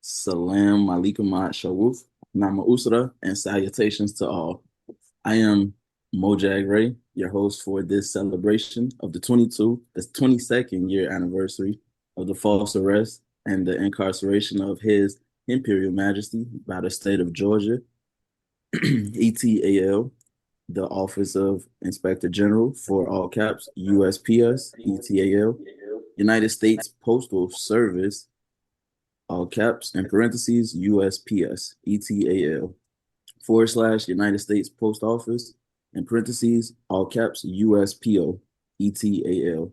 Salam alaikum shawuf, nama usra, and salutations to all. I am Mojag Ray, your host for this celebration of the 22nd year anniversary of the false arrest and the incarceration of His Imperial Majesty by the state of Georgia, ETAL, the Office of Inspector General for all caps, USPS, ETAL, United States Postal Service, all caps, in parentheses, USPS, ETAL, / United States Post Office, in parentheses, all caps, USPO, ETAL.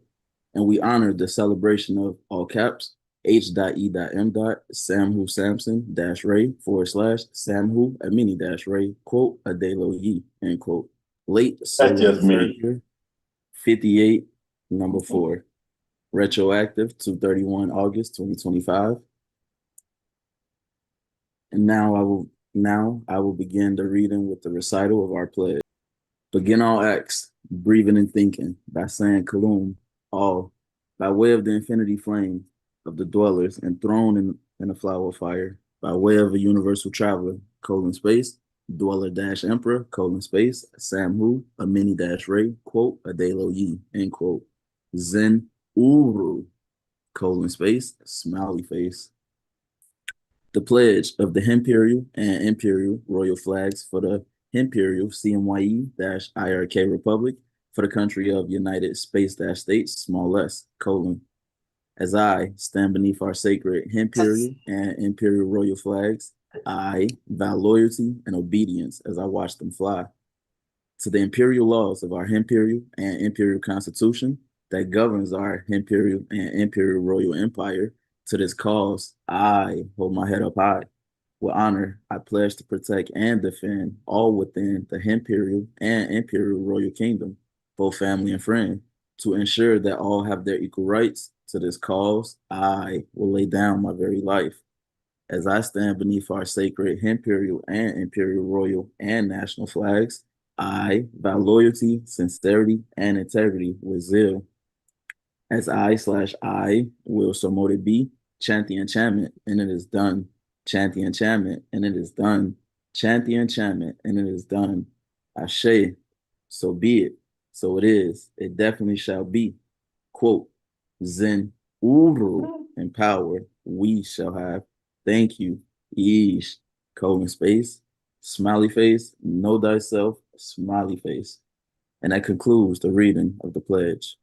And we honor the celebration of all caps, H.E.M. Samhu Samson Ray / Samhu Amini Ray, quote, Adelo Yi, end quote. Late That's solo just me. surrender, 58, number 4. Retroactive to 31 August 2025. And now I will begin the reading with the recital of our pledge. Begin all acts, breathing and thinking, by saying Kalum, all, by way of the infinity flame of the dwellers enthroned in a flower of fire, by way of a universal traveler, space, dweller emperor, space, Samhu, a mini ray, quote, Adelo Yi, end quote. Zen Uru, space, smiley face. The pledge of the His-Imperial and Imperial royal flags for the His-Imperial CMYE-IRK Republic for the country of United States, small s, : as I stand beneath our sacred His-Imperial and Imperial royal flags, I vow loyalty and obedience as I watch them fly to the imperial laws of our His-Imperial and Imperial Constitution that governs our His-Imperial and Imperial Royal Empire. To this cause, I hold my head up high. With honor, I pledge to protect and defend all within the His-Imperial and Imperial Royal Kingdom, both family and friend, to ensure that all have their equal rights. To this cause, I will lay down my very life. As I stand beneath our sacred His-Imperial and Imperial Royal and national flags, I vow loyalty, sincerity, and integrity with zeal. As I will so mote it be, chant the enchantment, and it is done. Chant the enchantment, and it is done. Chant the enchantment, and it is done. Ashe, so be it. So it is. It definitely shall be. Quote, Zen Uru and power we shall have. Thank you. Yeesh. : space. Smiley face. Know thyself. Smiley face. And that concludes the reading of the pledge.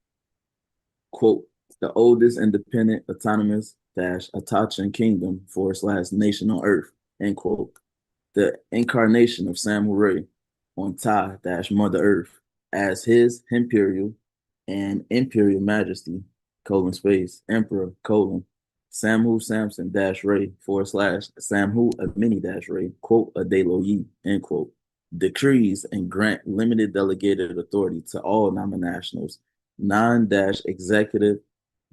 Quote, the oldest independent autonomous Atachan kingdom / nation on earth, end quote. The incarnation of Samurai on Ta - Mother Earth as his Imperial and Imperial Majesty, space, Emperor, Samhu Samson Ray / Samhu Amini Ray, quote, Adelo Yi, end quote. Decrees and grant limited delegated authority to all nominationals, non-executive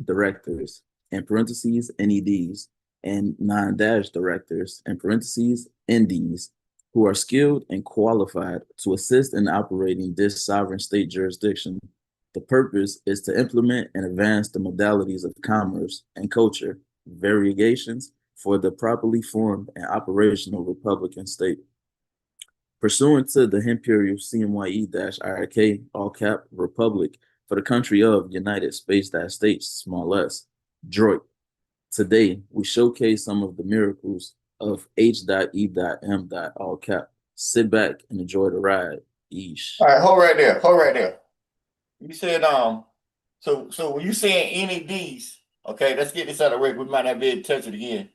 directors, in parentheses, NEDs, and non-directors, in parentheses, NDs, who are skilled and qualified to assist in operating this sovereign state jurisdiction. The purpose is to implement and advance the modalities of commerce and culture variegations for the properly formed and operational Republican state. Pursuant to the Imperial CMYE-IRK, all cap, Republic for the country of United States, small s, Droid. Today, we showcase some of the miracles of H.E.M. all cap. Sit back and enjoy the ride. Yeesh. All right, hold right there. Hold right there. You said so when you saying any of these, okay, let's get this out of the way. We might not be able to touch it again.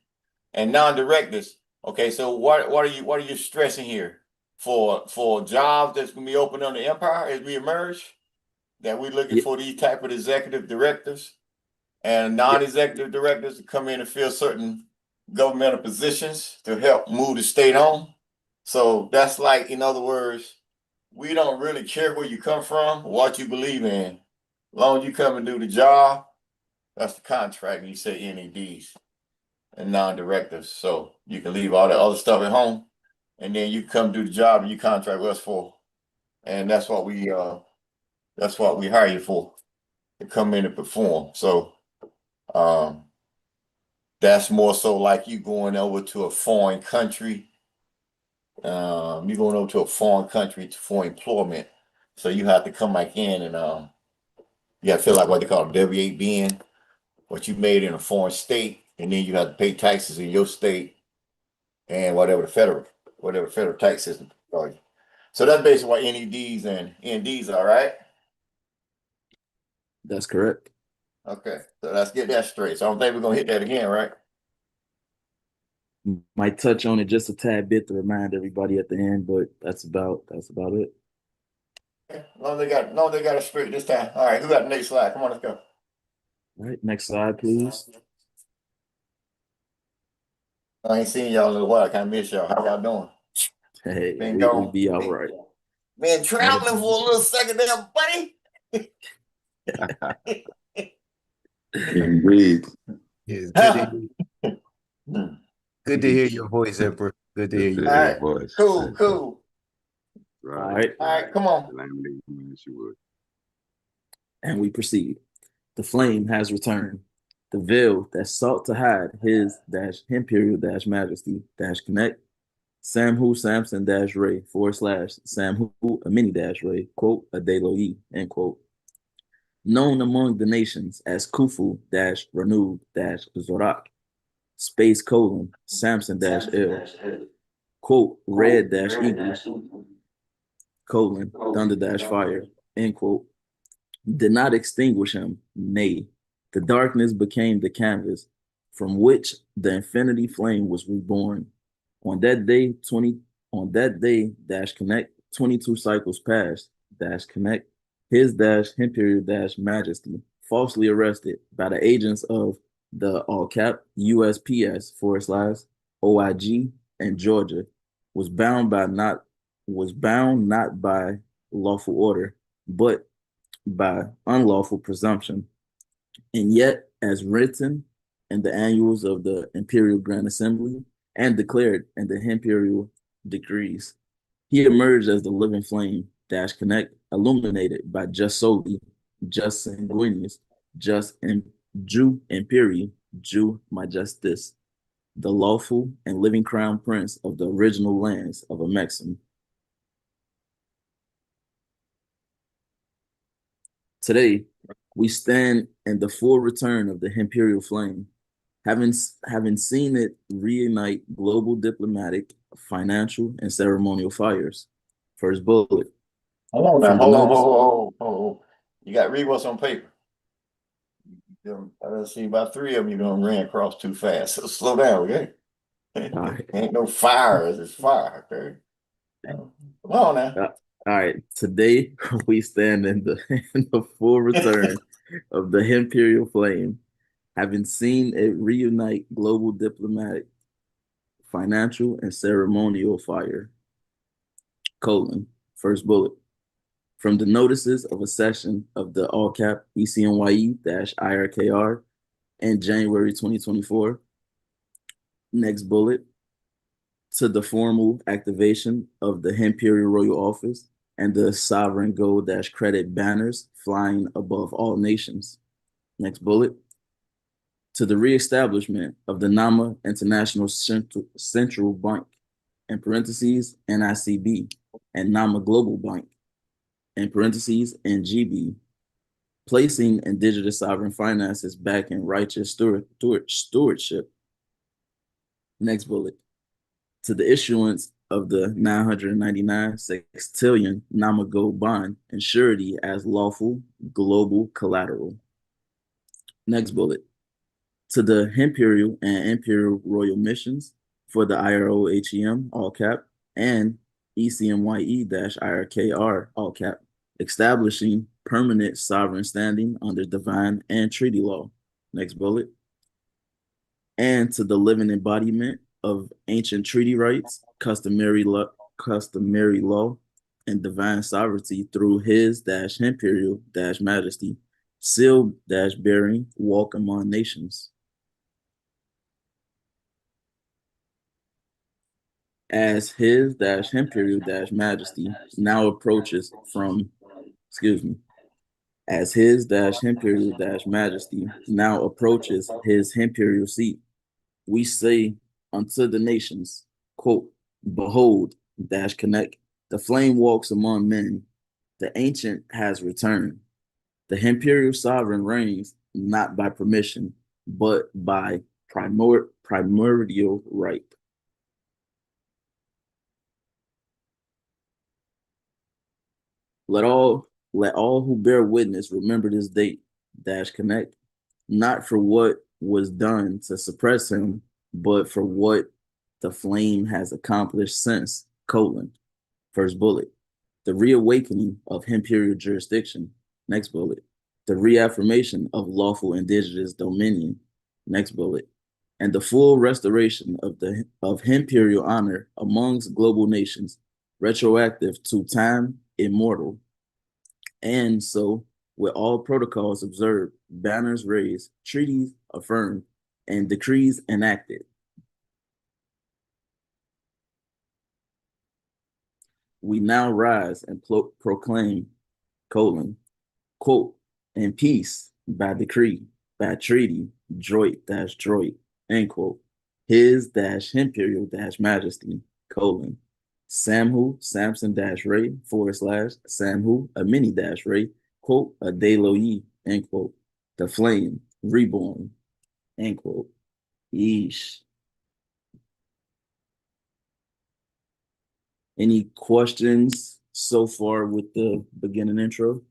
And non-directors, okay. So what are you stressing here for jobs that's gonna be open on the empire as we emerge? That we're looking Yeah, for these type of executive directives and yeah, non-executive directors to come in and fill certain governmental positions to help move the state on. So that's like, in other words, we don't really care where you come from, or what you believe in. As long as you come and do the job, that's the contract. And you say NEDs and non-directives. So you can leave all the other stuff at home, and then you come do the job and you contract with us for. And that's what we hire you for, to come in and perform. So um That's more so like you going over to a foreign country. You're going over to a foreign country for employment. So you have to come back in and you have to fill out what they call a W-8 what you made in a foreign state, and then you have to pay taxes in your state and whatever federal tax system. So that's basically what NEDs and NDs are, right? That's correct. Okay, so let's get that straight. So I don't think we're gonna hit that again, right? Might touch on it just a tad bit to remind everybody at the end, but that's about it. Okay. No, they got it straight this time. All right, who got the next slide? Come on, let's go. All right, next slide, please. I ain't seen y'all in a while. I kind of miss y'all. How y'all doing? Hey, Been we gone. be all right. Been traveling for a little second there, buddy. Indeed. It's Hmm. good to hear your voice, Emperor. Good to hear you. All right, cool. All right, All right, come on. and we proceed. The flame has returned. The veil that sought to hide His-Imperial-Majesty-Connect Samhu Samson Ray / Samhu Amini Ray, quote, Adeloi, end quote. Known among the nations as Khufu Ranud Zorak, space : Samson L, quote, red eagle, : thunder fire, end quote, did not extinguish him. Nay, the darkness became the canvas from which the infinity flame was reborn. On that day, connect 22 cycles passed, connect His-Imperial-Majesty, falsely arrested by the agents of the all cap USPS / OIG and Georgia, was bound not by lawful order, but by unlawful presumption, and yet, as written in the annuals of the Imperial Grand Assembly and declared in the Imperial decrees, he emerged as the living flame connect, illuminated by just Soli, just Sanguinius, just Jew Imperi, Jew Majestis, the lawful and living crown prince of the original lands of Amexem. Today, we stand in the full return of the Imperial flame, having seen it reunite global diplomatic, financial, and ceremonial fires. First bullet. Hold on. You got to read what's on paper. I see about 3 of them you're gonna ran across too fast. So slow down, okay? Right. Ain't no fires, it's fire, okay? Come on now. All right, today we stand in the full return of the Imperial flame, having seen it reunite global diplomatic, financial, and ceremonial fire. First bullet. From the notices of a session of the all cap ECMYE-IRKR in January 2024. Next bullet. To the formal activation of the Imperial Royal Office and the sovereign gold credit banners flying above all nations. Next bullet. To the reestablishment of the NAMA International Central Bank, in parentheses, NICB, and NAMA Global Bank, in parentheses, NGB, placing indigenous sovereign finances back in righteous stewardship. Next bullet. To the issuance of the 999 sextillion NAMA Gold bond and surety as lawful global collateral. Next bullet. To the Imperial and Imperial Royal Missions for the IROHEM, all cap, and ECMYE-IRKR, all cap, establishing permanent sovereign standing under divine and treaty law. Next bullet. And to the living embodiment of ancient treaty rights, customary law, and divine sovereignty through His-Imperial-Majesty, seal-bearing walk among nations. As His-Imperial-Majesty now approaches from, as His-Imperial-Majesty now approaches his imperial seat, we say unto the nations, quote, behold, dash connect, the flame walks among men, the ancient has returned. The imperial sovereign reigns not by permission, but by primordial right. Let all who bear witness remember this date, dash connect, not for what was done to suppress him, but for what the flame has accomplished since, colon, first bullet, the reawakening of imperial jurisdiction, next bullet, the reaffirmation of lawful indigenous dominion, next bullet, and the full restoration of imperial honor amongst global nations, retroactive to time immortal. And so, with all protocols observed, banners raised, treaties affirmed, and decrees enacted, we now rise and proclaim, colon, quote, in peace, by decree, by treaty, droit, end quote, His-Imperial-Majesty, colon, Samson-Ray, /Samhu, a mini-Ray, quote, a Deloyi, end quote, the flame, reborn, end quote. Yeesh. Any questions so far with the beginning intro?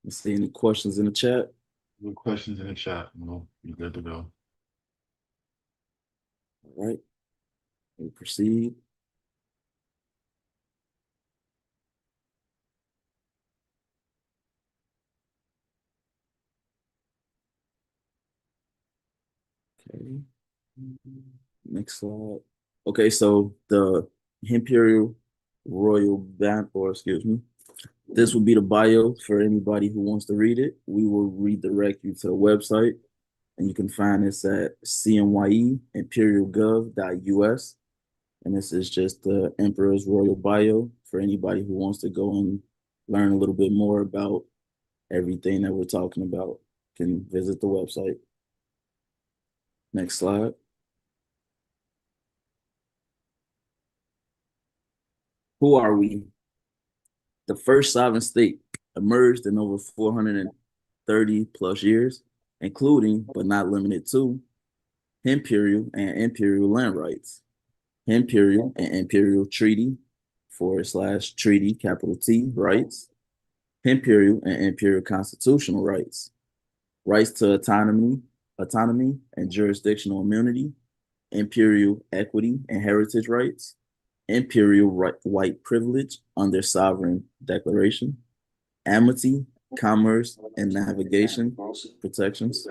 Let's see any questions in the chat. No questions in the chat. No, you're good to go. All right, we'll proceed. Okay, next slide. Okay, so the Imperial Royal Band, or excuse me, this will be the bio for anybody who wants to read it. We will redirect you to the website, and you can find this at CMYE-Imperial-Gov.US. And this is just the Emperor's Royal Bio for anybody who wants to go and learn a little bit more about everything that we're talking about. You can visit the website. Next slide. Who are we? The first sovereign state emerged in over 430 plus years, including, but not limited to, imperial and imperial land rights, imperial and imperial treaty / treaty, capital T, rights, imperial and imperial constitutional rights, rights to autonomy and jurisdictional immunity, imperial equity and heritage rights, imperial white privilege under sovereign declaration, amity, commerce, and navigation protections,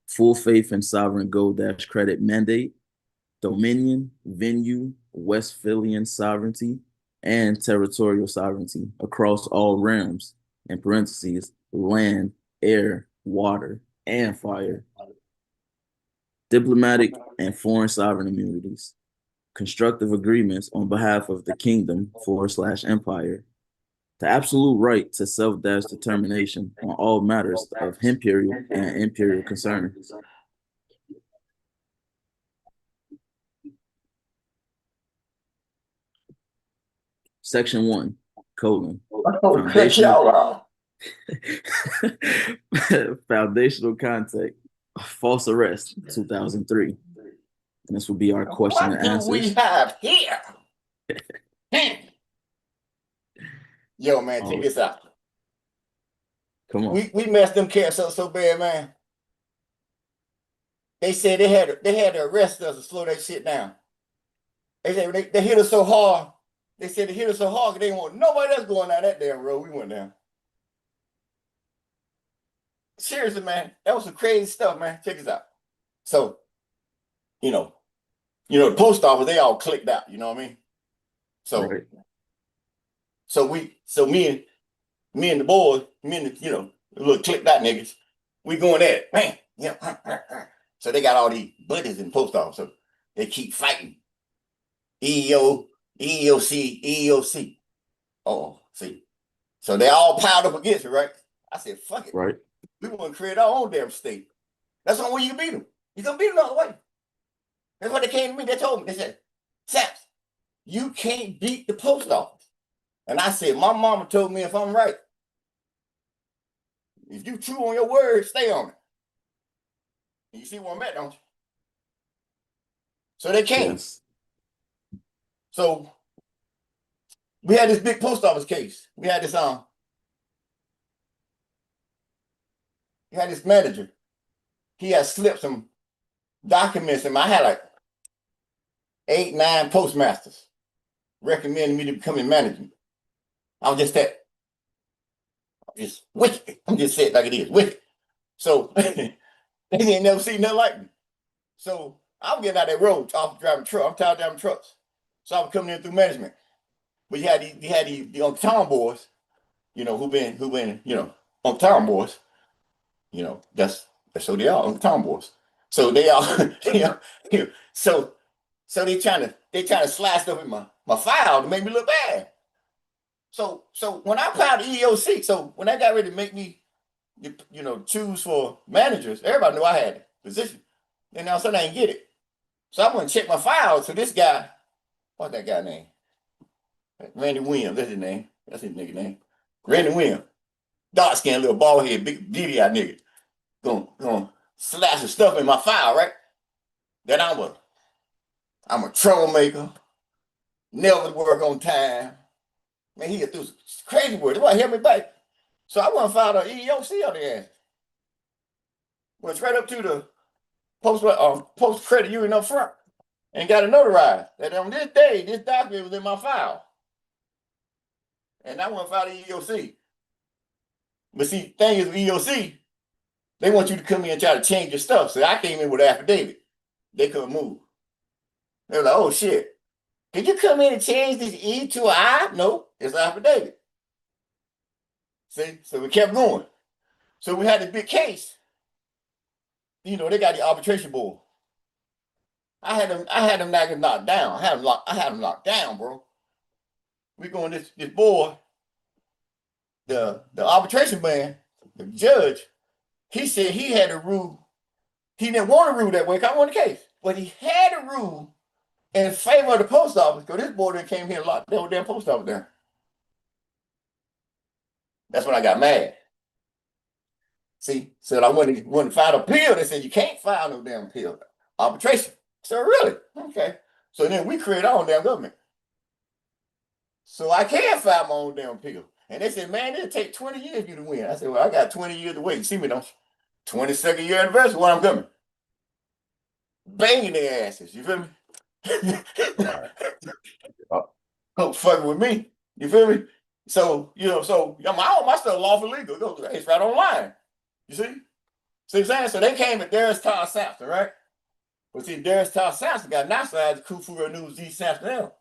full faith and sovereign gold-credit mandate, dominion, venue, Westphalian sovereignty, and territorial sovereignty across all realms, in parentheses, land, air, water, and fire, diplomatic and foreign sovereign immunities, constructive agreements on behalf of the kingdom / empire, the absolute right to self-determination on all matters of imperial and imperial concern. Section 1, colon, foundational context, false arrest, 2003. And this will be our question and answers. What do we have here? Yo, man, check this out. Come on. We messed them cats up so bad, man. They said they had to arrest us to slow that shit down. They said they hit us so hard. They said they hit us so hard because they didn't want nobody else going down that damn road. We went down. Seriously, man, that was some crazy stuff, man. Check this out. So, you know, the post office, they all clicked out, you know what I mean? So, right. so me and the boys, the little clicked out niggas, we going at it, man. Yeah. So they got all these buddies in the post office, so they keep fighting. EEO, EEOC, EEOC. Oh, see. So they all piled up against it, right? I said, fuck it. Right. We want to create our own damn state. That's the only way you can beat them. You can beat them another way. That's what they came to me. They told me. They said, Saps, you can't beat the post office. And I said, my mama told me if I'm right, if you true on your word, stay on it. And you see where I'm at, don't you? So they came. Yes. So we had this big post office case. We had this manager. He had slipped some documents in. I had like 8, 9 postmasters recommending me to become in management. I was just that. I'm just wicked. I'm just saying it like it is, wicked. So they ain't never seen nothing like me. So I'm getting out that road off driving truck. I'm tired of driving trucks. So I was coming in through management. But you had the town boys, you know, who been, you know, on town boys. You know, that's so they are on town boys. So they are, you know, so they trying to slide stuff in my file to make me look bad. So when I filed the EEOC, so when I got ready to make me, you know, choose for managers, everybody knew I had the position. And now suddenly I didn't get it. So I went and check my file. So this guy, what's that guy name? Randy Williams, that's his name. That's his nigga name. Randy Williams. Dark skinned little bald head, big diddy out nigga. Gonna slash the stuff in my file, right? That I'm a troublemaker, never work on time. Man, he get through crazy work. That's why he helped me back. So I want to file the EEOC on the ass. Went straight up to the post credit union up front and got it notarized that on this day, this document was in my file. And I want to file the EEOC. But see, thing is with EEOC, they want you to come in and try to change your stuff. So I came in with an affidavit. They couldn't move. They were like, oh shit. Did you come in and change this E to an I? No, it's an affidavit. See? So we kept going. So we had this big case. You know, they got the arbitration board. I had them knocked down. I had them locked down, bro. We going this board, the arbitration man, the judge, he said he had a rule. He didn't want to rule that way because I won the case. But he had a rule in favor of the post office because this board came here and locked that damn post office down. That's when I got mad. See, so I went to file an appeal. They said you can't file no damn appeal. Arbitration. So really? Okay. So then we create our own damn government. So I can file my own damn appeal. And they said, man, it'll take 20 years for you to win. I said, well, I got 20 years to wait. You see me, don't you? 22nd year anniversary when I'm coming. Banging their asses. You feel me? Don't fuck with me. You feel me? So, you know, so all my stuff lawful legal. It's right online. You see? See what I'm saying? So they came at Darius Todd Sampson, right? But see, Darius Todd Sampson got nationalized to Khufu News Z. Sampson L.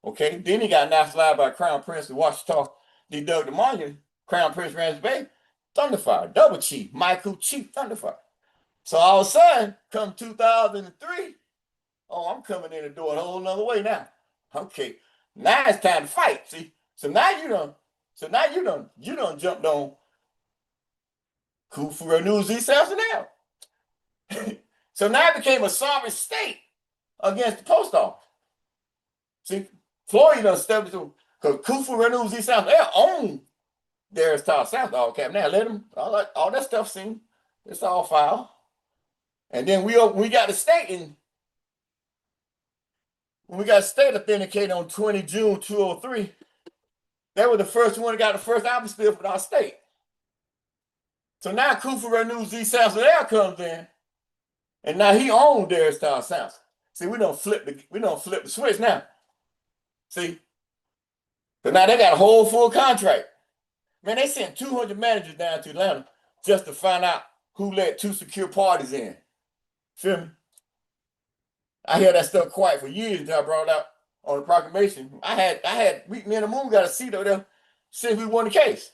Okay? Then he got nationalized by Crown Prince of Washington, D. Doug DeMonion, Crown Prince Ramsey Bay, Thunderfire, Double Chief, Michael Chief Thunderfire. So all of a sudden, come 2003, oh, I'm coming in the door a whole nother way now. Okay. Now it's time to fight. See? So now you done jumped on Khufu News Z. Sampson L. So now it became a sovereign state against the post office. See, Florida done stepped into, because Khufu News Z. Sampson L owned Darius Todd Sampson all cap. Now let him, all that stuff seen. It's all filed. And then we got the state in, when we got state authenticated on 20 June 2003, they were the first one that got the first apostille for our state. So now Khufu News Z. Sampson L comes in, and now he owned Darius Todd Sampson. See, we don't flip the switch now. See? So now they got a whole full contract. Man, they sent 200 managers down to Atlanta just to find out who let 2 secure parties in. Feel me? I hear that stuff quiet for years until I brought it out on the proclamation. Me and the Moon got a seat over there since we won the case.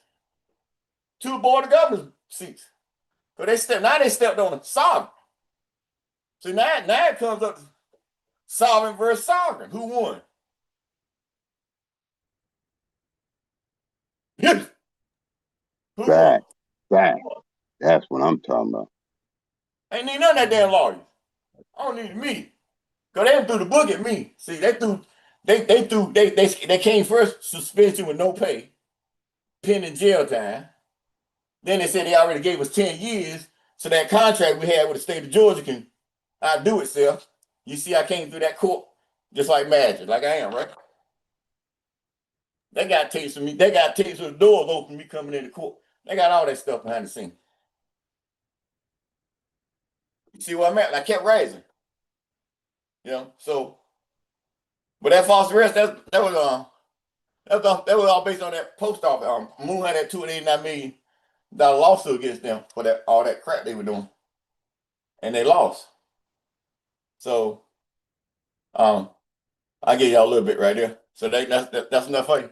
2 board of governors seats. But they stepped on a sovereign. So now it comes up to sovereign versus sovereign. Who won? Right. Right. That's what I'm talking about. Ain't need none of that damn lawyer. I don't need me. Cause they threw the book at me. See, they came first suspension with no pay, pending jail time. Then they said they already gave us 10 years, so that contract we had with the state of Georgia can outdo itself. You see, I came through that court just like magic, like I am, right? They got tapes of me. They got tapes of the doors open, me coming into court. They got all that stuff behind the scenes. You see what I'm at? I kept rising. You know, so, but that false arrest, that was all based on that post office. Moon had that $289 million lawsuit against them for that all that crap they were doing, and they lost. So, I gave y'all a little bit right there. So that's enough for you.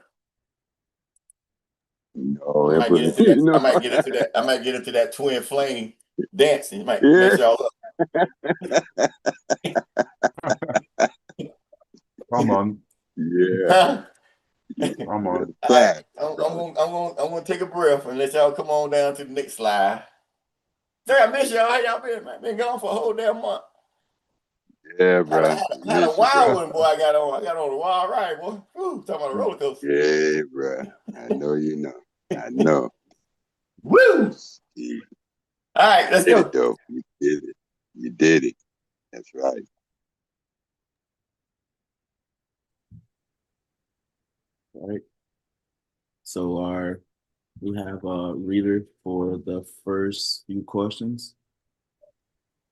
No, I might get into that. I might get into that. I might get into that twin flame dancing. You might mess y'all up. Come on. Yeah. Come on. All right. I'm gonna take a breath and let y'all come on down to the next slide. Say, I miss y'all. How y'all been, man? Been gone for a whole damn month. Yeah, bro. Had a wild one, boy. I got on a wild ride, boy. Woo, talking about a roller coaster. Yeah, bro. I know you know. I know. Woo! Yeah. All right, let's You go. did it, though. You did it. You did it. That's right. All right. So we have a reader for the first few questions.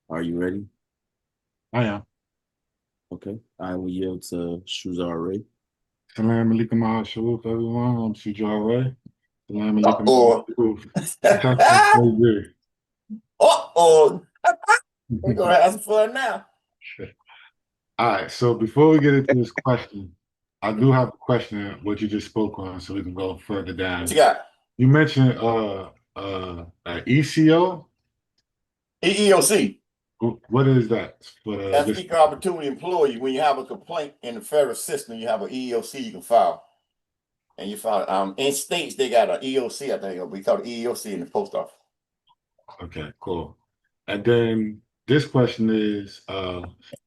Are you ready? I am. Okay. I will yield to Shuzar Ray. Salam alaikum shaluf, everyone. I'm Sujar Ray. Salam Uh-oh. alaikum. Uh-oh. We're gonna have some fun now. All right, so before we get into this question, I do have a question what you just spoke on, so we can go further down. What you got? You mentioned ECO. EEOC. What is that? That's equal opportunity employee. When you have a complaint in the federal system, you have an EEOC you can file. And you file in states they got an EOC, I think we call it EEOC in the post office. Okay, cool. And then this question is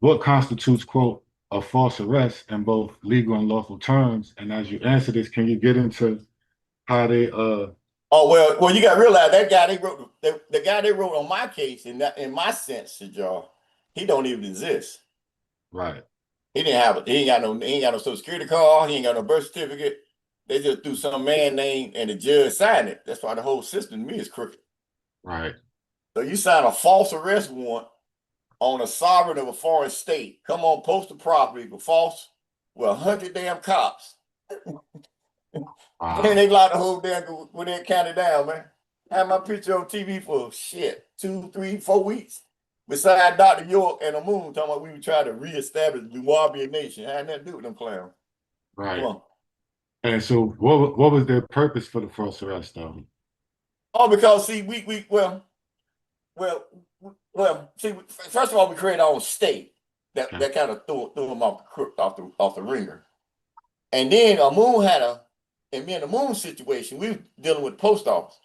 what constitutes, quote, a false arrest in both legal and lawful terms? And as you answer this, can you get into how they Oh well, you got to realize that guy they wrote the guy they wrote on my case in my sense, y'all, he don't even exist. right. He ain't got no social security card, he ain't got no birth certificate. They just threw some man name and the judge signed it. That's why the whole system to me is crooked. Right. So you sign a false arrest warrant on a sovereign of a foreign state, come on, post the property with 100 damn cops. And they locked the whole damn when they counted down, man. I had my picture on TV for 2, 3, 4 weeks. Beside Dr. York and the Moon, talking about we were trying to reestablish the Nubian nation. I had nothing to do with them clowns. Right. Come on. And so what was their purpose for the false arrest though? Oh, because see, see, first of all, we created our own state that kind of threw them off the ringer. And then Moon and me and the Moon situation, we were dealing with the post office.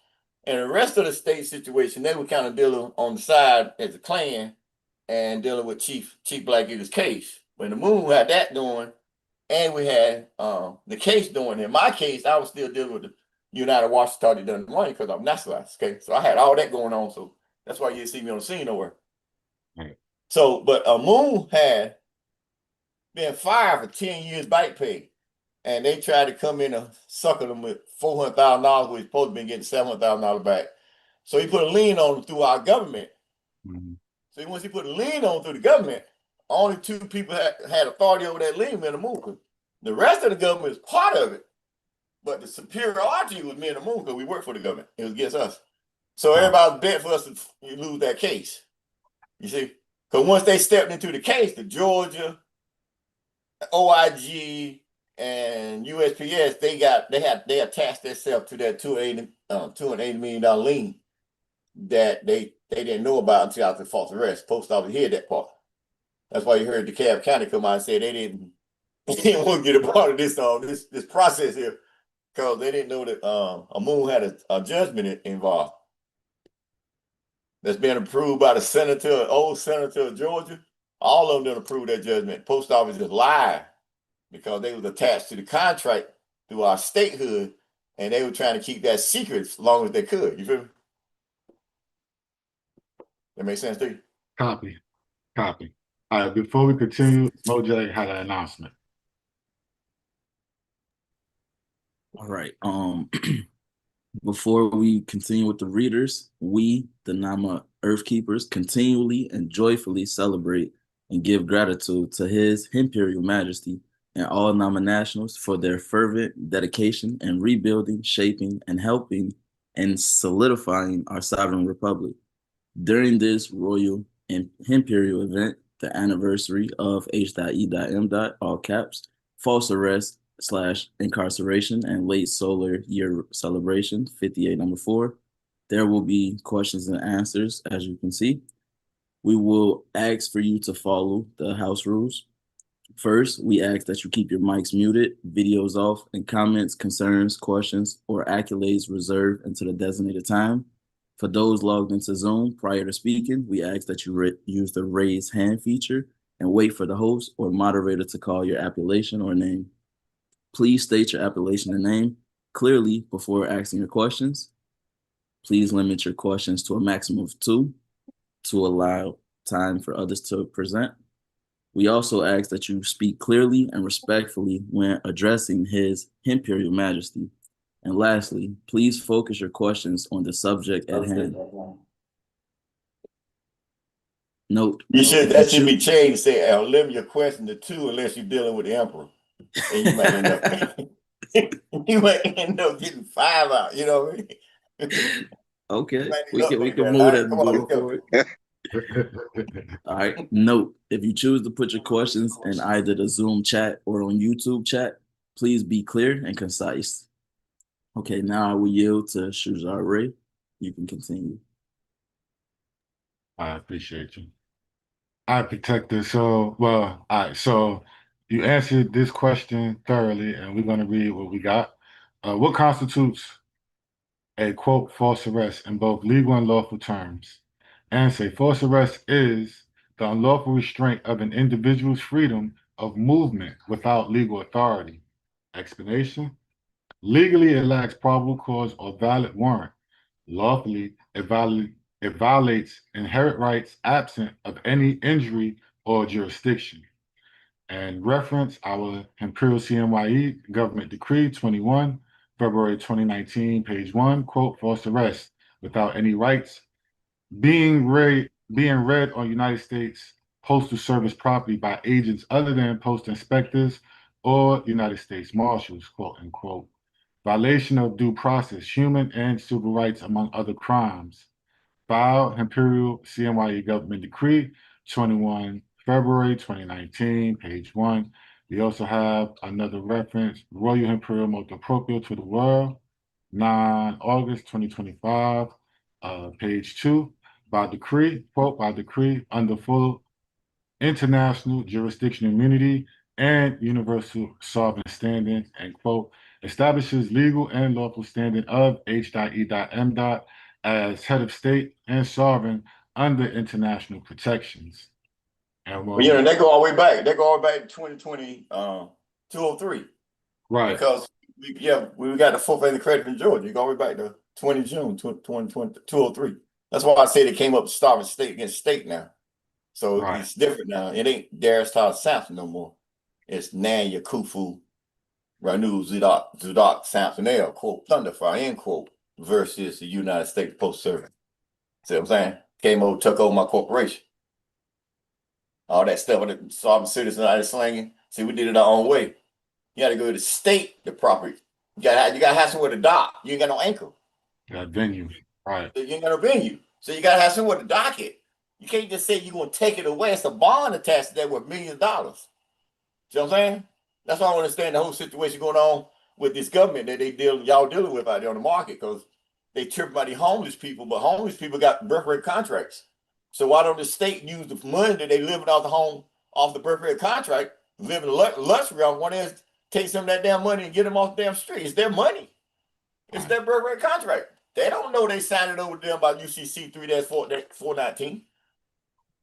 And the rest of the state situation, they were kind of dealing on the side as a Klan and dealing with Chief Black Eagle's case. When the Moon had that doing, and we had the case doing. In my case, I was still dealing with the United Washington done money because I'm nationalized. Okay, so I had all that going on. So that's why you didn't see me on the scene nowhere. Right. So, but Moon had been fired for 10 years bike pay. And they tried to come in and sucker them with $400,000, where he's supposed to be getting $700,000 back. So he put a lien on them through our government. Mm-hmm. So once he put a lien on through the government, only 2 people had authority over that lien, me and the Moon. The rest of the government is part of it, but the superiority was me and the Moon because we work for the government. It was against us. So everybody bet for us to lose that case. You see, because once they stepped into the case, the Georgia, OIG, and USPS, they attached themselves to that $280 million lien that they didn't know about until after the false arrest. Post office hid that part. That's why you heard DeKalb County come out and say they didn't want to get a part of this process here. because they didn't know that Amun had a judgment involved that's been approved by the old senator of Georgia. All of them approved that judgment. Post office just lied because they was attached to the contract through our statehood, and they were trying to keep that secret as long as they could. You feel me? That makes sense to you? Copy. All right, before we continue, Mojay had an announcement. All right. Before we continue with the readers, we, the Nama Earth Keepers, continually and joyfully celebrate and give gratitude to His-Emperial-Majesty and all Nama nationals for their fervent dedication in rebuilding, shaping, and helping and solidifying our sovereign republic. During this royal and imperial event, the anniversary of H.E.M. all caps, false arrest / incarceration and late solar year celebration, 58 number 4. There will be questions and answers, as you can see. We will ask for you to follow the house rules. First, we ask that you keep your mics muted, videos off, and comments, concerns, questions, or accolades reserved until the designated time. For those logged into Zoom prior to speaking, we ask that you use the raise hand feature and wait for the host or moderator to call your appellation or name. Please state your appellation and name clearly before asking your questions. Please limit your questions to a maximum of 2 to allow time for others to present. We also ask that you speak clearly and respectfully when addressing His-Emperial-Majesty. And lastly, please focus your questions on the subject at hand. Note. That should be changed. Say, limit your question to 2 unless you're dealing with the emperor. And you might end up getting 5 out, you know what I mean? Okay, we can move that and forward. All right, note, if you choose to put your questions in either the Zoom chat or on YouTube chat, please be clear and concise. Okay, now I will yield to Shujar Ray. You can continue. I appreciate you. I protected. So, well, all right. So you answered this question thoroughly, and we're going to read what we got. What constitutes a quote false arrest in both legal and lawful terms? Answer: false arrest is the unlawful restraint of an individual's freedom of movement without legal authority. Explanation: legally, it lacks probable cause or valid warrant. Lawfully, it violates inherent rights absent of any injury or jurisdiction. And reference our Imperial CMYE Government Decree 21, February 2019, page 1, quote, false arrest without any rights being read on United States Postal Service property by agents other than post inspectors or United States Marshals, quote unquote. Violation of due process, human and civil rights, among other crimes. Filed Imperial CMYE Government Decree 21, February 2019, page 1. We also have another reference, Royal Imperial Motu Proprio to the World, 9 August 2025, page 2. By decree, quote, by decree, under full international jurisdiction immunity and universal sovereign standing, and quote, establishes legal and lawful standing of H.E.M. as head of state and sovereign under international protections. And well, you know, they go all the way back. They go all the way back to 2020, 203. Right. Because we got the full faith of credit from Georgia. You go all the way back to 20 June 2020, 203. That's why I say they came up sovereign state against state now. So right. It's different now. It ain't Darius Samson no more. It's Nanya Khufu Ranu Zudok Samsonel, quote, Thunderfire, end quote, versus the United States Post Service. See what I'm saying? Came over, took over my corporation. All that stuff with the sovereign citizen out of slanging. See, we did it our own way. You got to go to the state, the property. You got to have somewhere to dock. You ain't got no anchor. You got venue. Right. You ain't got no venue. So you got to have somewhere to dock it. You can't just say you're going to take it away. It's a bond attached to that worth millions of dollars. You know what I'm saying? That's why I understand the whole situation going on with this government that y'all dealing with out there on the market, because they tripping about the homeless people, but homeless people got birth rate contracts. So why don't the state use the money that they living off the birth rate contract, living luxury on? One is take some of that damn money and get them off the damn street. It's their money. It's their birth rate contract. They don't know they signed it over to them by UCC 3-419.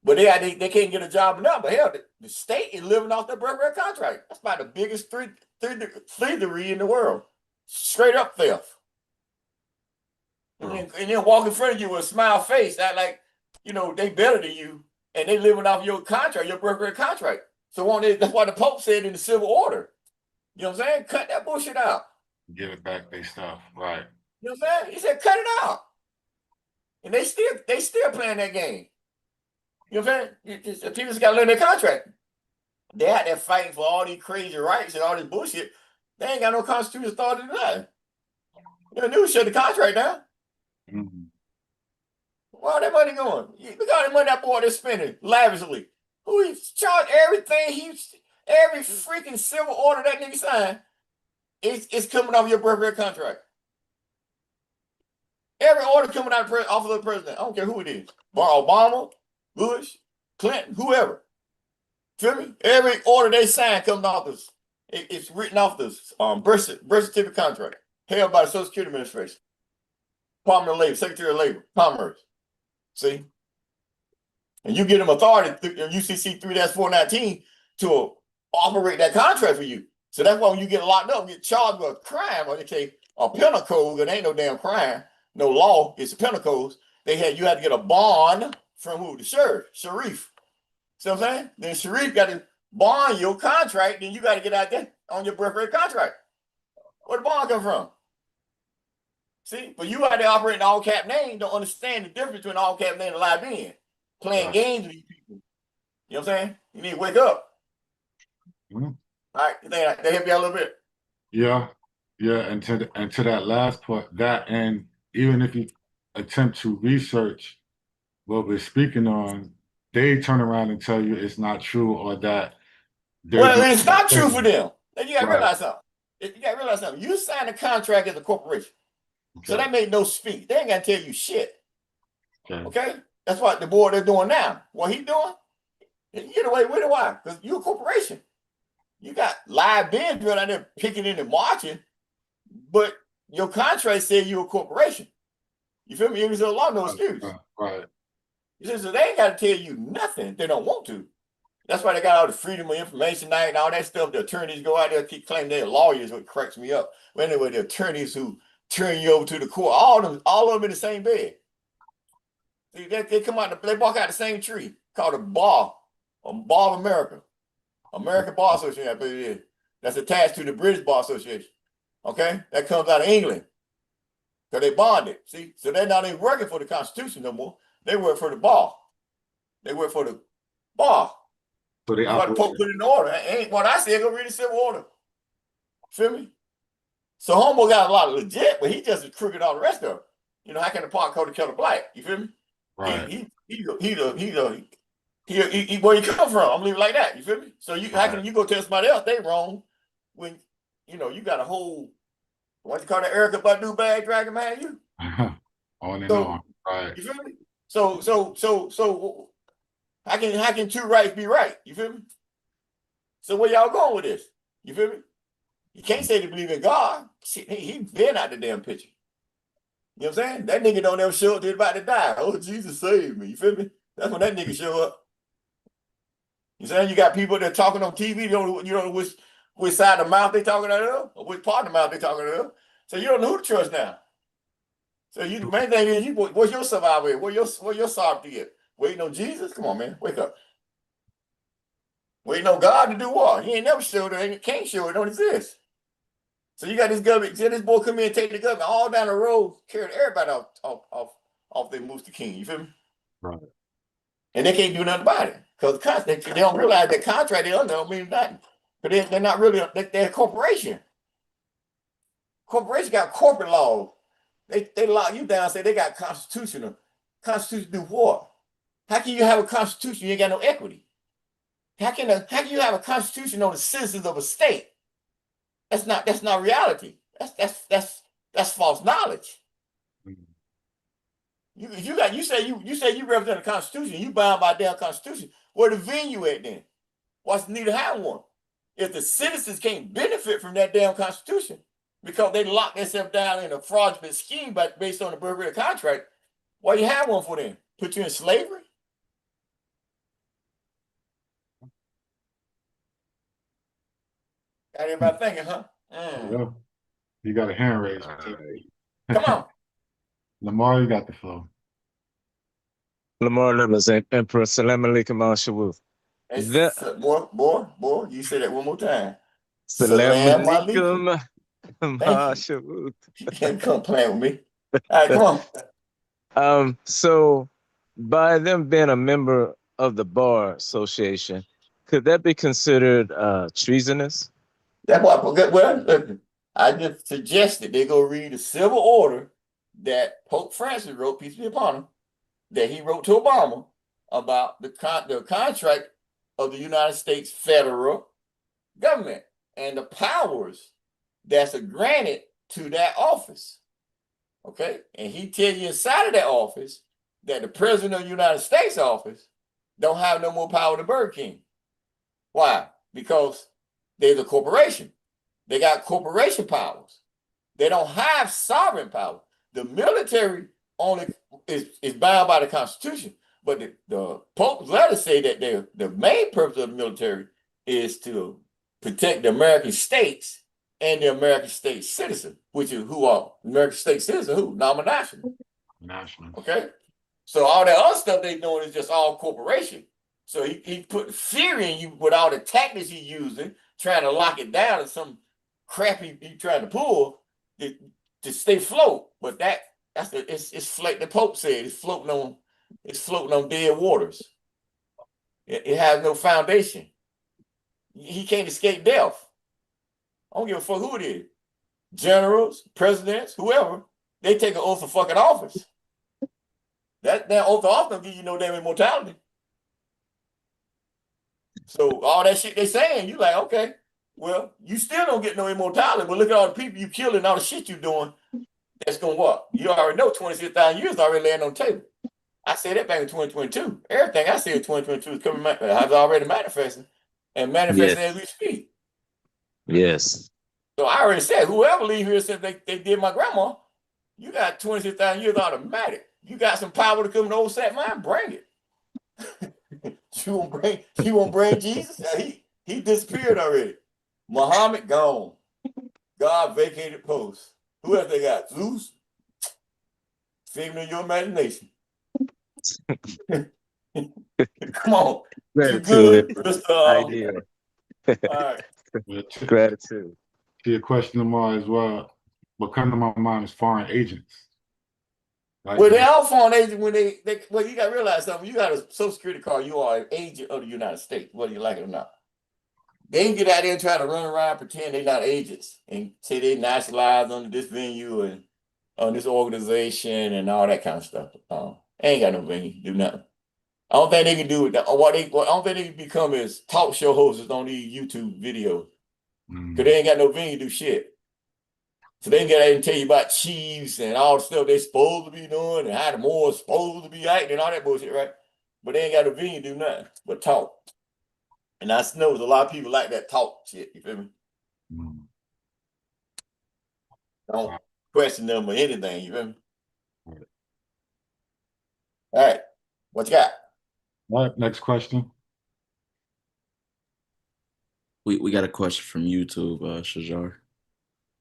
But they can't get a job now. But hell, the state is living off their birth rate contract. That's about the biggest thievery in the world. Straight up theft. And then walk in front of you with a smile face, act like, you know, they better than you, and they living off your contract, your birth rate contract. So that's why the Pope said in the civil order, you know what I'm saying? Cut that bullshit out. Give it back their stuff, right? You know what I'm saying? He said, cut it out. And they still playing that game. You know what I'm saying? The people just got to learn their contract. They out there fighting for all these crazy rights and all this bullshit. They ain't got no constitutional authority to do that. You know, they shut the contract down. Mm-hmm. Where all that money going? Look at all the money that boy is spending lavishly. Who he charged everything every freaking civil order that nigga signed, it's coming off your birth rate contract. Every order coming out off of the president. I don't care who it is. Obama, Bush, Clinton, whoever. Feel me? Every order they sign comes off this. It's written off this birth certificate contract held by the Social Security Administration. Department of Labor, Secretary of Labor, Commerce. See? And you get them authority through UCC 3-419 to operate that contract for you. So that's why when you get locked up, get charged with a crime, or they say a penal code, it ain't no damn crime, no law, it's a penal code. You had to get a bond from who? The sheriff. See what I'm saying? Then sheriff got to bond your contract, then you got to get out there on your birth rate contract. Where the bond come from? See, but you out there operating all cap name, don't understand the difference between all cap name and live being. Playing games with these people. You know what I'm saying? You need to wake up. Mm-hmm. All right, you think they help you out a little bit? Yeah. And to that last part, that, and even if you attempt to research what we're speaking on, they turn around and tell you it's not true, or that. Well, it's not true for them. You got to realize something. You signed a contract as a corporation. Okay. So that made no speak. They ain't got to tell you shit. Okay? That's what the board is doing now. What he doing? You get away with it. Why? Because you're a corporation. You got live bands out there picking in and marching, but your contract said you're a corporation. You feel me? There's a law, no excuse. Right. So they ain't got to tell you nothing. They don't want to. That's why they got all the Freedom of Information Act and all that stuff. The attorneys go out there and keep claiming they're lawyers, what cracks me up. But anyway, the attorneys who turn you over to the court, all of them in the same bed. See, they come out, they walk out the same tree called a Bar of America. American Bar Association, I believe it is. That's attached to the British Bar Association. Okay? That comes out of England. So they bonded. See? So they're not even working for the Constitution no more. They work for the bar. They work for the bar. So they the Pope put it in order. Ain't what I said, go read the civil order. Feel me? So Homo got a lot of legit, but he just crooked all the rest of it. You know, how can the pot coat the kettle black? You feel me? Right. He where you come from? I'm leaving like that. You feel me? So how can you go tell somebody else they wrong when you got a whole what you call that Erica Badu bag dragging behind you? On and on. Right. You feel me? So how can two rights be right? You feel me? So where y'all going with this? You feel me? You can't say they believe in God. Shit, he been out the damn picture. You know what I'm saying? That nigga don't ever show up till about to die. Oh, Jesus saved me. You feel me? That's when that nigga show up. You saying you got people that talking on TV, you don't know which side of the mouth they talking out of, or which part of the mouth they talking out of. So you don't know who to trust now. So the main thing is what's your survival at? Where your sovereignty at? Waiting on Jesus? Come on, man. Wake up. Waiting on God to do what? He ain't never showed it, and can't show it, don't exist. So you got this government, this boy come in and take the government all down the road, carry everybody off their Mooster King. You feel me? Right. And they can't do nothing about it. Because they don't realize that contract they under don't mean nothing. But they're not really, they're a corporation. Corporation got corporate laws. They lock you down and say they got constitution do what? How can you have a constitution? You ain't got no equity. How can you have a constitution on the citizens of a state? That's not reality. That's false knowledge. You say you represent the Constitution. You bound by a damn Constitution. Where the venue at then? What's the need to have one? if the citizens can't benefit from that damn Constitution because they lock themselves down in a fraudulent scheme based on the birth contract, why you have one for them? Put you in slavery? Got everybody thinking, huh? Yeah. You got a hand raised. Come on. Lamar, you got the floor. Lamar Lemons, Emperor Salam Alaikum Al Shawuf. Boy, you say that one more time. Salam Salam alaikum. Alaikum Al Shawuf. You can't come playing with me. All right, come on. So by them being a member of the Bar Association, could that be considered treasonous? That's why, well, I just suggested they go read the civil order that Pope Francis wrote, peace be upon him, that he wrote to Obama about the contract of the United States federal government and the powers that's granted to that office. Okay? And he tell you inside of that office that the president of the United States office don't have no more power than Burger King. Why? Because there's a corporation. They got corporation powers. They don't have sovereign power. The military only is bound by the Constitution, but the Pope's letters say that the main purpose of the military is to protect the American states and the American state citizen, which is who are American state citizens, who? Non-national. National. Okay? So all that other stuff they doing is just all corporation. So he put fear in you with all the tactics he's using, trying to lock it down in some crap he trying to pull to stay afloat. But the Pope said it's floating on dead waters. It has no foundation. He can't escape death. I don't give a fuck who it is. Generals, presidents, whoever, they take an oath of fucking office. That oath of office don't give you no damn immortality. So all that shit they saying, you like, okay, well, you still don't get no immortality, but look at all the people you killing, all the shit you doing. That's gonna what? You already know 26,000 years already laying on the table. I said that back in 2022. Everything I said in 2022 is coming, has already manifested and manifesting as we speak. Yes. So I already said, whoever leave here said they did my grandma, you got 26,000 years automatic. You got some power to come to old Sat Mine, bring it. You won't bring Jesus? He disappeared already. Muhammad gone. God vacated post. Who else they got? Zeus? Figment of your imagination. Come on. Gratitude. Idea. All right. Gratitude. See a question tomorrow as well. What comes to my mind is foreign agents. Like, well, they all foreign agents when well, you got to realize something. You got a Social Security card. You are an agent of the United States, whether you like it or not. They can get out there and try to run around, pretend they're not agents, and say they nationalized under this venue and on this organization and all that kind of stuff. Ain't got no venue to do nothing. I don't think they can do it. I don't think they can become as talk show hosts on these YouTube videos. Because they ain't got no venue to do shit. So they can get out and tell you about chiefs and all the stuff they're supposed to be doing and how the Moors supposed to be acting and all that bullshit, right? But they ain't got no venue to do nothing but talk. And I know there's a lot of people like that talk shit, you feel me? Don't question them or anything, you feel me? All right, what you got? All right, next question. We got a question from YouTube, Shajar.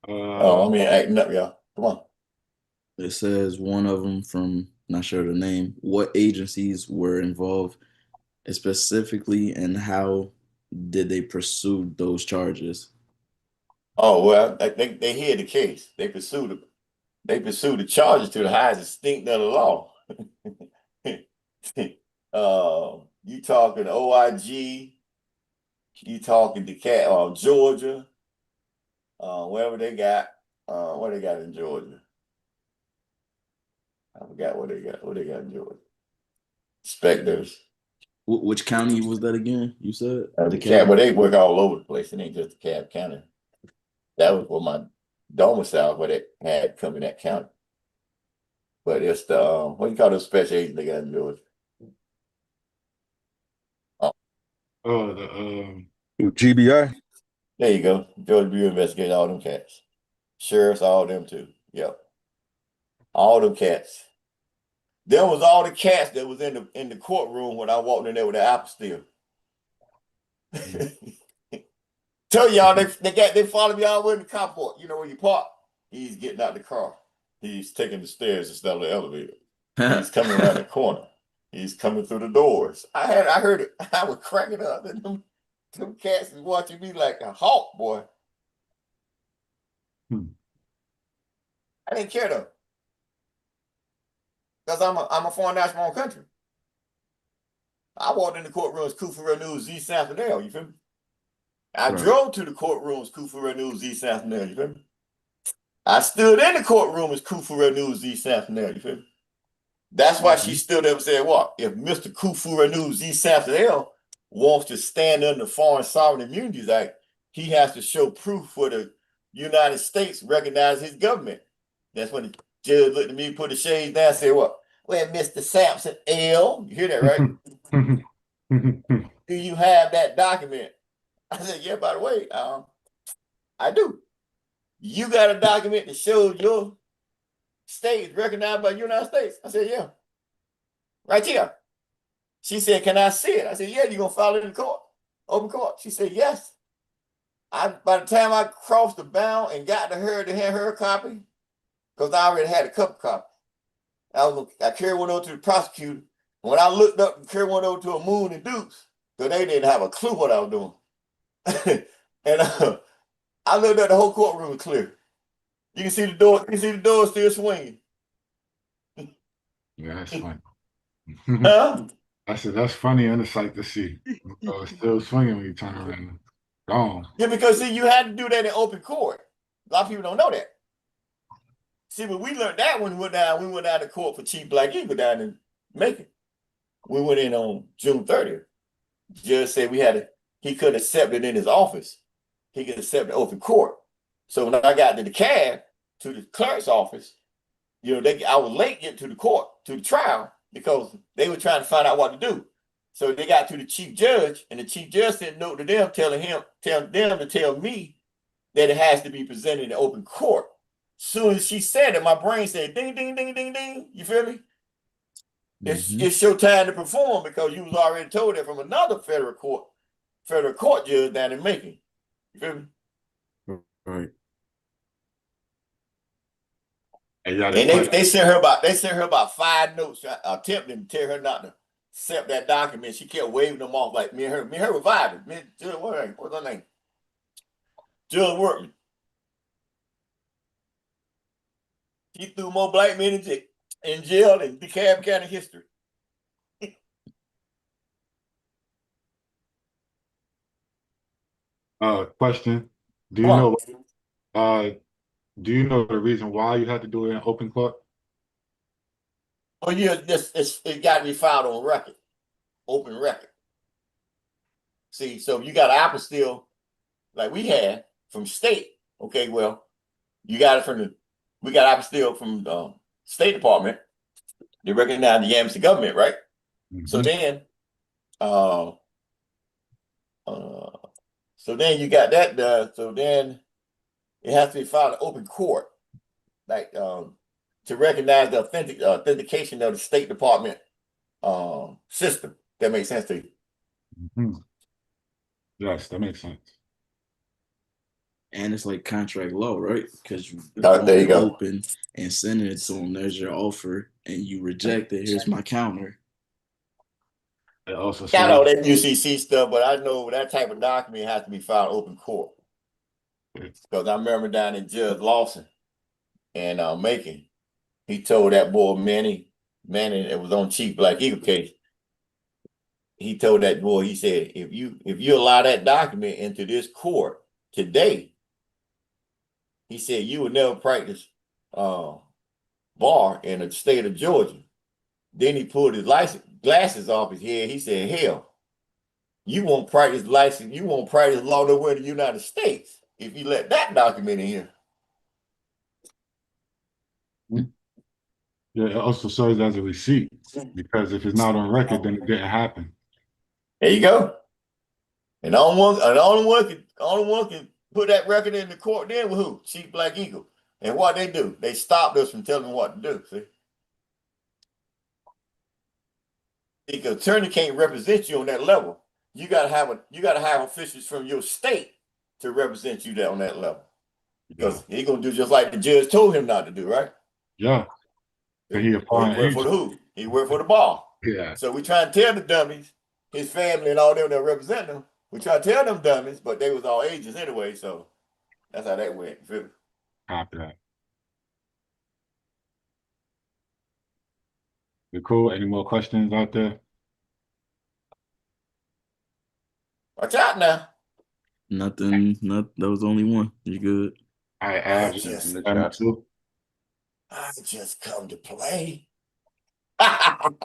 I mean, acting up, y'all. Come on. It says one of them from, not sure the name, what agencies were involved specifically and how did they pursue those charges? Oh, well, they hear the case. They pursued the charges to the highest extent of the law. You talking OIG, you talking to Georgia, wherever they got, what they got in Georgia. I forgot what they got in Georgia. Inspectors. Which county was that again? You said DeKalb. Well, they work all over the place. It ain't just DeKalb County. That was for my domicile where they had come in that county. But it's the what do you call those special agents they got in Georgia? The GBI. There you go. Georgia Bureau investigated all them cats. Sheriffs, all them too. Yep. All them cats. There was all the cats that was in the courtroom when I walked in there with the apple still. Tell y'all they followed me all the way to the carport. You know where you park? He's getting out the car. He's taking the stairs instead of the elevator. He's coming around the corner. He's coming through the doors. I heard it. I was cracking up. And them cats is watching me like a hawk, boy. I didn't care though. Because I'm a foreign national country. I walked in the courtrooms, Kufura News, East Sanfordale, you feel me? I drove to the courtrooms, Kufura News, East Sanfordale, you feel me? I stood in the courtroom as Kufura News, East Sanfordale, you feel me? That's why she stood up and said, what? If Mr. Kufura News, East Sanfordale wants to stand under the Foreign Sovereign Immunities Act, he has to show proof for the United States recognize his government. That's when the judge looked at me, put the shades down, and said, what? Well, Mr. Sampson L., you hear that, right? Do you have that document? I said, yeah, by the way, I do. You got a document that shows your state is recognized by the United States? I said, yeah. Right here. She said, can I see it? I said, yeah, you're going to file it in court, open court. She said, yes. By the time I crossed the bound and got to hand her a copy, because I already had a couple copies, I carried one over to the prosecutor. When I looked up and carried one over to a Moon and Dukes, because they didn't have a clue what I was doing. And I looked at the whole courtroom was clear. You can see the door. You can see the door still swinging. Yeah, that's funny. Huh? I said that's funny and a sight to see. It's still swinging when you turn around. Gone. Yeah, because see, you had to do that in open court. A lot of people don't know that. See, but we learned that when we went down to court for Chief Black Eagle down in Macon. We went in on June 30th. The judge said he could accept it in his office. He could accept the open court. So when I got to the cab, to the clerk's office, I was late getting to the court, to the trial, because they were trying to find out what to do. So they got to the chief judge, and the chief judge sent a note to them telling them to tell me that it has to be presented in open court. Soon as she said it, my brain said, ding, ding, ding, ding, ding. You feel me? It's your time to perform, because you was already told that from another federal court judge down in Macon. You feel me? Right. And they sent her about 5 notes attempting to tell her not to accept that document. She kept waving them off like me and her were vibing. Me and Judge, what's her name? Judge Workman. She threw more black men in jail in DeKalb County history. Question. Do you know the reason why you had to do it in open court? Oh yeah, it got to be filed on record, open record. See, so if you got an apostille like we had from state, okay, well, you got it we got apostille from the State Department. They recognize the Yamasee government, right? So then, so then you got that done. So then it has to be filed in open court, like to recognize the authentication of the State Department system. That makes sense to you? Yes, that makes sense. And it's like contract law, right? Because you there you go. open and send it to them. There's your offer, and you reject it. Here's my counter. It also I know that UCC stuff, but I know that type of document has to be filed open court. Because I remember down in Judge Lawson and Macon, he told that boy Manny, it was on Chief Black Eagle case. He told that boy, he said, if you allow that document into this court today, he said you would never practice bar in the state of Georgia. Then he pulled his glasses off his head. He said, hell, you won't practice law nowhere in the United States if you let that document in here. Yeah, it also serves as a receipt, because if it's not on record, then it didn't happen. There you go. And the only one The only one can put that record in the court then with who? Chief Black Eagle. And what they do, they stopped us from telling them what to do. See? The attorney can't represent you on that level. You gotta have officials from your state to represent you there on that level. Because he's gonna do just like the judge told him not to do, right? Yeah. And he worked for the who? He worked for the bar. Yeah. So we try to tell the dummies, his family and all them that represent them, we try to tell them dummies, but they was all agents anyway, so that's how that went. You feel me? Copy that. You cool? Any more questions out there? Watch out now. Nothing. That was only one. You good? I I just come to play. All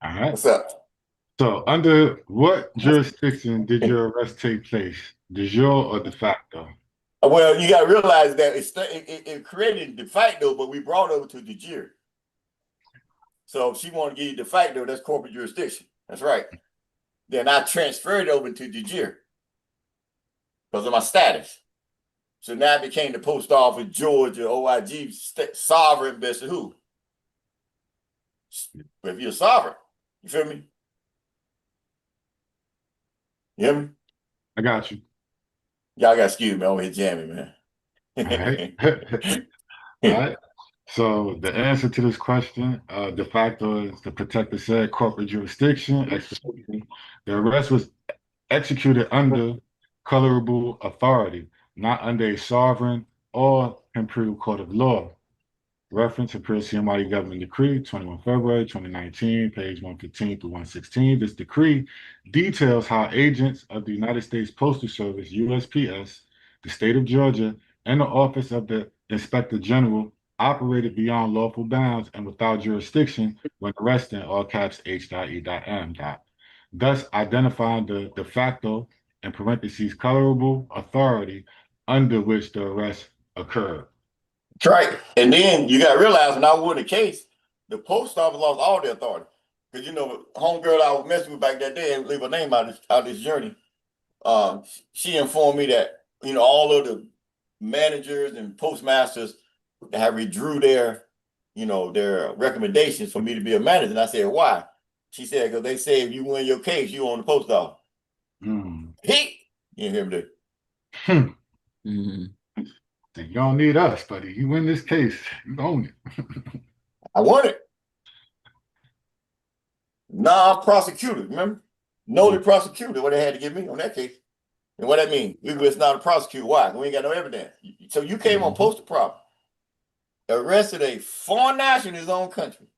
right. What's up? So, under what jurisdiction did your arrest take place? De jure or de facto? Well, you got to realize that it created de facto, but we brought over to de jure. So if she wanted to give you de facto, that's corporate jurisdiction. That's right. Then I transferred it over to de jure because of my status. So now it became the post office, Georgia, OIG, sovereign, best of who. But if you're a sovereign, you feel me? You hear me? I got you. Y'all got to excuse me. I'm over here jamming, man. All right. All right. So the answer to this question, de facto, is the protector said corporate jurisdiction. The arrest was executed under colorable authority, not under a sovereign or imperial court of law. Reference Imperial CMYE Government Decree, 21 February 2019, page 115 to 116. This decree details how agents of the United States Postal Service, USPS, the state of Georgia, and the Office of the Inspector General operated beyond lawful bounds and without jurisdiction when arresting, all caps H.E.M. Thus identifying the de facto, in parentheses, colorable authority under which the arrest occurred. Right. And then you got to realize when I won the case, the post office lost all their authority. Because, you know, homegirl I was messing with back that day, and leave her name out of this journey, she informed me that, you know, all of the managers and postmasters have withdrew their, you know, their recommendations for me to be a manager. And I said, why? She said, because they say if you win your case, you own the post office. He, you didn't hear me, dude. You don't need us, buddy. You win this case, you own it. I won it. Non-prosecuted, remember? Nolly prosecuted what they had to give me on that case. And what that mean? We was not a prosecutor. Why? We ain't got no evidence. So you came on postal property, arrested a foreign national in his own country,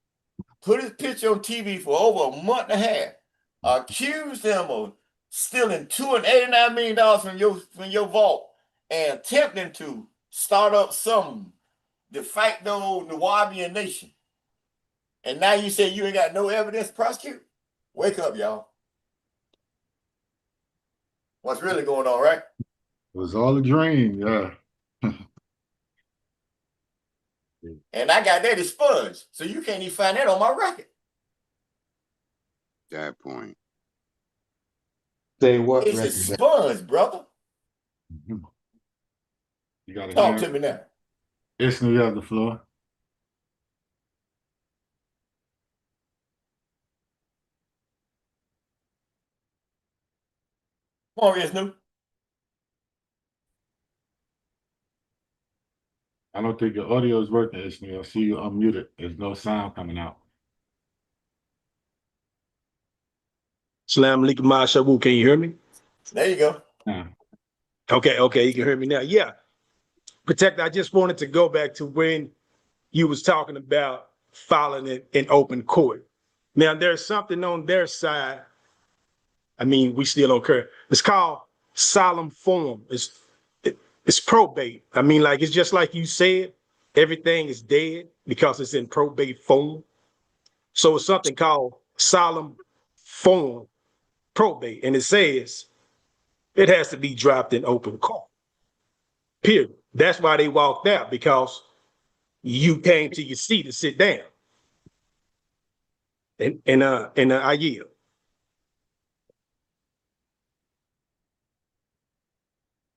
put his picture on TV for over a month and a half, accused him of stealing $289 million from your vault, and attempting to start up some de facto Nubian nation. And now you say you ain't got no evidence to prosecute? Wake up, y'all. What's really going on, right? It was all a dream, yeah. And I got that expunged, so you can't even find that on my record. That point. Say what? It's expunged, brother. You gotta talk to me now. It's New York, the floor. Come on, Isnu. I don't think your audio is working, Isnu. I see you unmuted. There's no sound coming out. Salam alaikum, Shabu. Can you hear me? There you go. Yeah. Okay, you can hear me now. Yeah. Protector, I just wanted to go back to when you was talking about filing it in open court. Now, there's something on their side. I mean, we still don't care. It's called solemn form. It's probate. I mean, like, it's just like you said, everything is dead because it's in probate form. So it's something called solemn form probate. And it says it has to be dropped in open court. Period. That's why they walked out, because you came to your seat to sit down. And I yield.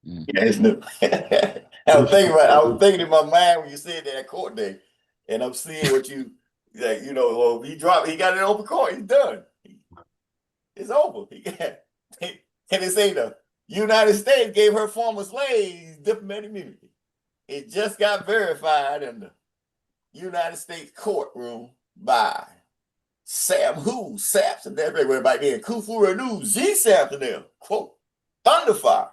Yeah, it's new. I was thinking in my mind when you said that court day, and I'm seeing what you like. You know, well, he got it in open court. He's done. It's over. And they say the United States gave her former slaves diplomatic immunity. It just got verified in the United States courtroom by Sam Who Saps and everywhere back then. Khufu Renu Z Saps and them. Quote, Thunderfire.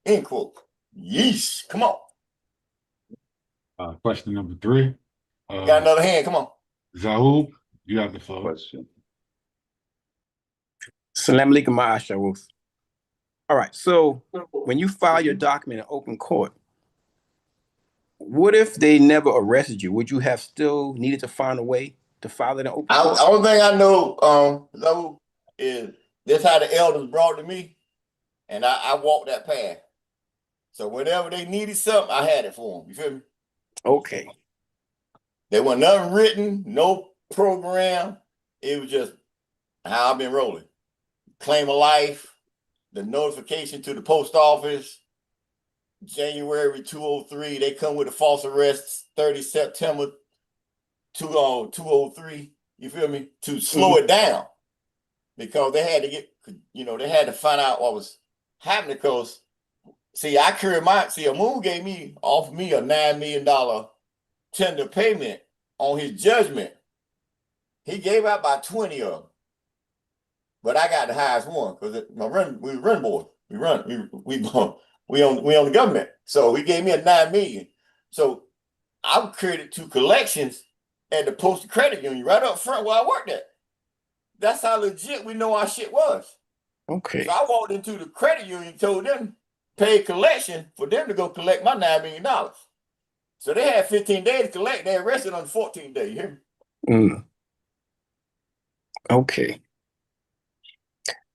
End quote. Yeesh. Come on. Question number 3. Got another hand. Come on. Zahoub, you have the floor. Question. Salam alaikum, Ma'asha Ruth. All right, so when you file your document in open court, what if they never arrested you? Would you have still needed to find a way to file it in open court? The only thing I know, though, is that's how the elders brought to me, and I walked that path. So whenever they needed something, I had it for them. You feel me? Okay. There was nothing written, no program. It was just how I've been rolling. Claim of life, the notification to the post office, January 2003, they come with a false arrest, 30 September 2003, you feel me? To slow it down. Because they had to get, they had to find out what was happening because, Amun offered me a $9 million tender payment on his judgment. He gave out about 20 of them. But I got the highest one because we run board. We on the government. So he gave me a $9 million. So I credited to collections at the Postal Credit Union right up front where I worked at. That's how legit we know our shit was. Okay. So I walked into the credit union, told them, paid collection for them to go collect my $9 million. So they had 15 days to collect. They arrested on the 14th day. You hear me? Okay.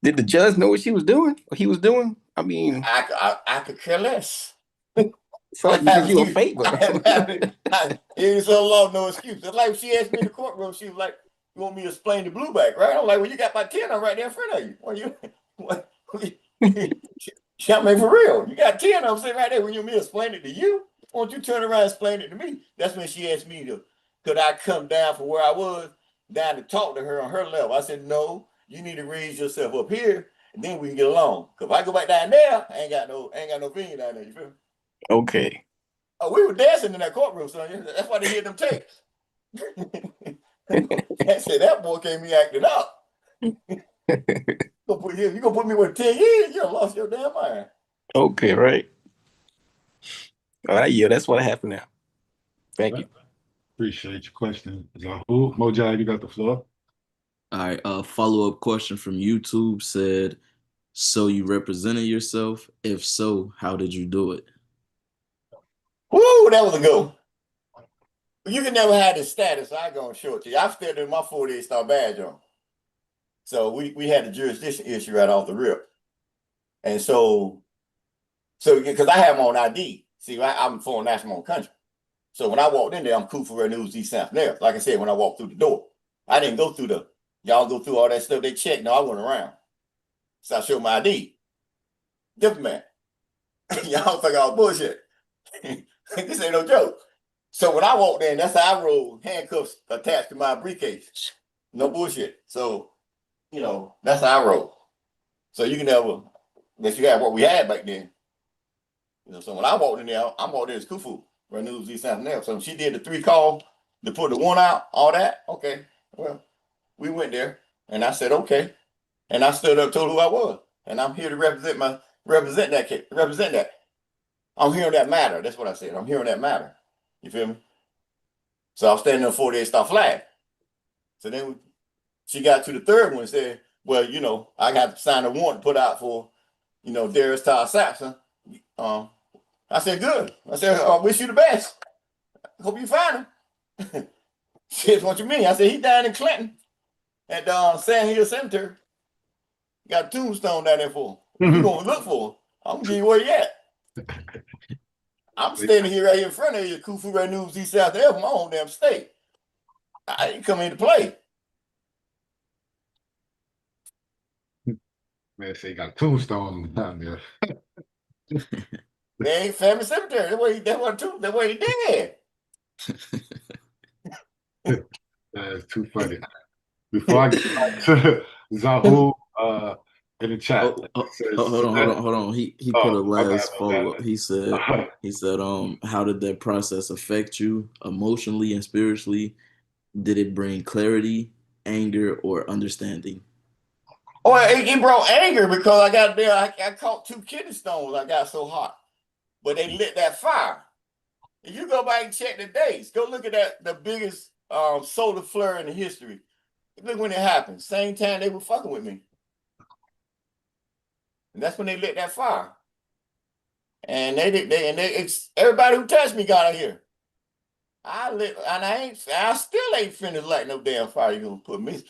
Did the judge know what she was doing? What he was doing? I mean, I could care less. So like you did you a favor. It's so long, no excuse. It's like she asked me in the courtroom, she was like, "You want me to explain the blue back, right?" I'm like, "Well, you got my 10 right there in front of you. I mean, for real, you got 10 of them sitting right there. When you want me to explain it to you, why don't you turn around and explain it to me?" That's when she asked me could I come down from where I was down to talk to her on her level. I said, "No, you need to raise yourself up here, and then we can get along. Because if I go back down there, I ain't got no opinion down there. You feel me?" Okay. Oh, we were dancing in that courtroom, son. That's why they hear them tapes. I said, that boy came me acting up. You gonna put me with 10 years? You lost your damn mind. Okay, right. All right, yeah, that's what happened now. Thank you. Appreciate your question, Zahoub. Mojai, you got the floor. All right, a follow-up question from YouTube said, so you represented yourself? If so, how did you do it? Woo, that was a good one. You can never have this status, so I go and show it to you. I still in my 48-star badge on. So we had the jurisdiction issue right off the rip. And so because I have my own ID. See, I'm foreign national country. So when I walked in there, I'm cool for News East South there. Like I said, when I walked through the door, I didn't go through y'all go through all that stuff they checked. No, I went around. So I showed my ID. Diplomat. Y'all think I was bullshit. This ain't no joke. So when I walked in, that's how I rolled, handcuffs attached to my briefcase. No bullshit. So, that's how I roll. So you can never, unless you have what we had back then. So when I walked in there, I walked in as Khufu, right News East South there. So she did the 3 call to put the 1 out, all that. Okay. Well, we went there and I said, okay. And I stood up, told who I was. And I'm here to represent that. I'm hearing that matter. That's what I said. I'm hearing that matter. You feel me? So I was standing on 48-star flag. So then she got to the 3rd one and said, well, I got to sign a warrant put out for, Darius Todd Saxon. I said, good. I said, I wish you the best. Hope you find him. She said, what you mean? I said, he died in Clinton at Sand Hill Cemetery. Got a tombstone down there for him. You gonna look for him. I'm gonna give you where you at. I'm standing here right here in front of you, Khufu Red News East South there from my own damn state. I didn't come in to play. Man, say you got a tombstone down there. They ain't family cemetery. That way he dead. That's too funny. Before I get back to Zahul, in the chat, Hold on. He put a last follow-up. He said, how did that process affect you emotionally and spiritually? Did it bring clarity, anger, or understanding? Oh, it brought anger because I got there. I caught 2 kidney stones. I got so hot, but they lit that fire. If you go back and check the dates, go look at the biggest solar flare in the history. Look when it happened. Same time they were fucking with me, and that's when they lit that fire. And everybody who touched me got out here. I still ain't finished lighting no damn fire. You gonna put me,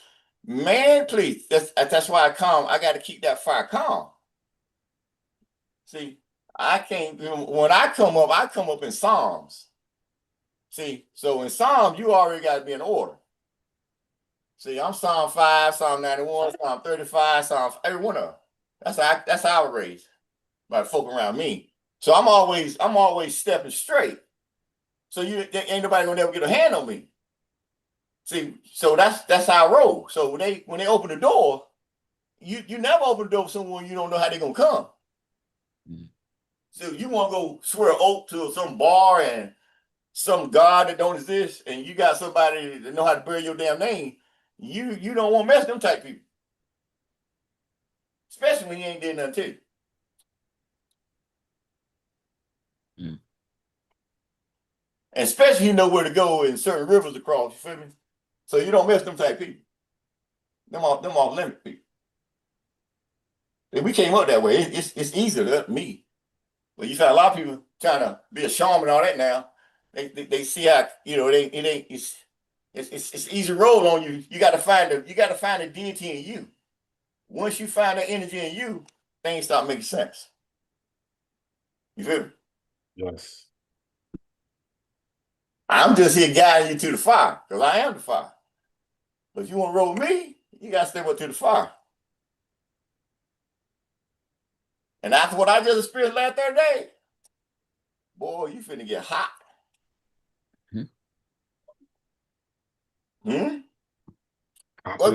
man? Please, that's why I calm. I got to keep that fire calm. See, I can't. When I come up in Psalms. See, so in Psalms you already got to be in order. See, I'm Psalm 5, Psalm 91, Psalm 35, Psalm every one of them. That's how I was raised by the folk around me. So I'm always stepping straight. So ain't nobody gonna ever get a hand on me. See, so that's how I roll. So when they open the door, you never open the door for someone you don't know how they're gonna come. So you want to go swear an oath to some bar and some god that don't exist, and you got somebody that know how to bear your damn name. You don't want to mess with them type people, especially when you ain't did nothing to you. And especially you know where to go in certain rivers to cross, you feel me? So you don't mess with them type people. Them off limit people. And we came up that way. It's easier to me. But you find a lot of people trying to be a shaman and all that now. They see how it's easy roll on you. You got to find the deity in you. Once you find that energy in you, things start making sense. You feel me? Yes. I'm just here guiding you to the fire because I am the fire. But if you want to roll with me, you got to step up to the fire. And after what I just experienced last Thursday, boy, you finna get hot. Well,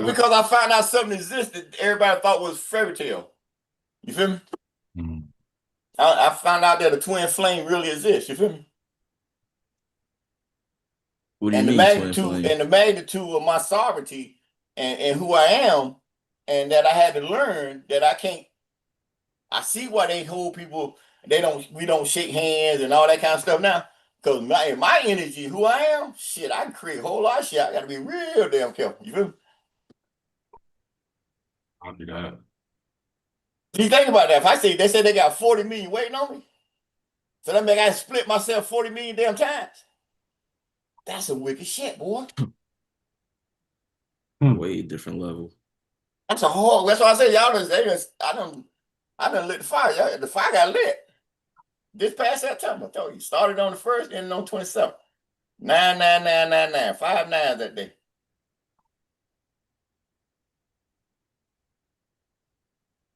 because I found out something existed everybody thought was fairy tale. You feel me? I found out that a twin flame really exists. You feel me? What do you mean, twin flame? And the magnitude of my sovereignty and who I am, and that I had to learn that I can't. I see why they hold people. We don't shake hands and all that kind of stuff now. Because my energy, who I am, shit, I can create a whole lot of shit. I got to be real damn careful. You feel me? I'll be that. Do you think about that? If they say they got 40 million waiting on me, so that means I split myself 40 million damn times. That's a wicked shit, boy. Way different level. That's a whole. That's why I say y'all I done lit the fire. The fire got lit. This past September, I told you. Started on the 1st, ended on 27th. 99999. 5 9s that day.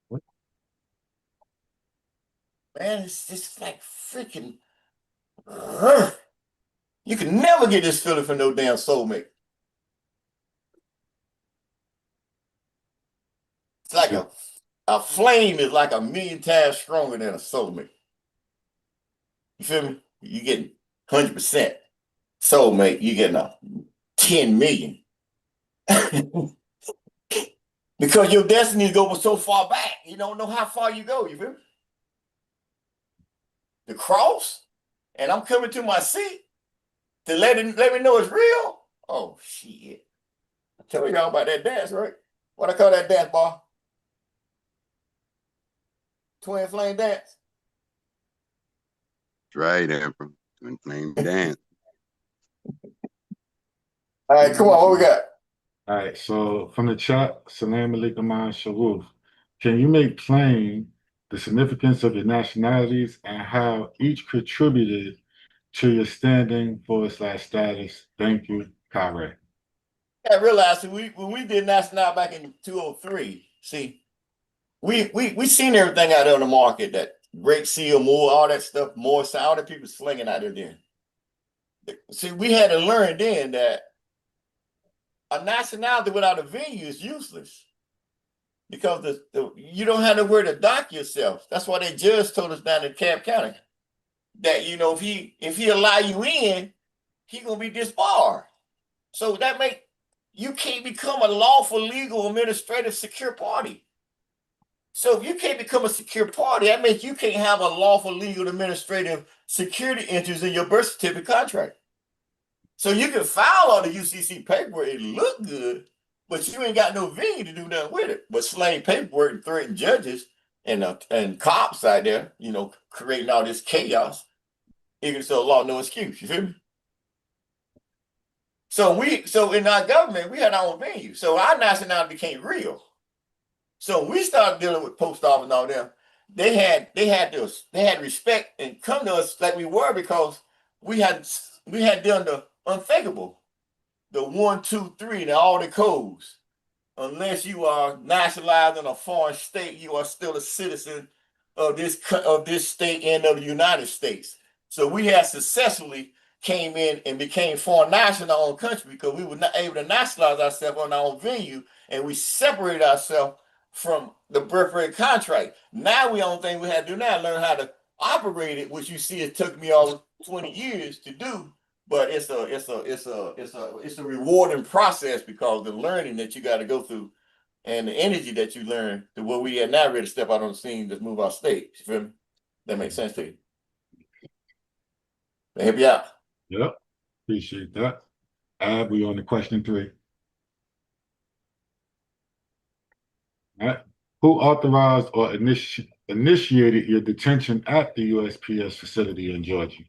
What? Man, it's just like freaking. You can never get this feeling from no damn soulmate. It's like a flame is like 1,000,000 times stronger than a soulmate. You feel me? You getting 100% soulmate. You getting a 10 million. Because your destiny goes so far back. You don't know how far you go. You feel me? The cross, and I'm coming to my seat to let me know it's real. Oh shit! I tell y'all about that dance, right? What I call that dance, boy? Twin flame dance. That's right, Emperor. Twin flame dance. All right, come on. What we got? All right, so from the chat, Salam Alaikum Sharuf. Can you make plain the significance of your nationalities and how each contributed to your standing / status? Thank you, Kyrie. I realized when we did national back in 2003, see, we seen everything out there on the market that Great Seal, more, all that stuff, more, all the people slinging out there then. See, we had to learn then that a nationality without a venue is useless because you don't have nowhere to dock yourself. That's why the judge told us down in Cobb County that, you know, if he allow you in, he gonna be disbarred. So that make you can't become a lawful, legal, administrative, secure party. So if you can't become a secure party, that means you can't have a lawful, legal, administrative security interest in your birth certificate contract. So you can file all the UCC paperwork, it look good, but you ain't got no venue to do nothing with it. But slang paperwork and threaten judges and cops out there, you know, creating all this chaos. Ignorance of the law, no excuse. You feel me? So in our government, we had our own venue. So our nationality became real. So we started dealing with post office and all them. They had respect and come to us like we were because we had done the unthinkable, the 1, 2, 3, and all the codes. Unless you are nationalized in a foreign state, you are still a citizen of this state and of the United States. So we had successfully came in and became foreign national in our own country because we were not able to nationalize ourselves on our own venue, and we separated ourselves from the birth rate contract. Now the only thing we had to do now learn how to operate it, which you see it took me all 20 years to do. But it's a rewarding process because the learning that you got to go through and the energy that you learn to where we are now ready to step out on the scene, just move our state. You feel me? That makes sense to you. Help you out. Yep. Appreciate that. We on to question 3. All right. Who authorized or initiated your detention at the USPS facility in Georgia?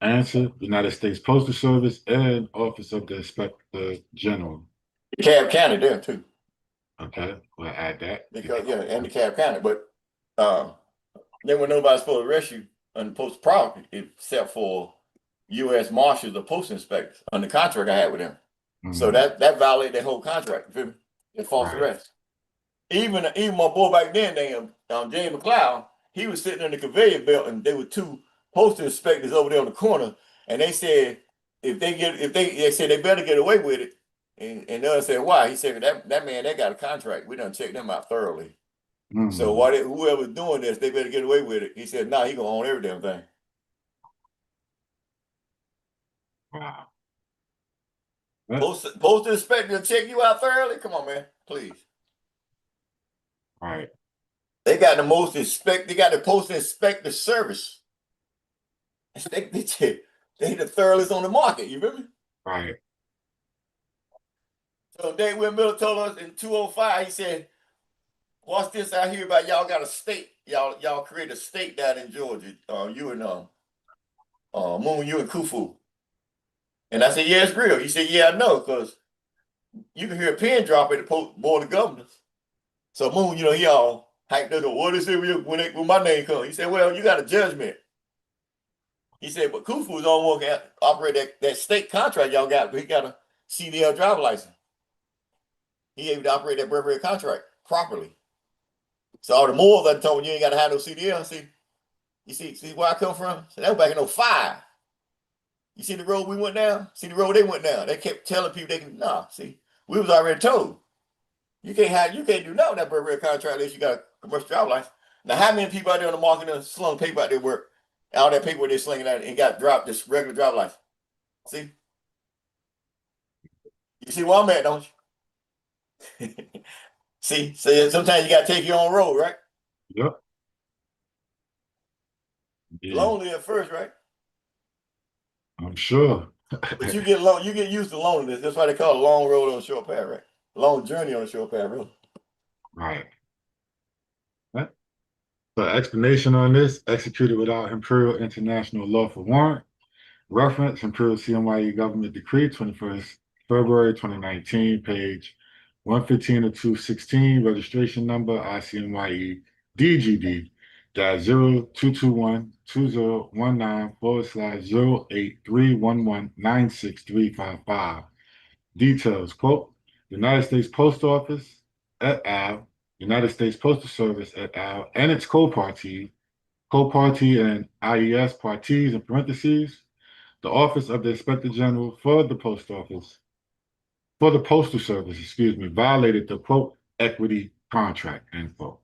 Answer: United States Postal Service and Office of the Inspector General. Cobb County there too. Okay, we'll add that. Because and the Cobb County, but then when nobody's supposed to arrest you on post property except for U.S. Marshals or Post Inspectors on the contract I had with them. So that violated their whole contract. You feel me? It's false arrest. Even my boy back then, James McLeod, he was sitting in the conveyor belt, and there were 2 postal inspectors over there on the corner, and they said they said they better get away with it. And the other said, why? He said, that man, they got a contract. We done checked them out thoroughly. So whoever's doing this, they better get away with it. He said, nah, he gonna own every damn thing. Wow. Postal inspector check you out thoroughly? Come on, man, please. All right. They got the postal inspector service. They the thoroughest on the market, you remember? Right. So Dave Will Miller told us in 205, he said, what's this I hear about y'all got a state? Y'all create a state down in Georgia. You and Moon, you and Khufu. And I said, yeah, it's real. He said, yeah, I know, because you can hear a pin drop at the board of governors. So Moon, you know, he all hyped up. What is it when my name comes? He said, well, you got a judgment. He said, but Khufu is the only one can operate that state contract y'all got, but he got a CDL driver license. He able to operate that birth contract properly. So all the more that told me you ain't got to have no CDL. See where I come from? So that was back in 05. You see the road we went down? See the road they went down? They kept telling people they can, see, we was already told. You can't do nothing with that birth contract unless you got a commercial driver license. Now, how many people out there on the market that slung paper out there work? All that paper they're slinging out and got dropped this regular driver license. See? You see where I'm at, don't you? See, so sometimes you got to take your own road, right? Yep. Yeah. Lonely at first, right? I'm sure. But you get used to loneliness. That's why they call it a long road on a short path, right? Long journey on a short path, really. Right. So explanation on this: executed without Imperial International Lawful Warrant. Reference: Imperial CMYE Government Decree, 21st February 2019, page 115 of 216, registration number ICMYE DGD -2019/08311963555. Details: quote, United States Post Office et al. United States Postal Service et al., and its co-party and IES parties in parentheses, the Office of the Inspector General for the Postal Service, violated the quote equity contract, end quote.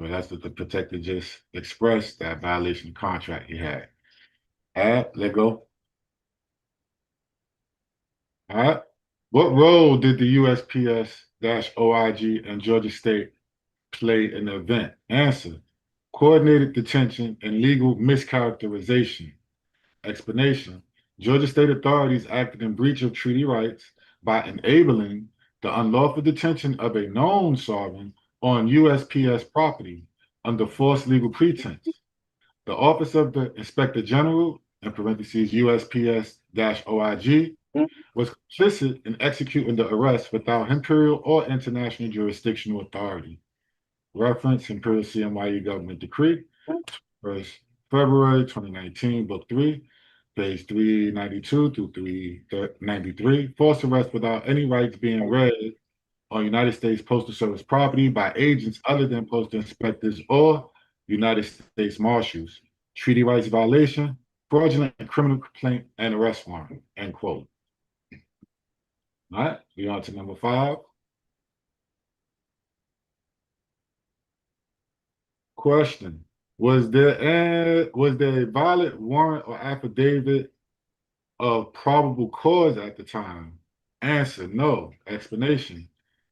So that's what the protector just expressed, that violation of contract he had. All right, let go. All right. What role did the USPS-OIG and Georgia State play in the event? Answer: coordinated detention and legal mischaracterization. Explanation: Georgia state authorities acted in breach of treaty rights by enabling the unlawful detention of a known sovereign on USPS property under false legal pretense. The Office of the Inspector General, in parentheses USPS-OIG, was complicit in executing the arrest without imperial or international jurisdictional authority. Reference: Imperial CMYE Government Decree, 1st February 2019, Book 3, page 392 through 393. False arrest without any rights being read on United States Postal Service property by agents other than postal inspectors or United States Marshals. Treaty rights violation, fraudulent criminal complaint, and arrest warrant, end quote. All right, we on to number 5. Question: was there a valid warrant or affidavit of probable cause at the time? Answer: no. Explanation: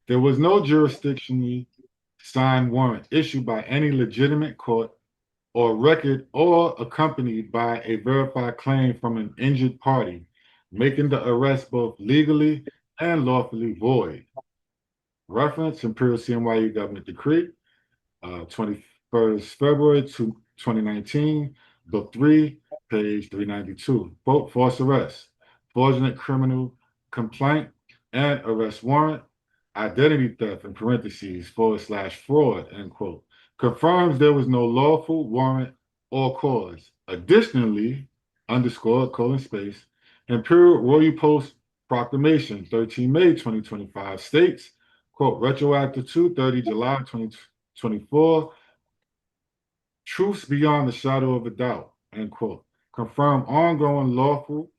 there was no jurisdictionally signed warrant issued by any legitimate court or record or accompanied by a verified claim from an injured party, making the arrest both legally and lawfully void. Reference: Imperial CMYE Government Decree, 21st February 2019, Book 3, page 392. Quote: false arrest, fraudulent criminal complaint, and arrest warrant, identity theft, in parentheses, /fraud, end quote, confirms there was no lawful warrant or cause. Additionally, Imperial Royal Post Proclamation, 13 May 2025 states, quote, retroactive to 30 July 2024, truths beyond the shadow of a doubt, end quote, confirm ongoing lawful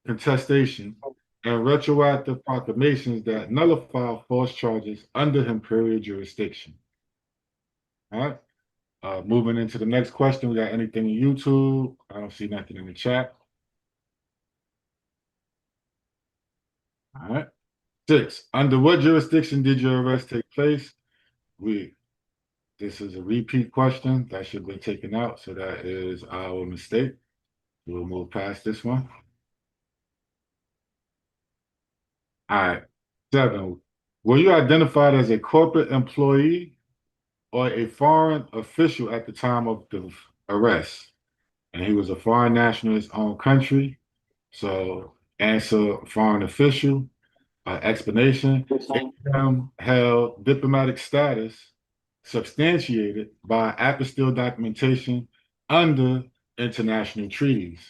contestation and retroactive proclamations that nullify false charges under imperial jurisdiction. All right. Moving into the next question, we got anything in YouTube? I don't see nothing in the chat. All right. 6. Under what jurisdiction did your arrest take place? This is a repeat question that should have been taken out, so that is our mistake. We'll move past this one. All right. 7. Were you identified as a corporate employee or a foreign official at the time of the arrest? And he was a foreign national in his own country. So answer: foreign official. Explanation: held diplomatic status substantiated by apostille documentation under international treaties.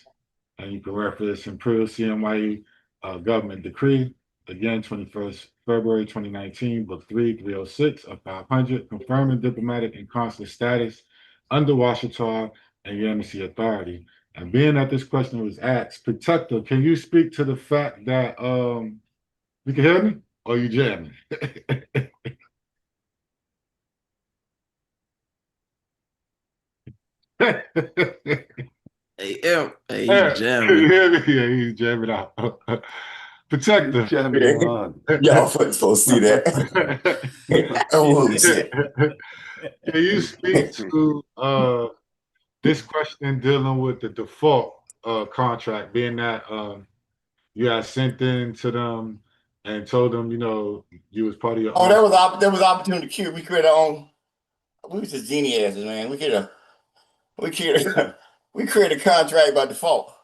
And you can reference Imperial CMYE Government Decree, again, 21st February 2019, Book 3, 306 of 500, confirming diplomatic and consular status under Washington and your embassy authority. And being that this question was asked, Protector, can you speak to the fact that, you can hear me? Or you jamming? Hey, he's You jamming. hear me? Yeah, he's jamming out. Protector. Y'all folks supposed to see that. Oh, shit. Can you speak to this question dealing with the default contract, being that you had sent in to them and told them, you was part of your own. There was opportunity to cure. We created our own. We was just geniuses, man. We created a contract by default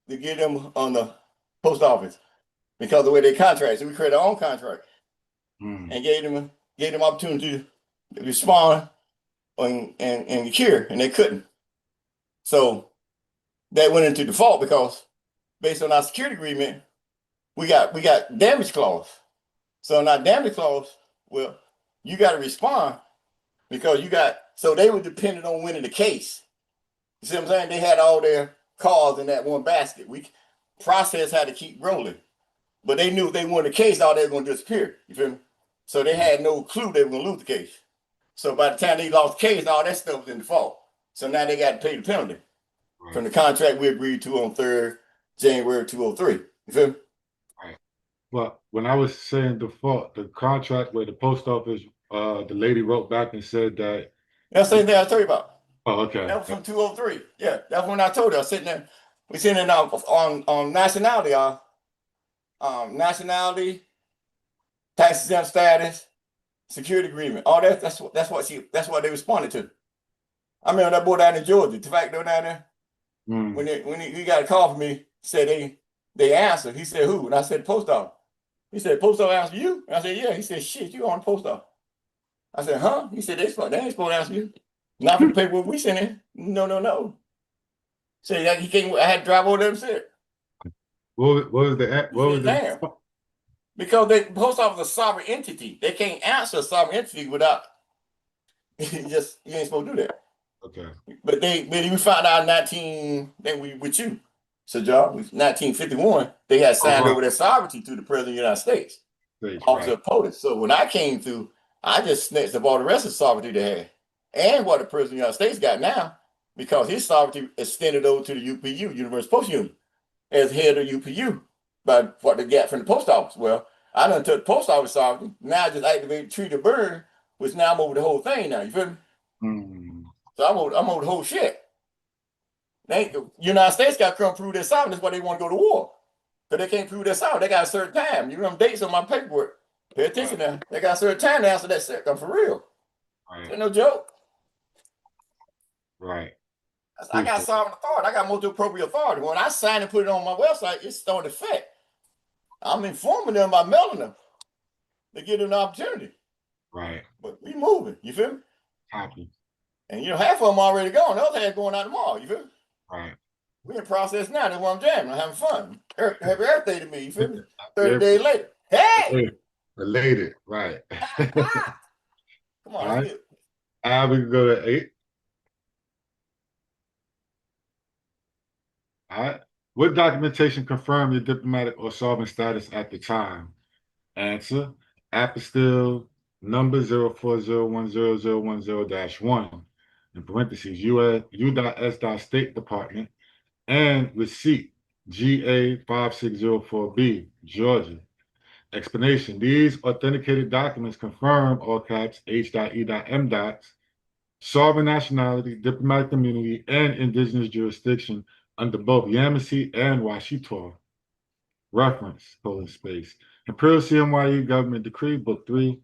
to get them on the post office because of the way they contract. So we created our own contract and gave them opportunity to respond and cure, and they couldn't. So that went into default because based on our security agreement, we got damage clause. So in our damage clause, well, you got to respond because so they were dependent on winning the case. You see what I'm saying? They had all their cards in that one basket. Process had to keep rolling, but they knew if they won the case, all they were going to disappear. You feel me? So they had no clue they were going to lose the case. So by the time they lost the case, all that stuff was in default. So now they got to pay the penalty from the contract we agreed to on 3rd January 2003. You feel me? Right. But when I was saying default, the contract where the post office, the lady wrote back and said that. That's the same thing I told you about. Oh, okay. That was from 2003. Yeah, that's when I told you. I was sitting there. We sitting there on nationality, nationality, tax exempt status, security agreement. All that. That's what they responded to. I remember that boy down in Georgia, the fact down there. When he got a call from me, said they answered. He said who? And I said post office. He said post office answer you. And I said yeah. He said shit, you on the post office. I said huh? He said they ain't supposed to answer you. Not for the paperwork we sent in. No. So he came. I had to drive over there and said. What was the damn? Because the post office is a sovereign entity. They can't answer a sovereign entity without you ain't supposed to do that. Okay. But we found out with you, so John, 1951, they had signed over their sovereignty to the President of the United States. Officer of POTUS. So when I came through, I just snatched up all the rest of the sovereignty they had. And what the President of the United States got now, because his sovereignty extended over to the UPU, Universal Post Union, as head of UPU, by what they got from the post office. Well, I done took the post office sovereignty. Now I just activated Treaty of Berne, which now I'm over the whole thing now. You feel me? So I'm over the whole shit. The United States got to come prove their sovereignty. That's why they want to go to war. Because they can't prove their sovereignty. They got a certain time. You remember dates on my paperwork. Pay attention now. They got a certain time to answer that shit. I'm for real. Ain't no joke. Right. I got sovereign authority. I got multi appropriate authority. When I sign and put it on my website, it's starting to effect. I'm informing them by mailing them to get an opportunity. Right. But we moving. You feel me? Happy. And half of them already gone. The other half going out tomorrow. You feel me? Right. We in process now. That's why I'm jamming. I'm having fun. Happy birthday to me. You feel me? 30 days later. Hey! Related. Right. Come on. All right. We can go to 8. All right. What documentation confirmed your diplomatic or sovereign status at the time? Answer: apostille number 0401010-1 in parentheses U.S. State Department and receipt GA 5604B Georgia. Explanation: these authenticated documents confirm all caps H.E.M. sovereign nationality, diplomatic immunity, and indigenous jurisdiction under both Yamasee and Washita. Reference: Imperial CMYE Government Decree, Book 3,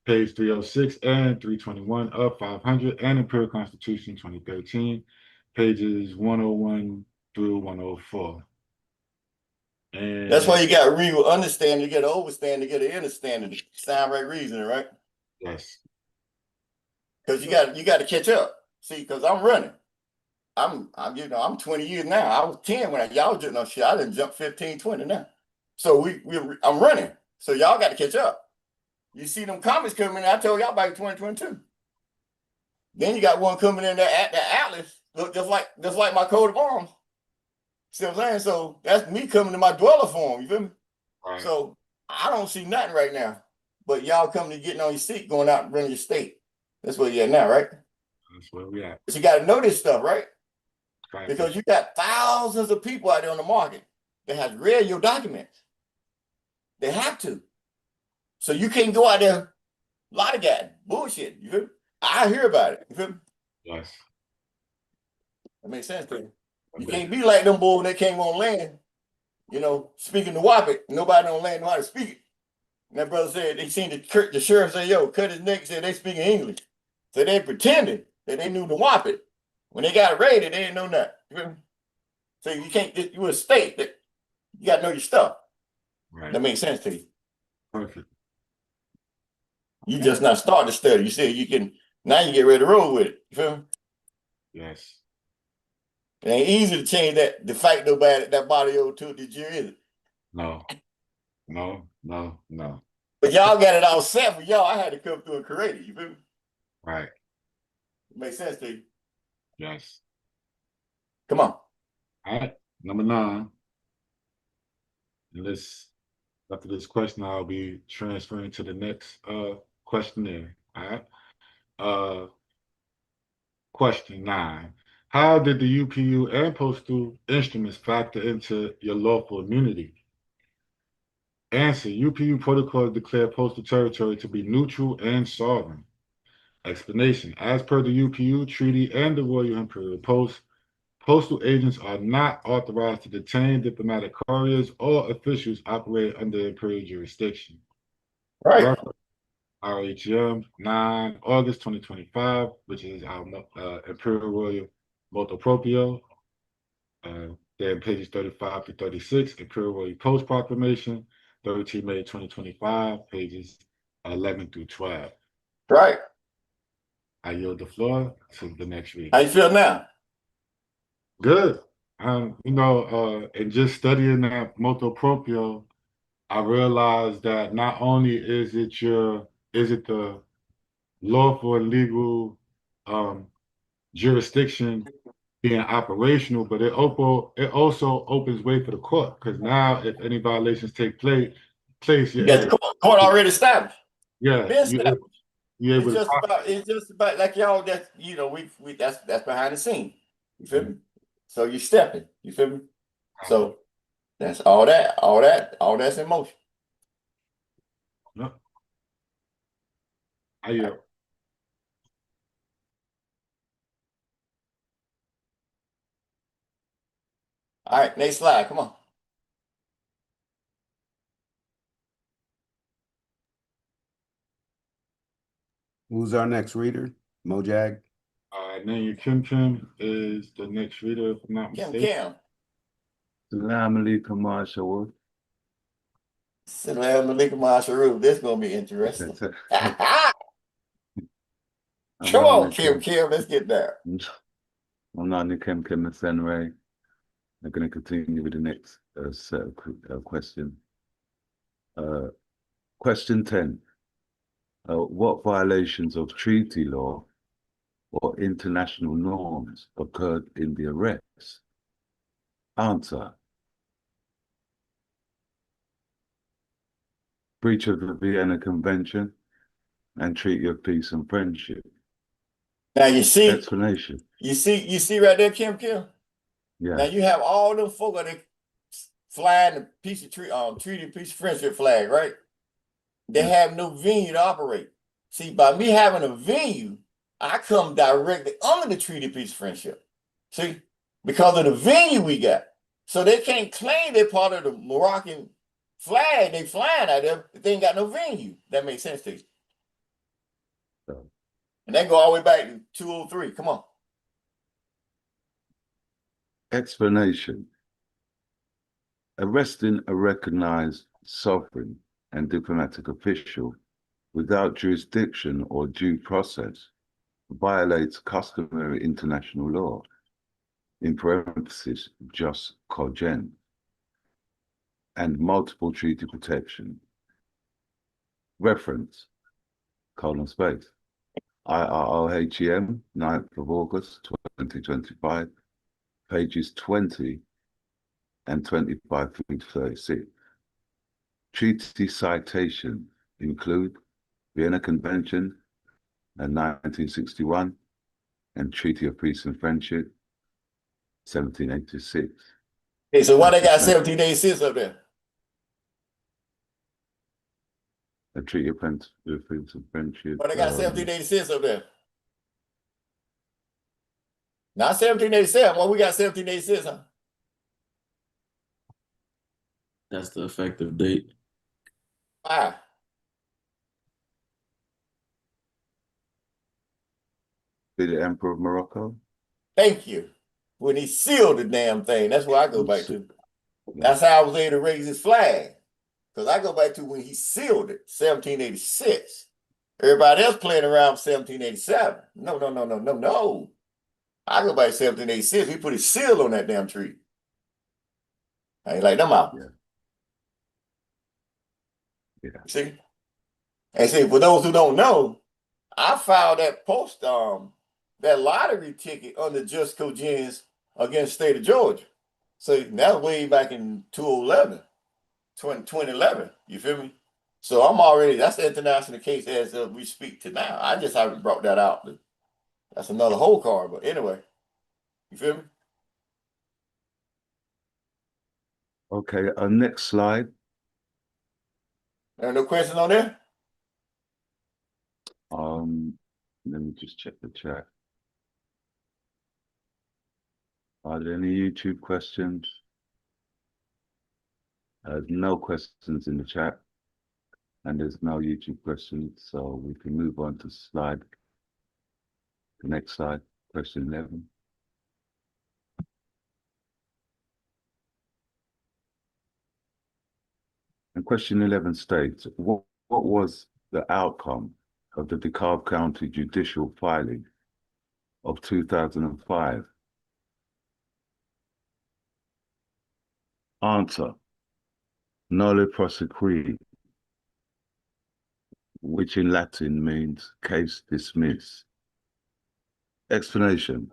page 306 and 321 of 500, and Imperial Constitution 2013, pages 101 through 104. And that's why you got real understanding, you got to overstand, you got to understanding. Sound right reasoning, right? Yes. Because you got to catch up. See, because I'm running. I'm 20 years now. I was 10 when y'all just no shit. I didn't jump 15, 20 now. So I'm running. So y'all got to catch up. You see them comments coming in. I told y'all about 2022. Then you got one coming in there at the Atlas, look just like my coat of arms. See what I'm saying? So that's me coming to my dweller form. You feel me? Right. So I don't see nothing right now. But y'all coming to getting on your seat, going out and running your state. That's where you're at now, right? That's where we at. But you got to know this stuff, right? Right. Because you got thousands of people out there on the market that has read your documents. They have to. So you can't go out there lollygagging, bullshit. You feel me? I hear about it. You feel me? Yes. That makes sense to you. You can't be like them boys when they came on land, speaking to Whoppit. Nobody on land know how to speak it. And that brother said they seen the sheriff say, yo, cut his neck, said they speaking English. So they pretended that they knew the Whoppit. When they got raided, they didn't know nothing. You feel me? So you a state that you got to know your stuff. Right. That makes sense to you. Perfect. You just not start to study. You said now you get ready to roll with it. You feel me? Yes. It ain't easy to change that de facto that body over to this year, is it? No. But y'all got it all set for y'all. I had to come through and create it. You feel me? Right. Makes sense to you. Yes. Come on. All right. Number 9. And after this question, I'll be transferring to the next questionnaire. All right. Question 9. How did the UPU and postal instruments factor into your lawful immunity? Answer: UPU protocols declare postal territory to be neutral and sovereign. Explanation: as per the UPU treaty and the Royal Imperial Post, postal agents are not authorized to detain diplomatic couriers or officials operating under imperial jurisdiction. Right. Reference RHM 9 August 2025, which is our Imperial Royal Motu Proprio. Then pages 35 to 36, Imperial Royal Post Proclamation, 13 May 2025, pages 11 through 12. Right. I yield the floor to the next reader. How you feel now? Good. And just studying that Motu Proprio, I realized that not only is it the lawful and legal jurisdiction being operational, but it also opens way for the court, because now if any violations take place, you're Yeah, the able, court already established. yeah, Been established. you're able It's just about like y'all that we that's behind the scene. You feel me? So you stepping. You feel me? So that's all that's in motion. Yep. I yield. All right, next slide. Come on. Who's our next reader? Mojag? Name Kim is the next reader, if I'm not mistaken. Salam alaikum, Marshall. Salam alaikum, Marshall. This is gonna be interesting. Come on, Kim. Let's get there. I'm not in Kim and Senray. I'm going to continue with the next set of questions. Question 10. What violations of treaty law or international norms occurred in the arrest? Answer: breach of the Vienna Convention and Treaty of Peace and Friendship. Now you see. Explanation. You see right there, Kim. Yeah. Now you have all them folk that flying the piece of treaty piece of friendship flag, right? They have no venue to operate. See, by me having a venue, I come directly under the treaty piece of friendship. See, because of the venue we got. So they can't claim they're part of the Moroccan flag. They flying out there, but they ain't got no venue. That makes sense to you. And they go all the way back to 203. Come on. Explanation. Arresting a recognized sovereign and diplomatic official without jurisdiction or due process violates customary international law, in parentheses, jus cogens, and multiple treaty protection. Reference, : IRRHEM, 9th of August, 2025, pages 20 and 25 through 36. Treaty citations include Vienna Convention and 1961 and Treaty of Peace and Friendship, 1786. Hey, so why they got 1786 up there? The Treaty of Peace and Friendship. Why they got 1786 up there? Not 1787. Well, we got 1786, huh? That's the effective date. Why? Be the Emperor of Morocco. Thank you. When he sealed the damn thing, that's where I go back to. That's how I was able to raise his flag. Because I go back to when he sealed it, 1786. Everybody else playing around 1787. No. I go back to 1786. He put his seal on that damn treaty. I ain't like them out. Yeah. See? And see, for those who don't know, I filed that that lottery ticket under Just Cogens against the state of Georgia. So that was way back in 2011. You feel me? So I'm already, that's the international case as we speak to now. I just haven't brought that out. That's another whole card. But anyway, you feel me? Okay, next slide. There are no questions on there? Let me just check the chat. Are there any YouTube questions? No questions in the chat, and there's no YouTube questions, so we can move on to the next slide, question 11. And question 11 states, what was the outcome of the DeKalb County judicial filing of 2005? Answer, nolle prosequi, which in Latin means case dismissed. Explanation,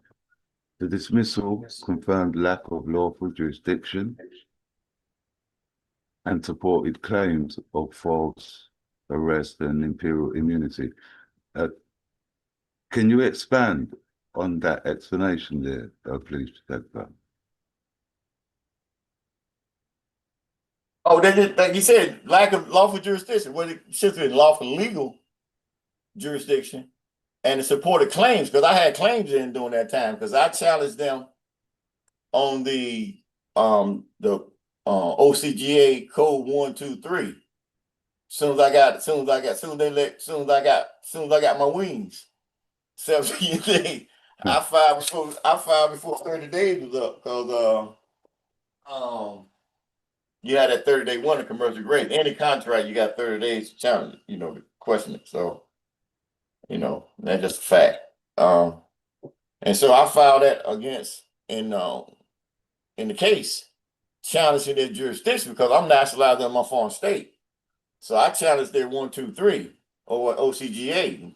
the dismissal confirmed lack of lawful jurisdiction and supported claims of false arrest and imperial immunity. Can you expand on that explanation there, please, Dr. Oh, they did, like you said, lack of lawful jurisdiction. Well, it should have been lawful legal jurisdiction and the supported claims, because I had claims in during that time, because I challenged them on the OCGA code 123. Soon as I got my wings. 17 days. I filed before 30 days was up, because you had that 30-day one in commercial grade. Any contract, you got 30 days to challenge it, to question it. So, that's just a fact. And so I filed that against in the case, challenging their jurisdiction, because I'm nationalized in my foreign state. So I challenged their 123 or OCGA.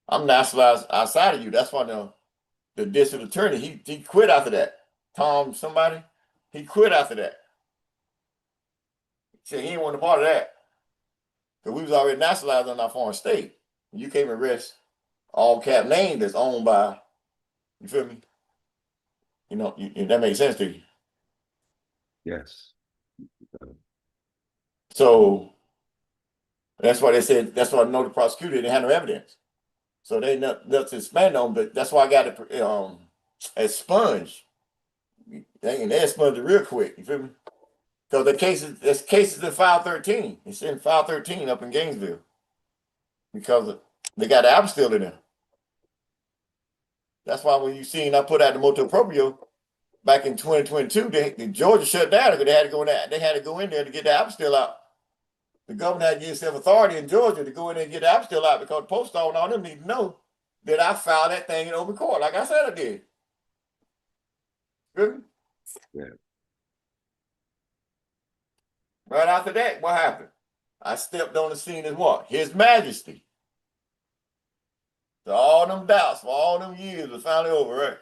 I'm nationalized outside of you. That's why the district attorney, he quit after that. Tom somebody, he quit after that. Said he didn't want a part of that, because we was already nationalized in our foreign state. You can't arrest all cap name that's owned by, you feel me? That makes sense to you. Yes. So that's why they said, that's why I know the prosecutor didn't have no evidence. So they nothing to expand on, but that's why I got it expunged. They expunged it real quick, you feel me? Because there's cases in file 13. It's in file 13 up in Gainesville. Because they got the apostille in there. That's why when you seen I put out the motu proprio back in 2022, the Georgia shut down because they had to go in there. They had to go in there to get the apostille out. The governor had to give himself authority in Georgia to go in there and get the apostille out, because the post office and all them need to know that I filed that thing in open court, like I said I did. Good? Yeah. Right after that, what happened? I stepped on the scene as what? His Majesty. So all them doubts for all them years are finally over, right?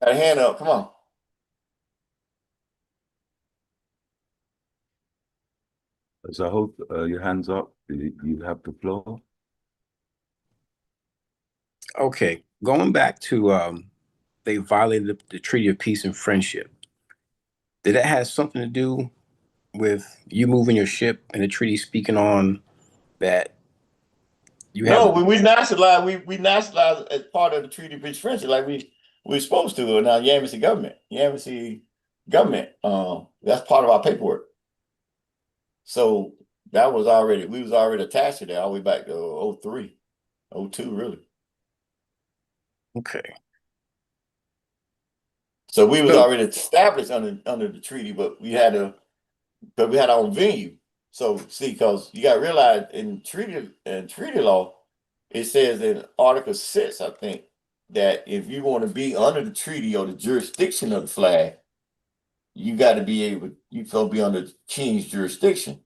Got a hand up, come on. So I hope your hands up. You have the floor. Okay, going back to they violated the Treaty of Peace and Friendship. Did that have something to do with you moving your ship and the treaty speaking on that? When we nationalized, we nationalized as part of the Treaty of Peace and Friendship, like we're supposed to in our Yamasee government. That's part of our paperwork. So that was we was already attached to that all the way back to 03, 02, really. Okay. So we was already established under the treaty, but we had our own venue. So see, because you got to realize in treaty law, it says in Article 6, I think, that if you want to be under the treaty or the jurisdiction of the flag, you got to be able, you supposed to be under king's jurisdiction.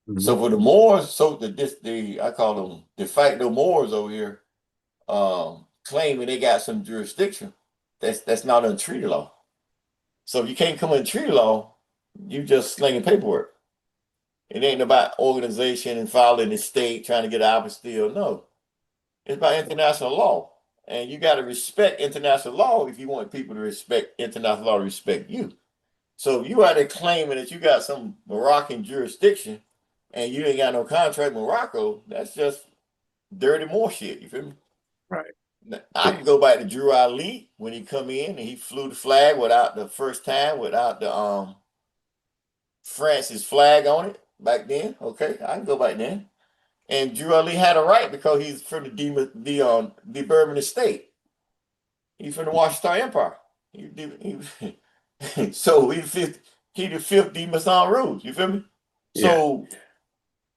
Mhm. So for the Moors, I call them de facto Moors over here, claiming they got some jurisdiction. That's not in treaty law. So if you can't come in treaty law, you just slinging paperwork. It ain't about organization and following the state trying to get out of steel. No, it's about international law, and you got to respect international law if you want people to respect international law to respect you. So if you out there claiming that you got some Moroccan jurisdiction and you ain't got no contract with Morocco, that's just dirty Moor shit. You feel me? Right. Now, I can go back to Drew Ali when he come in and he flew the flag without the first time, without the France's flag on it back then. Okay, I can go back then. And Drew Ali had a right because he's from the Bourbon estate. He's from the Washington Empire. So he the fifth D Masson rules. You feel me? Yeah. So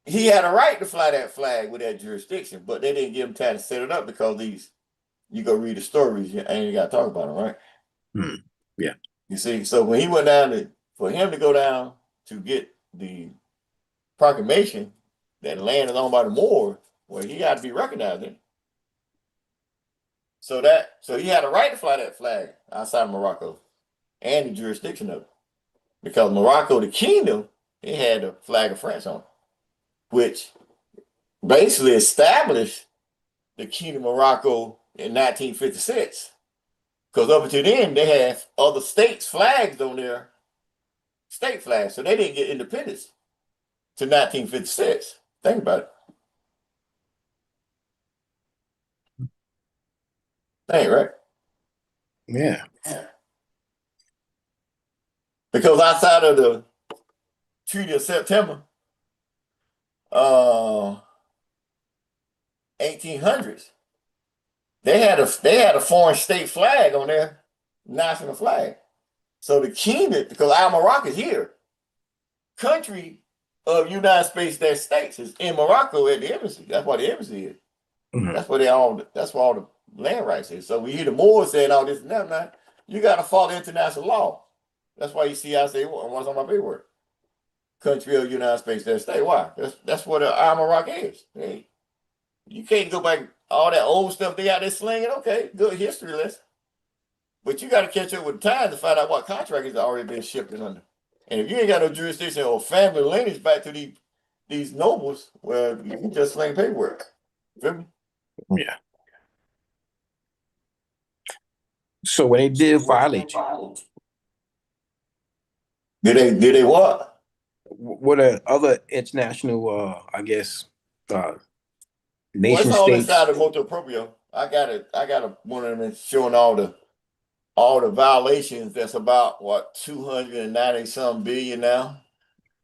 he had a right to fly that flag with that jurisdiction, but they didn't give him time to set it up because you go read the stories, you ain't got to talk about them, right? Hmm. Yeah. You see, so when he went down for him to go down to get the proclamation that land is owned by the Moors, well, he had to be recognized in. So he had a right to fly that flag outside of Morocco and the jurisdiction of it. Because Morocco, the kingdom, it had the flag of France on it, which basically established the Kingdom of Morocco in 1956. Because up until then, they had other states' flags on their state flags. So they didn't get independence to 1956. Think about it. Ain't right? Yeah. Because outside of the Treaty of September, 1800s, they had a foreign state flag on their national flag. So the kingdom, because our Morocco is here, country of United States is in Morocco at the embassy. That's why the embassy is. Mhm. That's where all the land rights is. So we hear the Moors saying all this and that, man. You got to follow international law. That's why you see I say what's on my paperwork. Country of United States. Why? That's what our Morocco is. Hey, you can't go back all that old stuff they got there slinging. Okay, good history lesson. But you got to catch up with the times to find out what contract has already been shipped in under. And if you ain't got no jurisdiction or family lineage back to these nobles, well, you can just sling paperwork. Feel me? Yeah. So when they did violate you, Did they what? what are other international, I guess, Well, nation it's all states? inside of motu proprio. I got one of them showing all the violations. That's about what 290 some billion now.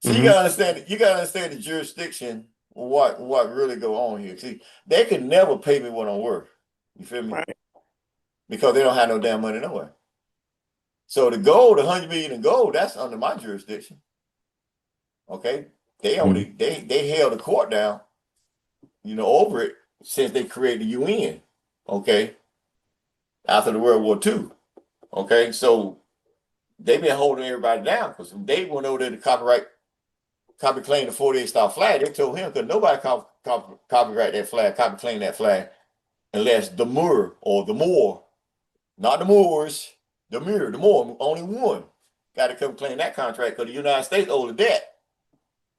So you gotta understand the jurisdiction. What really go on here? See, they could never pay me what I'm worth. You feel me? Right. Because they don't have no damn money nowhere. So the gold, 100 million in gold, that's under my jurisdiction. Okay, they held the court down, over it since they created the UN. Okay, after the World War II. Okay, so they've been holding everybody down because they went over there to copy claim the 48 star flag. They told him because nobody copyright that flag, copy claim that flag, unless the Moor or the Moor, not the Moors, the Moor, only one got to come claim that contract because the United States owed a debt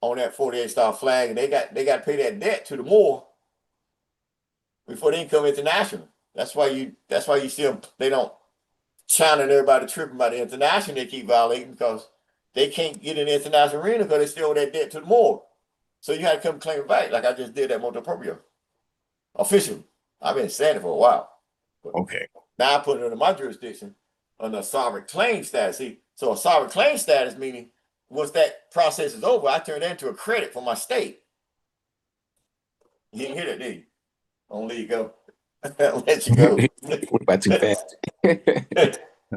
on that 48 star flag, and they got to pay that debt to the Moor before they can come international. That's why you see them. They don't China and everybody tripping about the international. They keep violating because they can't get in the international arena because they still owe that debt to the Moor. So you had to come claim it back, like I just did that motu proprio. Officially, I've been saying it for a while. But Okay. now I put it under my jurisdiction under a sovereign claim status. See, so a sovereign claim status meaning once that process is over, I turn that into a credit for my state. You didn't hear that, did you? I'll let you go. I'll let you go. Went by too fast.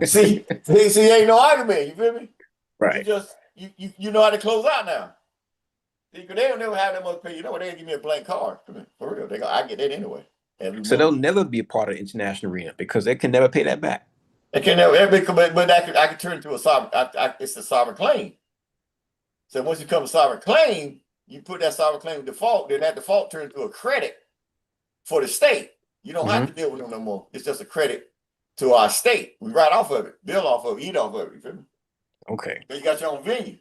see, ain't no argument. You feel me? Right. You just you know how to close out now. See, they don't never have that much pay. You know what? They give me a blank card. For real, I get that anyway. So they'll never be a part of the international arena because they can never pay that back. It can never, but I could turn it into a sovereign. It's a sovereign claim. So once you become a sovereign claim, you put that sovereign claim in default. Then that default turns into a credit for the state. You don't have to deal with them no more. It's just a credit to our state. We write off of it, bill off of it, eat off of it. You feel me? Okay. But you got your own venue.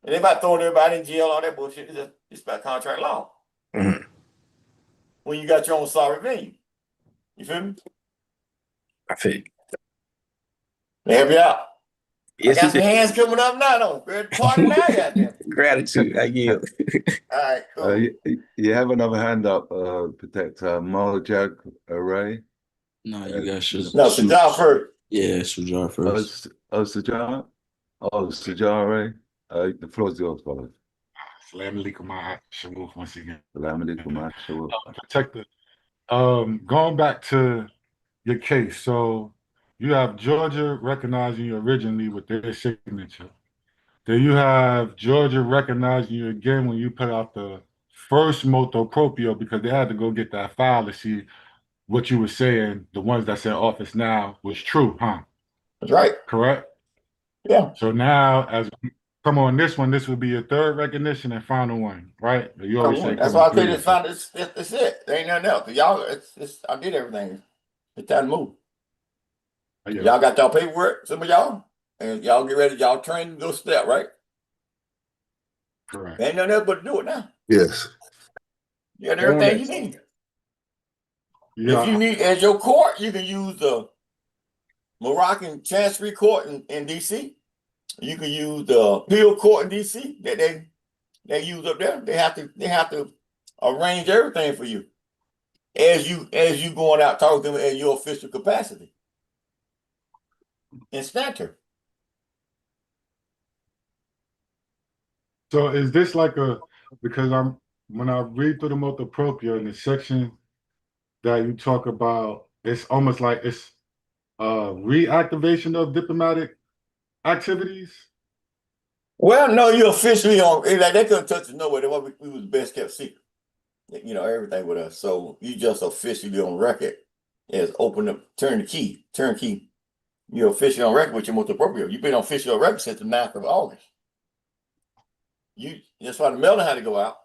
And they about throwing everybody in jail, all that bullshit. It's about contract law. When you got your own sovereign venue. You feel me? I feel you. They help you out. Yes, I got some hands coming up now, though. Ready to party now, goddamn. Gratitude. I yield. All right, cool. You have another hand up, Protector Mojag Array. No, you guys should. No, Sajar first. Yeah, Sajar first. Sajar? Oh, Sajar Array. The floor is yours, brother. Salam alaikum, Shamuf, once again. Salam alaikum, Protector. Going back to your case, so you have Georgia recognizing you originally with their signature. Then you have Georgia recognizing you again when you put out the first motu proprio because they had to go get that file to see what you were saying, the ones that's in office now, was true, huh? That's right. Correct? Yeah. So now, as we come on this one, this will be your third recognition and final one, right? You always say that's why I say this final. It's it. There ain't nothing else. Y'all, I did everything. It's time to move. Y'all got y'all paperwork, some of y'all, and y'all get ready. Y'all train to go step, right? Correct. Ain't nothing else but to do it now. Yes. You got everything you need. Yeah. If you need, as your court, you can use the Moroccan Chancery Court in D.C. You can use the appeal court in D.C. that they use up there. They have to arrange everything for you as you going out talking to them in your official capacity. Instanter. So is this like because when I read through the motu proprio in the section that you talk about, it's almost like it's reactivation of diplomatic activities. Well, no, you officially on. Like they couldn't touch it nowhere. We was best kept secret. You know everything with us. So you just officially on record as open up, turnkey. You're officially on record with your motu proprio. You've been on official record since the 9th of August. That's why the mailing had to go out.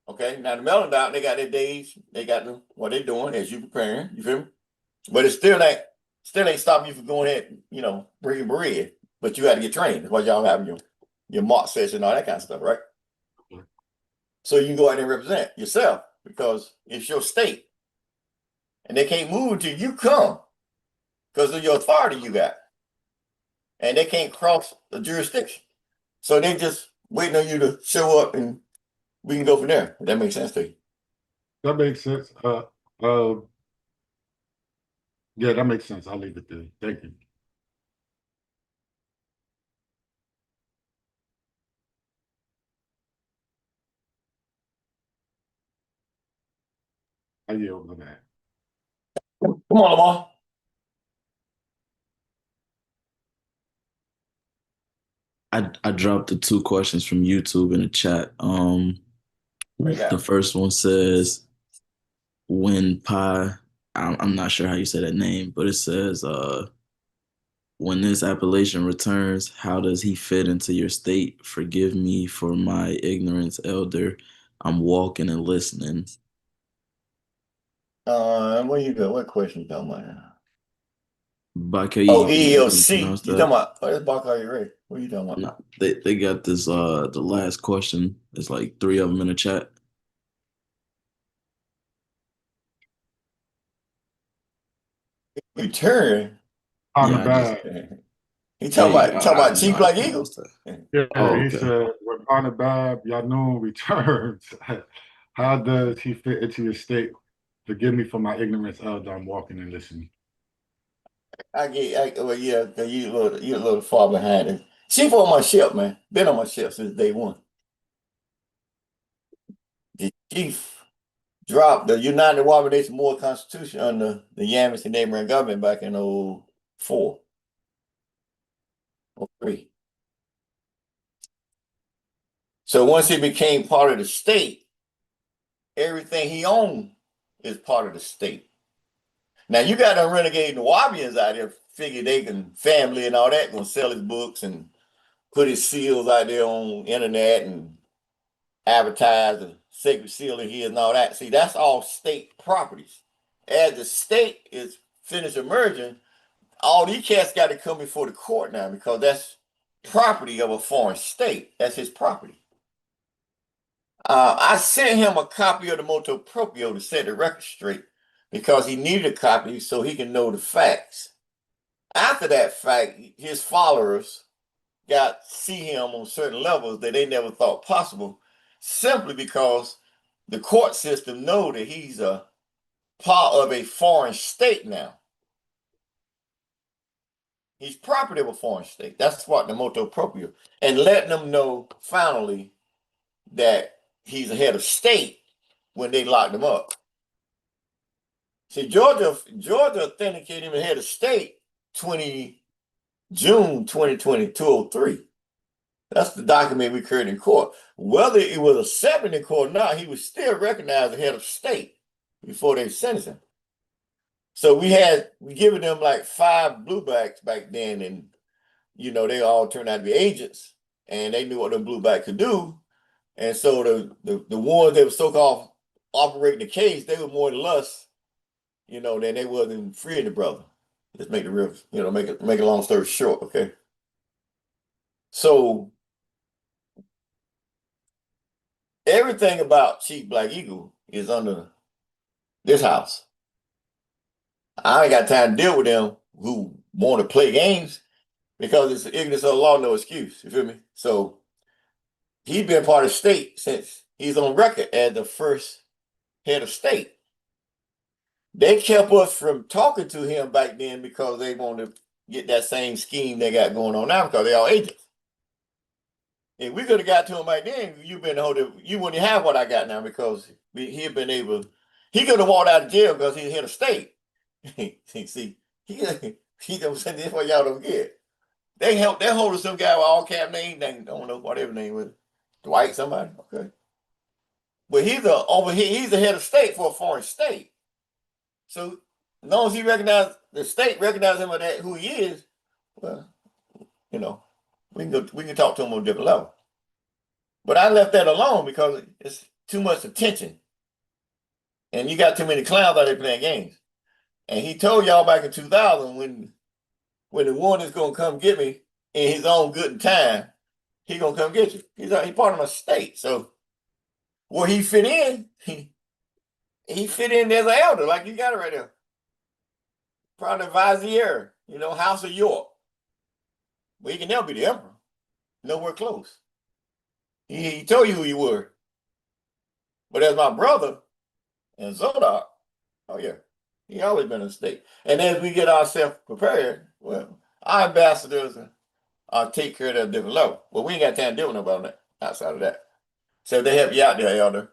Okay, now the mailing out, they got their days, they got what they're doing as you preparing. You feel me? But it still ain't stopping you from going ahead, bringing bread. But you got to get trained. That's why y'all have your mock session and all that kind of stuff, right? So you can go out and represent yourself because it's your state. And they can't move until you come because of your authority you got. And they can't cross the jurisdiction. So they just waiting on you to show up and we can go from there. If that makes sense to you. That makes sense. Yeah, that makes sense. I'll leave it there. Thank you. I yield on that. Come on, Lamar. I dropped the 2 questions from YouTube in the chat. The first one says, when Pi, I'm not sure how you say that name, but it says, when this appellation returns, how does he fit into your state? Forgive me for my ignorance, elder. I'm walking and listening. Where you go? What question you talking about? EEOC. You talking about? Oh, that's Bakari Ray. What are you talking about? No, they got this. The last question. There's like 3 of them in the chat. Return. On the bad. He talking about cheap like eagles. Yeah, he said when Barnabab Yanun returns, how does he fit into your state? Forgive me for my ignorance, elder. I'm walking and listening. Well, yeah, you're a little far behind him. Chief on my ship, man. Been on my ship since day one. The chief dropped the United Water Nation Moore Constitution under the Yamasee neighboring government back in 2004. 2003. So once he became part of the state, everything he owned is part of the state. Now you got them renegade Nawabians out there, figure they can family and all that, gonna sell his books and put his seals out there on internet and advertise the sacred seal in here and all that. See, that's all state properties. As the state is finished emerging, all these cats got to come before the court now because that's property of a foreign state. That's his property. I sent him a copy of the motu proprio to set the record straight because he needed a copy so he can know the facts. After that fact, his followers got to see him on certain levels that they never thought possible, simply because the court system know that he's a part of a foreign state now. He's property of a foreign state. That's what the motu proprio, and letting them know finally that he's a head of state when they locked him up. See, Georgia authenticated him as head of state June 2020, 203. That's the document we created in court. Whether it was accepted in court or not, he was still recognized as head of state before they sentenced him. So we given them like 5 bluebacks back then, and they all turned out to be agents, and they knew what them bluebacks could do. And so the ones that were so-called operating the case, they were more than less, than they wasn't freeing the brother. Let's make the real, make a long story short, okay? So everything about Chief Black Eagle is under this house. I ain't got time to deal with them who want to play games because it's ignorance of the law, no excuse. You feel me? So he's been part of state since he's on record as the first head of state. They kept us from talking to him back then because they want to get that same scheme they got going on now because they all agents. If we could have got to him back then, you wouldn't have what I got now because he could have walked out of jail because he's head of state. See, he don't say this what y'all don't get. They holding some guy with all cap name, I don't know whatever name was, Dwight somebody, okay. But he's a head of state for a foreign state. So as long as the state recognizes him as who he is, well, we can talk to him on a different level. But I left that alone because it's too much attention, and you got too many clowns out there playing games. And he told y'all back in 2000 when the one is gonna come get me in his own good and time, he gonna come get you. He's part of my state. So where he fit in, he fit in as an elder, like you got it right there. Part of Vizier, House of York. But he can never be the emperor. Nowhere close. He told you who you were. But as my brother and Zodok, oh yeah, he always been in the state. And as we get ourselves prepared, well, our ambassadors take care of that at a different level. But we ain't got time to deal with nobody outside of that. So if they help you out there, elder,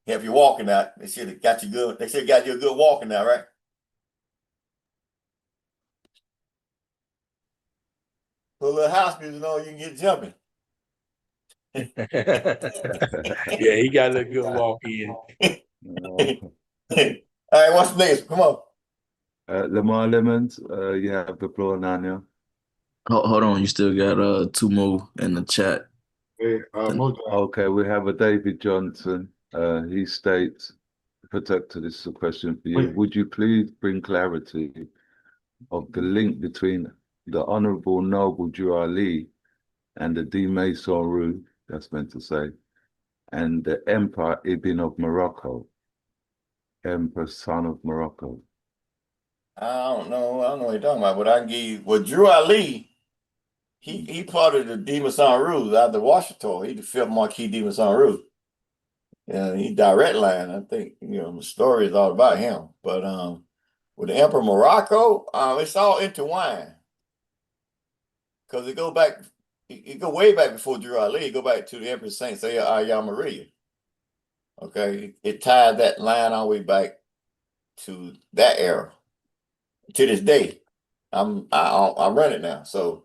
help you walking out. They should have got you good. They should have got you a good walking out, right? Put a little house music on, you can get jumping. Yeah, he got a good walk in. All right, what's next? Come on. Lamar Lemons, you have the floor, Nanya. Hold on, you still got 2 more in the chat. Hey, Okay, we have a David Johnson. He states, Protector, this is a question for you. Would you please bring clarity of the link between the Honorable Noble Drew Ali and the D. Soru, that's meant to say, and the Emperor Ibn of Morocco, Emperor son of Morocco? I don't know what you're talking about, but I can give you, well, Drew Ali, he part of the Demon Rouge out of the Washington. He the 5th Marquis Demon Rouge. Yeah, he direct line. I think, the story is all about him. But with the Emperor Morocco, it's all intertwined. Because it go way back before Drew Ali. It go back to the Emperor Saint Sayed Maria. Okay, it tied that line all the way back to that era. To this day, I run it now. So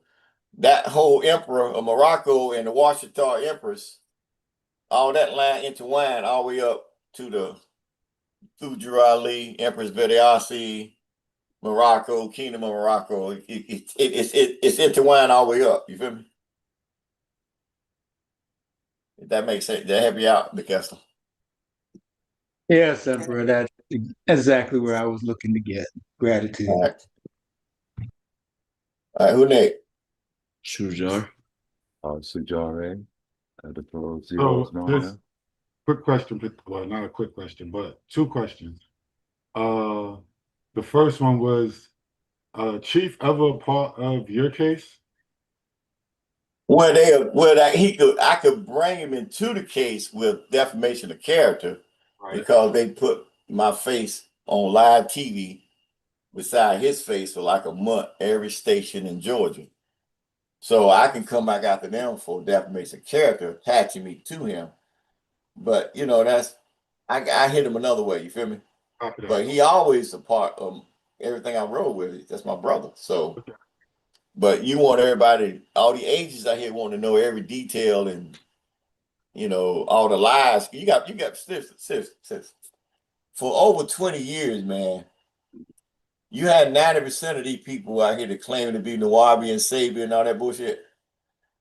that whole Emperor of Morocco and the Washington Empress, all that line intertwined all the way up to the Through Ali, Empress Bediassi, Morocco, Kingdom of Morocco. It's intertwined all the way up. You feel me? If that makes sense, that help you out, McKessler. Yes, Emperor, that's exactly where I was looking to get. Gratitude. All right. All right, who next? Shujar. Sujare. The floor is So yours now. this quick question, well, not a quick question, but two questions. The first one was, Chief ever a part of your case? I could bring him into the case with defamation of character because they put my face on live TV beside his face for like a month, every station in Georgia. So I can come back after them for defamation of character, attaching me to him. But you know, I hit him another way, you feel me? But he always a part of everything I roll with. That's my brother. So but you want everybody, all the agents out here want to know every detail and you know, all the lies. You got sis. For over 20 years, man, you had 90% of these people out here that claiming to be Nawabi and Sabi and all that bullshit.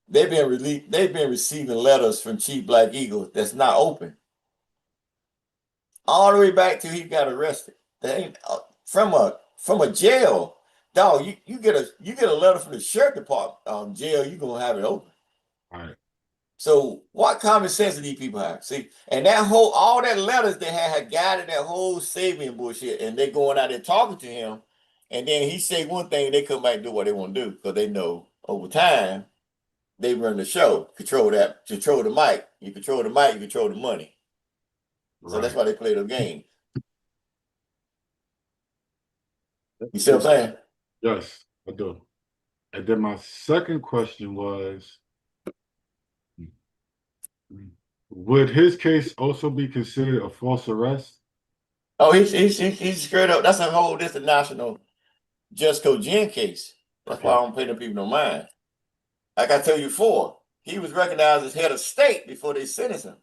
They've been receiving letters from Chief Black Eagle that's not open. All the way back till he got arrested. They ain't from a jail. Dog, you get a letter from the sheriff department jail, you gonna have it open. All right. So what common sense do these people have? See, and all that letters they had guided that whole Sabian bullshit, and they going out there talking to him, and then he say one thing, they come back and do what they want to do because they know over time they run the show, control the mic. You control the mic, you control the money. So that's why they play the game. You see what I'm saying? Yes, I do. And then my second question was, would his case also be considered a false arrest? Oh, he's straight up. That's a whole international just Jen case. That's why I don't pay them people no mind. Like I tell you before, he was recognized as head of state before they sentenced him.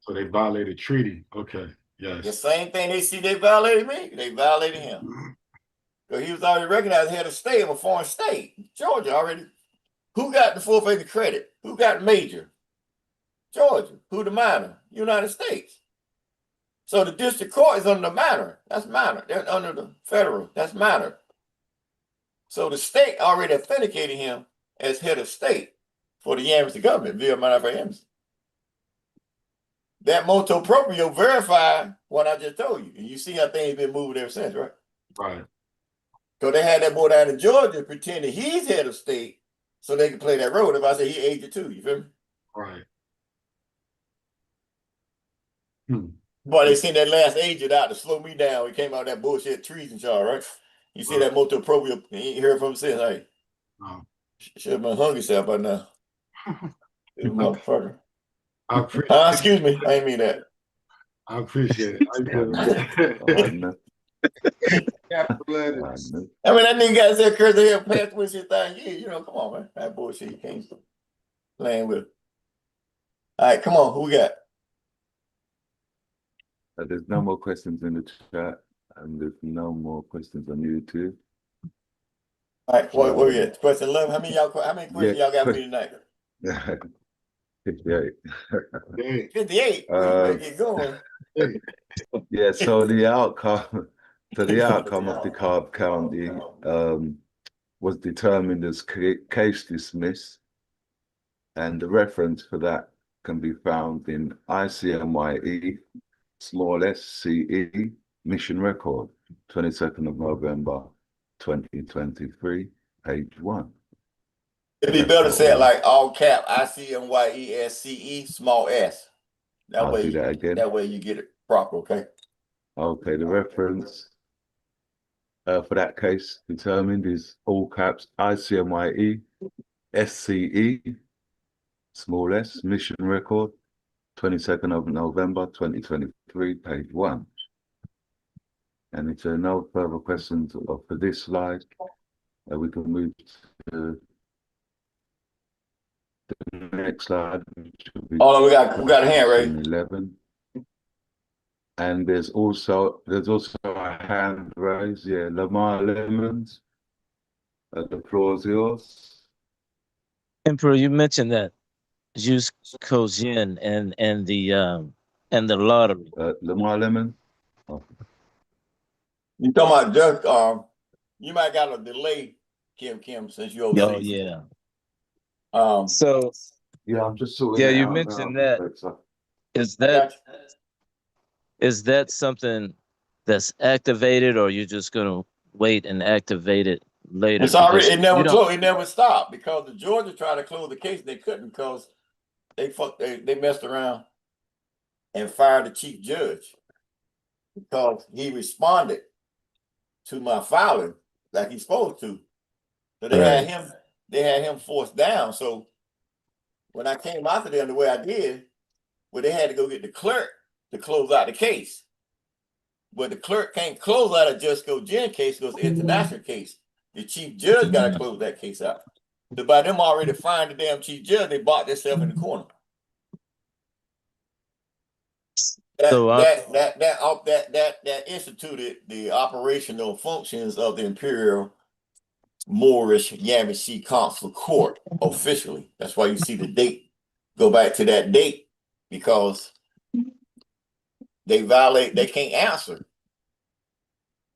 So they violated treaty. Okay. Yes. The same thing they see they violated me, they violated him. Because he was already recognized as head of state of a foreign state. Georgia already. Who got the full faith of credit? Who got the major? Georgia. Who the minor? United States. So the district court is under the minor. That's minor. They're under the federal. That's minor. So the state already authenticated him as head of state for the Amnesty government via Manafort Amnesty. That motu proprio verified what I just told you. And you see how things been moving ever since, right? Right. So they had that boy down in Georgia pretending he's head of state so they can play that role. If I say he aged too, you feel me? Right. Boy, they sent that last agent out to slow me down. He came out that bullshit treason charge, right? You see that motu proprio, you ain't heard from him since, hey. Should have been hungry yourself by now. Motherfucker. I appreciate excuse me, I didn't mean that. I appreciate it. I mean, that nigga got that crazy hair past with shit thing. Yeah, you know, come on, man. That bullshit you can't stop playing with. All right, come on, who we got? There's no more questions in the chat, and there's no more questions on YouTube. All right, what we at? Question 11. How many questions y'all got for me tonight? 58. 58. You better get going. Yeah, so the outcome of the Cobb County was determined as case dismissed, and the reference for that can be found in ICMYE/SCE mission record, 22nd of November 2023, page 1. It'd be better to say it like all cap ICMYESCE small s. I'll do that again. That way you get it proper, okay? Okay, the reference for that case determined is all caps ICMYE/SCE small s mission record, 22nd of November 2023, page 1. And if there are no further questions for this slide, we can move to the next slide. Hold on, we got a hand raised. 11. And there's also a hand raised. Yeah, Lamar Lemons. The floor is yours. Emperor, you mentioned that use Kojin and the lottery. Lamar Lemon. Oh. You talking about just you might got a delay, Kim, since you overseas. Oh yeah. So Yeah, I'm just sorting yeah, it you out mentioned now. that. Is that something that's activated, or you're just gonna wait and activate it later? It's already, Because it never you don't. closed, it never stopped because the Georgia tried to close the case, they couldn't because they messed around and fired the chief judge because he responded to my filing like he's supposed to. So they Right. had him forced down. So when I came after them the way I did, well, they had to go get the clerk to close out the case. But the clerk can't close out a Just Go Gen case because it's an international case. The chief judge got to close that case out. So by them already firing the damn chief judge, they bought themselves in the corner. That instituted the operational functions of the Imperial Moorish Yamasee Consular Court officially. That's why you see the date go back to that date because they can't answer.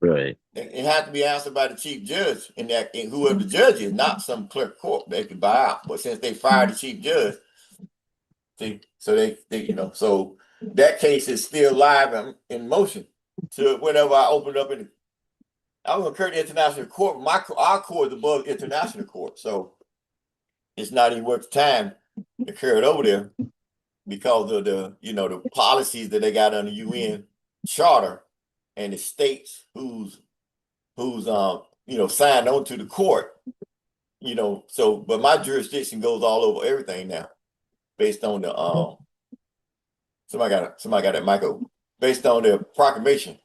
Right. It has to be answered by the chief judge, and whoever the judge is, not some clerk court they could buy out. But since they fired the chief judge, so they so that case is still live and in motion. So whenever I open up I was gonna carry the international court. Our court is above international court, so it's not even worth the time to carry it over there because of the policies that they got under UN charter and the states who's signed on to the court. So but my jurisdiction goes all over everything now, based on the somebody got that Michael, based on the proclamation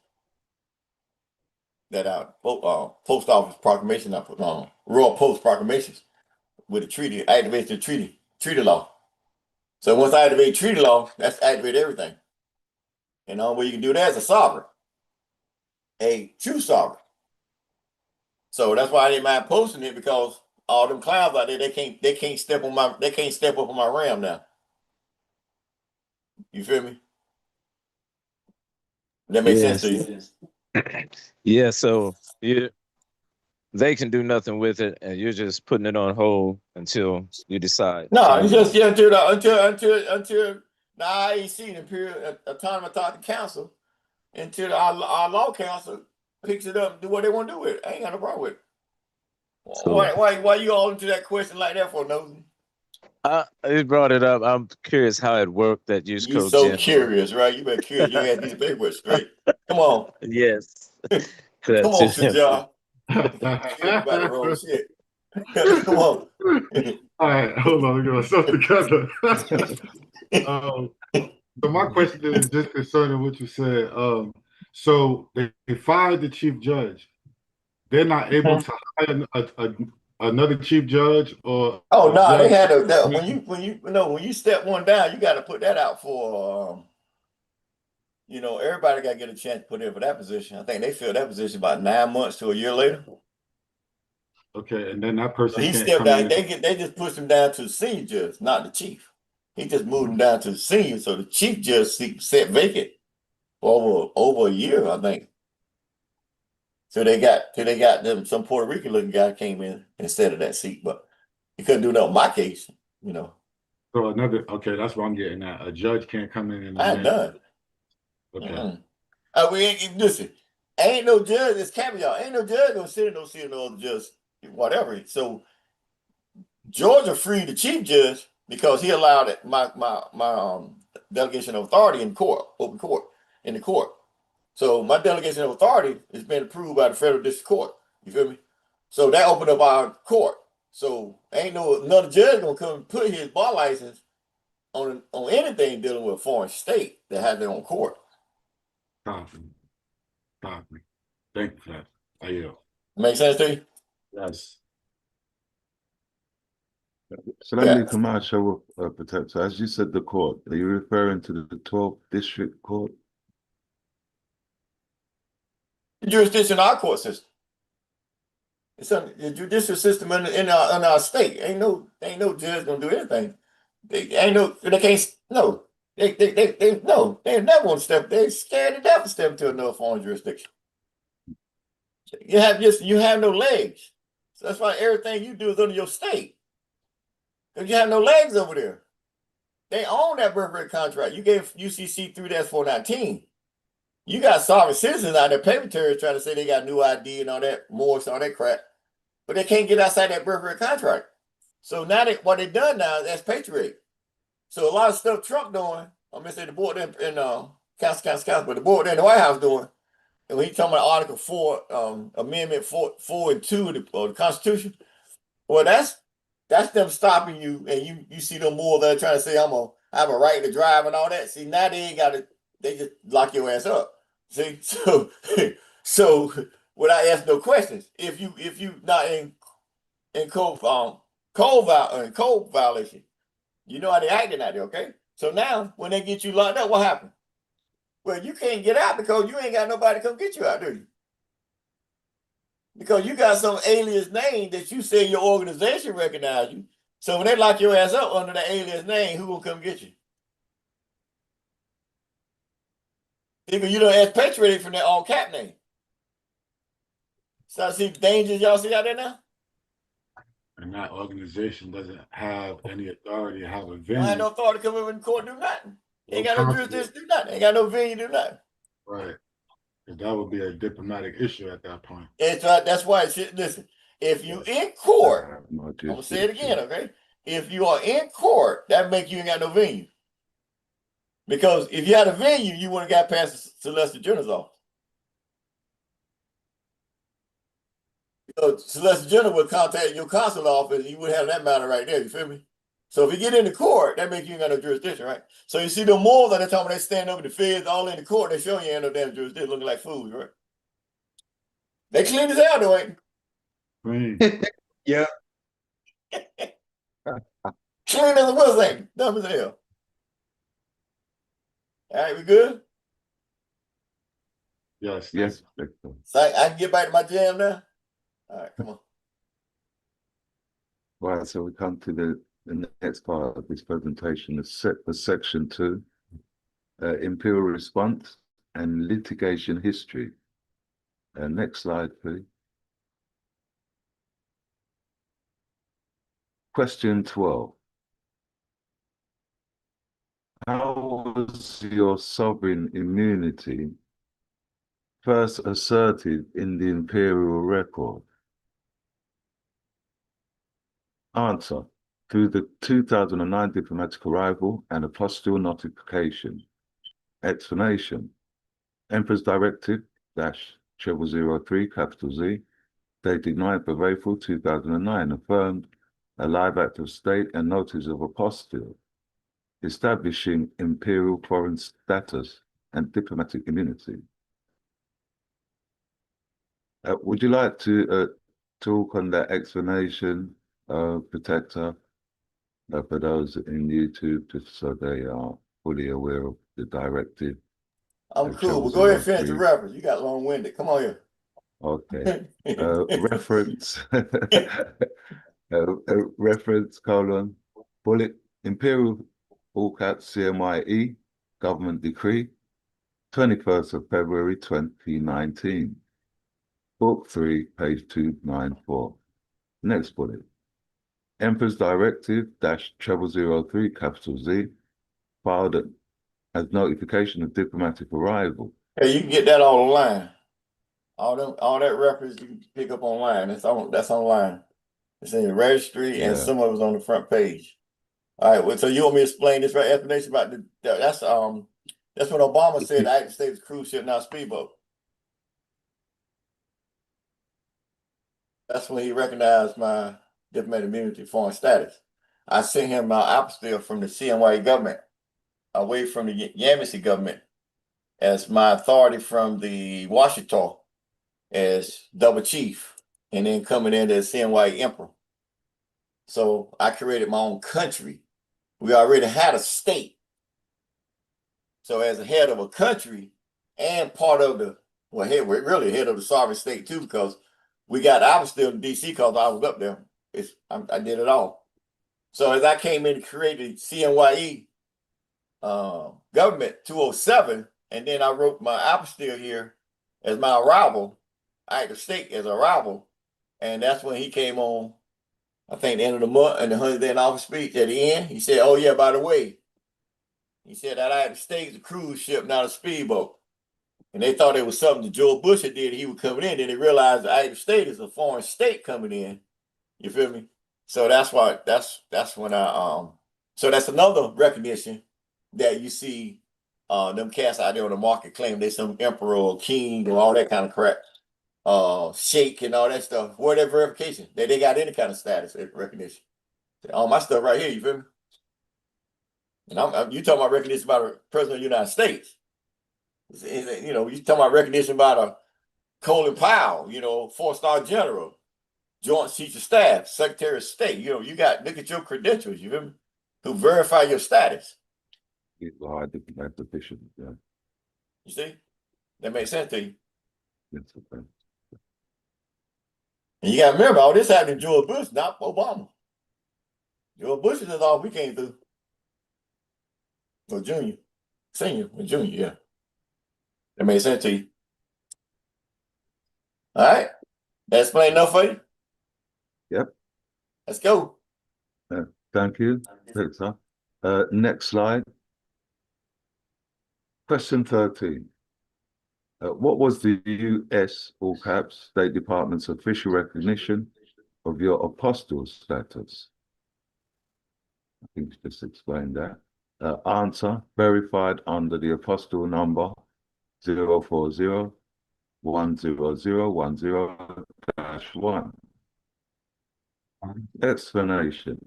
that post office proclamation I put on Royal Post proclamations with the treaty, activate the treaty law. So once I activate treaty law, that's activate everything. And the only way you can do that is a sovereign, a true sovereign. So that's why I didn't mind posting it because all them clowns out there, they can't step up on my ram now. You feel me? That makes sense to you? Yeah. So they can do nothing with it, and you're just putting it on hold until you decide. No, it's just until the IAC, the Imperial Autonomous Authority Council, until our law council picks it up and do what they want to do with it. I ain't got no problem with it. Why you all into that question like that for, Nosey? You brought it up. I'm curious how it worked that use You code. so curious, right? You been curious. You had these paperwork straight. Come on. Yes. Come on, Shajar. About the wrong shit. Come on. All right, hold on, let me get myself together. So my question is just concerning what you said. So they fired the chief judge. They're not able to hire another chief judge or. Oh no, they had when you step one down, you got to put that out for everybody got to get a chance to put in for that position. I think they filled that position about 9 months to a year later. Okay, and then that person He can't stepped come down. in. They just pushed him down to the senior judge, not the chief. He just moved him down to the senior, so the chief judge seat sat vacant for over a year, I think. So they got them some Puerto Rican looking guy came in instead of that seat, but he couldn't do that in my case, So okay, that's what I'm getting at. A judge can't come in and I ain't done. Okay. We ain't listen. Ain't no judge. It's caveat. Ain't no judge gonna sit in no seat, no other judge, whatever. So Georgia freed the chief judge because he allowed it, my delegation of authority in court, open court, in the court. So my delegation of authority has been approved by the federal district court. You feel me? So that opened up our court. So ain't another judge gonna come and put his bar license on anything dealing with a foreign state that has their own court. Copy. Thank you for that. I yield. Make sense to you? Yes. So let me commercial protector. As you said, the court. Are you referring to the 12th District Court? The jurisdiction of our court system. It's the judicial system in our state. Ain't no judge gonna do anything. They can't no. They never want to step. They scared to death to step into another foreign jurisdiction. You have no legs. So that's why everything you do is under your state. Because you have no legs over there. They own that birthright contract. You gave UCC 3-419. You got sovereign citizens out there, paper terrorists trying to say they got new ID and all that, Morse, all that crap. But they can't get outside that birthright contract. So now what they done now is expatriate. So a lot of stuff Trump doing, I'm gonna say the board in council, but the board in the White House doing, and when he talking about Article 4, Amendment 4 and 2 of the Constitution, well, that's them stopping you, and you see them more that are trying to say I have a right to drive and all that. See, now they ain't got it. They just lock your ass up. See, so without asking no questions, if you not in code violation, you know how they acting out there, okay? So now when they get you locked up, what happened? Well, you can't get out because you ain't got nobody to come get you out, do you? Because you got some alias name that you say your organization recognize you. So when they lock your ass up under the alias name, who will come get you? Even you don't expatriate from that all cap name. So I see dangers y'all see out there now? And that organization doesn't have any authority to have a venue. I had no authority to come over in court do nothing. Ain't got no jurisdiction do nothing. Ain't got no venue do nothing. Right. That would be a diplomatic issue at that point. That's why listen, if you in court, I'm gonna say it again, okay? If you are in court, that makes you ain't got no venue. Because if you had a venue, you wouldn't got past the Solicitor General's office. So Solicitor General would contact your consular office, you would have that matter right there, you feel me? So if you get into court, that makes you ain't got no jurisdiction, right? So you see the more that they're talking about, they stand over the feds all in the court, they show you ain't no damn jurisdiction, looking like fools, right? They clean as hell, though, ain't Clean. Yeah. clean as a was, ain't dumb as hell. All right, we good? Yes. Yes. So I can get back to my jam now? All right, come on. Right, so we come to the next part of this presentation, the section 2, Imperial Response and Litigation History. Next slide, please. Question 12. How was your sovereign immunity first asserted in the imperial record? Answer: through the 2009 diplomatic arrival and apostille notification. Explanation: Emperor's Directive -0003 Z, dated 9th of April 2009, affirmed a live act of state and notice of apostille, establishing imperial foreign status and diplomatic immunity. Would you like to talk on that explanation, Protector, for those in YouTube, just so they are fully aware of the directive? I'm cool. Well, go ahead and finish the reference. You got long-winded. Come on here. Okay. Reference. Reference, bullet, Imperial, all caps, CMYE, Government Decree, 21st of February 2019. Book 3, page 294. Next bullet. Emperor's Directive -0003 Z, filed as notification of diplomatic arrival. Hey, you can get that all online. All that reference you can pick up online. That's online. It's in the registry, and some of it's on the front page. All right. Well, so you want me to explain this right? Explanation about that's what Obama said. The United States cruise ship, not speedboat. That's when he recognized my diplomatic immunity foreign status. I sent him my apostille from the CMYE government away from the Yamasee government as my authority from the Washington as double chief, and then coming in as CMYE emperor. So I created my own country. We already had a state. So as a head of a country and part of the well, we're really head of the sovereign state too, because I was still in DC because I was up there. I did it all. So as I came in and created CMYE government 207, and then I wrote my apostille here as my arrival. I had the state as arrival, and that's when he came on. I think the end of the month and the 100th day in office speech at the end. He said, "Oh yeah, by the way," he said that I had the state's a cruise ship, not a speedboat. And they thought it was something that George Bush had did. He was coming in. Then they realized the United States is a foreign state coming in. You feel me? So that's why that's when so that's another recognition that you see them cats out there on the market claim they some emperor or king or all that kind of crap. Sheikh and all that stuff. Where their verification that they got any kind of status recognition. All my stuff right here, you feel me? And you talking about recognition about a president of the United States. You know, you talking about recognition about a Colin Powell, you know, 4-star general, Joint Chiefs of Staff, Secretary of State. You know, look at your credentials, you feel me? To verify your status. People are different positions, yeah. You see? That makes sense to you. Yes, okay. And you gotta remember, all this happened to George Bush, not Obama. George Bush is all we came through. Or senior, yeah. That makes sense to you. All right. That explain enough for you? Yep. Let's go. Thank you. Thanks, sir. Next slide. Question 13. What was the US, all caps, State Department's official recognition of your apostle status? I think you just explained that. Answer, verified under the apostle number 040-10010-1. Explanation.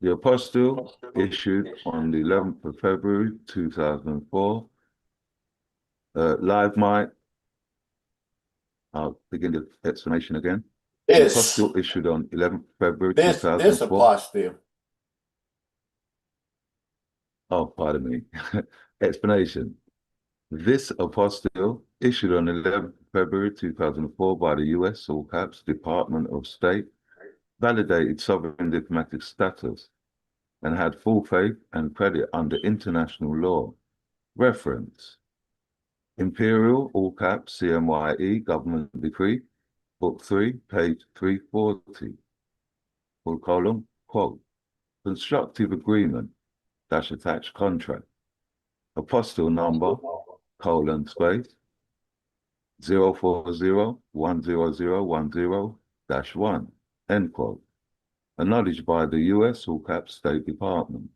The apostle issued on the 11th of February 2004. Live mic. I'll begin the explanation again. The apostle issued on 11th February 2004. This apostille. Oh, pardon me. Explanation. This apostille issued on 11th February 2004 by the US, all caps, Department of State, validated sovereign diplomatic status and had full faith and credit under international law. Reference. Imperial, all caps, CMYE, Government Decree, Book 3, page 340. Full column, quote, constructive agreement, dash attached contract. Apostille number, colon, space, 040-10010-1, end quote. Acknowledged by the US, all caps, State Department.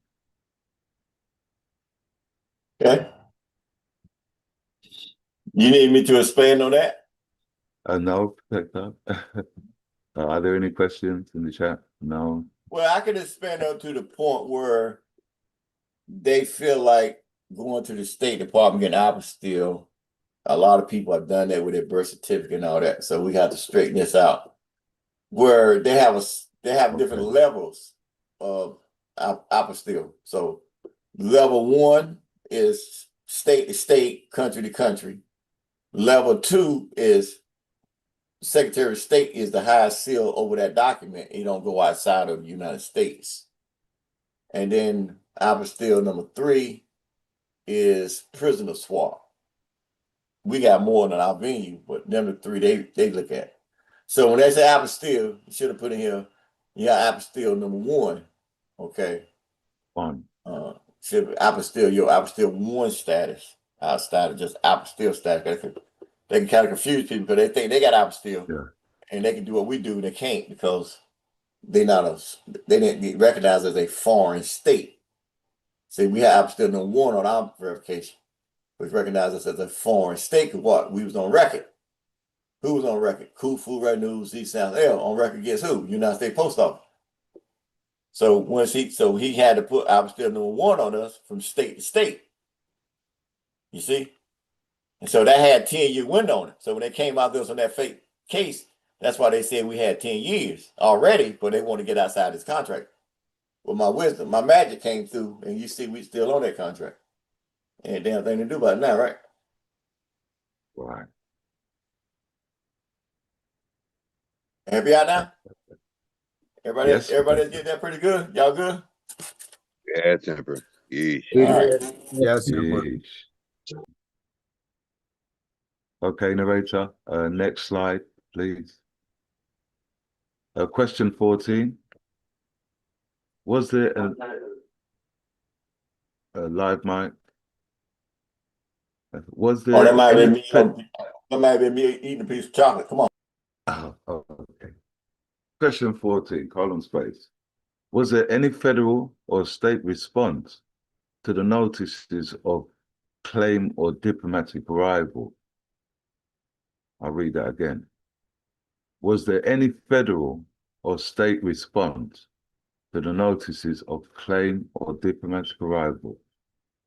Okay. You need me to expand on that? No, Protector. Are there any questions in the chat? No. Well, I can expand up to the point where they feel like going to the State Department getting apostille. A lot of people have done that with their birth certificate and all that. So we have to straighten this out. Where they have different levels of apostille. So level 1 is state to state, country to country. Level 2 is Secretary of State is the highest seal over that document. You don't go outside of the United States. And then apostille number 3 is prisoner swap. We got more than our venue, but number 3 they look at. So when they say apostille, you should have put in here, you got apostille number 1. Okay. Fine. Should be apostille, your apostille 1 status outside of just apostille status. They can kind of confuse people because they think they got apostille, and they can do what we do. They can't because they didn't get recognized as a foreign state. See, we have apostille number 1 on our verification, which recognized us as a foreign state. Because what? We was on record. Who was on record? Khufu, Red News, Z Sound L on record against who? United States Post Office. So he had to put apostille number 1 on us from state to state. You see? And so that had 10-year window on it. So when they came out on that fake case, that's why they said we had 10 years already, but they want to get outside this contract. Well, my wisdom, my magic came through, and you see we still on that contract. Ain't a damn thing to do about it now, right? Right. Happy out now? Everybody, Yes. everybody get that pretty good? Y'all good? Yeah, temper. Yeesh. All right. Yes, Emperor. Yeesh. Okay, narrator. Next slide, please. Question 14. Was there a live mic? Was Oh, there that might be any me. That might be me eating a piece of chocolate. Come on. Oh, okay. Question 14, column space. Was there any federal or state response to the notices of claim or diplomatic arrival? I'll read that again. Was there any federal or state response to the notices of claim or diplomatic arrival?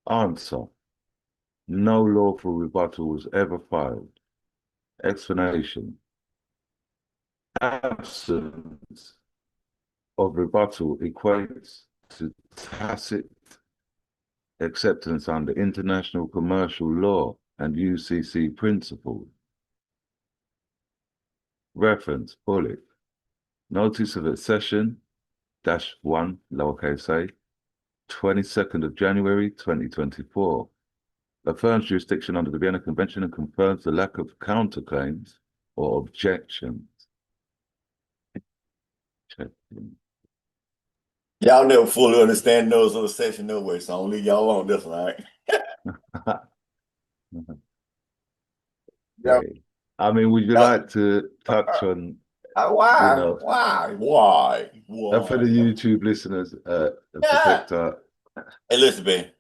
Answer. No lawful rebuttal was ever filed. Explanation. Absence of rebuttal equates to tacit acceptance under international commercial law and UCC principles. Reference, bullet. Notice of accession, -1, lowercase a, 22nd of January, 2024. Affirms jurisdiction under the Vienna Convention and confirms the lack of counterclaims or objections. Y'all never fully understand those on the session no way, so I'm gonna leave y'all alone this one, all right? Yeah. Okay. I mean, would you like to touch on, Why? you know, Why? for the YouTube listeners, protector? Hey, listen, man.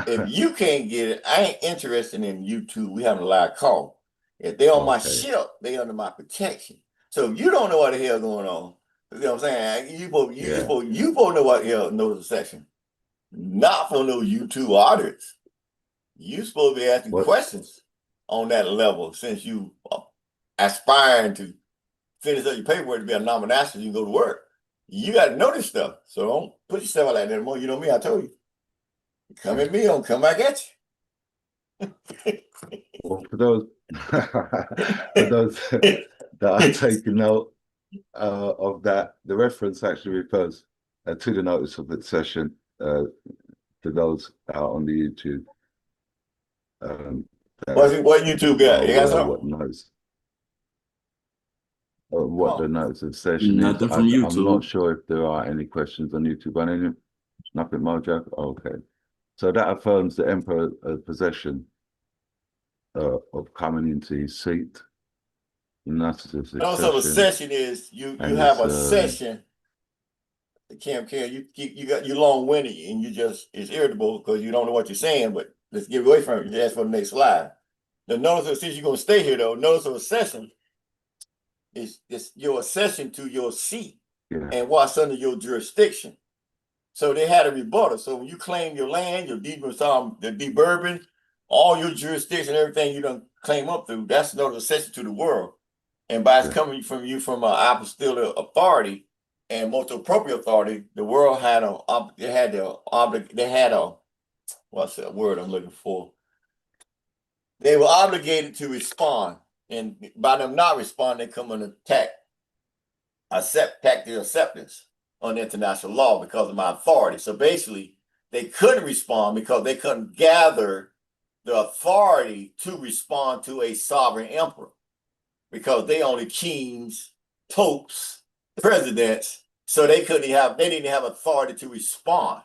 If you can't get it, I ain't interested in YouTube. We having a live call. If they're on my Okay. ship, they under my protection. So if you don't know what the hell going on, you know what I'm saying? You supposed to know what the hell knows the session. Not for no YouTube audience. You supposed to be asking questions on that level since you aspiring to finish up your paperwork to be a nomination, you go to work. You got to know this stuff. So don't put yourself like that anymore. You know me, I told you. Come at me, don't come back at you. Well, for those that are taking note of that, the reference actually refers to the notice of the session to those out on the YouTube. What YouTube got? You got something? What notice? What the notice of session Nothing is. from YouTube. I'm not sure if there are any questions on YouTube. Nothing, Mojo? Okay. So that affirms the emperor possession of coming into his seat. Notice of Also, a session is you have a session. Cam, you're long-winded and it's irritable because you don't know what you're saying, but let's get away from it. You ask for the next slide. The notice of, since you're gonna stay here though, notice of accession is your accession to your seat and what's under your jurisdiction. So they had a rebuttal. So when you claim your land, your deed was the deburbing, all your jurisdiction, everything you done claim up through, that's another accession to the world. And by it's coming from you from an apostolic authority and most appropriate authority, the world had what's that word I'm looking for? They were obligated to respond, and by them not responding, they come and attack the acceptance on international law because of my authority. So basically, they couldn't respond because they couldn't gather the authority to respond to a sovereign emperor because they only kings, popes, presidents, so they didn't have authority to respond,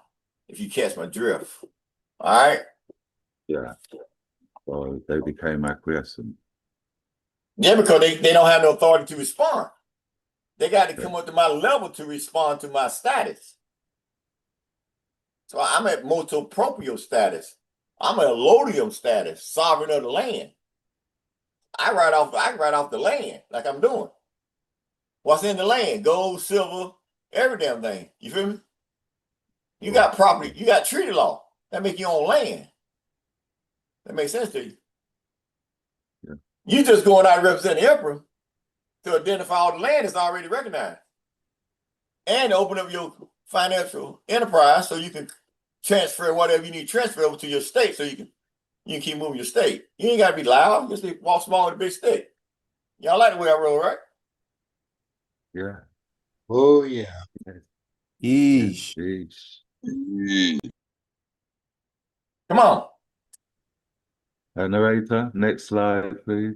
if you catch my drift. All right? Yeah. So they became acquiescent. Yeah, because they don't have no authority to respond. They got to come up to my level to respond to my status. So I'm at motu proprio status. I'm at allodium status, sovereign of the land. I write off the land like I'm doing. What's in the land? Gold, silver, every damn thing. You feel me? You got property, you got treaty law. That make you own land. That makes sense to you. Yeah. You just going out and represent the emperor to identify all the land that's already recognized. And open up your financial enterprise so you can transfer whatever you need to transfer over to your state so you can You can keep moving your state. You ain't gotta be loud. Just walk small with a big stick. Y'all like the way I roll, right? Yeah. Oh, yeah. Yeesh. Yeesh. Come on. Narrator, next slide, please.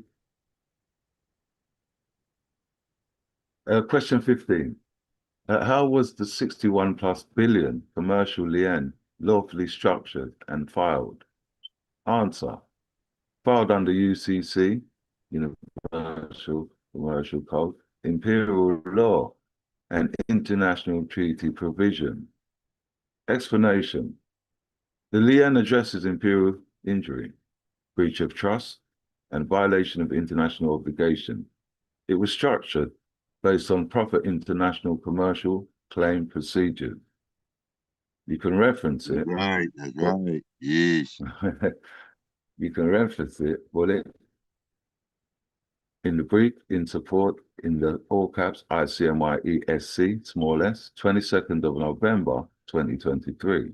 Question 15. How was the 61+ billion commercial lien lawfully structured and filed? Answer. Filed under UCC, Universal Commercial Code, Imperial Law, and International Treaty Provision. Explanation. The lien addresses imperial injury, breach of trust, and violation of international obligation. It was structured based on proper international commercial claim procedures. You can reference it. That's right. Yes. You can reference it, in the brief in support in the all caps ICMYE-IRK, small s, 22nd of November, 2023,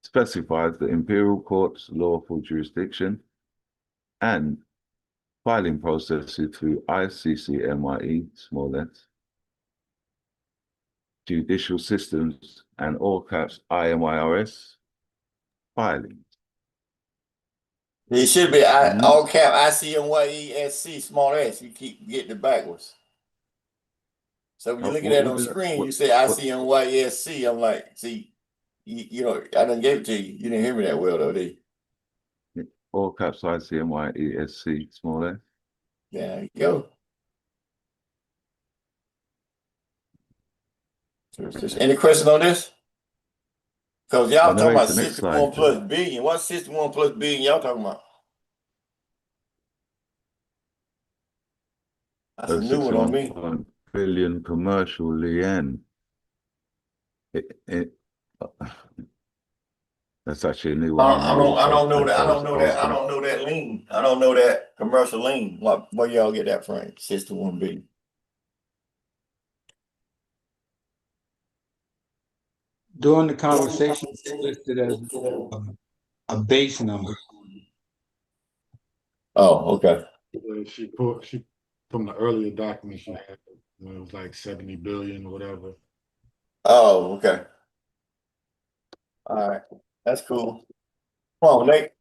specifies the Imperial Court's lawful jurisdiction and filing processes through ICCMYE, small s, judicial systems, and all caps IMYRS filing. It should be all cap ICMYE-SC small s. You keep getting it backwards. So when you're looking at it on the screen, you say ICMYE-SC. I'm like, see, you know, I done gave it to you. You didn't hear me that well, though, did you? All caps ICMYE-SC, small s. There you go. Any question on this? Because y'all talking about 61 plus billion. What's 61 plus billion y'all talking about? That's a new one on me. Billion commercial lien. That's actually a new one. I don't know that lien. I don't know that commercial lien. Where y'all get that from? 61 billion. During the conversation, it's listed as a base number. Oh, okay. She from the earlier documents she had, when it was like 70 billion or whatever. Oh, okay. All right. That's cool. Come on, Nate.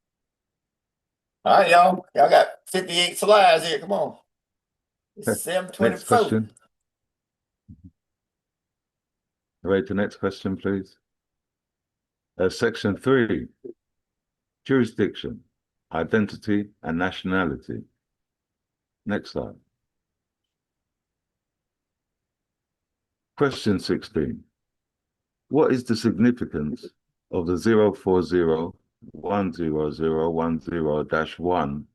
All right, y'all. Y'all got 58 slides here. Come on. It's 724. Next question. Right, the next question, please. Section 3, jurisdiction, identity, and nationality. Next slide. Question 16. What is the significance of the 040-10010-1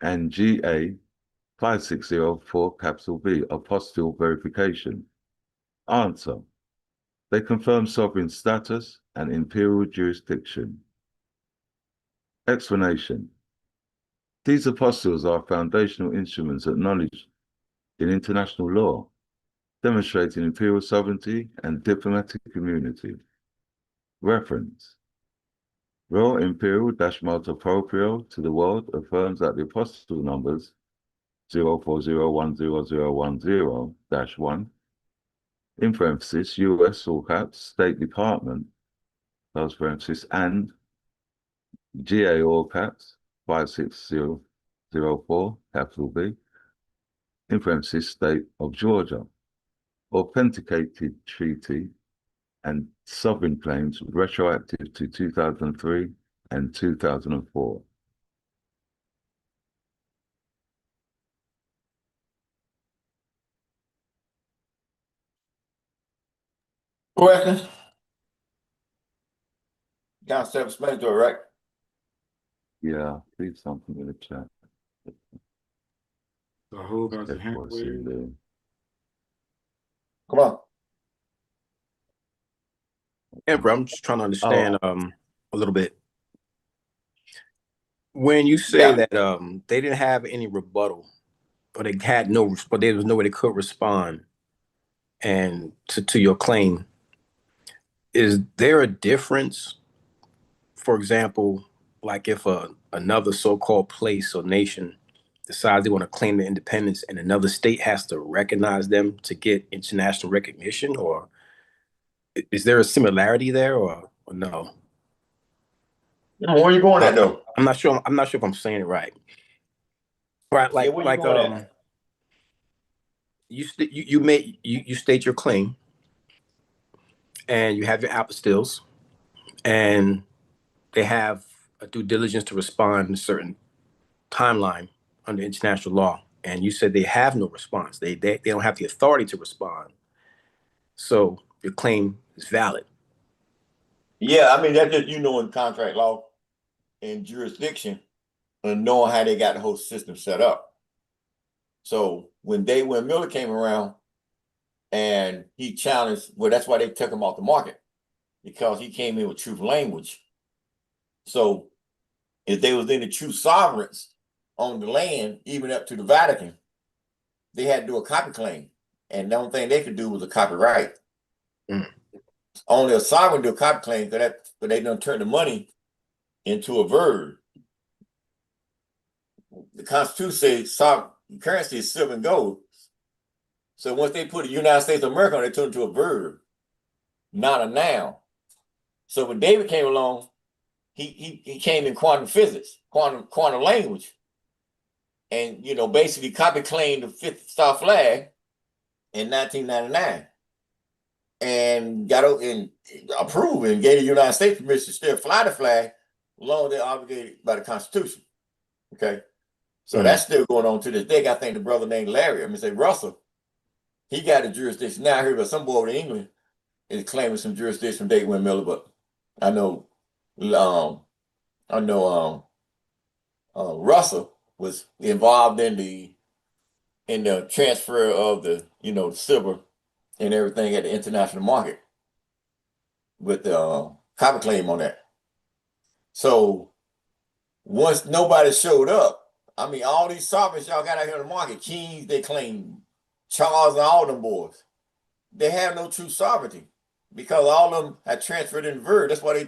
and GA 5604 capital B apostille verification? Answer. They confirm sovereign status and imperial jurisdiction. Explanation. These apostilles are foundational instruments acknowledged in international law, demonstrating imperial sovereignty and diplomatic immunity. Reference. Royal Imperial-Motu Proprio to the world affirms that the apostille numbers 040-10010-1 in parenthesis, US all caps, State Department, close parenthesis, and GA all caps, 56004, capital B, in parenthesis, State of Georgia, authenticated treaty and sovereign claims retroactive to 2003 and 2004. Questions? Got self-explanatory, right? Yeah, leave something in the chat. So who got the hand wave? Come on. Emperor, I'm just trying to understand a little bit. When you say that they didn't have any rebuttal, or they had no, but there was no way they could respond and to your claim, is there a difference, for example, like if another so-called place or nation decides they want to claim their independence and another state has to recognize them to get international recognition, or is there a similarity there, or no? Where are you going at though? I'm not sure. I'm not sure if I'm saying it right. Right, Yeah, where you going at? You state your claim, and you have your apostilles, and they have a due diligence to respond in a certain timeline under international law. And you said they have no response. They don't have the authority to respond. So your claim is valid. Yeah, I mean that's just in contract law and jurisdiction and knowing how they got the whole system set up. So when Miller came around and he challenged, well, that's why they took him off the market, because he came in with truth language. So if they was any true sovereigns on the land, even up to the Vatican, they had to do a copy claim. And the only thing they could do was a copyright. Only a sovereign do a copy claim, but they don't turn the money into a verb. The Constitution says currency is silver and gold. So once they put the United States of America on, they turned it into a verb, not a noun. So when David came along, he came in quantum physics, quantum language, and basically copy claimed the 5th star flag in 1999, and got and approved and gave the United States permission to still fly the flag, as long as they're obligated by the Constitution. Okay, so that's still going on to this day. I think the brother named Larry, say Russell, he got a jurisdiction now. I heard about some boy over in England is claiming some jurisdiction from David Miller, but I know Russell was involved in the transfer of the silver and everything at the international market with the copy claim on that. So once nobody showed up, I mean, all these sovereigns y'all got out here on the market, Kings, they claim, Charles and all them boys, they have no true sovereignty because all of them had transferred in verb. That's why they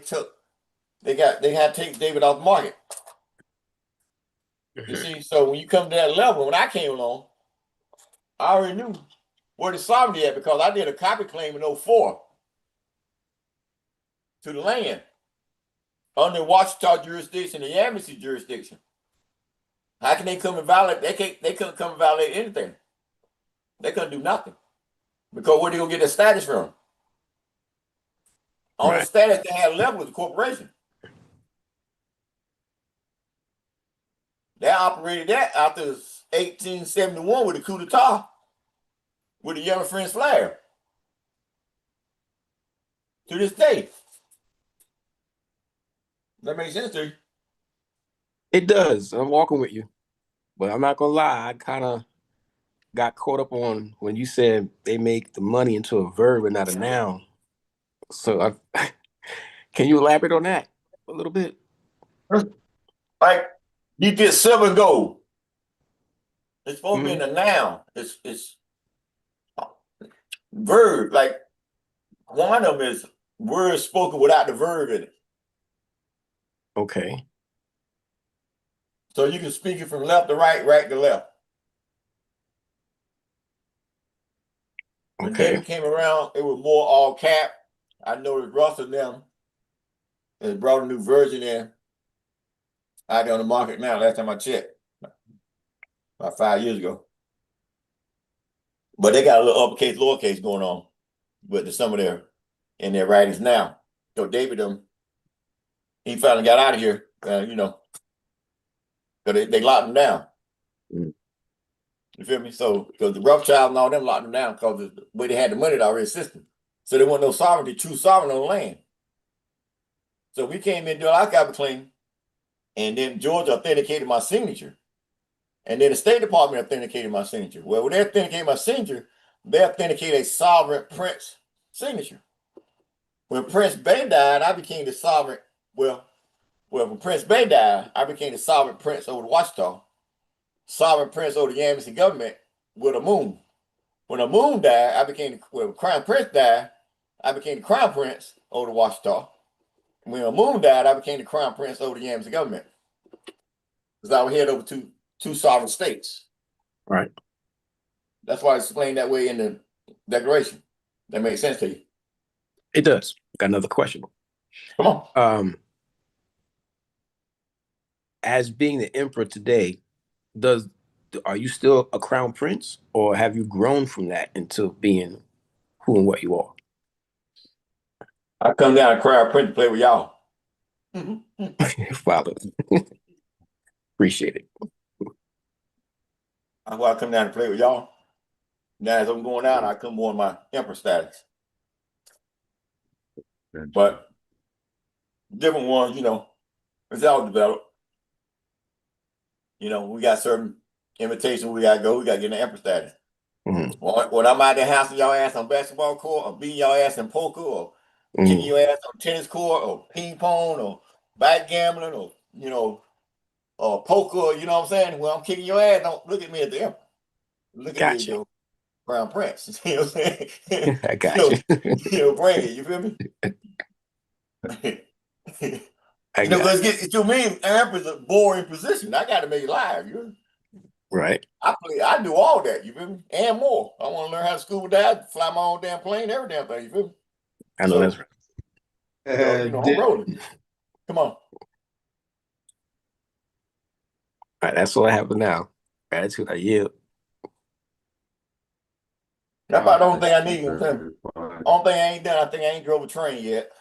had to take David off the market. You see, so when you come to that level, when I came along, I already knew where the sovereignty at because I did a copy claim in 2004 to the land under Washita jurisdiction, the amnesty jurisdiction. How can they come and violate? They couldn't come and violate anything. They couldn't do nothing. Because where they gonna get their status from? On the status they had left with the corporation. They operated that after 1871 with the coup d'etat with the yellow French flag. To this day. That makes sense to you? It does. I'm walking with you. But I'm not gonna lie, I kind of got caught up on when you said they make the money into a verb and not a noun. So can you elaborate on that a little bit? Like you get silver and gold. It's supposed to be in a noun. It's verb. Like one of them is words spoken without the verb in it. Okay. So you can speak it from left to right, right to left. When David came around, it was more all cap. I noticed Russell and them has brought a new version in out there on the market now. Last time I checked, about 5 years ago. But they got a little uppercase, lowercase going on with some of their writings now. So David, he finally got out of here, because they locked him down. You feel me? So, because the Rothschild and all them locked them down because the way they had the money, they already system. So there wasn't no sovereignty, true sovereign on the land. So we came in, doing our copy claim, and then Georgia authenticated my signature. And then the State Department authenticated my signature. Well, when they authenticated my signature, they authenticated a sovereign prince signature. When Prince Bay died, I became the sovereign. Well, when Prince Bay died, I became the sovereign prince over the Washita, sovereign prince over the amnesty government with a moon. When the moon died, when Crown Prince died, I became the crown prince over the Washita when Moon died, I became the crown prince over the Yamsey government. Because I was head over two sovereign states. Right. That's why it's explained that way in the Declaration. That makes sense to you. It does. Got another question. Come on. As being the emperor today, are you still a crown prince, or have you grown from that into being who and what you are? I come down to crown prince to play with y'all. Father. Appreciate it. That's why I come down to play with y'all. Now as I'm going out, I come on my emperor status. But different ones, it's all developed. We got certain invitations we gotta go. We gotta get an emperor status. Mm-hmm. When I'm out there housing y'all ass on basketball court, or beating y'all ass in poker, or kicking your ass on tennis court, or ping pong, or backgammon, or poker, you know what I'm saying? Well, I'm kicking your ass. Don't look at me as the emperor. Look at me as your crown prince. You know what I'm saying? I got you. Bring it. You feel me? Because to me, emperor's a boring position. I got to make it live. Right. I do all that. You feel me? And more. I want to learn how to scuba dive, fly my own damn plane, every damn thing. You feel me? I know that's right. I'm rolling. Come on. All right, that's all I have for now. Gratitude, I yield. That's about the only thing I need. Only thing I ain't done, I think I ain't drove a train yet.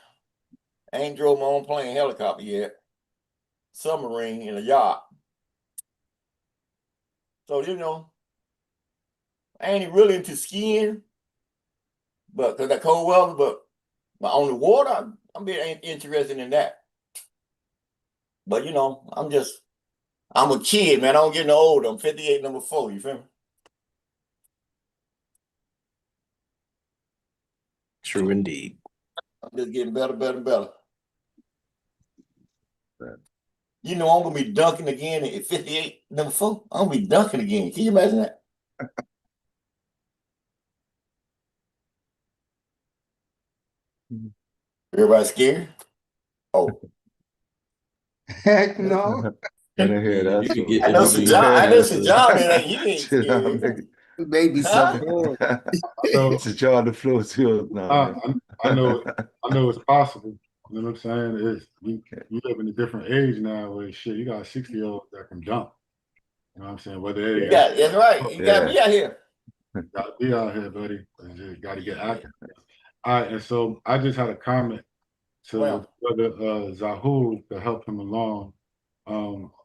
I ain't drove my own plane, helicopter yet. Submarine and a yacht. So, I ain't really into skiing, but because that cold weather, but on the water, I'm being interested in that. But, I'm a kid, man. I don't get no older. I'm 58, number 4. You feel me? True indeed. I'm just getting better, better, better. I'm going to be dunking again at 58, number 4. I'm going to be dunking again. Can you imagine that? Everybody scared? Oh. Heck no. I hear that. You could get I know Sir John, man. He ain't scared. Maybe some. Sir John, the floor is yours now. I know it's possible. You know what I'm saying? You live in a different age now where you got 60-year-olds that can jump. You know what I'm saying? That's right. You got me out here. Gotta be out here, buddy. You gotta get active. All right, and so I just had a comment to Brother Zahul to help him along.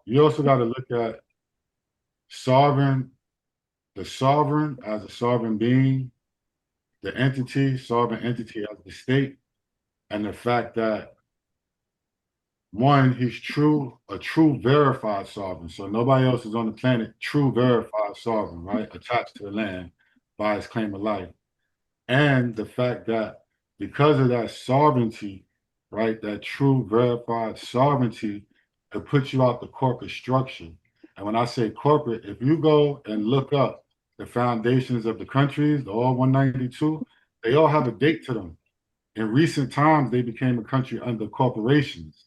You also got to look at the sovereign as a sovereign being, the entity, sovereign entity as the state, and the fact that one, he's a true verified sovereign. So nobody else is on the planet true verified sovereign, right? Attached to the land by his claim of life. And the fact that because of that sovereignty, right, that true verified sovereignty, it puts you out the corporate structure. And when I say corporate, if you go and look up the foundations of the countries, the all 192, they all have a date to them. In recent times, they became a country under corporations,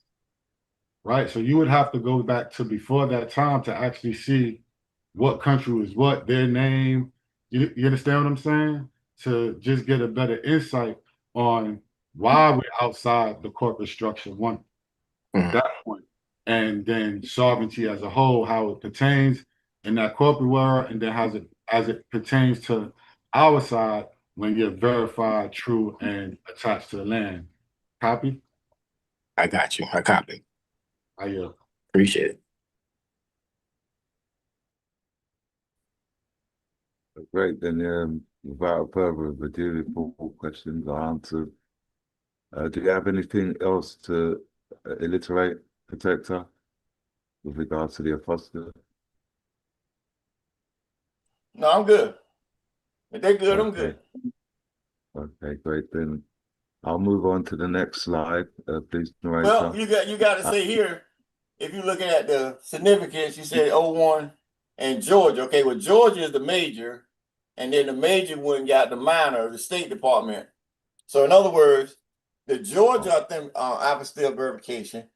right? So you would have to go back to before that time to actually see what country was what, their name. You understand what I'm saying? To just get a better insight on why we're outside the corporate structure, one, that point. And then sovereignty as a whole, how it pertains in that corporate world, and then as it pertains to our side when you're verified, true, and attached to the land. Copy? I got you. I copy. I appreciate it. Great, then without further ado, if all questions are answered, do you have anything else to illiterate, Protector, with regards to the apostle? No, I'm good. If they're good, I'm good. Okay, great. Then I'll move on to the next slide, please, narrator. Well, you got to say here, if you're looking at the significance, you say 01 and Georgia. Okay, well, Georgia is the major, and then the major one got the minor, the State Department. So in other words, The Georgia, I think, apostille verification,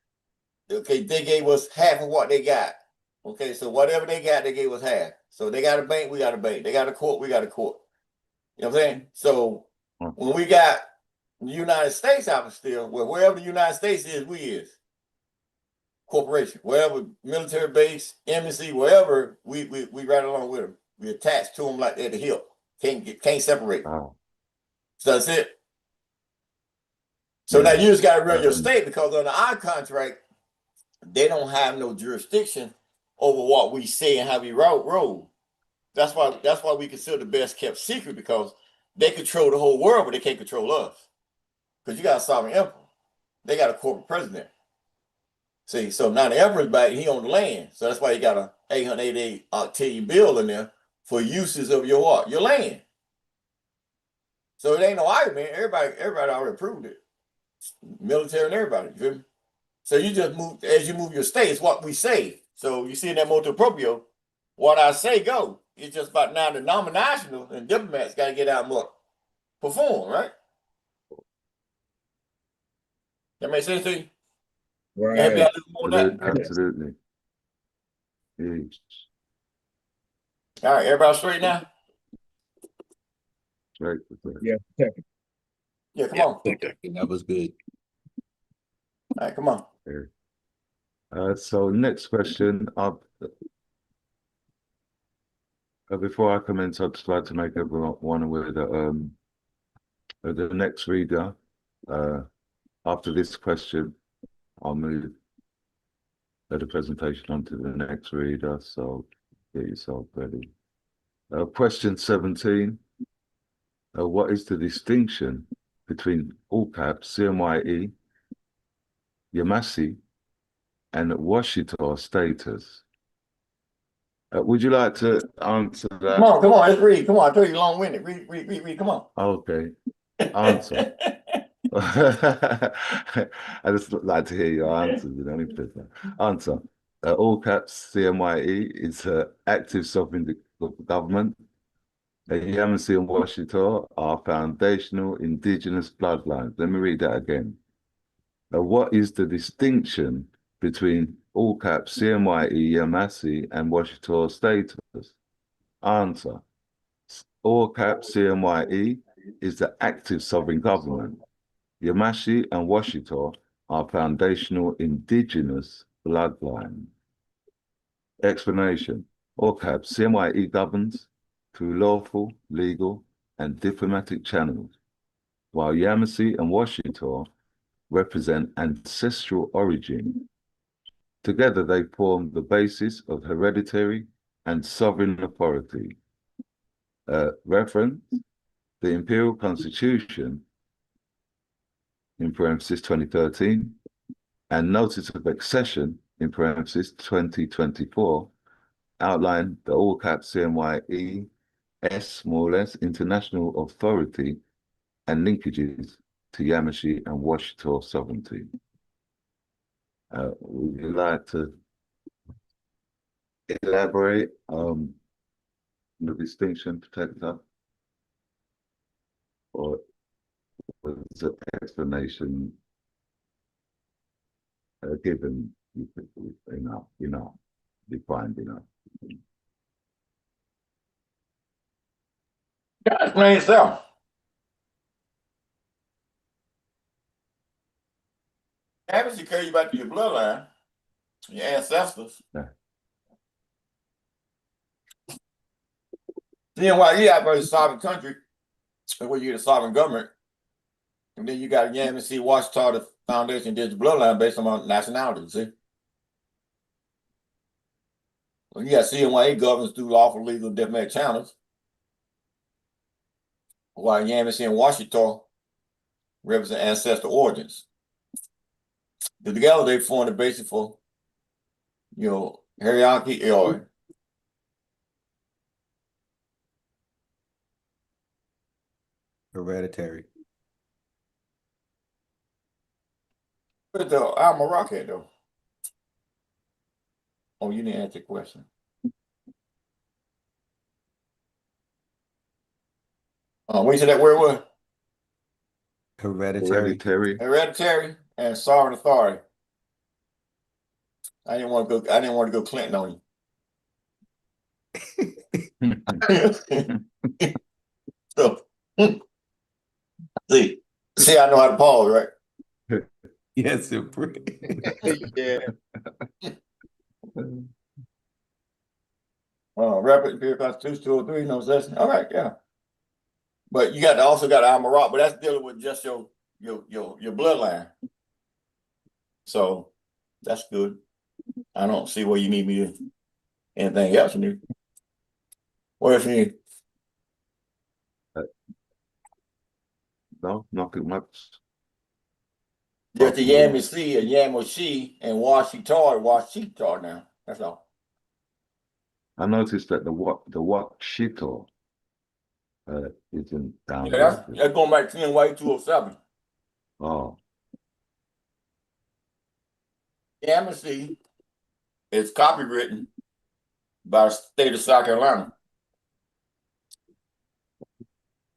okay, they gave us half of what they got. Okay, so whatever they got, they gave us half. So they got a bank, we got a bank. They got a court, we got a court. You know what I'm saying? So when we got the United States apostille, well, wherever the United States is, we is. Corporation, wherever, military base, embassy, wherever, we right along with them. We attached to them like they're the hip. Can't separate. Wow. So that's it. So now you just got to run your Um, state, because under our contract, they don't have no jurisdiction over what we say and how we roll. That's why we consider the best kept secret, because they control the whole world, but they can't control us. Because you got a sovereign emperor. They got a corporate president. See, so now the emperor's back, he on the land. So that's why you got a 888 octillion bill in there for uses of your what? Your land. So it ain't no argument. Everybody already approved it. Military and everybody. You feel me? So you just move, as you move your state, it's what we say. So you see in that motu proprio, what I say go. It's just about now the nominational and diplomats got to get out and look, perform, right? That make sense to you? Right. Absolutely. Yes. All right, everybody straight now? Right. Yeah, protect Yeah, come on. That was good. All right, come on. So next question. Before I commence, I'd just like to make everyone aware that the next reader, after this question, I'll move the presentation on to the next reader. So get yourself ready. Question 17. What is the distinction between all caps CMYE, Yamasi, and Washita status? Would you like to answer that? Come on, let's read. Come on, I told you long-winded. Read, come on. Okay. Answer. I just like to hear your answers. You don't need to answer. All caps CMYE is active sovereign government. Yamasi and Washita are foundational indigenous bloodlines. Let me read that again. What is the distinction between all caps CMYE, Yamasi, and Washita status? Answer. All caps CMYE is the active sovereign government. Yamashi and Washita are foundational indigenous bloodlines. Explanation. All caps CMYE governs through lawful, legal, and diplomatic channels, while Yamasi and Washita represent ancestral origin. Together, they form the basis of hereditary and sovereign authority. Reference, the Imperial Constitution, in parenthesis 2013, and Notice of Accession, in parenthesis 2024, outline the all caps CMYE S, more or less, international authority and linkages to Yamashi and Washita sovereignty. Would you like to elaborate the distinction, Protector? Or was the explanation given enough, defined enough? Explain yourself. Happens to carry you back to your bloodline, your ancestors. Yeah. Then while you have a sovereign country, where you're the sovereign government, and then you got Yamasi, Washita, the foundation, did the bloodline based on nationality, see? Well, you got CMYE governs through lawful, legal, diplomatic channels, while Yamasi and Washita represent ancestral origins. Together, they form the basis for, hierarchy or Hereditary. What is the Al-Marak though? Oh, you didn't answer the question. When you said that word was? Hereditary. Hereditary and sovereign authority. I didn't want to go Clinton on you. So see, I know how to pause, right? Yes, Yeah. Rapid Imperial Constitution 203, no session. All right, yeah. But you also got Amarat, but that's dealing with just your bloodline. So that's good. I don't see where you need me to anything else you need. What if you need? No, nothing much. Just the Yamasi and Yamoshi and Washitar now. That's all. I noticed that the Shito isn't down Yeah, here. that's going back to CMYE 207. Oh, Yamasi is copywritten by the state of South Carolina.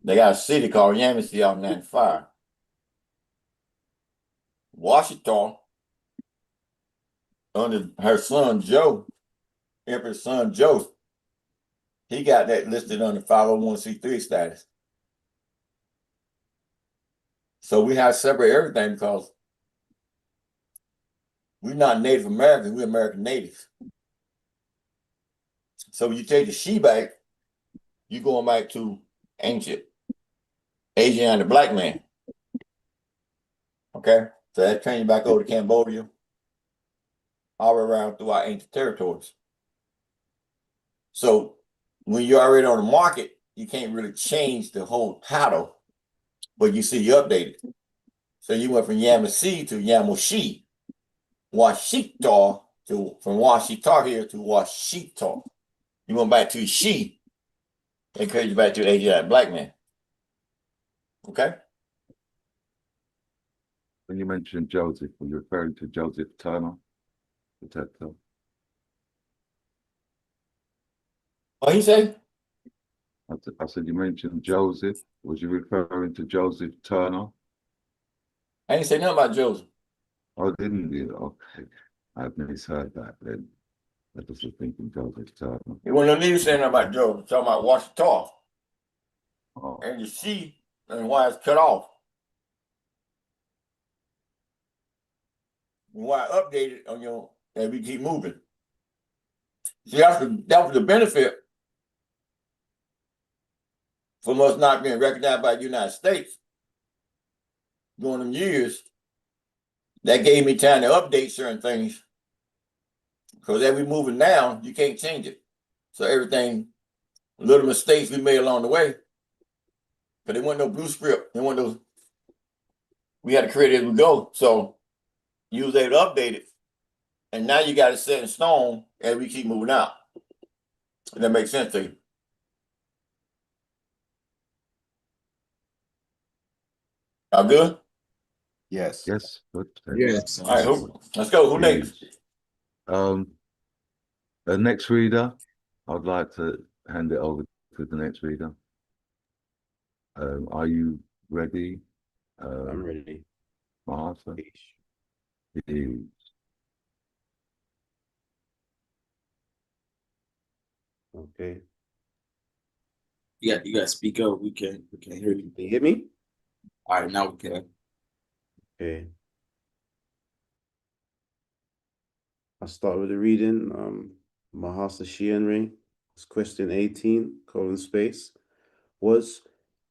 They got a city called Yamasi out in 95. Washington, under her son Joe, Emperor's son Joe, he got that listed under 501c3 status. So we have to separate everything because we're not Native Americans, we're American natives. So when you take the she back, you're going back to ancient Asian and the black man. Okay? So that train you back over to Cambodia, all around through our ancient territories. So when you're already on the market, you can't really change the whole title, but you see you updated. So you went from Yamasi to Yamoshi, Washita from Washita here to Washita. You went back to she, they carried you back to Asian black man. Okay? when you mentioned Joseph, were you referring to Joseph Turner, protector? What he say? I said you mentioned Joseph. Was you referring to Joseph Turner? I ain't say nothing about Joseph. Oh, didn't you? Okay. I've misheard that then. I just was thinking Joseph Turner. He wasn't no need to say nothing about Joseph. Talking about Washita. Oh, And you see and why it's cut off. And why updated on your as we keep moving. See, that was the benefit from us not being recognized by the United States during them years. That gave me time to update certain things. Because as we moving now, you can't change it. So everything, little mistakes we made along the way, but there wasn't no blue script. There wasn't no, we had to create it as we go. So you was able to update it. And now you got it set in stone as we keep moving out. Does that make sense to you? Y'all good? Yes. yes. Good. Yes. All right, let's go. Who next? The next reader, I'd like to hand it over to the next reader. Are you ready? I'm ready. Martha? Yes. Okay. You got to speak up. We can hear you. Can you hear me? All right, now we can. Okay. I'll start with the reading. Mahasa Shienri, question 18, colon space. Was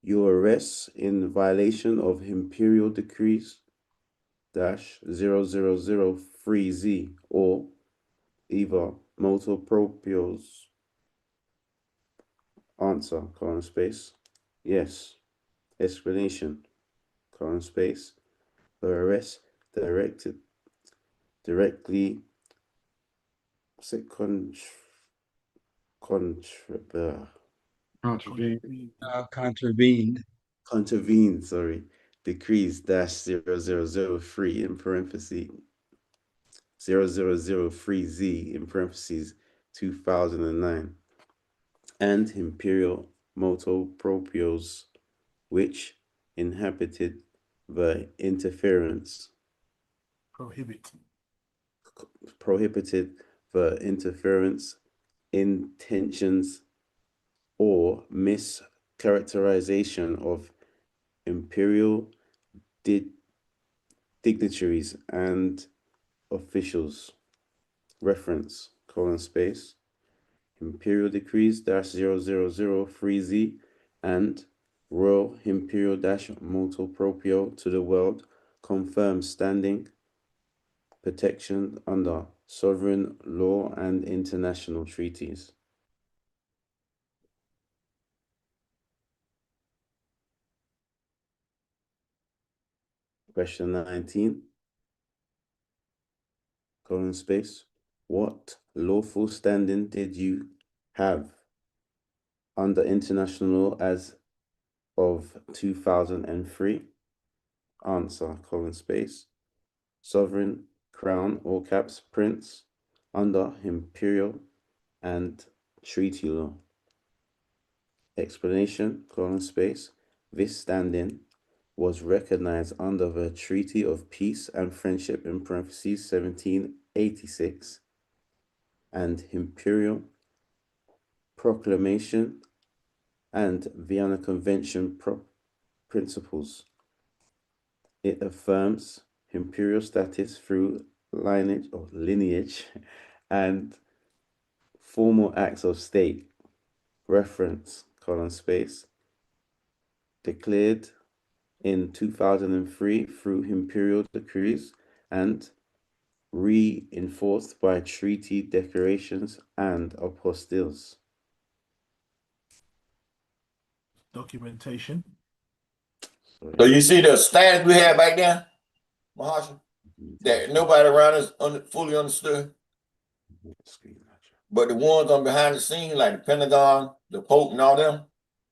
your arrest in violation of Imperial Decrees -000 or either motu proprios? Answer, colon space. Yes. Explanation, colon space. The arrest directly contravened, decrees -000 in parentheses 0003Z in parentheses 2009 and imperial motu proprios which inhabited the interference prohibited the interference, intentions, or mischaracterization of imperial dignitaries and officials. Reference, :, Imperial Decrees -00030Z and Royal Imperial Motu Proprio to the world confirms standing protection under sovereign law and international treaties. Question 19, : What lawful standing did you have under international law as of 2003? Answer, : Sovereign, Crown, all caps, Prince, under imperial and treaty law. Explanation, : This standing was recognized under the Treaty of Peace and Friendship (1786) and Imperial Proclamation and Vienna Convention principles. It affirms imperial status through lineage and formal acts of state. Reference, : Declared in 2003 through imperial decrees and reinforced by treaty declarations and apostilles. Documentation. So you see the status we had back then, Maharsha, that nobody around us fully understood. But the ones on behind the scene, like the Pentagon, the Pope, and all them,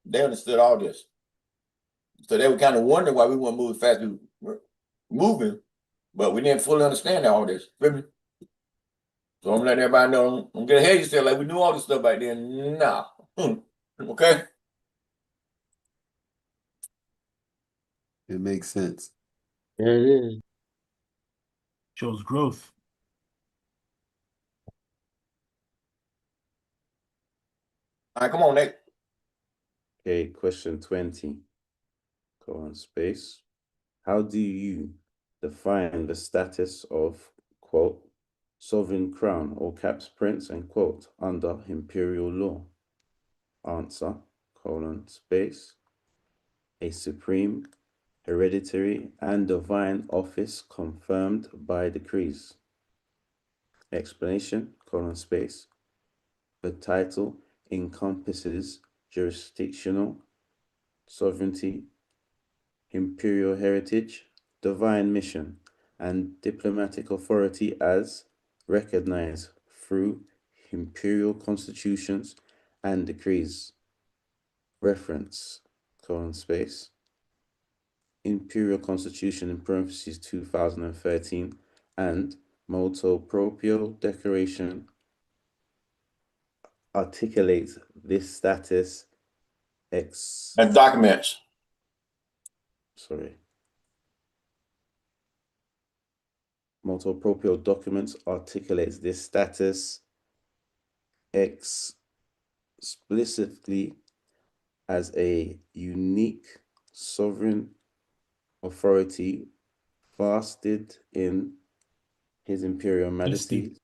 they understood all this. So they were kind of wondering why we weren't moving fast. We were moving, but we didn't fully understand all this. So I'm letting everybody know, don't get ahead of yourself like we knew all this stuff back then. Nah. Okay? It makes sense. There it is. Shows growth. All right, come on, Nate. Okay, question 20. How do you define the status of, quote, sovereign crown, all caps, prince, and quote, under imperial law? Answer, : A supreme, hereditary, and divine office confirmed by decrees. Explanation, : The title encompasses jurisdictional sovereignty, imperial heritage, divine mission, and diplomatic authority as recognized through imperial constitutions and decrees. Reference, : Imperial Constitution (2013) and Motu Proprio Declaration articulates this status And documents. Motu Proprio documents articulates this status explicitly as a unique sovereign authority vested in His Imperial Majesty.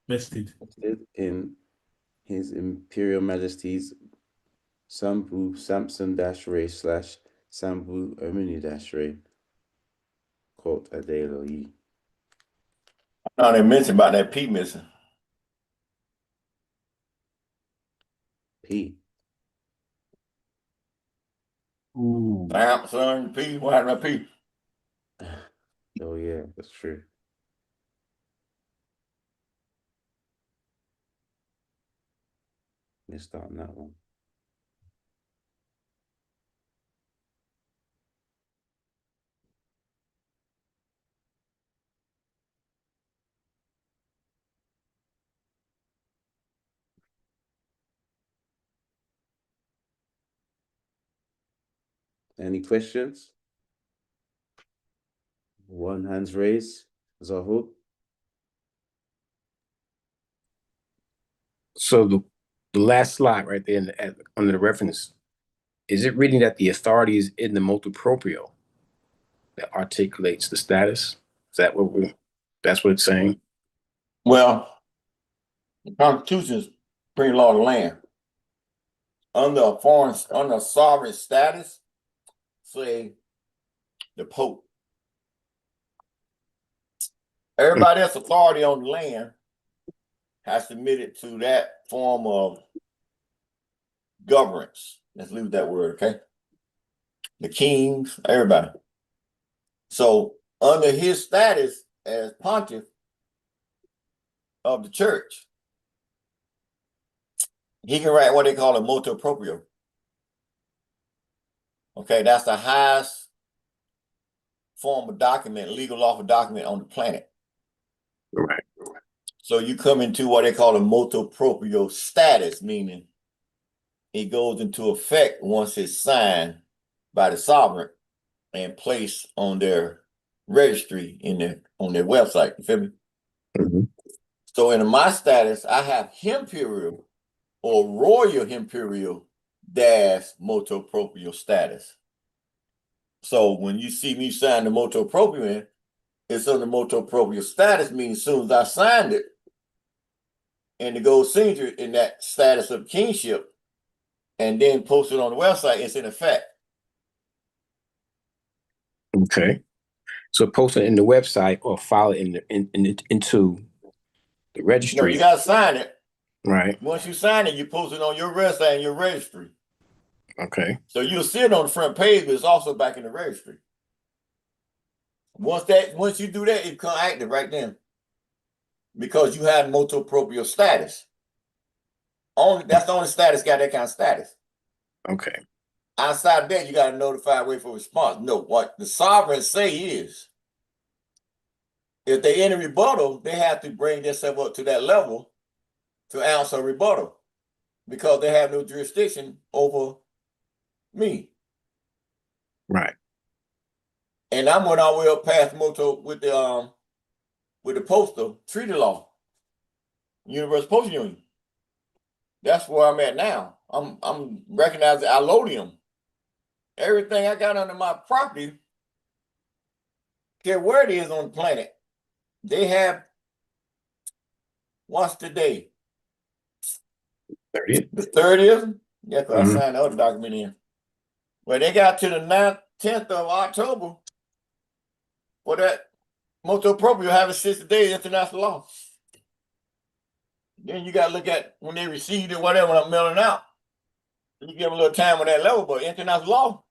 Vested. In His Imperial Majesty's Sambu Samson-Ray / Sambu Omini-Ray, quote Adelo. Now they mentioned about that P missing. P. Ooh. Samson, P. What happened to P? Oh yeah, that's true. Missed out on that one. Any questions? one hands raised. Zahut. So the last slide right there under the reference, is it reading that the authority is in the motu proprio that articulates the status? Is that that's what it's saying? Well, the Constitution's pretty law of the land. Under a sovereign status, say the Pope. Everybody else authority on the land has submitted to that form of governance. Let's leave that word, okay? The kings, everybody. So under his status as pontiff of the church, he can write what they call a motu proprio. Okay, that's the highest form of document, legal lawful document on the planet. Right. So you come into what they call a motu proprio status, meaning it goes into effect once it's signed by the sovereign and placed on their registry on their website. You feel me? Mm-hmm. So in my status, I have His-Imperial or Royal His-Imperial - motu proprio status. So when you see me sign the motu proprio, it's on the motu proprio status, meaning as soon as I signed it, and the gold signature in that status of kingship, and then post it on the website, it's in effect. Okay. So post it in the website or file it into the registry. No, you gotta sign it. Right. Once you sign it, you post it on your website and your registry. Okay. So you'll see it on the front page, but it's also back in the registry. Once you do that, it becomes active right then. Because you have motu proprio status. That's the only status got that kind of status. Okay. Outside of that, you got to notify, wait for response. No, what the sovereigns say is, if they enter rebuttal, they have to bring themselves up to that level to answer rebuttal, because they have no jurisdiction over me. Right. And I'm went all the way up past motu with the postal treaty law, Universal Postal Union. That's where I'm at now. I'm recognizing allodium. Everything I got under my property, care where it is on the planet, they have, what's today? 30th. The 30th? Yeah, because I signed the other document in. Well, they got to the 10th of October for that motu proprio having 60 days international law. Then you got to look at when they received it, whatever, when I'm mailing out. You give them a little time on that level, but international law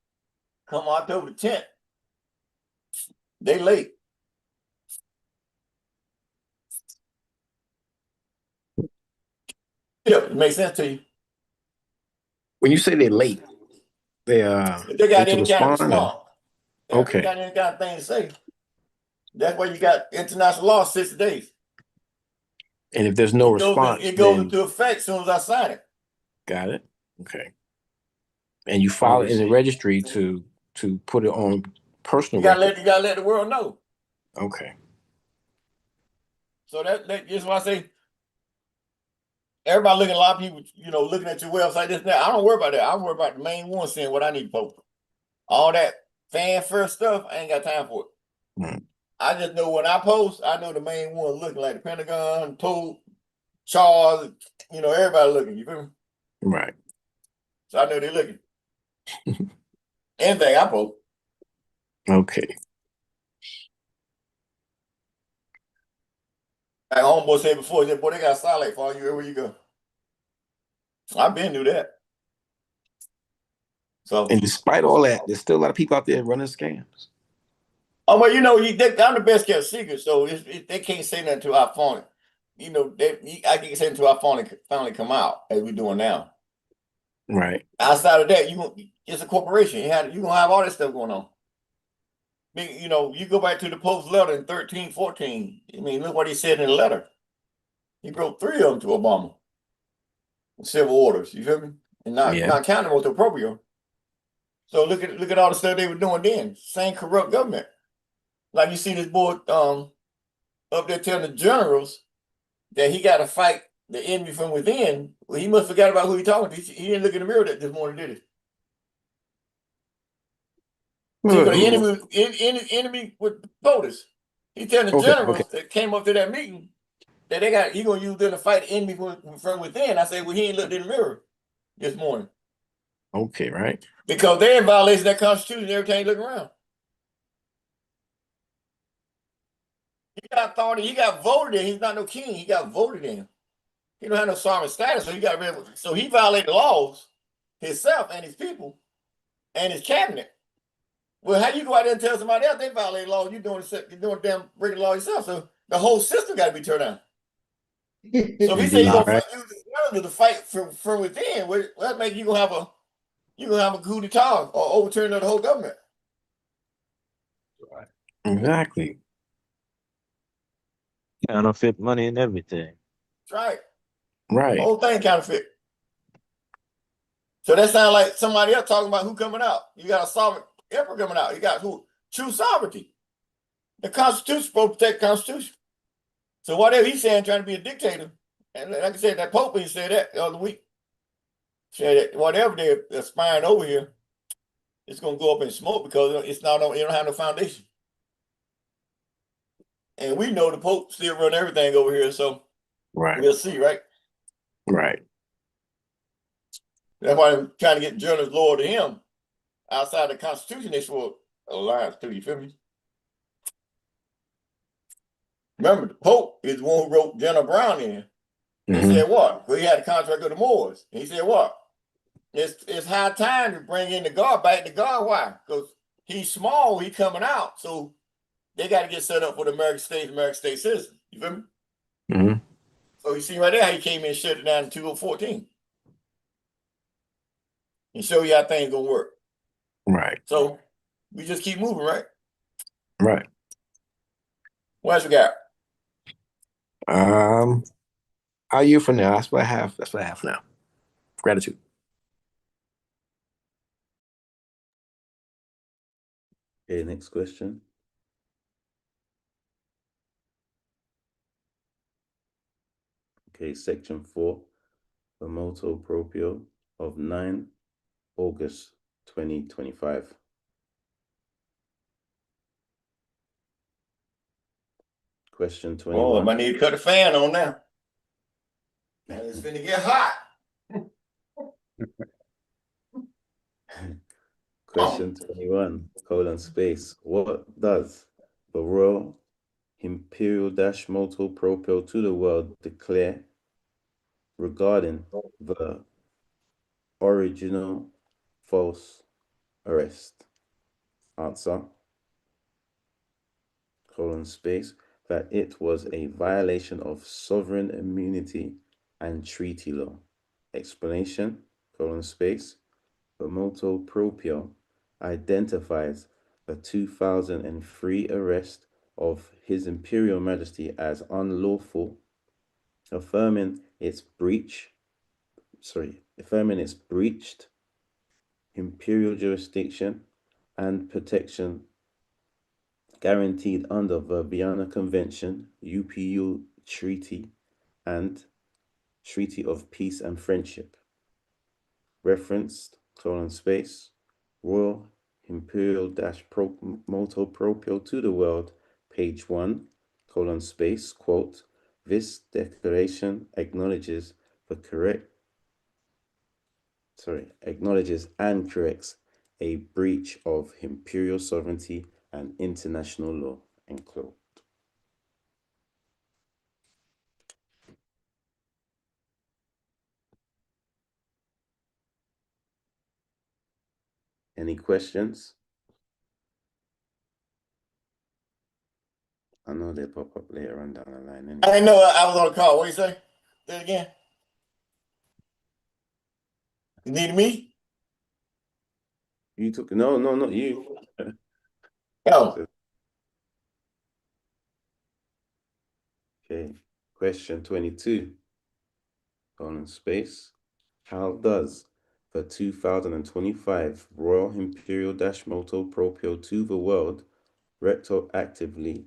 come October 10th. They late. Yeah, it makes sense to you. When you say they're late, they If they got any kind of response. Okay. If they got any kind of thing to say. That's why you got international law 60 days. And if there's no response, it goes into effect as soon as I sign it. Got it. Okay. And you file it in the registry to put it on personal record. You gotta let the world know. Okay. So that's why I say everybody looking, a lot of people, looking at your website, this and that. I don't worry about that. I worry about the main one saying what I need to post. All that fanfare stuff, I ain't got time for it. I just know when I post, I know the main one looking like the Pentagon, Pope, Charles, everybody looking. You feel me? Right. So I know they're looking. Anything I post. Okay. Like homeboy said before, he said, boy, they got a satellite for you everywhere you go. I've been through that. So, and despite all that, there's still a lot of people out there running scams. Oh, well, I'm the best kept secret, so they can't say nothing to our phone. I can't say until our finally come out, as we're doing now. Right. Outside of that, it's a corporation. You're gonna have all that stuff going on. You go back to the Post letter in 13, 14. I mean, look what he said in the letter. He broke 3 of them to Obama. Civil orders, you feel me? And not counting motu proprio. So look at all the stuff they were doing then. Same corrupt government. Like you see this boy up there telling the generals that he got to fight the enemy from within. Well, he must forget about who he talking to. He didn't look in the mirror this morning, did he? See, but the enemy with POTUS. He telling the generals that came up to that meeting that he gonna use them to fight the enemy from within. I said, well, he ain't looked in the mirror this morning. Okay, right. Because they're in violation of that Constitution and everything looking around. He got authority, he got voted in. He's not no king, he got voted in. He don't have no sovereign status, so he violated laws himself and his people and his cabinet. Well, how you go out there and tell somebody else they violate laws? You're doing damn breaking law yourself. So the whole system got to be turned down. So if he say you're gonna use the fight from within, well, that make you gonna have a coup d'etat or overturn of the whole government. Exactly. Counterfeit money and everything. That's right. Right. The whole thing counterfeit. So that sounds like somebody else talking about who coming out. You got a sovereign emperor coming out. You got who? True sovereignty. The Constitution supposed to protect the Constitution. So whatever he's saying, trying to be a dictator, and like I said, that Pope he said that the other week. Said that whatever they're spying over here, it's gonna go up in smoke because it don't have no foundation. And we know the Pope still run everything over here, so we'll see, right? Right. That's why I'm trying to get journalists loyal to him. Outside the Constitution, they swore alliance to, you feel me? Remember, the Pope is the one who wrote General Brown in. He said what? Well, he had a contract with the Moors. And he said what? It's high time to bring in the guard, back the guard. Why? Because he's small, he's coming out. So they got to get set up for the American State citizen. You feel me? So you see right there how he came in and shut it down in 2014. And show you how things gonna work. Right. So we just keep moving, right? Right. What else you got? How you for now? That's what I have. That's what I have for now. Gratitude. Okay, next question. Okay, section 4, the motu proprio of 9 August 2025. Question 21. Oh, I might need to cut the fan on now. And it's finna get hot. Question 21, :space. What does the Royal Imperial-Motu Proprio to the world declare regarding the original false arrest? Answer: :space, that it was a violation of sovereign immunity and treaty law. Explanation: :space, the motu proprio identifies the 2003 arrest of His Imperial Majesty as unlawful, affirming its breached imperial jurisdiction and protection guaranteed under the Vienna Convention, UPU Treaty, and Treaty of Peace and Friendship. Referenced: :space, Royal Imperial-Motu Proprio to the world, page 1, :space, quote, this declaration acknowledges and corrects a breach of imperial sovereignty and international law, end quote. Any questions? I know they pop up later on down the line. Anyway. I didn't know I was on the call. What do you say? Say it again. You need me? You took no, not you. Oh. Okay. Question 22. :space. How does the 2025 Royal Imperial-Motu Proprio to the world retroactively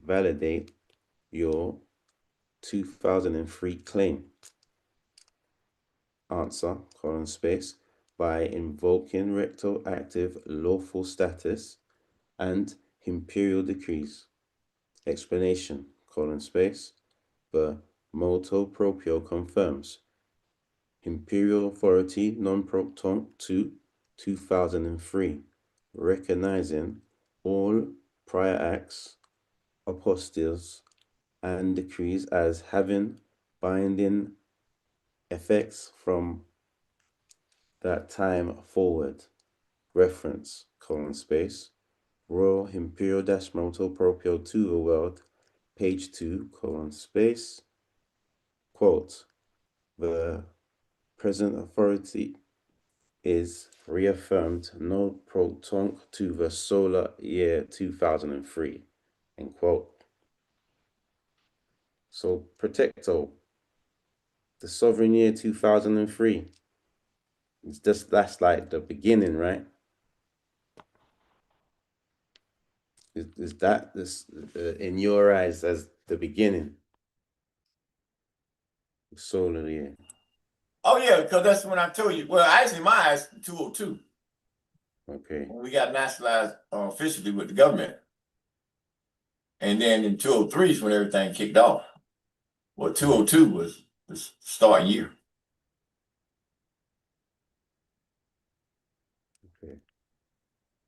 validate your 2003 claim? Answer, colon space, by invoking retroactive lawful status and imperial decrees. Explanation, colon space, the motu proprio confirms imperial authority non-proton to 2003, recognizing all prior acts, apostilles, and decrees as having binding effects from that time forward. Reference, colon space, Royal Imperial Motu Proprio to the World, page 2, colon space. Quote, the present authority is reaffirmed no proton to the solar year 2003, end quote. So, Protecto, the sovereign year 2003, that's like the beginning, right? Is that this in your eyes as the beginning? Solar year. Oh yeah, because that's when I told you. Well, actually, my eyes 202. Okay. When we got nationalized officially with the government, and then in 203 is when everything kicked off. Well, 202 was the starting year. Okay.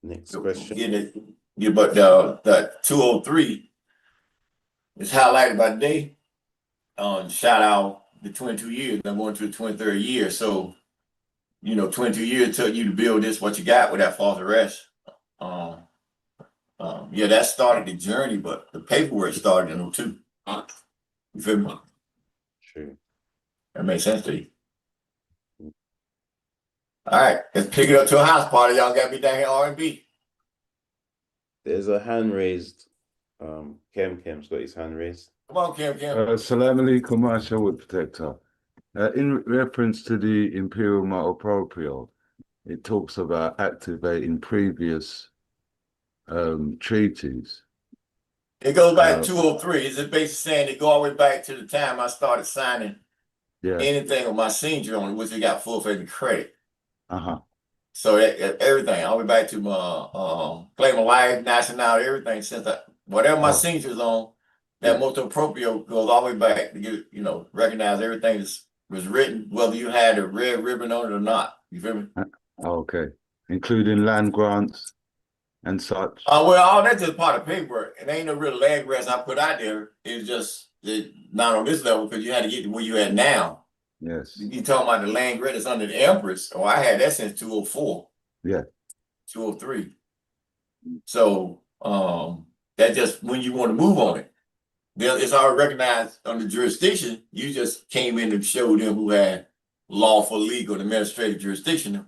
Next question. Yeah, but the 203 is highlighted by the day. Shout out the 22 years. I'm going to the 23rd year. So, 22 years took you to build this, what you got with that false arrest. Yeah, that started the journey, but the paperwork started in 02. You feel me? True. That makes sense to you. All right, let's pick it up to a house party. Y'all got me down here R&B. There's a hand raised. Kem's got his hand raised. Come on, Kim. Salam alaikum, Masha with Protector. In reference to the Imperial Motu Proprio, it talks about activating previous treaties. It goes back to 203. Is it basically saying it go all the way back to the time I started signing anything with my signature on it, which it got full faith and credit. So everything, all the way back to my claim of life, nationality, everything since that, whatever my signature's on, that motu proprio goes all the way back to get, recognize everything that was written, whether you had a red ribbon on it or not. You feel me? Okay. Including land grants and such. Well, all that's just part of paperwork. It ain't no real land grants I put out there. It's just not on this level because you had to get to where you at now. Yes. You talking about the land grant that's under the Empress? Oh, I had that since 204. Yeah. 203. So that just when you want to move on it. It's already recognized under jurisdiction. You just came in and showed them who had lawful, legal, and administrative jurisdiction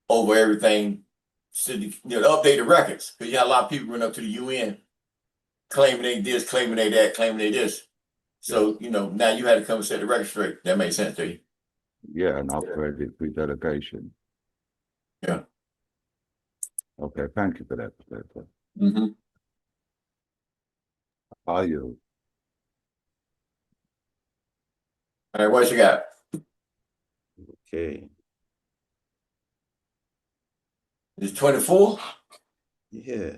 over everything. So, to update the records. Because you had a lot of people running up to the UN claiming they this, claiming they that, claiming they this. So, now you had to come and set the record straight. That makes sense to you? Yeah, and upgraded through delegation. Yeah. Okay, thank you for that, Protector. Are you? All right, what you got? Okay. It's 24? Yeah.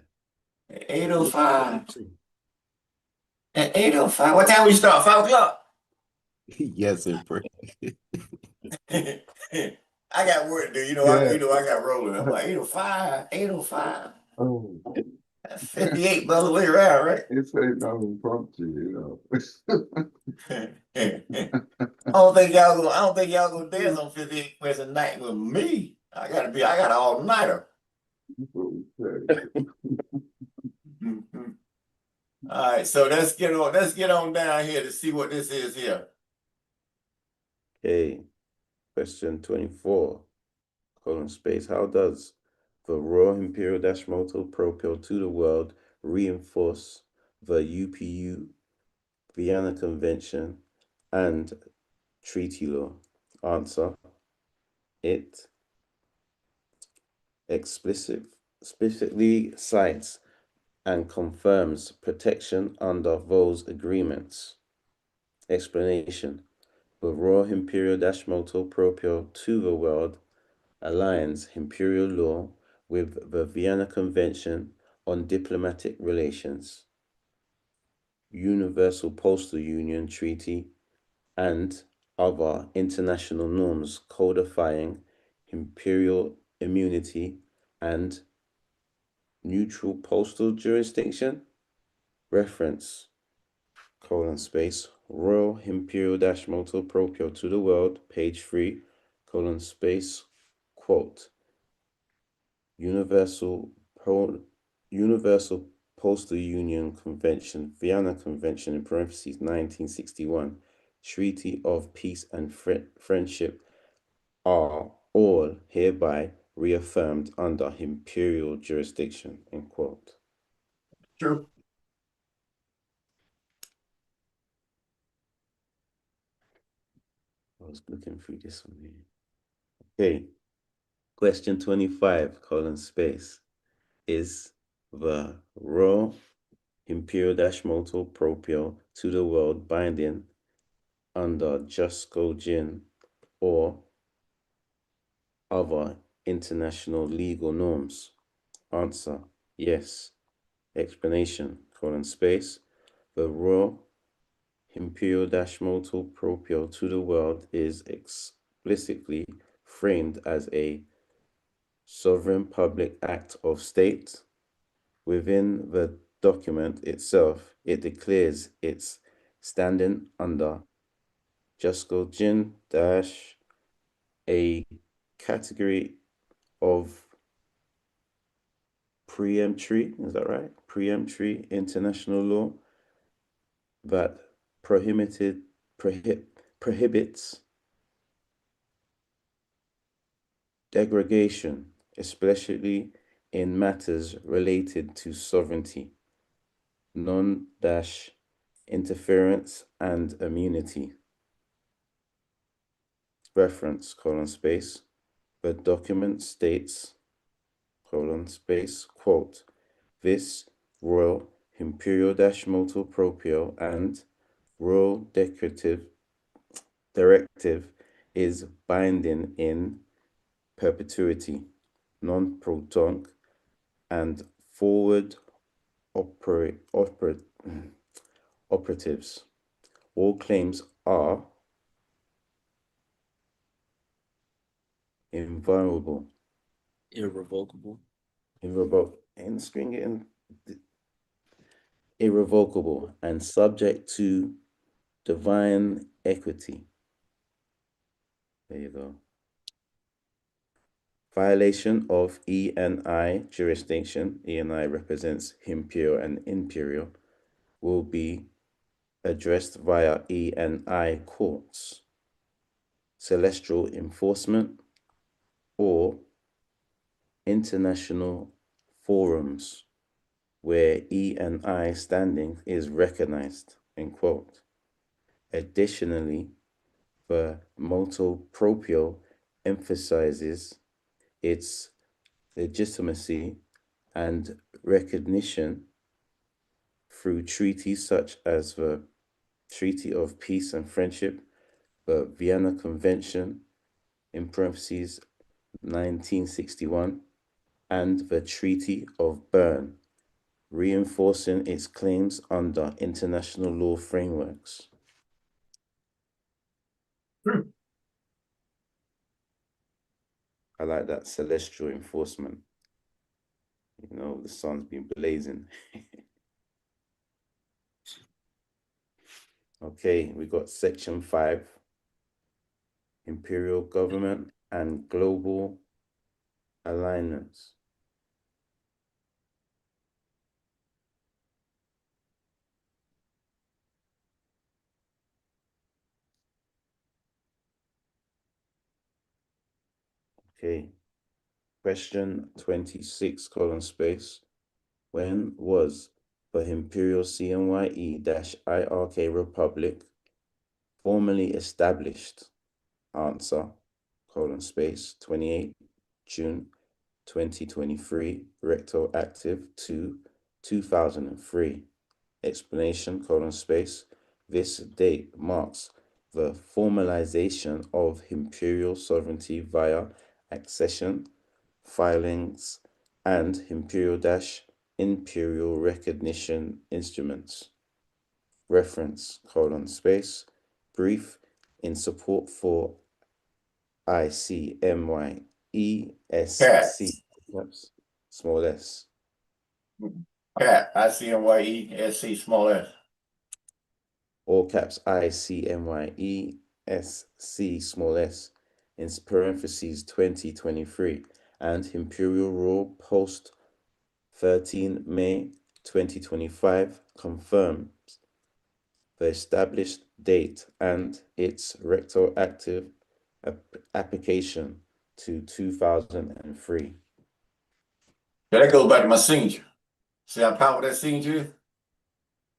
8:05. At 8:05. What time we start? 5 o'clock? Yes, Emperor. I got work to do. I got rolling. I'm like 8:05, 8:05. Oh. That's 58 by the way around, right? It's ain't no impromptu, I don't think y'all gonna dance on 58 West at night with me. I got an all-nighter. All right, so let's get on down here to see what this is here. Okay. Question 24. Colon space. How does the Royal Imperial Motu Proprio to the World reinforce the UPU, Vienna Convention, and treaty law? Answer. It explicitly cites and confirms protection under those agreements. Explanation. The Royal Imperial Motu Proprio to the World aligns imperial law with the Vienna Convention on Diplomatic Relations, Universal Postal Union Treaty, and other international norms codifying imperial immunity and neutral postal jurisdiction. Reference, Royal Imperial Motu Proprio to the World, page 3, quote, Universal Postal Union Convention, Vienna Convention, in parentheses, 1961, Treaty of Peace and Friendship are all hereby reaffirmed under imperial jurisdiction, end quote. True. I was looking through this one here. Okay. Question 25, is the Royal Imperial Motu Proprio to the World binding under Just Go Gin or other international legal norms? Answer, yes. Explanation, the Royal Imperial Motu Proprio to the World is explicitly framed as a sovereign public act of state. Within the document itself, it declares its standing under Just Go Gin a category of preemptory, is that right? Preemptory international law that prohibits degradation, especially in matters related to sovereignty, non-interference, and immunity. Reference, the document states, quote, this Royal Imperial Motu Proprio and Royal Directive is binding in perpetuity, non-protonc, and forward operatives. All claims are irrevocable, and subject to divine equity. There you go. Violation of E&I jurisdiction, E&I represents imperial and imperial, will be addressed via E&I courts, celestial enforcement, or international forums where E&I standing is recognized, end quote. Additionally, the motu proprio emphasizes its legitimacy and recognition through treaties such as the Treaty of Peace and Friendship, the Vienna Convention, in parentheses, 1961, and the Treaty of Bern, reinforcing its claims under international law frameworks. I like that, celestial enforcement. You know, the sun's been blazing. Okay, we got section 5, imperial government and global alignments. Okay, question 26, when was the Imperial CMYE-IRK Republic formally established? Answer, 28 June 2023, retroactive to 2003. Explanation, colon space. This date marks the formalization of imperial sovereignty via accession, filings, and imperial recognition instruments. Reference, colon space. Brief in support for ICMYESC, small s. Cat, ICMYESC, small s. All caps ICMYESC, small s, in parentheses 2023, and Imperial Rule Post 13 May 2025 confirms the established date and its retroactive application to 2003. That goes back to my signature. See how powerful that signature is?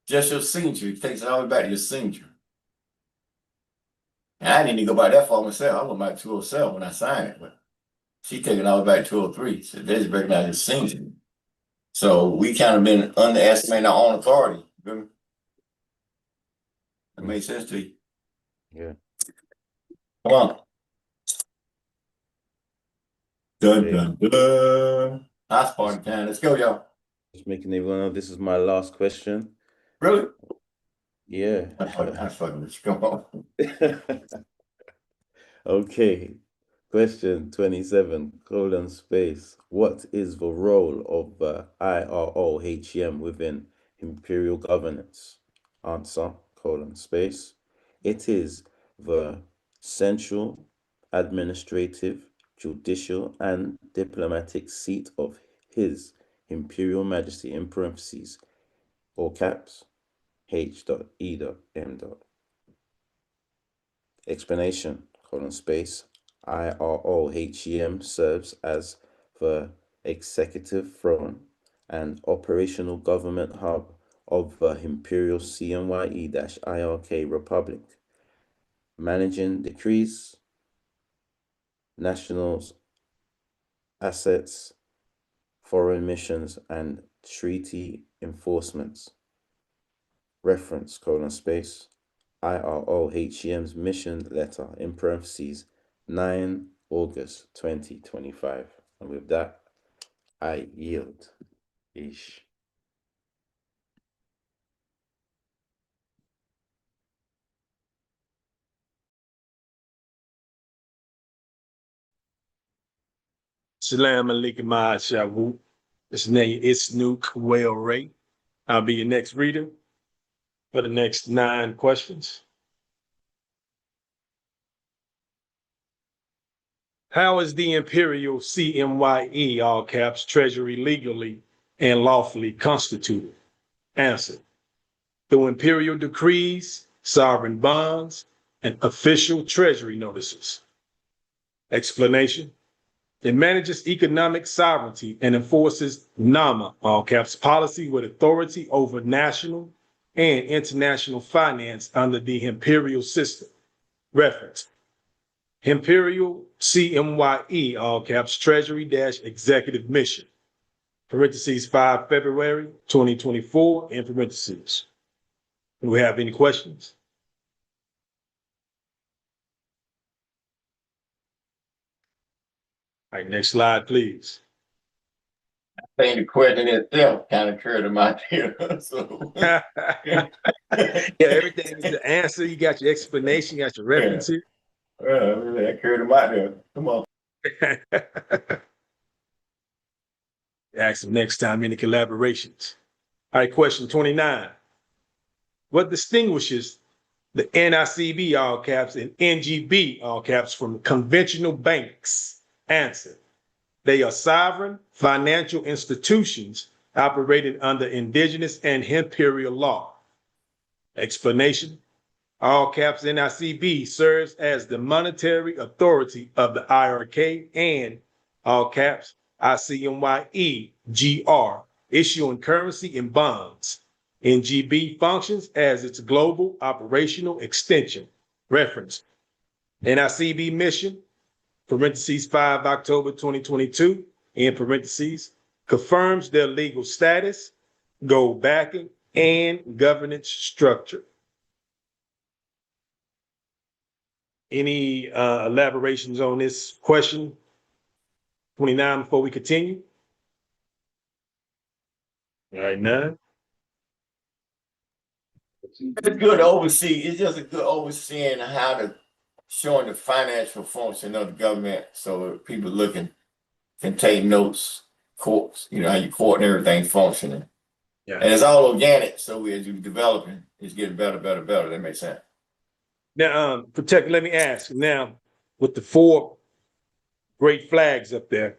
Just your signature takes it all the way back to your signature. And I didn't even go back that far myself. I went back to 207 when I signed it, but she taking it all the way back to 203. So they just recognize your signature. So we kind of been underestimating our own authority. Remember? That makes sense to you. Yeah. Come on. Dun, dun, dun. House party time. Let's go, y'all. Just making everyone know this is my last question. Really? Yeah. I'm fucking with you. Come on. Okay. Question 27, colon space. What is the role of the IROHM within imperial governance? Answer, colon space. It is the central administrative, judicial, and diplomatic seat of His-Imperial Majesty, in parentheses, all caps, H.E.M. Explanation, colon space. IROHEM serves as the executive throne and operational government hub of the Imperial CMYE-IRK Republic, managing decrees, national assets, foreign missions, and treaty enforcements. Reference, colon space. IROHEM's mission letter, in parentheses, 9 August 2025. And with that, I yield. Ish. Salam alaikum, Shawu. This name is Snook Whale Ray. I'll be your next reader for the next 9 questions. How is the Imperial CMYE, all caps, Treasury legally and lawfully constituted? Answer. Through imperial decrees, sovereign bonds, and official treasury notices. Explanation. It manages economic sovereignty and enforces NAMA, all caps, policy with authority over national and international finance under the imperial system. Reference. Imperial CMYE, all caps, Treasury-Executive Mission, parentheses 5 February 2024, in parentheses. Do we have any questions? All right, next slide, please. I think the question itself kind of occurred to my head. So. Yeah, everything is the answer. You got your explanation, you got your reference here. That occurred to my head. Come on. Ask them next time, any collaborations. All right, question 29. What distinguishes the NICB, all caps, and NGB, all caps, from conventional banks? Answer. They are sovereign financial institutions operated under indigenous and imperial law. Explanation. All caps NICB serves as the monetary authority of the IRK, and all caps ICMYE-GR, issuing currency and bonds. NGB functions as its global operational extension. Reference. NICB mission, parentheses 5 October 2022, in parentheses, confirms their legal status gold backing, and governance structure. Any elaborations on this question? 29 before we continue. All right, none. It's good to oversee. It's just a good overseeing how to showing the financial function of the government, so people looking can take notes, courts, how you court and everything functioning. Yeah. And it's all organic, so as you're developing, it's getting better. That makes sense. Now, Protector, let me ask now, with the 4 great flags up there,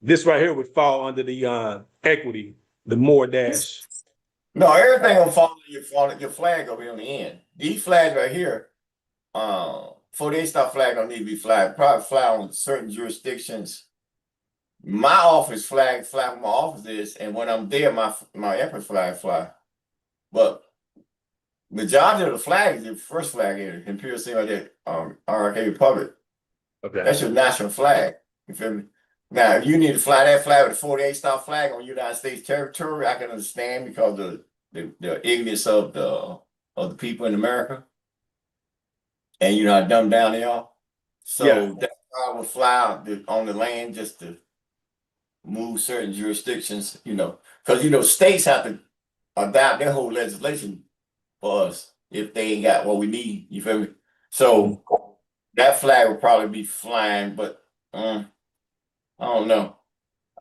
this right here would fall under the equity, the more dash. No, everything will fall under your flag over here on the end. These flags right here, 48-star flag don't need to be flagged. Probably fly on certain jurisdictions. My office flag where my office is, and when I'm there, my Empress flag fly. But majority of the flags, the first flag here, Imperial-Majesty, Republic. Okay. That's your national flag. You feel me? Now, if you need to fly that flag with a 48-star flag on United States territory, I can understand because of the ignorance of the people in America. And how dumbed down they are. So that's why I would fly on the land just to move certain jurisdictions, because states have to adopt their whole legislation for us if they ain't got what we need. You feel me? So that flag would probably be flying, but I don't know.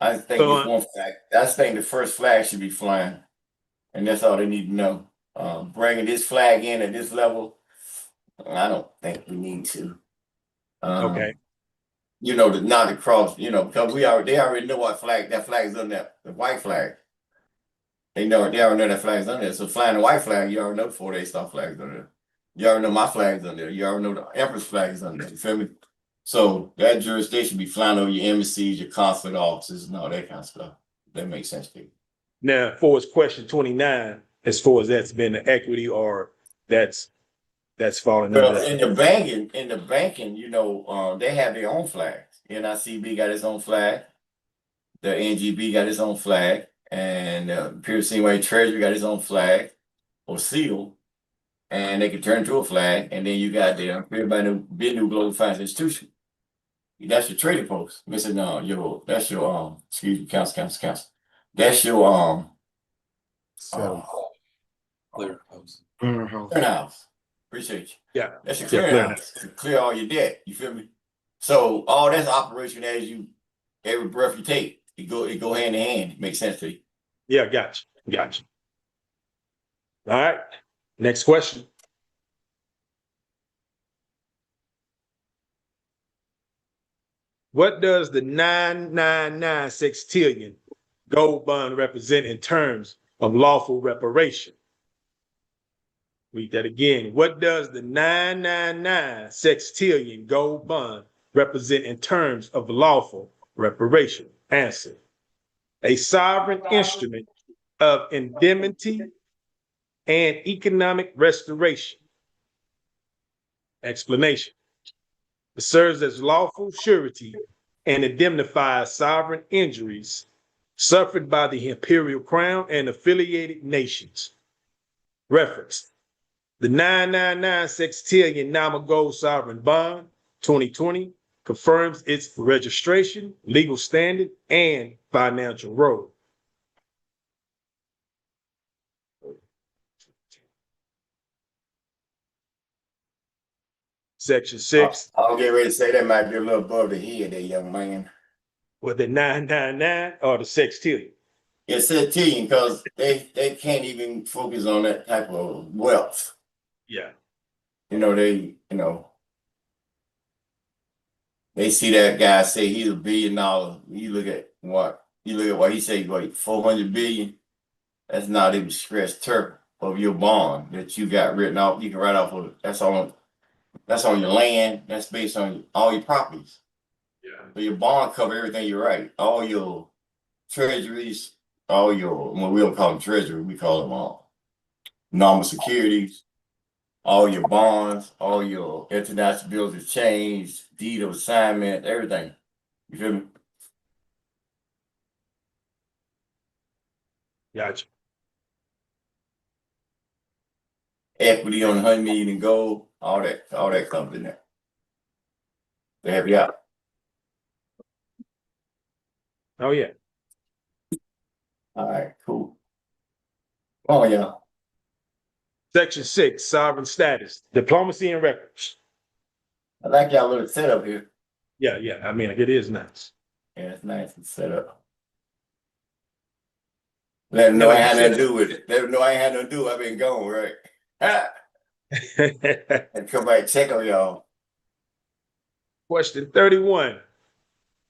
I think it's one flag. I think the first flag should be flying, and that's all they need to know. Bringing this flag in at this level, I don't think we need to. Okay. Not to cross, because they already know what flag that flag is on there, the white flag. They already know that flag's on there. So flying the white flag, you already know 48-star flags on there. You already know my flag's on there. You already know the Empress flag is on there. You feel me? So that jurisdiction be flying over your embassies, your consulate offices, and all that kind of stuff. That makes sense to you. Now, for his question 29, as far as that's been the equity or that's falling under. In the banking, they have their own flags. NICB got its own flag. The NGB got its own flag. And CMYE Treasury got its own flag or seal. And they can turn into a flag. And then you got the new global financial institution. That's your trading post. Missing that's your excuse me, council. That's your clearinghouse. Appreciate you. Yeah. That's your clearinghouse to clear all your debt. You feel me? So all that's operation as every breath you take, it go hand in hand. It makes sense to you. Yeah, gotcha. All right. Next question. What does the 999 sextillion gold bond represent in terms of lawful reparation? Read that again. What does the 999 sextillion gold bond represent in terms of lawful reparation? Answer. A sovereign instrument of indemnity and economic restoration. Explanation. It serves as lawful surety and indemnifies sovereign injuries suffered by the imperial crown and affiliated nations. Reference. The 999 sextillion nominal gold sovereign bond 2020 confirms its registration, legal standing, and financial role. Section 6. I'll get ready to say that might be a little above the head there, young man. What, the 999 or the sextillion? Yeah, sextillion, because they can't even focus on that type of wealth. Yeah. They see that guy say he's $1 billion. You look at what he said, 400 billion. That's not even scratch turf of your bond that you got written off. You can write off of that's on your land. That's based on all your properties. Yeah. So your bond cover everything you write. All your treasuries, we don't call them treasury, we call them all normal securities, all your bonds, all your international bills of exchange, deed of assignment, everything. You feel me? Gotcha. equity on 100 million in gold, all that comes in there. They have you out. Oh yeah. All right, cool. Oh yeah. Section 6, sovereign status, diplomacy and records. I like y'all little setup here. Yeah, I mean, it is nice. Yeah, it's nice and set up. Let them know Like I you had nothing said- to do with it. Let them know I ain't had nothing to do. I've been gone, right? And come back check on y'all. Question 31.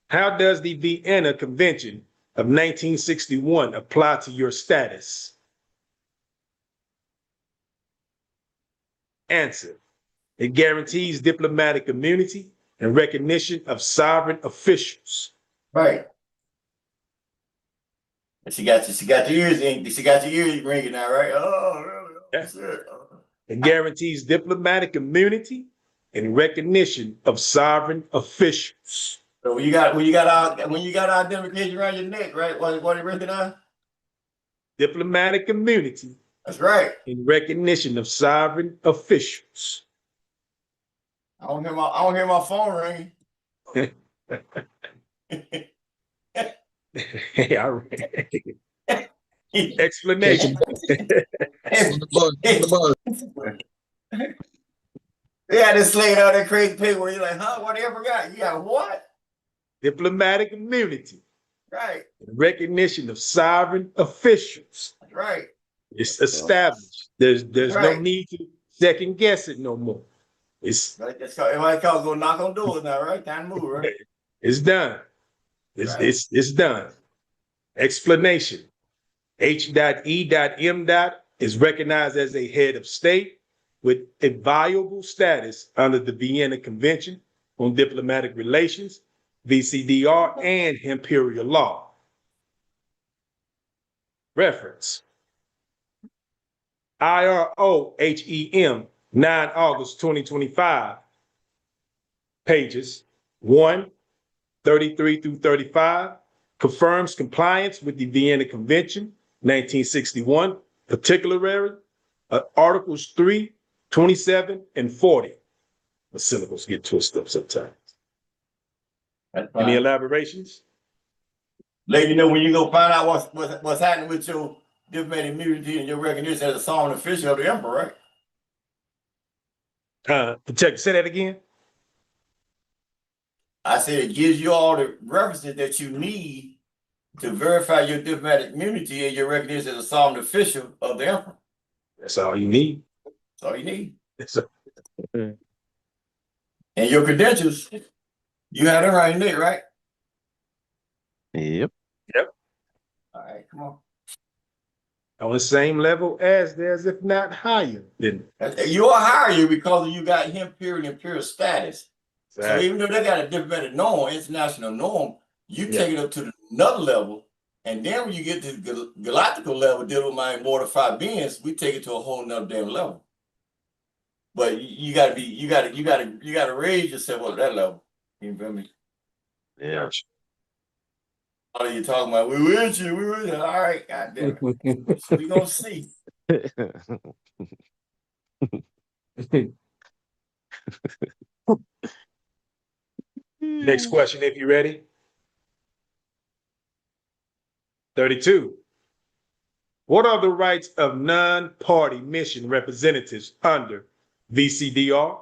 How does the Vienna Convention of 1961 apply to your status? Answer. It guarantees diplomatic immunity and recognition of sovereign officials. Right. And she got your ears in. She got your ears ringing now, right? Oh, really? Yeah. Shit. It guarantees diplomatic immunity and recognition of sovereign officials. So when you got our identification around your neck, right? What it recognize? Diplomatic immunity That's right. and recognition of sovereign officials. I don't hear my phone ringing. Yeah, explanation. Yeah, this laid out that crazy paper where you're like, huh? What I forgot? You got what? Diplomatic immunity. Right. Recognition of sovereign officials. That's right. It's established. There's no right. need to second guess it no more. It's Right. Everybody calls go knock on doors now, right? Time to move, right? It's done. It's done. Explanation. H.E.M. is recognized as a head of state with inviolable status under the Vienna Convention on Diplomatic Relations, VCDR, and imperial law. Reference. IRO-HEM, 9 August 2025, pages 1, 33 through 35, confirms compliance with the Vienna Convention, 1961, particularly Articles 3, 27, and 40. The syllables get twisted up sometimes. Any elaborations? Let you know when you go find out what's happening with your diplomatic immunity and your recognition as a sovereign official of the emperor, right? Say that again. I said it gives you all the references that you need to verify your diplomatic immunity and your recognition as a sovereign official of the emperor. That's all you need. That's all you need. And your credentials, you have them right in there, right? Yep. All right, come on. On the same level as theirs, if not higher. You are higher because you got imperial status. Exactly. So even though they got a diplomatic norm, international norm, you take it up to another level. And then when you get to the galactical level, dealing with my mortified beings, we take it to a whole nother damn level. But you gotta raise yourself up to that level. You feel me? Yeah. All you talking about, we with you. All right, goddamn it. We gonna see. Next question, if you're ready. 32. What are the rights of non-party mission representatives under VCDR?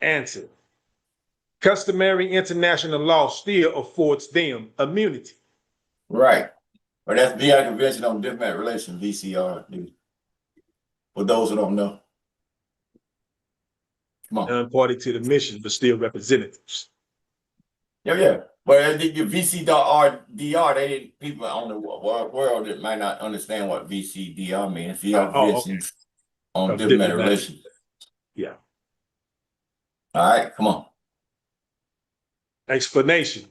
Answer. Customary international law still affords them immunity. Right. But that's the Convention on Diplomatic Relations, VCR, dude. For those who don't know. Come on. Non-party to the mission, but still representatives. Yeah. But I think your VCDR, they didn't, people on the world that might not understand what VCDR means. Conventions on Diplomatic Relations. Yeah. All right, come on. Explanation.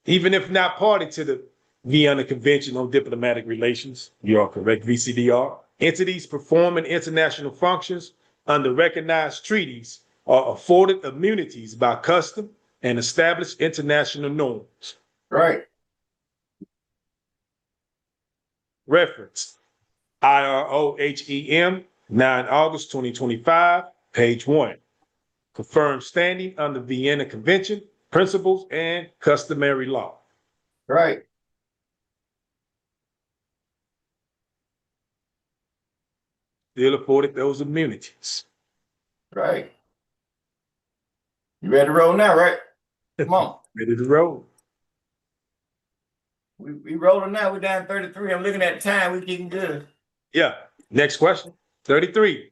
Even if not party to the Vienna Convention on Diplomatic Relations, you are correct, VCDR, entities performing international functions under recognized treaties are afforded immunities by custom and established international norms. Right. Reference. IRO-HEM, 9 August 2025, page 1. Confirmed standing under Vienna Convention, principles, and customary law. Right. Still afforded those immunities. Right. You ready to roll now, right? Come on. Ready to roll. We rolling now. We're down 33. I'm looking at the time. We're getting good. Yeah. Next question. 33.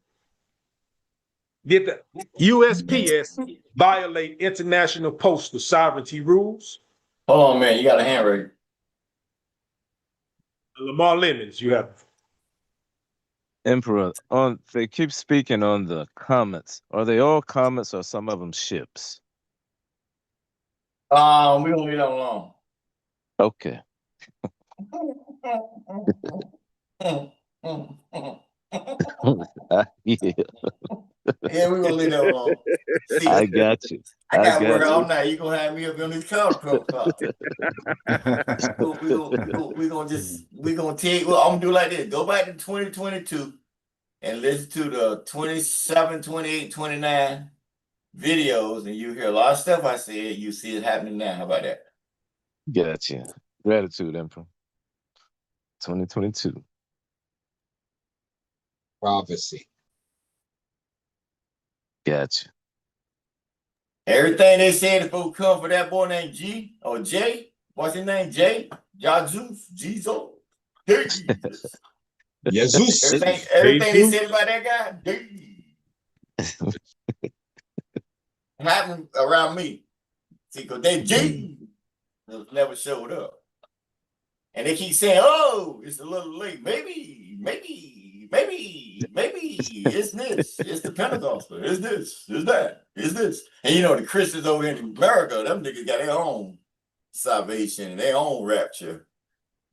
Did the USPS violate international postal sovereignty rules? Hold on, man. You got a hand raised. Lamar Lemons, you have. Emperor, they keep speaking on the comets. Are they all comets or some of them ships? We gonna leave that alone. Okay. Yeah, Yeah, we're gonna leave that alone. See, I got you. I got work got all you. night. You gonna have me up on this couch, talk. We gonna take. Well, I'm gonna do like this. Go back to 2022 and listen to the 27, 28, 29 videos, and you hear a lot of stuff I said. You see it happening now. How about that? Gotcha. Gratitude, Emperor. 2022. Prophecy. Gotcha. Everything they said is supposed to come for that boy named G or J. What's his name? J. Jesus. Jesus. Jesus. Jesus. Everything they said about that guy, happened around me. See, because they G never showed up. And they keep saying, oh, it's a little late. Maybe it's this. It's the Pentecostal. It's this. It's that. It's this. And you know, the Christians over in America, them niggas got their own salvation and their own rapture.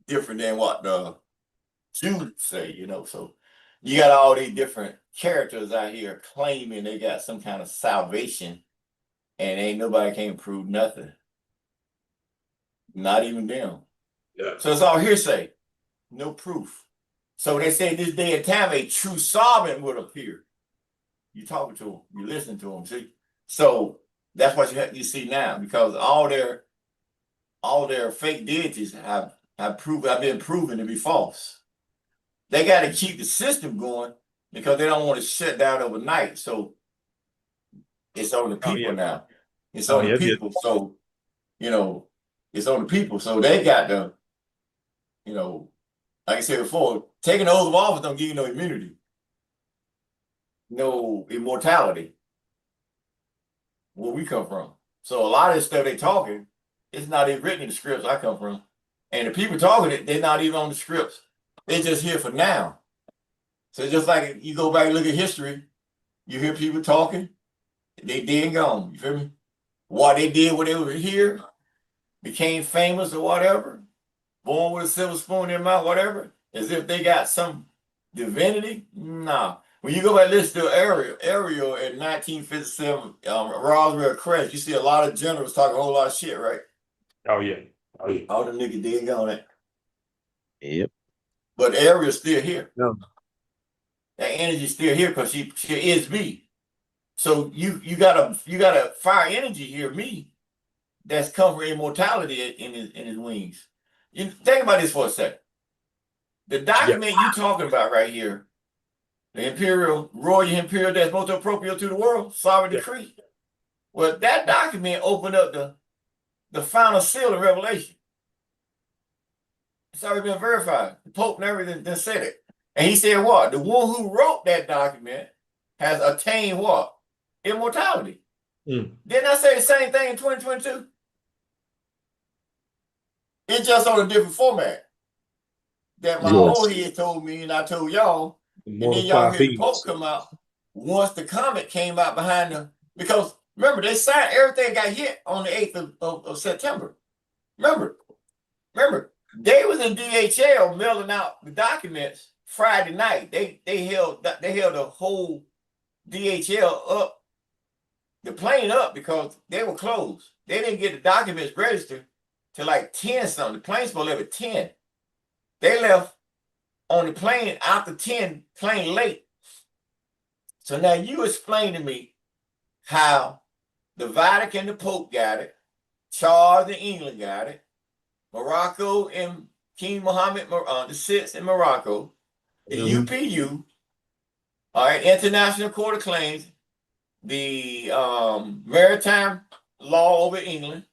Different than what the Jews say, you know. So you got all these different characters out here claiming they got some kind of salvation, and ain't nobody can prove nothing. Not even them. Yeah. So it's all hearsay, no proof. So they say this day and time a true sovereign would appear. You talking to them, you listen to them, see. So that's what you see now, because all their fake deities have been proven to be false. They got to keep the system going because they don't want to shut down overnight. So it's on the people now. It's on the people. So, you know, it's on the people. So they got to, you know, like I said before, taking the oath of office don't give you no immunity, no immortality. Where we come from. So a lot of this stuff they talking, it's not even written in the scripts I come from. And the people talking it, they're not even on the scripts. They're just here for now. So just like you go back and look at history, you hear people talking, they dead and gone. You feel me? What they did when they were here, became famous or whatever, born with a silver spoon in their mouth, whatever, as if they got some divinity. Nah. When you go back and listen to Ariel in 1957, Roswell Crest, you see a lot of generals talking a whole lot of shit, right? Oh, yeah. All the niggas dead and gone it. Yep. But Ariel's still here. No. That energy's still here because she is me. So you got a fire energy here, me, that's covering immortality in his wings. You think about this for a second. The document you talking about right here, the Royal Imperial that's most appropriate to the world, sovereign decree. Well, that document opened up the final seal of Revelation. It's already been verified. The Pope and everything then said it. And he said what? The one who wrote that document has attained what? Immortality. Didn't I say the same thing in 2022? It's just on a different format. That my old head told me and I told y'all. And then y'all hear the Pope come out once the comet came out behind them. Because remember, they signed everything got hit on the 8th of September. Remember, they was in DHL mailing out the documents Friday night. They held the whole DHL up, the plane up, because they were closed. They didn't get the documents registered till like 10 something. The plane's supposed to leave at 10. They left on the plane after 10, plane late. So now you explain to me how the Vatican, the Pope got it, Charles in England got it, Morocco and King Mohammed VI in Morocco, the UPU, all right, International Court of Claims, the Maritime Law over England,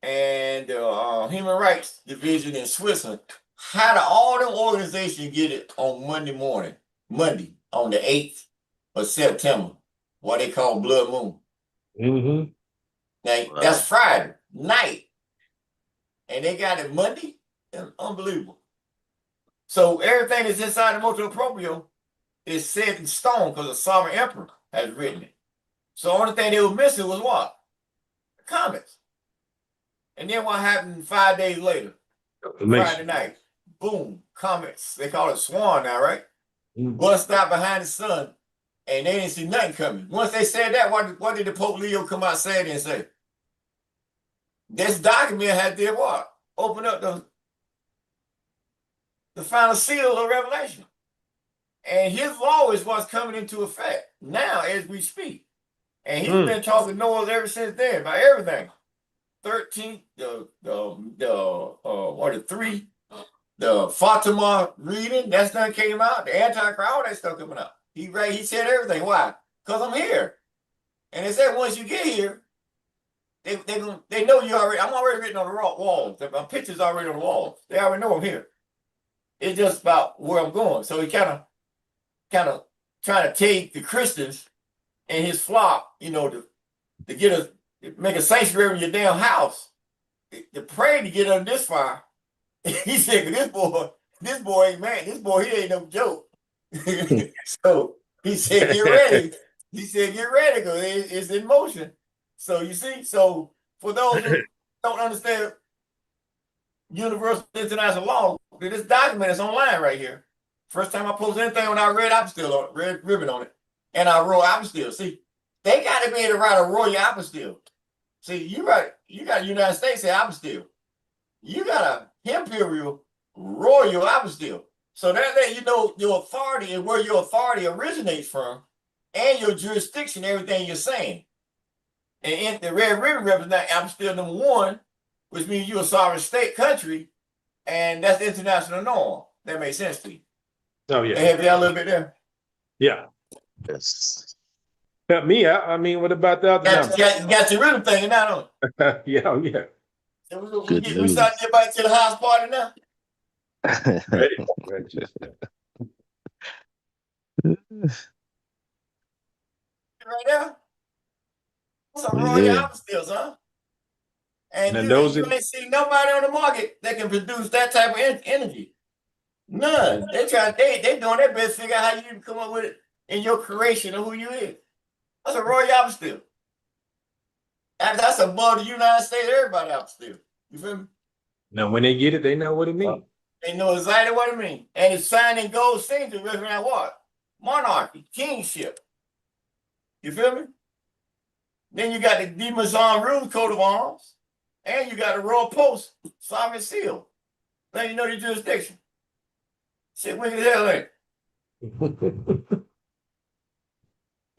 and the Human Rights Division in Switzerland. How do all them organizations get it on Monday morning, Monday on the 8th of September, what they call Blood Moon? Now, that's Friday night. And they got it Monday? Unbelievable. So everything that's inside the motu proprio is set in stone because the sovereign emperor has written it. So the only thing they were missing was what? The comments. And then what happened 5 days later? Friday night. Boom. Comments. They call it Swan now, right? One stop behind the sun, and they didn't see nothing coming. Once they said that, what did the Pope Leo come out saying and say? This document had did what? Open up the final seal of Revelation. And his law is what's coming into effect now as we speak. And he's been talking to Noah ever since then about everything. 13th, the Fatima reading, that's done came out, the Antichrist, all that stuff coming out. He said everything. Why? Because I'm here. And they said once you get here, they know you already. I'm already written on the walls. My picture's already on the walls. They already know I'm here. It's just about where I'm going. So he kind of trying to take the Christians and his flock, to make a sanctuary in your damn house, to pray to get under this fire. He said, this boy ain't man. This boy, he ain't no joke. So he said, get ready. He said, get ready, because it's in motion. So you see, so for those who don't understand universal international law, this document is online right here. First time I posted anything when I read apostille on it, red ribbon on it, and I wrote apostille. See, they got to be able to write a royal apostille. See, you got United States say apostille. You got a imperial royal apostille. So that you know your authority and where your authority originates from, and your jurisdiction, everything you're saying. And the red ribbon represents apostille number 1, which means you're a sovereign state country, and that's the international norm. That makes sense to you. Oh yeah. They have that a little bit there. Yeah. Yes. Help me out. I mean, what about the other number? Got your rhythm thing now, don't Yeah, oh, yeah. you? We start to get back to the house party now. Ready. Right now. Some royal apostilles, huh? And you ain't see nobody on the market that can produce that type of energy. None. They doing their best to figure out how you can come up with it in your creation of who you is. That's a royal apostille. And that's above the United States, everybody apostille. You feel me? Now, when they get it, they know what it means. They know exactly what it means. And it's signed in gold things to represent what? Monarchy, kingship. You feel me? Then you got the Demazon Rules Coat of Arms, and you got the Royal Post Sovereign Seal. Now you know the jurisdiction. Shit, wicked as hell, ain't it?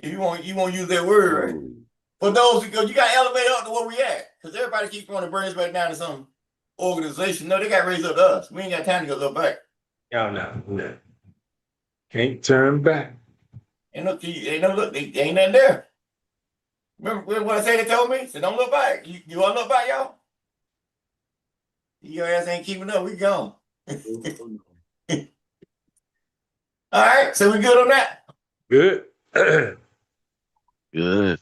You want to use that word, right? For those who go, you got to elevate up to where we at, because everybody keeps wanting to bring us back down to some organization. No, they got raised up to us. We ain't got time to go look back. Oh no. Can't turn back. Ain't no look. They ain't nothing there. Remember what I said? They told me, said, don't look back. You want to look back, y'all? Your ass ain't keeping up. We gone. All right, so we good on that? Good. Good.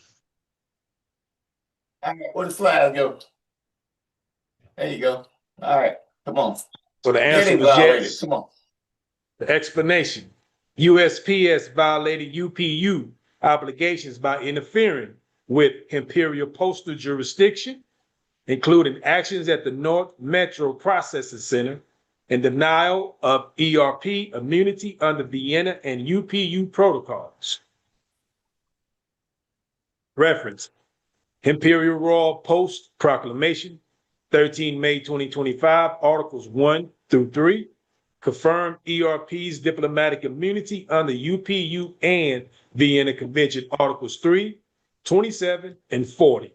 All right, where the slides go? There you go. All right, come on. So the answer was yes. Come on. The explanation. USPS violated UPU obligations by interfering with imperial postal jurisdiction, including actions at the North Metro Processing Center and denial of ERP immunity under Vienna and UPU protocols. Reference: Imperial Royal Post Proclamation, 13 May 2025, Articles 1 through 3, confirm ERP's diplomatic immunity under UPU and Vienna Convention Articles 3, 27, and 40.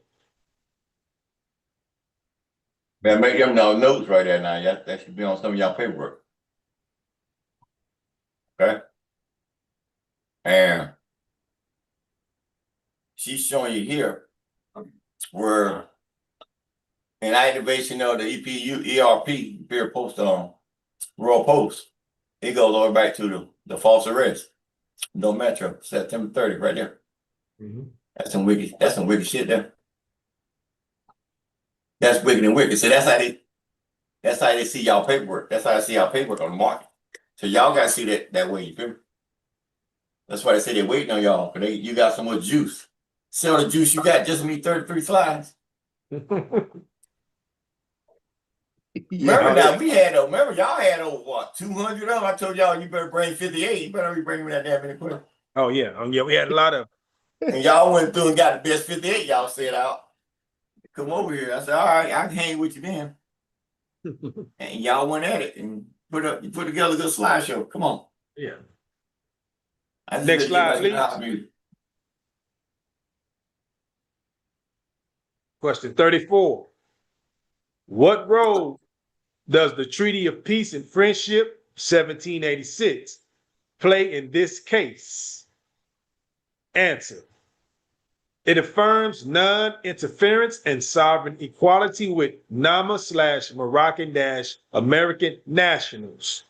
Man, make them notes right there now. That should be on some of y'all paperwork. Okay. And she's showing you here where an activation of the ERP, Imperial Post Royal Post, it goes all the way back to the false arrest. No Metro, September 30th, right there. Mm-hmm. That's some wicked shit there. That's wicked and wicked. So that's how they see y'all paperwork. That's how they see y'all paperwork on the market. So y'all gotta see that way, you feel me? That's why they say they're waiting on y'all, because you got so much juice. Sell the juice you got just need 33 slides. Remember now, remember y'all had over what, 200 of them? I told y'all you better bring 58. You better be bringing me that damn many quick. Oh yeah, we had a lot of. And y'all went through and got the best 58 y'all set out. Come over here. I said, all right, I can hang with you then. And y'all went at it and put together a good slideshow. Come on. Yeah. Next slide, please. Question 34. What role does the Treaty of Peace and Friendship 1786 play in this case? Answer. It affirms non-interference and sovereign equality with Nama/Moroccan-American nationals.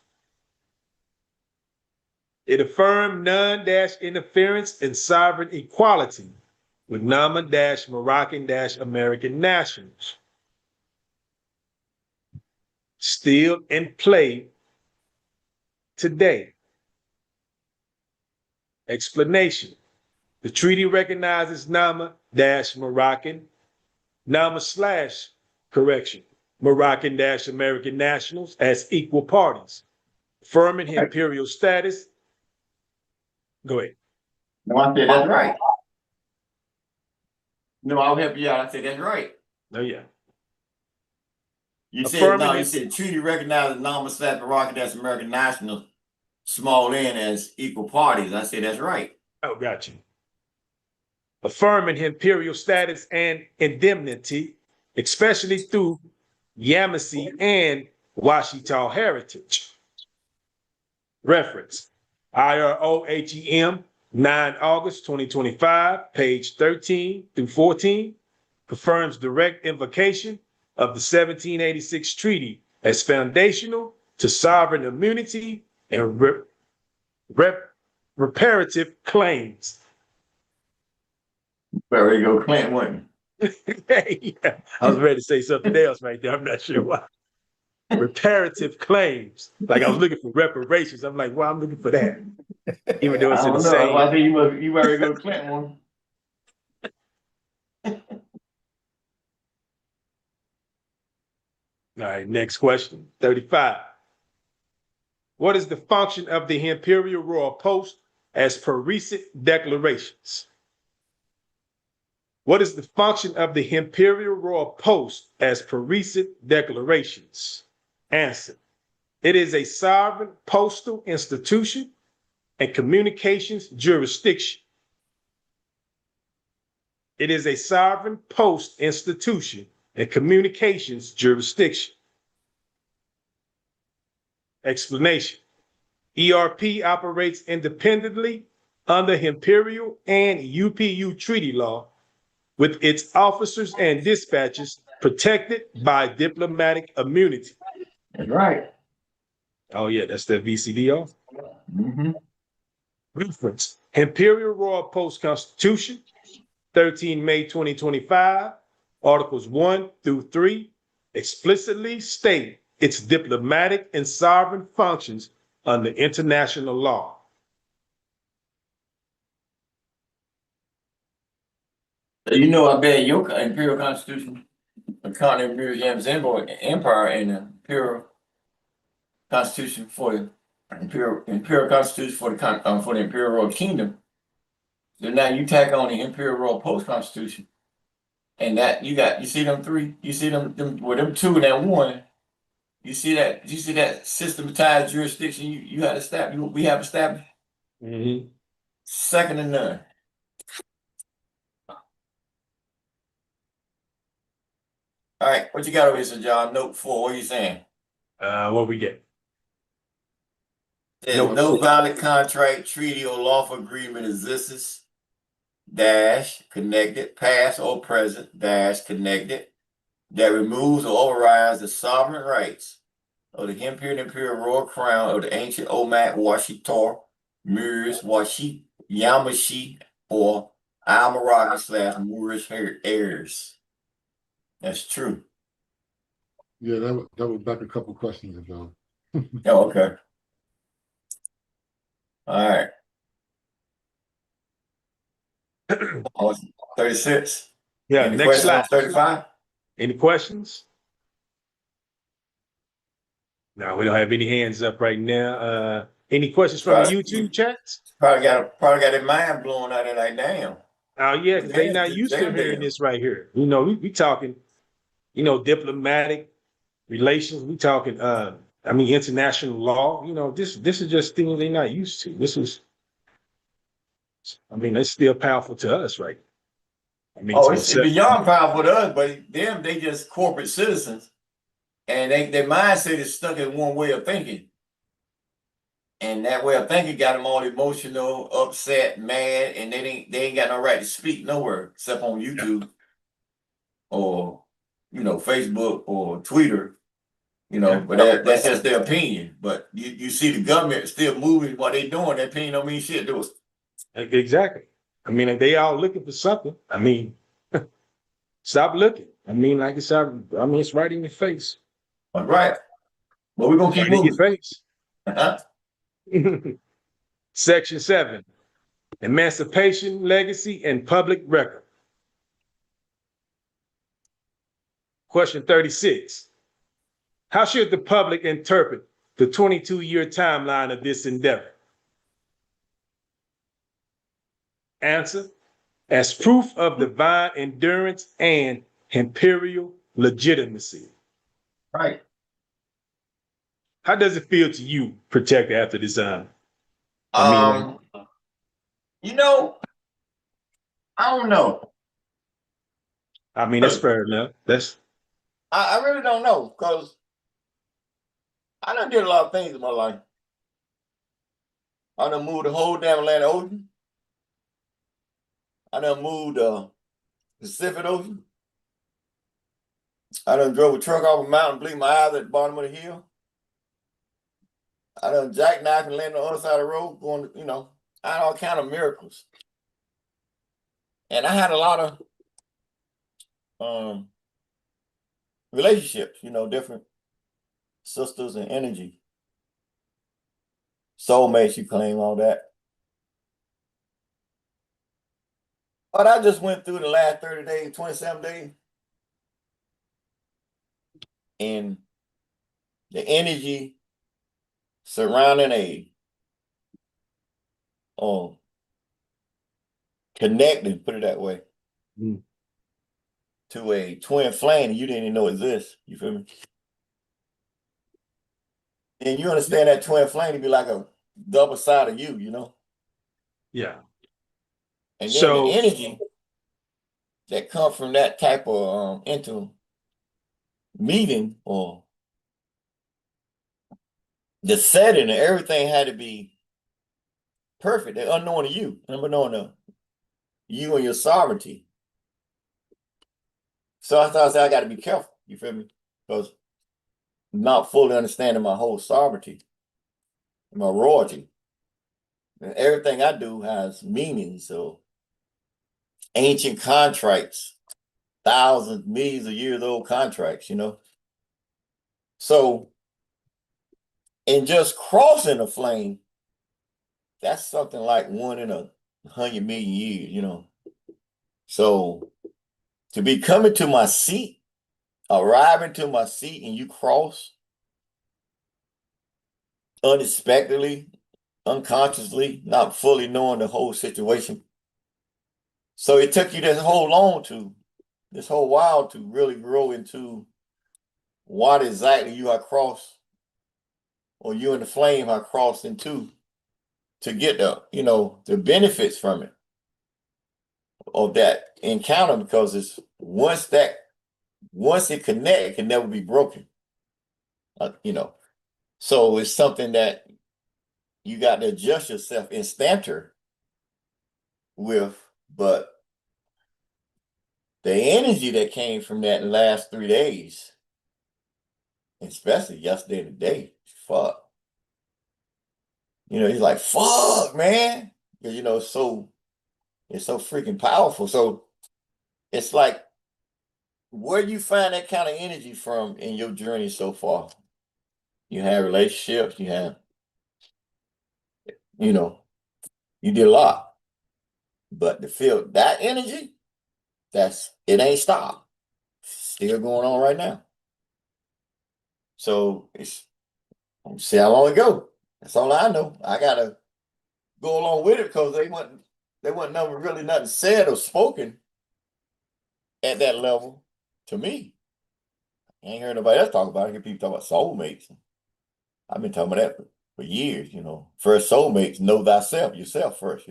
It affirmed non-interference and sovereign equality with Nama-Moroccan-American nationals. Still in play today. Explanation. The treaty recognizes Moroccan Moroccan-American nationals as equal parties, affirming imperial status. Go ahead. No, I said that's right. No, I'll help you out. I said that's right. Oh, yeah. You said no, you said treaty recognizes Moroccan-American nationals, small n, as equal parties. I said that's right. Oh, got you. Affirming imperial status and indemnity, especially through Yamasee and Washita heritage. Reference, IROHEM, 9 August 2025, page 13 through 14, confirms direct invocation of the 1786 treaty as foundational to sovereign immunity and reparative claims. There you go, Clinton, wasn't Yeah, I was ready to say something else right there. I'm not sure why. Reparative claims. Like I was looking for reparations. I'm like, well, I'm looking for that. Even though it's in the same. I think you better go to Clinton one. All right, next question. 35. What is the function of the Imperial Royal Post as per recent declarations? What is the function of the Imperial Royal Post as per recent declarations? Answer. It is a sovereign postal institution and communications jurisdiction. It is a sovereign post institution and communications jurisdiction. Explanation. ERP operates independently under Imperial and UPU treaty law, with its officers and dispatchers protected by diplomatic immunity. That's right. Oh yeah, that's the VCDO. Mm-hmm. Reference, Imperial Royal Post Constitution, 13 May 2025, Articles 1 through 3, explicitly state its diplomatic and sovereign functions under international law. You know, I bet your Imperial Constitution, the continental Imperial Empire, and the Imperial Constitution for the Imperial Constitution for the Imperial Royal Kingdom. So now you tack on the Imperial Royal Post Constitution, and that you see them three, you see them two and that one. You see that? You see that systematized jurisdiction you had established? We have established. Mm-hmm. Second to none. All right, what you got over here, Sir John? Note 4. What are you saying? What we get? There's Note no 4. valid contract, treaty, or lawful agreement exists, dash, connected, past or present, dash, connected, that removes or overrides the sovereign rights of the Imperial Royal Crown of the ancient Omat, Washitor, Moorish, Washi, Yamashi, or Almaragi / Moorish heirs. That's true. Yeah, that was back a couple questions ago. Oh, okay. All right. 36. Yeah, Any next questions on slide. 35? Any questions? No, we don't have any hands up right now. Any questions from the YouTube chats? Probably got their mind blown out of like, damn. Oh yeah, because they not used to hearing this right here. You know, we talking, diplomatic relations. We talking, international law. This is just things they're not used to. It's still powerful to us, right? Oh, it's beyond powerful to us, but they just corporate citizens, and their mindset is stuck in one way of thinking, and that way of thinking got them all emotional, upset, mad, and they ain't got no right to speak nowhere except on YouTube or Facebook or Twitter. But that's just their opinion. But you see the government still moving what they doing. That opinion don't mean shit to us. Exactly. If they all looking for something, stop looking. Like it's it's right in your face. All right. But we're gonna keep right moving. In your face. Section 7. Emancipation, legacy, and public record. Question 36. How should the public interpret the 22-year timeline of this endeavor? Answer: as proof of divine endurance and imperial legitimacy. Right. How does it feel to you, Protector, after this? I don't know. That's fair enough. I really don't know, because I done did a lot of things in my life. I done moved the whole damn Atlantic Ocean. I done moved the Pacific Ocean. I done drove a truck off a mountain, bleed my eyes at the bottom of the hill. I done jackknife and landed on the other side of the road going, I had all kind of miracles. And I had a lot of relationships, different sisters and energy. Soulmates, you claim all that. But I just went through the last 30 days, 27 days. And the energy surrounding connecting, put it that way, to a twin flame you didn't even know exists. You feel me? And you understand that twin flame to be like a double side of you, Yeah. And then the energy that comes from that type of into meeting, or the setting, and everything had to be perfect. They're unknown to you, unknown to you and your sovereignty. So I thought I got to be careful. You feel me? Because I'm not fully understanding my whole sovereignty, my royalty. And everything I do has meaning. So ancient contracts, thousands, millions of years old contracts, So in just crossing a flame, that's something like 1 in 100 million years, So to be coming to my seat, arriving to my seat, and you cross unexpectedly, unconsciously, not fully knowing the whole situation. So it took you this whole while to really grow into what exactly you are crossed, or you and the flame are crossed into to get the benefits from it, of that encounter, because it's once it connect, it can never be broken. So it's something that you got to adjust yourself instanter with, but the energy that came from that in the last 3 days, especially yesterday and today, fuck. He's like, fuck, man. Because, it's so freaking powerful. So it's like, where you find that kind of energy from in your journey so far? You have relationships, you did a lot. But to feel that energy, it ain't stopped. Still going on right now. So see how long it go. That's all I know. I gotta go along with it, because they wasn't nothing said or spoken at that level to me. I ain't heard nobody else talk about it. I hear people talk about soulmates. I've been talking about that for years. First soulmates, know thyself, yourself first.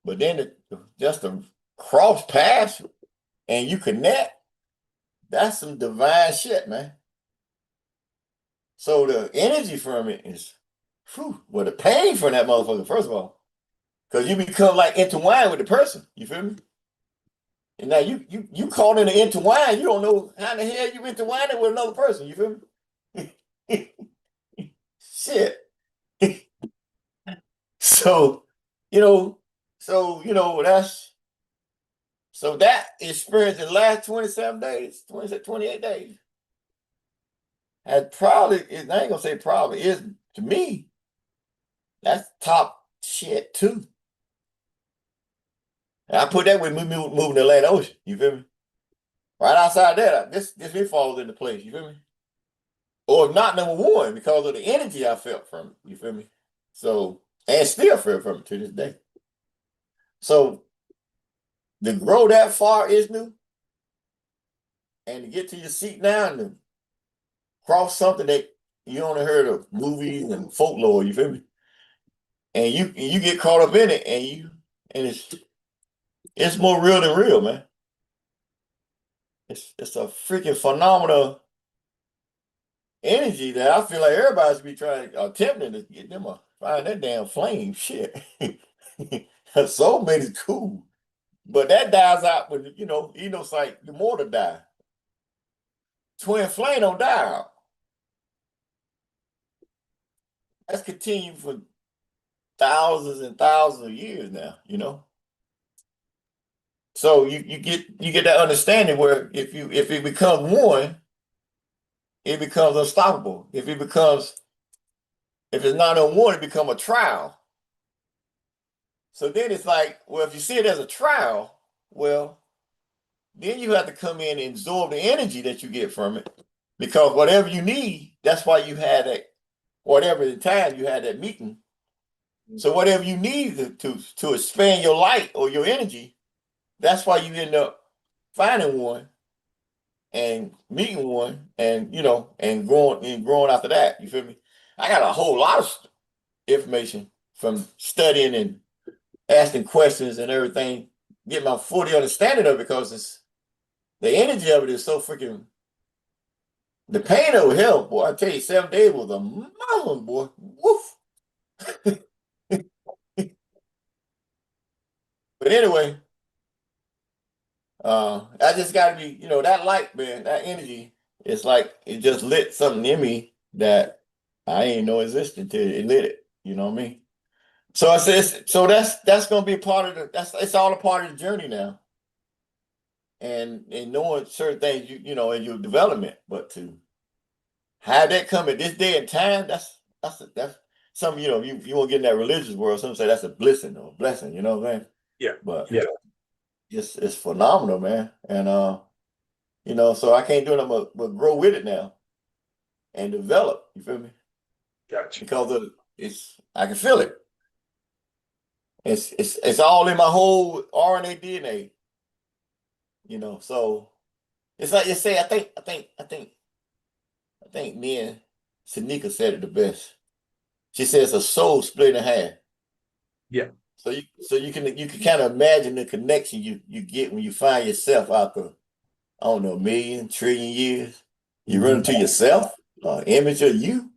But then just to cross paths and you connect, that's some divine shit, man. So the energy from it is, the pain from that motherfucker, first of all, because you become like intertwined with the person. You feel me? And now you caught in the intertwine. You don't know how the hell you intertwined with another person. You feel me? Shit. So, that experience in the last 27 days, 28 days, I ain't gonna say probably, is, to me, that's top shit too. And I put that with me moving the Atlantic Ocean. You feel me? Right outside that, this falls into place. You feel me? Or if not, number one, because of the energy I felt from it. You feel me? So, and still feel from it to this day. So, to grow that far is new. And to get to your seat now and to cross something that you only heard of movies and folklore, you feel me? And you get caught up in it, and it's more real than real, man. It's a freaking phenomenal energy that I feel like everybody should be attempting to get them find that damn flame. Shit. Soulmate is cool. But that dies out when, it's like the mortar die. Twin flame don't die out. That's continued for thousands and thousands of years now. So you get that understanding where if it becomes one, it becomes unstoppable. If it's not on one, it becomes a trial. So then it's like, well, if you see it as a trial, well, then you have to come in and absorb the energy that you get from it. Because whatever you need, that's why you had that, whatever the time you had that meeting. So whatever you need to expand your light or your energy, that's why you end up finding one and meeting one, and and growing after that. You feel me? I got a whole lot of information from studying and asking questions and everything, get my fully understanding of it, because the energy of it is so freaking. The pain of hell, boy. I tell you, 7 days was a mama, boy. Woof. But anyway, I just got to be, that light, man, that energy. It's like it just lit something in me that I ain't know existed till it lit it. You know what I mean? So I says, so that's gonna be a part of it's all a part of the journey now. And knowing certain things, in your development, but to have that come at this day and time, that's something, if you want to get in that religious world, some say that's a blessing or a blessing, you know what I'm saying? Yeah. But Yeah. it's phenomenal, man. And so I can't do nothing but grow with it now and develop, you feel me? Gotcha. Because I can feel it. It's all in my whole RNA DNA. So It's like you say, I think me and Sanika said it the best. She says a soul split in half. Yeah. So you can kind of imagine the connection you get when you find yourself after, I don't know, a million, trillion years. You run into yourself, image of you.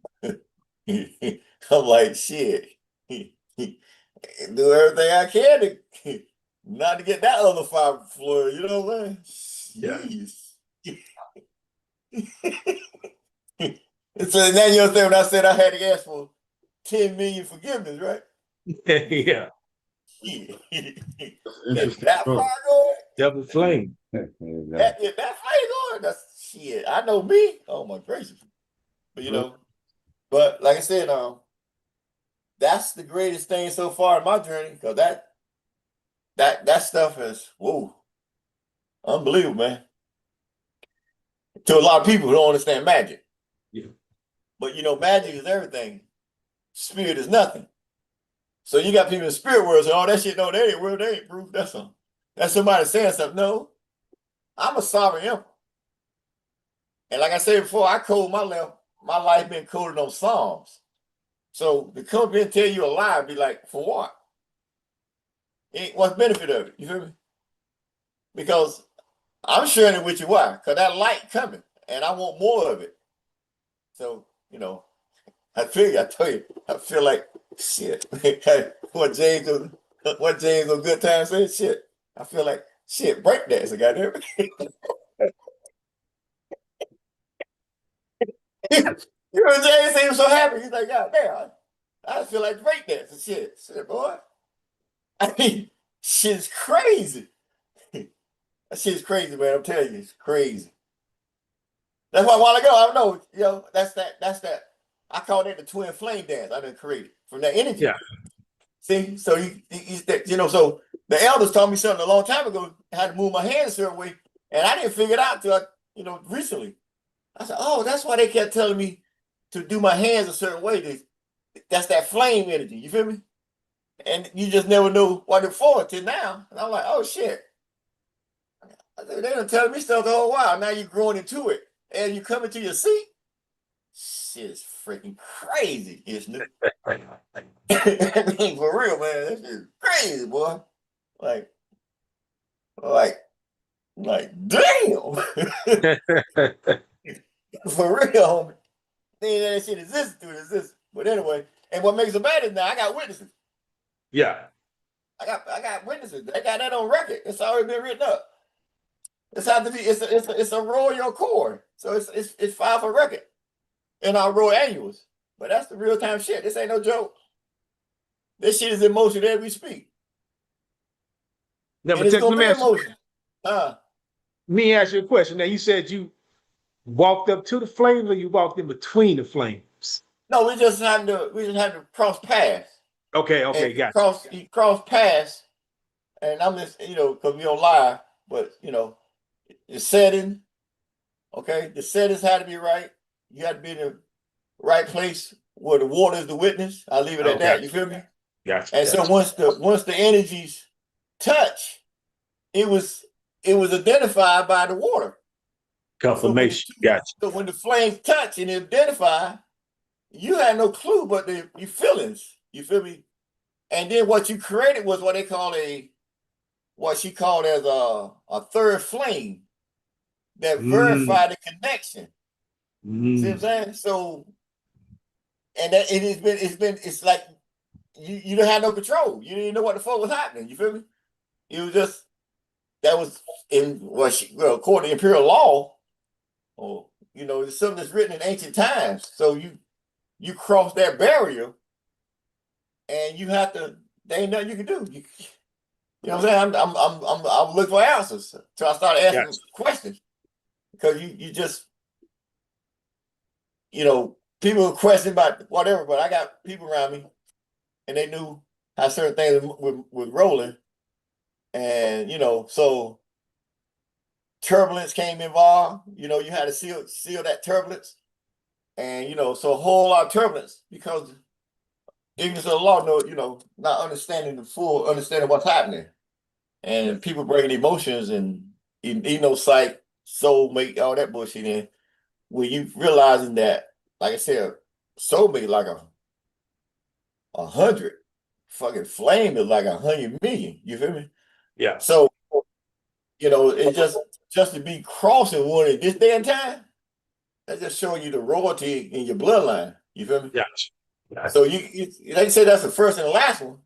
I'm like, shit. Do everything I can to not to get that other five floor, you know what I'm saying? Jeez. And so now you understand when I said I had to ask for 10 million forgiveness, right? Yeah. That far going? Double flame. That flame going? That's shit. I know me. Oh my gracious. But but like I said, that's the greatest thing so far in my journey, because that stuff is unbelievable, man. To a lot of people who don't understand magic. Yeah. But magic is everything. Spirit is nothing. So you got people in the spirit world saying, "Oh, that shit, no, that ain't real, that ain't proof." That's somebody saying something. No, I'm a sovereign emperor. And like I said before, I code my life been coded on Psalms. So to come here and tell you a lie, be like, for what? What's the benefit of it? You feel me? Because I'm sharing it with you. Why? Because that light coming, and I want more of it. So, I tell you, I feel like shit. what James on Good Times said, shit. I feel like shit, break dance, goddamn. James seemed so happy. He's like, God damn, I feel like break dance and shit. Shit, boy. I mean, shit's crazy. That shit's crazy, man. I'm telling you, it's crazy. That's why a while ago, I don't know, that's that. I call that the twin flame dance I done created from that energy. Yeah. See, so so the elders taught me something a long time ago, how to move my hands a certain way, and I didn't figure it out till recently. I said, oh, that's why they kept telling me to do my hands a certain way. That's that flame energy. You feel me? And you just never know what it's for till now. And I'm like, oh shit. They done telling me stuff the whole while. Now you're growing into it. And you come into your seat. Shit is freaking crazy, isn't it? I mean, for real, man. This is crazy, boy. Like, damn. For real, homie. That shit exists. But anyway, and what makes it bad is now I got witnesses. Yeah. I got witnesses. They got that on record. It's already been written up. It's have to be. It's a royal accord. So it's filed for record in our royal annuals. But that's the real time shit. This ain't no joke. This shit is in motion as we speak. Now, and it's gonna be in motion. Let me ask you a question. Now, you said you walked up to the flames, or you walked in between the flames? No, we just had to cross paths. Okay, got you. Cross paths, and I'm just because we don't lie, but the setting, okay, the settings had to be right. You had to be in the right place where the water is the witness. I'll leave it at that. You feel me? Gotcha. And so once the energies touch, it was identified by the water. Confirmation. Gotcha. So when the flames touch and identify, you had no clue but your feelings. You feel me? And then what you created was what they call what she called as a third flame that verified the connection. See what I'm saying? So, and that it's like you don't have no control. You didn't know what the fuck was happening. You feel me? It was just that was according to imperial law, or it's something that's written in ancient times. So you cross that barrier, and you have to. There ain't nothing you can do. You know what I'm saying? I'm looking for answers till I started asking questions, because you just people question about whatever, but I got people around me, and they knew how certain things were rolling, and so turbulence came involved. You had to seal that turbulence, and so a whole lot of turbulence because ignorance of the law, not understanding the full understanding what's happening, and people bringing emotions and sight soulmate, all that bullshit in. When you realizing that, like I said, soulmate like 100, fucking flame is like 100 million. You feel me? Yeah. So, it's just to be crossing one at this day and time, that's just showing you the royalty in your bloodline. You feel me? Yeah. So they say that's the first and the last one,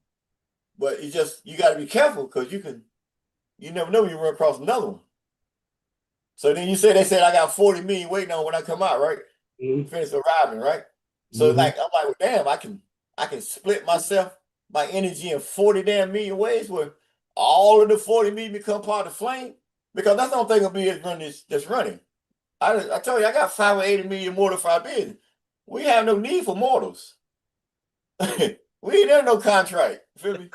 but you got to be careful because you never know when you run across another one. So then they said I got 40 million waiting on when I come out, right? Finish arriving, right? So I'm like, well, damn, I can split my energy in 40 damn million ways where all of the 40 million become part of the flame, because that's the only thing gonna be that's running. I told you I got 5 or 80 million mortal for our business. We have no need for mortals. We ain't no contract. Feel me?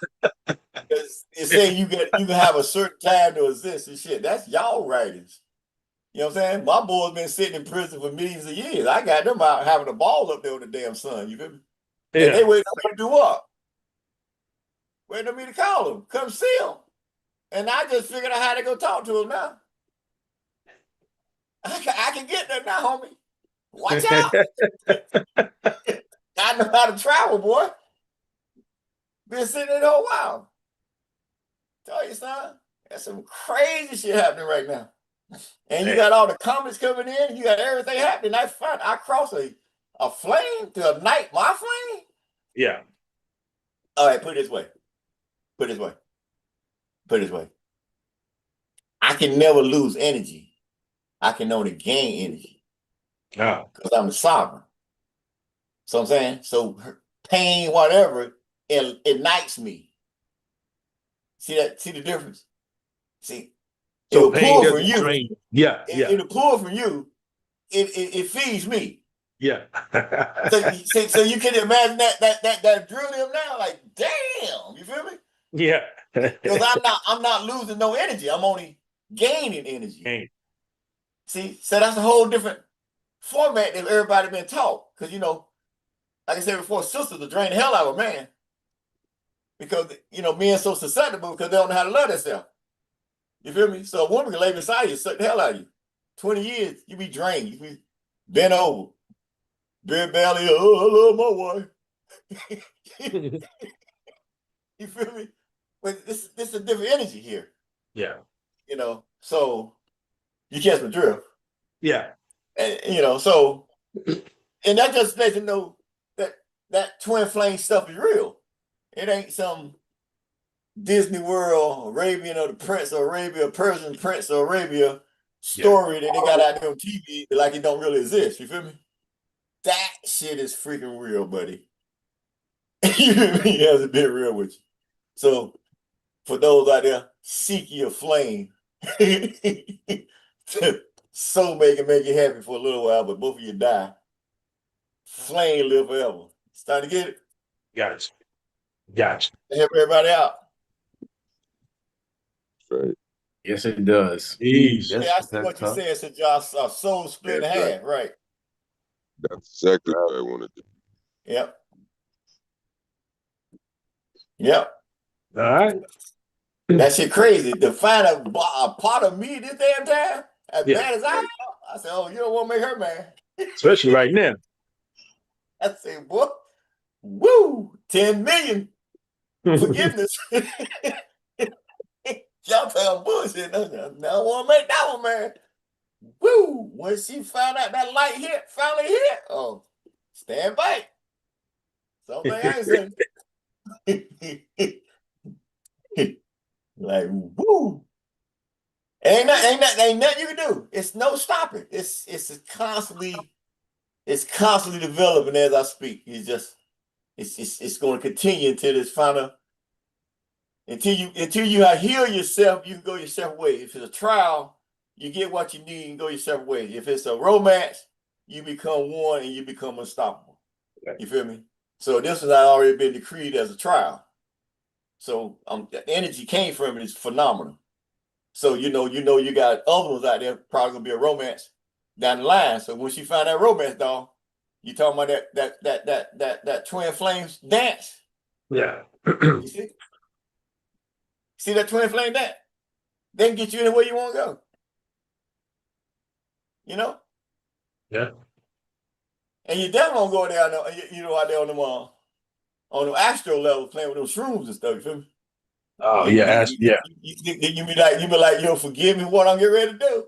It's saying you can have a certain time to exist and shit. That's y'all writings. You know what I'm saying? My boy's been sitting in prison for millions of years. I got them out having a ball up there with the damn sun. You feel me? Yeah. And they waiting on me to do what? Waiting on me to call them, come see them. And I just figured out how to go talk to them now. I can get there now, homie. Watch out. I know how to travel, boy. Been sitting there a while. Tell you, son, there's some crazy shit happening right now. And you got all the comments coming in. You got everything happening. That's fun. I cross a flame to ignite my flame. Yeah. All right, put it this way. I can never lose energy. I can only gain energy. Because I'm a sovereign. So I'm saying, so pain, whatever, it ignites me. See that? See the difference? See, So it'll pain pull from doesn't you. drain. Yeah. It'll pull from you. It feeds me. Yeah. so you can imagine that drilling now, like, damn, you feel me? Yeah. Because I'm not losing no energy. I'm only gaining energy. See, so that's a whole different format that everybody been taught. Because like I said before, sisters will drain the hell out of a man. Because men so susceptible because they don't know how to love themselves. You feel me? So a woman can lay beside you, suck the hell out of you. 20 years, you be drained. You be bent over. Bare belly, oh, I love my wife. You feel me? But this is a different energy here. Yeah. So you catch the drift. Yeah. And so, and that just lets you know that twin flame stuff is real. It ain't some Disney World, Arabian or the Prince of Arabia, Persian Prince of Arabia story that they got out there on TV like it don't really exist. You feel me? That shit is freaking real, buddy. You feel me? It has been real with you. So for those out there, seek your flame. Soulmate can make you happy for a little while, but both of you die. Flame live forever. Starting to get it? Gotcha. Help everybody out. Right. Yes, it does. Yeah, I see what you said, since y'all soul split in half, right? That's exactly what I want to do. Yep. All right. That shit crazy. To find a part of me this damn time, as bad as I am, I said, oh, you don't want to make her mad. Especially right now. I say, boy, woo, 10 million forgiveness. Y'all tell bullshit. I don't want to make that one, man. Woo! When she found out that light finally hit, oh, stand back. Something I ain't saying. Like, woo! Ain't nothing you can do. It's no stopping. It's constantly developing as I speak. It's going to continue until this final. Until you heal yourself, you can go your separate way. If it's a trial, you get what you need and go your separate way. If it's a romance, you become one and you become unstoppable. You feel me? So this has already been decreed as a trial. So the energy came from it is phenomenal. So you got other ones out there probably gonna be a romance down the line. So when she find that romance, dog, you talking about that twin flames dance? Yeah. You see that twin flame dance? They can get you anywhere you want to go. you know? Yeah. And you definitely don't go down there, out there on the astro level playing with those shrooms and stuff, you feel me? Oh You yeah, be like, yo, forgive me what I'm getting ready to do.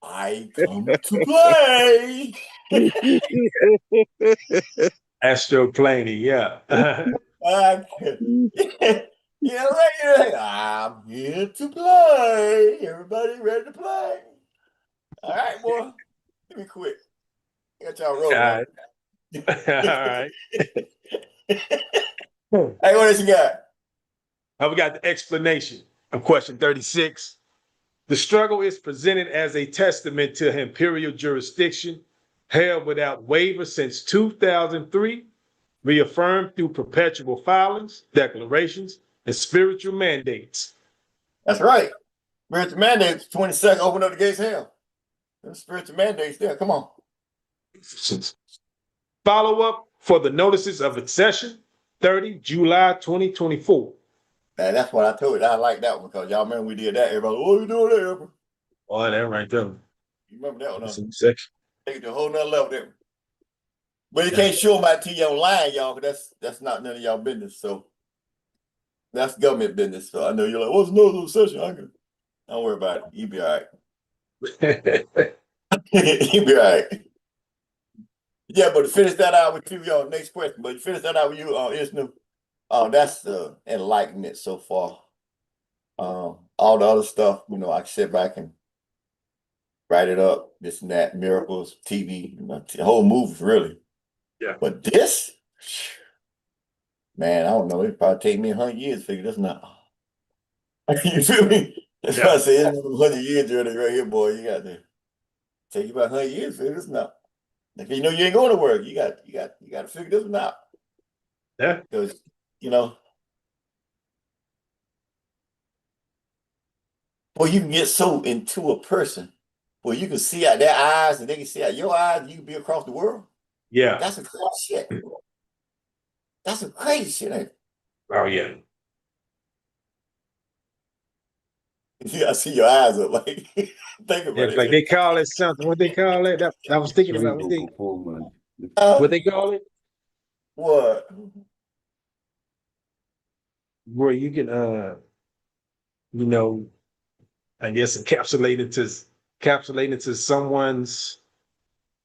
I come to play. astroplaning, yeah. I'm here to play. Everybody ready to play? All right, boy. Let me quit. I got y'all rolling. All right. Hey, what else you got? Now we got the explanation of question 36. The struggle is presented as a testament to imperial jurisdiction held without waiver since 2003, reaffirmed through perpetual filings, declarations, and spiritual mandates. That's right. Spiritual mandates, 22nd, open up the gates of hell. Those spiritual mandates there, come on. Follow-up for the notices of accession, 30 July 2024. Man, that's what I told you. I like that one because y'all remember we did that. Everybody, what are you doing there? Oh, that right there. You remember that one? That's in section. Take it to a whole nother level there. But you can't show them out to you online, y'all, because that's not none of y'all business. So that's government business. So I know you're like, what's the notice of accession? Don't worry about it. You'll be all right. You'll be all right. Yeah, but to finish that out with you, y'all, next question. But to finish that out with you, it's new. That's the enlightenment so far. All the other stuff, I can sit back and write it up, this and that, miracles, TV, the whole movie, really. Yeah. But this, man, I don't know. It'd probably take me 100 years to figure this out. You feel me? That's why I say it's 100 years journey right here, boy. You got to take you about 100 years to figure this out. If you know you ain't going to work, you got to figure this one out. Yeah. Because, boy, you can get so into a person, boy, you can see out their eyes and they can see out your eyes, and you can be across the world. Yeah. That's some crazy shit. That's some crazy shit, ain't it? Oh, yeah. Yeah, I see your eyes up. Like, think about it. Like they call it something. What they call it? I was thinking about what they call it. What? Where you can, I guess encapsulate into someone's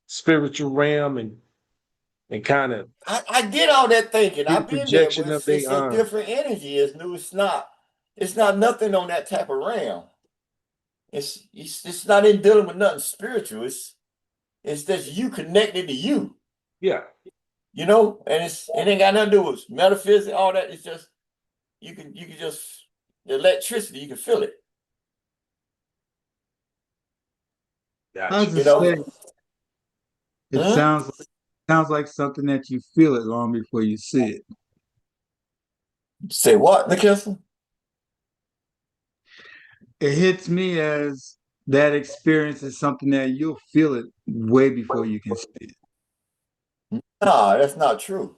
spiritual realm and kind of. I did all that thinking. I've been there, but it's a they, different energy. It's new. It's not nothing on that type of realm. It's not in dealing with nothing spiritual. It's just you connected to you. Yeah. And it ain't got nothing to do with metaphysics, all that. It's just you can just the electricity, you can feel it. I was just saying, it sounds like something that you feel it long before you see it. Say what, Nikelson? It hits me as that experience is something that you'll feel it way before you can see it. No, that's not true.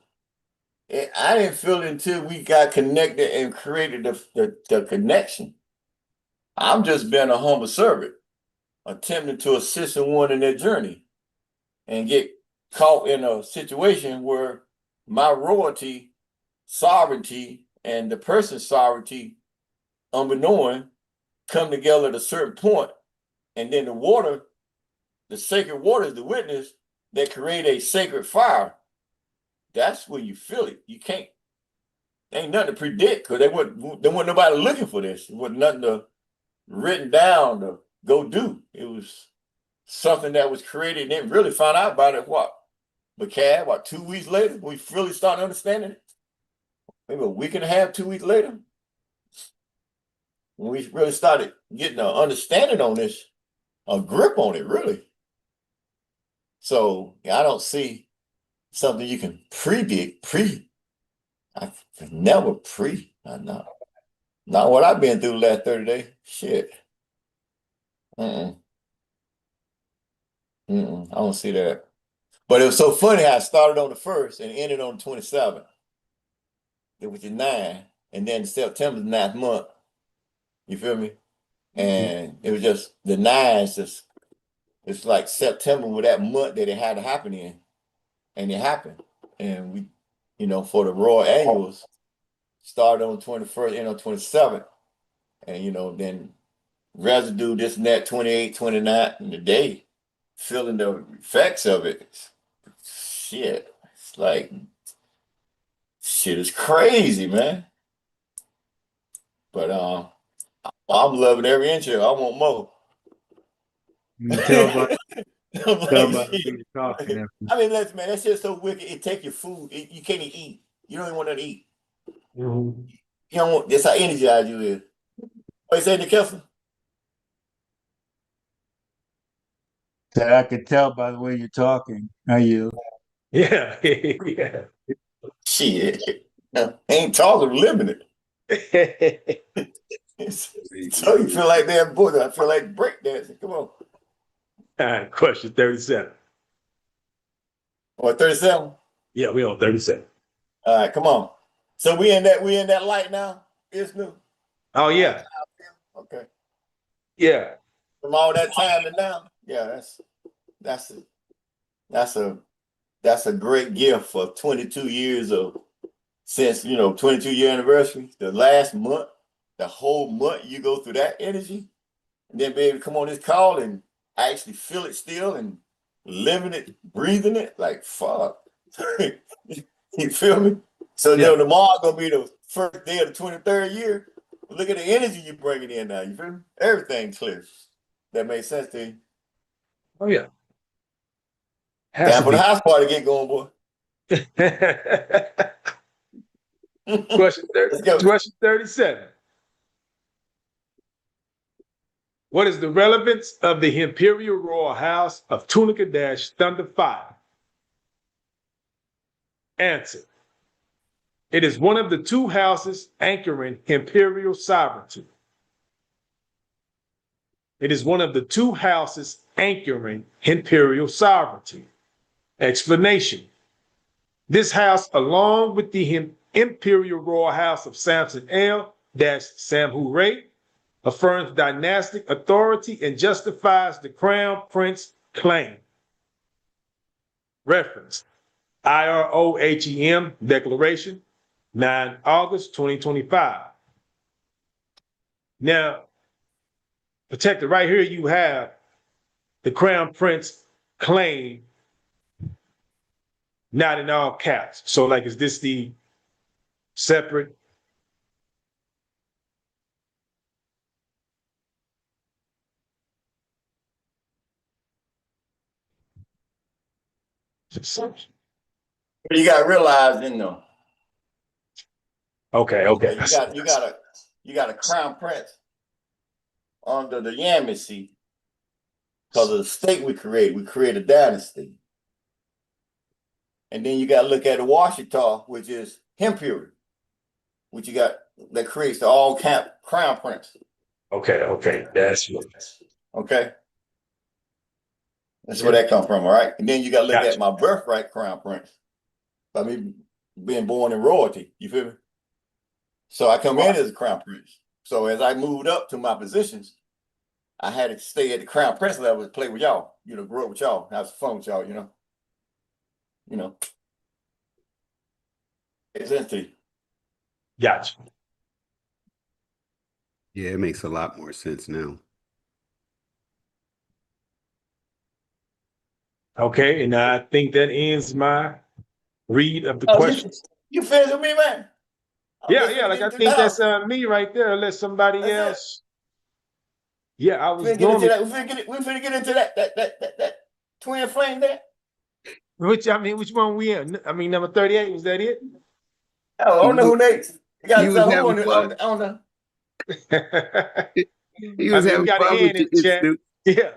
I didn't feel it until we got connected and created the connection. I'm just being a humble servant, attempting to assist someone in their journey and get caught in a situation where my royalty, sovereignty, and the person's sovereignty, unbeknown, come together at a certain point. And then the sacred water is the witness that create a sacred fire. That's when you feel it. You can't. Ain't nothing to predict because there wasn't nobody looking for this. It wasn't nothing written down to go do. It was something that was created and then really found out about it. What 2 weeks later, we really started understanding it. Maybe a week and a half, 2 weeks later, when we really started getting an understanding on this, a grip on it, really. So I don't see something you can predict. I never not what I've been through the last 30 days. Shit. I don't see that. But it was so funny how I started on the 1st and ended on the 27th. It was the 9, and then September's 9th month. You feel me? And it was just the 9's just it's like September with that month that it had to happen in, and it happened. And we, for the Royal Annuals, started on 21st, 27th, and then residue, this and that, 28, 29, and the day, feeling the effects of it. Shit, it's like, shit is crazy, man. But I'm loving every inch of it. I want more. Tell about I'm tell like, about shit. who you're talking to. I mean, listen, man, that shit's so wicked. It take your food. You can't even eat. You don't even want to eat. Mm-hmm. You don't want. That's how energized you is. What you say, Nicholson? So I could tell by the way you're talking. How you? Yeah, yeah. Shit, ain't talking limited. So you feel like that boy. I feel like breakdancing. Come on. All right, question 37. Or 37? Yeah, we on 37. All right, come on. So we in that light now? It's new. Oh yeah. Okay. Yeah. From all that time to now, yeah, that's a great gift for 22 years of since 22-year anniversary. The last month, the whole month you go through that energy, and then be able to come on this call and actually feel it still and living it, breathing it, like fuck. You feel me? So tomorrow gonna be the first day of the 23rd year. Look at the energy you're bringing in now. You feel me? Everything's clear. That makes sense to you. Oh yeah. Time for the house party to get going, boy. Question Let's go. 37. What is the relevance of the Imperial Royal House of Tunica-Thunder 5? Answer. It is one of the two houses anchoring imperial sovereignty. It is one of the two houses anchoring imperial sovereignty. Explanation. This house, along with the Imperial Royal House of Samson El-Samhu-Ray, affirms dynastic authority and justifies the Crown Prince claim. Reference. IROHEM Declaration, 9 August 2025. Now, protected right here, you have the Crown Prince claim, not in all caps. So, like, is this the separate? You got to realize, Okay. you got a crown prince under the Yamasee because of the state we created. We created a dynasty. And then you got to look at the Washita, which is Imperial, which you got that creates the all camp crown prince. Okay. That's what. Okay. That's where that come from, all right? And then you got to look at my birthright crown prince by me being born in royalty. You feel me? So I come in as a crown prince. So as I moved up to my positions, I had to stay at the crown prince level to play with y'all, grow up with y'all, have some fun with y'all, It's empty. Gotcha. Yeah, it makes a lot more sense now. Okay, and I think that ends my read of the questions. You finished with me, man? Yeah, like I think that's me right there. Let somebody else. Yeah, I was going we finna get into that twin flame there. Which one we in? I mean, number 38, was that it? I don't know who next. You got was having fun. I don't know. He was having fun with in the chat.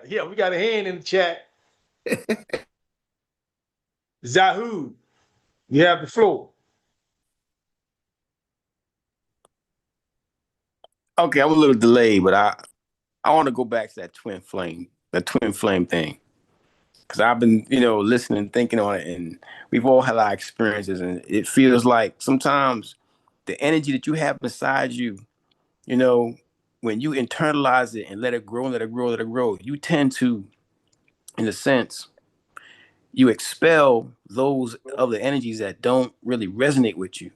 Yeah, we got a hand in the chat. Zahoo, you have the floor. Okay, I'm a little delayed, but I want to go back to that twin flame thing. Because I've been, listening, thinking on it, and we've all had our experiences, and it feels like sometimes the energy that you have inside you, when you internalize it and let it grow, you tend to in a sense, you expel those other energies that don't really resonate with you.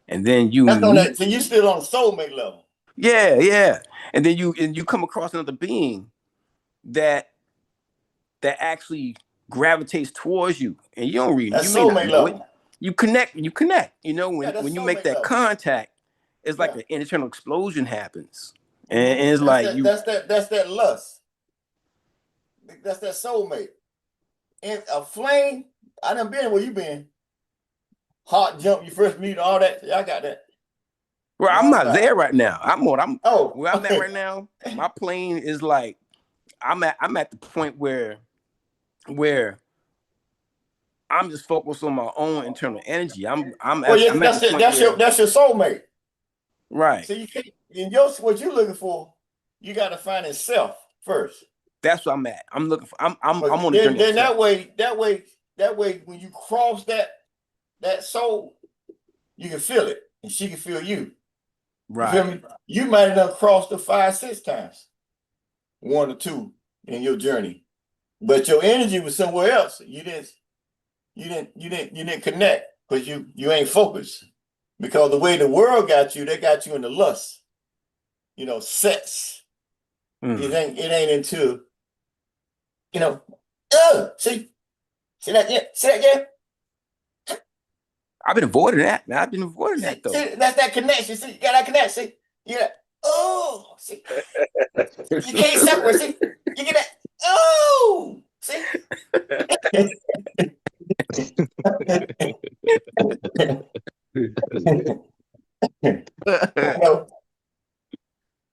And then you That's on meet. that. So you still on the soulmate level. Yeah, yeah. And then you come across another being that actually gravitates towards you, and That's you may not soulmate know it. level. You connect. You know, Yeah, that's when you make soulmate that level. contact, it's like Yeah. an internal explosion happens, and it's like that's that lust. That's that soulmate. And a flame. I done been where you been. Hot jump, you first meet, all that. Yeah, I got that. Well, I'm Long not time. there right now. I'm where I'm at okay. right now. My plane is like I'm at the point where I'm just focused on my own internal energy. I'm Well, yeah, at that's the it. point where That's your soulmate. right. So you can't what you're looking for, you got to find itself first. That's what I'm at. I'm looking for. I'm on the then, journey. Then that way, when you cross that soul, you can feel it, and she can feel you. Right. You feel me? You might have done crossed the 5-6 times, 1 or 2 in your journey, but your energy was somewhere else. You didn't connect because you ain't focused. Because the way the world got you, they got you in the lust. You know, sex. It ain't into, you know, see that yeah. I've been avoiding that, man. I've been avoiding that though. See, that's that connection. See, you got that connection. See, yeah. Oh, see, you can't separate. See, you get that. Oh, see.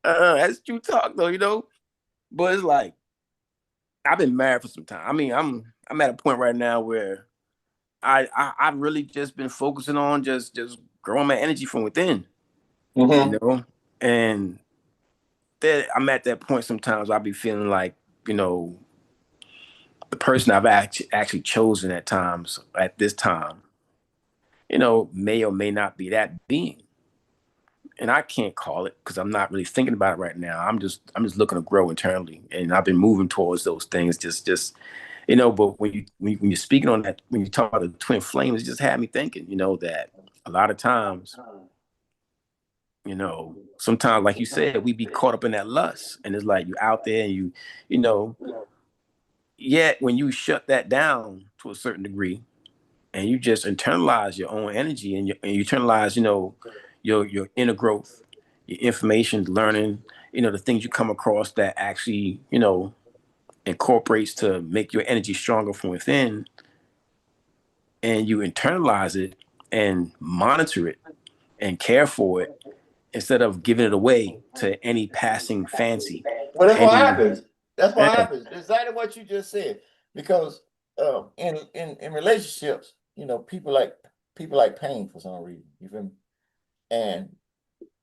That's true talk though, you know. But it's like I've been married for some time. I mean, I'm at a point right now where I've really just been focusing on just growing my energy from within, you know. And that I'm at that point. Sometimes I'll be feeling like, you know, the person I've actually chosen at times at this time, you know, may or may not be that being. And I can't call it because I'm not really thinking about it right now. I'm just looking to grow internally, and I've been moving towards those things. Just you know. But when you're speaking on that, when you talk about the twin flames, it just had me thinking, you know, that a lot of times, you know, sometimes like you said, we be caught up in that lust, and it's like you're out there and you know. Yet when you shut that down to a certain degree, and you just internalize your own energy and you internalize, you know, your inner growth, your information, learning, you know, the things you come across that actually, you know, incorporates to make your energy stronger from within, and you internalize it and monitor it and care for it instead of giving it away to any passing fancy. Well, that's what Any, happens. That's what yeah. happens. Exactly what you just said. Because in relationships, you know, people like pain for some reason. You feel me? And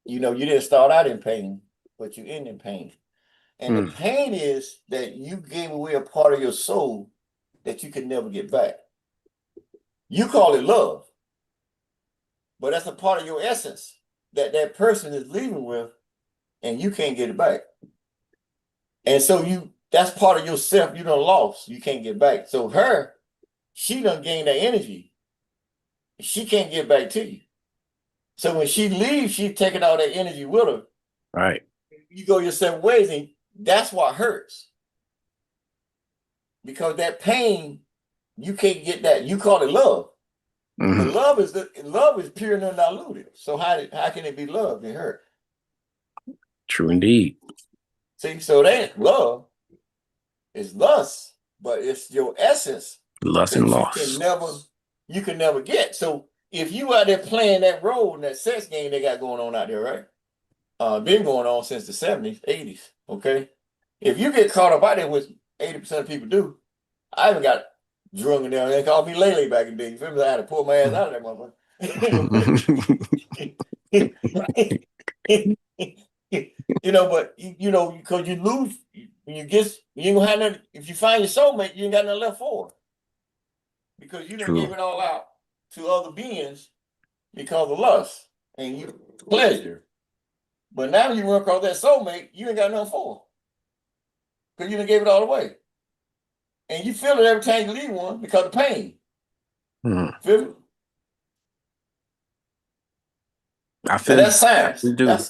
you know, you didn't start out in pain, but you end in pain. And the pain is that you gave away a part of your soul that you could never get back. You call it love, but that's a part of your essence that person is leaving with, and you can't get it back. And so that's part of yourself you done lost. You can't get back. So she done gained that energy. She can't get back to you. So when she leaves, she's taking all that energy with her. Right. You go your separate ways, and that's what hurts. Because that pain, you can't get that. You call it love. But love is pure and undiluted. So how can it be love and hurt? True indeed. See, so that love is lust, but it's your essence. Lust and loss. You can never get. So if you out there playing that role in that sex game they got going on out there, right? Been going on since the 70s, 80s. Okay. If you get caught up out there, which 80% of people do, I even got drunk in there. They called me Lele back in the day. You feel me? I had to pull my ass out of that motherfucker. You know, but you know, because you lose when you ain't gonna have nothing. If you find your soulmate, you ain't got nothing left for her. Because you done gave it all out to other beings because of lust and you pleasure. But now you run across that soulmate, you ain't got nothing for her. Because you done gave it all away. and you feel it every time you leave one because of pain. Feel me? I feel that's science.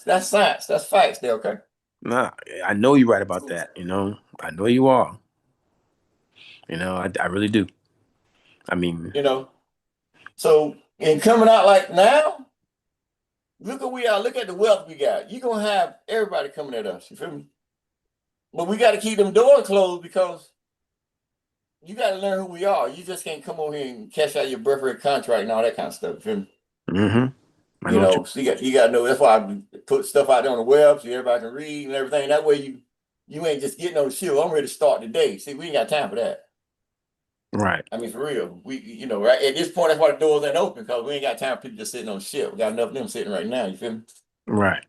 That's science. That's facts there, okay? Nah, I know you're right about that, you know. I know you are. You know, I really do. I mean, you know, so in coming out like now, look at we are. Look at the wealth we got. You're gonna have everybody coming at us. You feel me? But we got to keep them doors closed because you got to learn who we are. You just can't come over here and cash out your birthday contract and all that kind of stuff. You feel me? You know, so you got to know. That's why I put stuff out there on the web so everybody can read and everything. That way you ain't just getting on the show. I'm ready to start today. See, we ain't got time for that. Right. I mean, for real. We, right at this point, that's why the doors ain't open because we ain't got time for people just sitting on shit. We got enough of them sitting right now. You feel me? Right.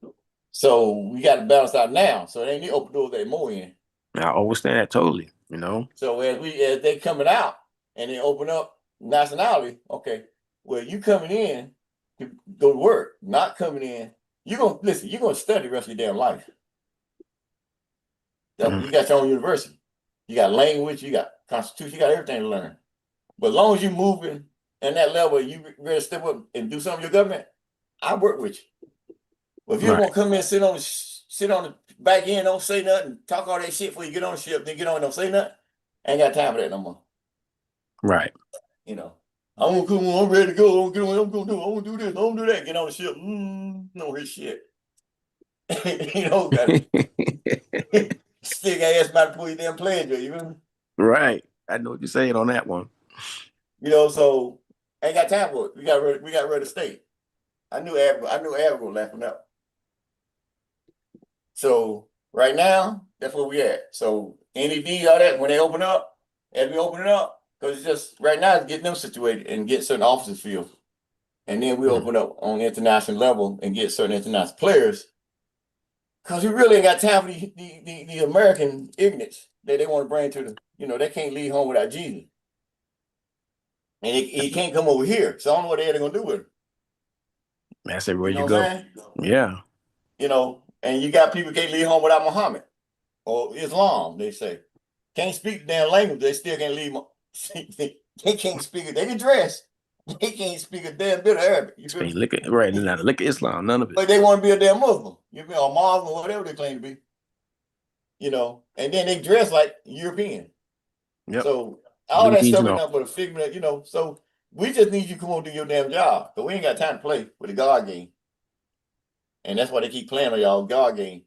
So we got to balance out now. So it ain't need open doors that more in. I understand that totally. You know. So as they coming out and they open up nationality, okay. Well, you coming in to go to work, not coming in. You're gonna study the rest of your damn life. You got your own university. You got language, you got constitution, you got everything to learn. But as long as you're moving in that level, you ready to step up and do something in your government, I work with you. But if you want to come in and sit on the back end, don't say nothing, talk all that shit before you get on the ship, then get on and don't say nothing, I ain't got time for that no more. Right. You know, I'm gonna come on, I'm ready to go. I'm gonna do this, I'm gonna do that, get on the ship. No his shit. You know, got still got ass about to pull your damn plane, you know? Right. I know what you're saying on that one. You know, so ain't got time for it. We got rid of state. I knew Abigail laughing up. So right now, that's where we at. So NED, all that, when they open up, as we open it up, because it's just right now it's getting them situated and get certain officers filled. And then we open up on the international level and get certain international players. Because we really ain't got time for the American ignorance that they want to bring to they can't leave home without Jesus. And he can't come over here. So I don't know what they're going to do with him. That's everywhere you go. Yeah. And you got people can't leave home without Muhammad or Islam, they say. Can't speak the damn language, they still can't leave. They can't speak it. They can dress. They can't speak a damn bit of Arabic. You feel me? Look at Islam, none of it. But they want to be a damn Muslim. You feel, or Muslim, or whatever they claim to be. And then they dress like European. Yep. So all that stuff is nothing but a figment, so we just need you to come on and do your damn job. But we ain't got time to play with the God game. And that's why they keep playing on y'all God game.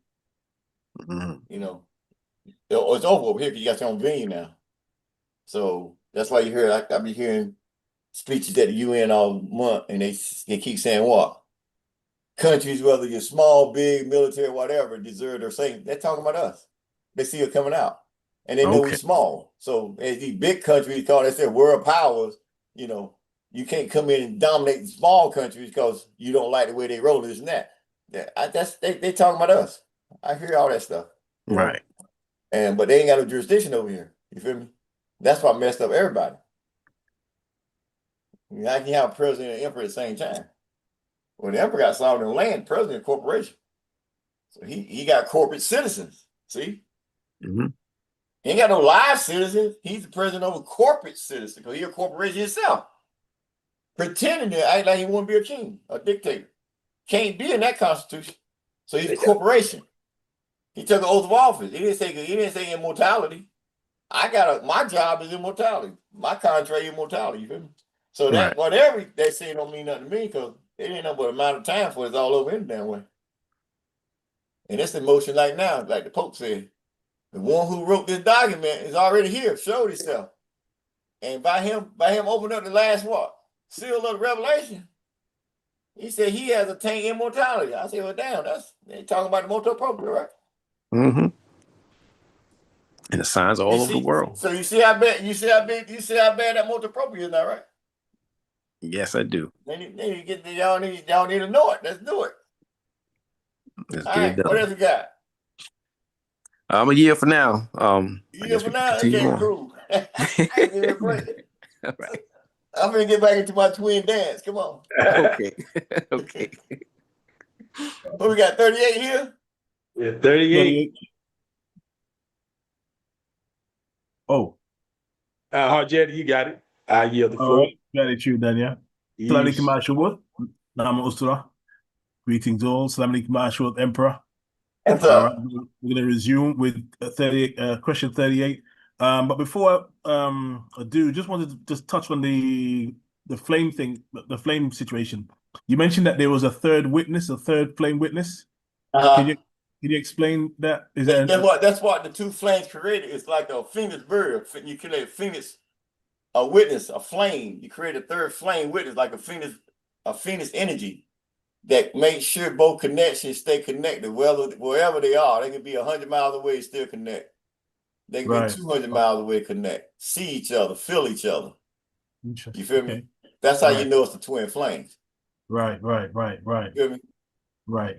It's over here because you got your own venue now. So that's why you hear I be hearing speeches at the UN all month, and they keep saying what? Countries, whether you're small, big, military, whatever, deserve or saying they're talking about us. They see it coming out. And they know we're small. So as these big countries call it their world powers, you can't come in and dominate small countries because you don't like the way they roll this and that. They talking about us. I hear all that stuff. Right. But they ain't got no jurisdiction over here. You feel me? That's what messed up everybody. I can have a president and emperor at the same time. Well, the emperor got sovereign land, president, corporation. So he got corporate citizens. See? Mm-hmm. He ain't got no live citizens. He's the president of a corporate citizen because he's a corporation himself. Pretending to act like he want to be a king, a dictator. Can't be in that constitution. So he's a corporation. He took an oath of office. He didn't say immortality. My job is immortality. My contract is immortality. You feel me? So that whatever they say don't mean nothing to me because it ain't no but amount of time for it's all over in the damn way. And it's in motion like now, like the Pope said. The one who wrote this document is already here, showed himself. And by him opening up the last seal of the revelation, he said he has attained immortality. I said, well, damn, they talking about the motor proprio, right? Mm-hmm. And the signs all over the world. So you see how bad that motor proprio is now, right? Yes, I do. Y'all need to know it. Let's do it. Let's all get right, it done. what else we got? I'm a year for now. A year for now? Okay, cool. I ain't give it a break. All right. I'm gonna get back into my twin dance. Come on. Okay. Okay. What we got? 38 here? Yeah, 38. Oh. Harjet, you got it. I yield the All floor. right, gratitude, Daniel. Salam alaikum, Ashur. Nama Ustura. Greetings all. Salam alaikum, Ashur, Emperor. And All right, we're going to resume with question 38. But before I do, just wanted to just touch on the flame thing, the flame situation. You mentioned that there was a third flame witness. Can you explain that? Is that that's what the two flames created. It's like a phoenix bird. You create a phoenix, a witness, a flame. You create a third flame witness, like a phoenix energy that makes sure both connections stay connected, wherever they are. They can be 100 miles away and still connect. They can be 200 miles away and connect. See each other, feel each other. You feel me? That's how you know it's the twin flames. Right. You feel me? Right.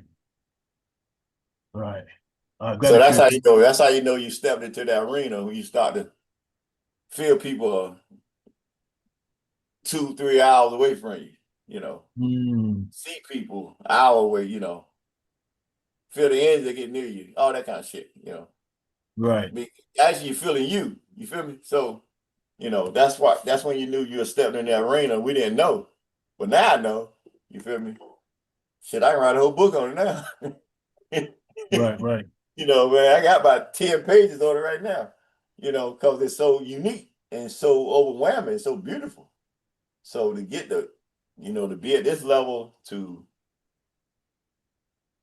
So that's how you know. That's how you know you stepped into that arena when you start to feel people 2-3 hours away from you. You know, see people an hour away. You know, feel the energy that get near you. All that kind of shit. You know, right. Actually, you're feeling you. You feel me? So, you know, that's when you knew you were stepping in that arena. We didn't know, but now I know. You feel me? Shit, I can write a whole book on it now. Right. You know, man, I got about 10 pages on it right now, you know, because it's so unique and so overwhelming, so beautiful. So to get to be at this level, to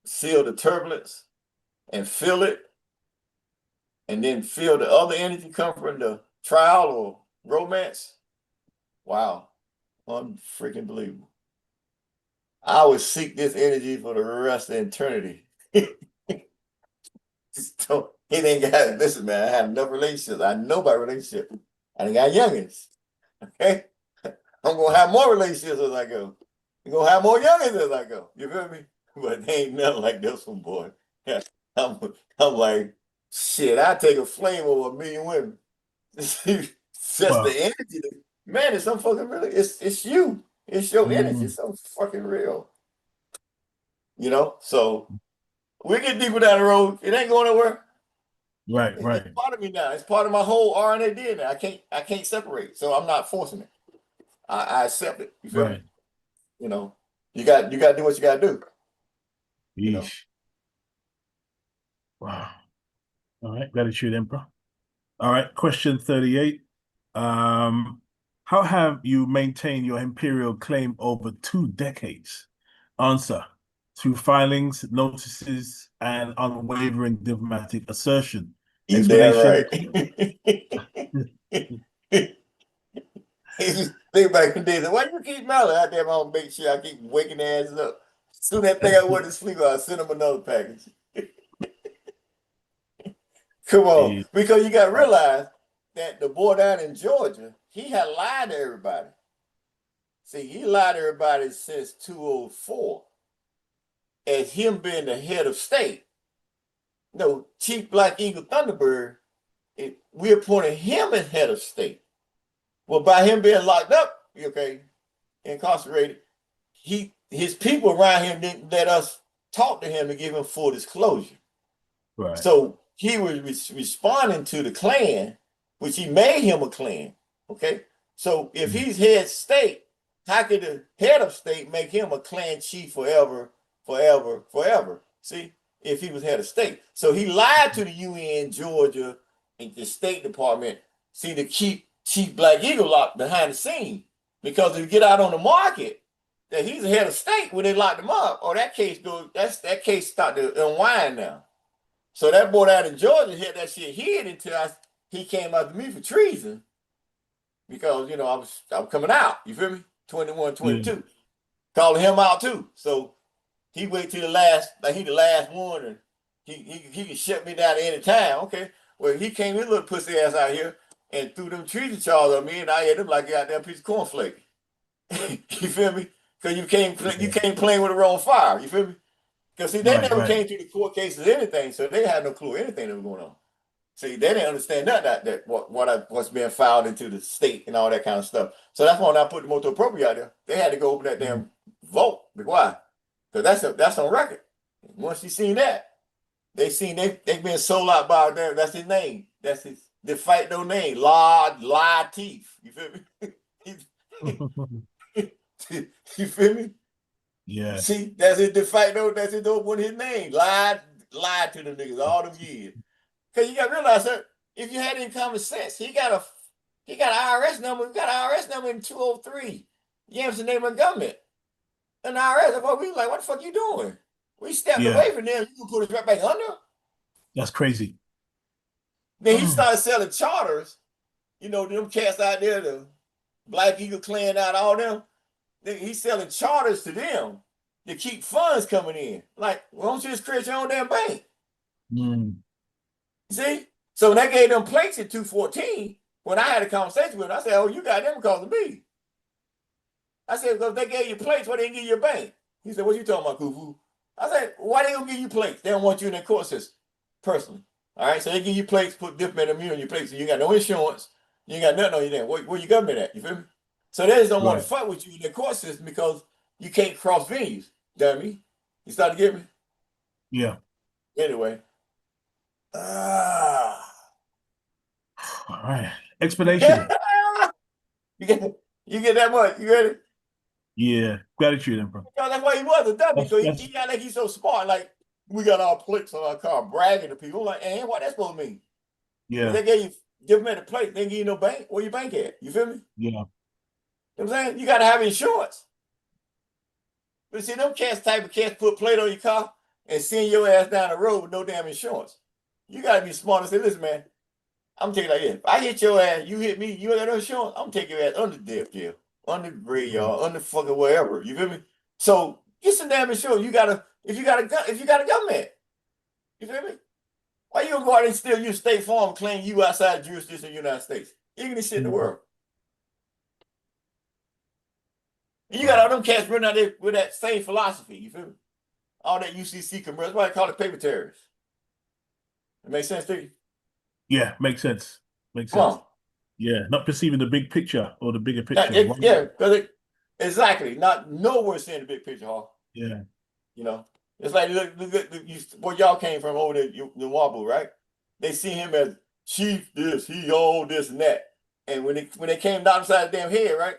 feel the turbulence and feel it, and then feel the other energy come from the trial or romance, wow, unfreaking believable. I would seek this energy for the rest of eternity. So it ain't got, listen, man, I had enough relationships. I know about relationships. I done got youngins. Okay? I'm gonna have more relationships as I go. I'm gonna have more youngins as I go. You feel me? But they ain't nothing like this one, boy. I'm like, shit, I take a flame over 1 million women. Just the energy. Man, it's so fucking really, it's you. It's your energy. It's so fucking real. You know? So we get deeper down the road. It ain't going nowhere. Right. It's part of me now. It's part of my whole RNA DNA. I can't separate. So I'm not forcing it. I accept it. You feel me? You know, you got to do what you got to do. You know? Wow. All right. Gratitude, Emperor. All right. Question 38. How have you maintained your imperial claim over 2 decades? Answer: through filings, notices, and unwavering diplomatic assertion. You damn right. Think back in the days, why you keep mailing? I damn, I'll make sure I keep waking asses up. Soon that thing I went to sleep, I'll send them another package. Come on, because you got to realize that the boy down in Georgia, he had lied to everybody. See, he lied to everybody since 2004 as him being the head of state. No, Chief Black Eagle Thunderbird, we appointed him as head of state. Well, by him being locked up, incarcerated, his people around him didn't let us talk to him and give him full disclosure. Right. So he was responding to the Klan, which he made him a Klan. Okay. So if he's head state, how could the head of state make him a Klan chief forever? See, if he was head of state. So he lied to the UN, Georgia, and the State Department, to keep Chief Black Eagle locked behind the scene. Because if you get out on the market that he's a head of state when they locked him up, that case started to unwind now. So that boy out in Georgia had that shit hid until he came after me for treason. Because, I was coming out. You feel me? 21, 22. Calling him out too. So he wait till the last one, and he can shut me down at any time. Okay. Well, he came his little pussy ass out here and threw them treason charges on me, and I had him like a goddamn piece of cornflake. You feel me? Because you can't play with the wrong fire. You feel me? Because see, they never came to the court cases or anything, so they had no clue anything that was going on. See, they didn't understand that what's being filed into the state and all that kind of stuff. So that's why when I put the motu proprio out there, they had to go open that damn vault. Why? Because that's on record. Once you seen that, they've been sold out by them. That's his name. That's de facto name, Latif. You feel me? You feel me? Yeah. See, that's his de facto, that's his name. Lied to the niggas all them years. Cause you gotta realize, sir, if you had any common sense, he got an IRS number, in 203. You know, the name of the government. And the IRS, we was like, what the fuck you doing? We stepped away from them, you can put us right back under. That's crazy. Then he started selling charters, them cats out there, the Black Eagle Clan out, all them. Then he's selling charters to them to keep funds coming in. Like, why don't you just create your own damn bank? See? So when they gave them plates in 214, when I had a conversation with him, I said, oh, you got them because of me. I said, because they gave you plates, why they didn't give you a bank? He said, what you talking about, Kufu? I said, why they gonna give you plates? They don't want you in their court system, personally. All right, so they give you plates, put different immune on your plates, so you ain't got no insurance, you ain't got nothing on you there. Where your government at? You feel me? So they just don't want to fuck with you in their court system because you can't cross venues. Dummy. You start to get me? Yeah. Anyway. All right. Explanation. You get that much? You ready? Yeah. Gratitude, Emperor. That's why he was a dummy. So he got like he's so smart. Like, we got our plates on our car, bragging to people. I'm like, and what that's supposed to mean? Yeah. They gave you different plate, they give you no bank. Where your bank at? You feel me? Yeah. You know what I'm saying? You gotta have insurance. But see, them type of cats put a plate on your car and send your ass down the road with no damn insurance. You gotta be smart and say, listen, man, I'm taking like this. If I hit your ass, you hit me, you ain't got no insurance, I'm taking your ass under death jail, under graveyard, under fucking wherever. You feel me? So get some damn insurance. You gotta, if you got a government. You feel me? Why you gonna go out and steal your State Farm and claim you outside the jurisdiction of the United States? Even this shit in the world. You got all them cats running out there with that same philosophy. You feel me? All that UCC commercial. That's why they call it paper terrorists. It makes sense to you? Yeah, makes sense. Makes Come sense. on. Yeah, not perceiving the big picture or the bigger picture. Yeah, because exactly. Not nowhere seeing the big picture, huh? Yeah. You know, it's like look where y'all came from over there, the Wobble, right? They see him as chief this, he all this and that. And when they came down inside the damn head, right?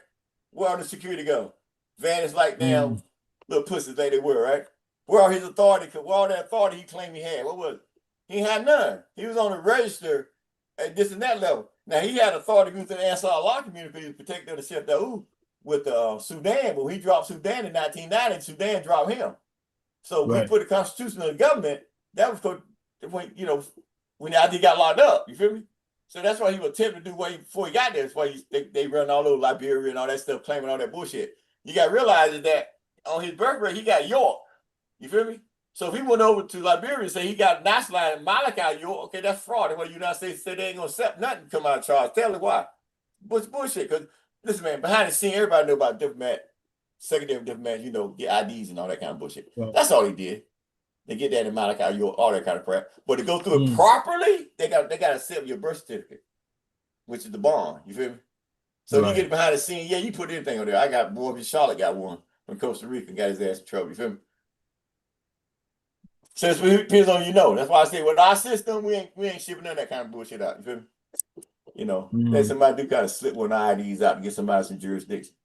Where all the security go? Vanished like damn little pussies like they were, right? Where all his authority? Where all that authority he claimed he had? What was it? He had none. He was on the register at this and that level. Now he had authority to the Ansar Allah community because he was protecting the Chef Daoud with Sudan, but when he dropped Sudan in 1990, Sudan dropped him. So we put the constitution of the government. That was when ID got locked up. You feel me? So that's why he was attempting to do before he got there. That's why they run all over Liberia and all that stuff, claiming all that bullshit. You got to realize that on his birthday, he got York. You feel me? So if he went over to Liberia and say he got nationalized and Malachi York, okay, that's fraud. That's why the United States said they ain't going to accept nothing come out of charge. Tell me why. Bullshit. Because, listen, man, behind the scene, everybody know about diplomat, secondary diplomat, get IDs and all that kind of bullshit. Right. That's all he did. They get that in Malachi York, all that kind of crap. But to go through it properly, they got to accept your birth certificate, which is the bond. You feel me? So you get behind the scene, yeah, you put anything on there. I got boy in Charlotte got one from Costa Rica and got his ass in trouble. You feel me? So it depends on That's why I say with our system, we ain't shipping none of that kind of bullshit out. You feel me? Let somebody do kind of slip one of IDs out to get somebody some jurisdiction.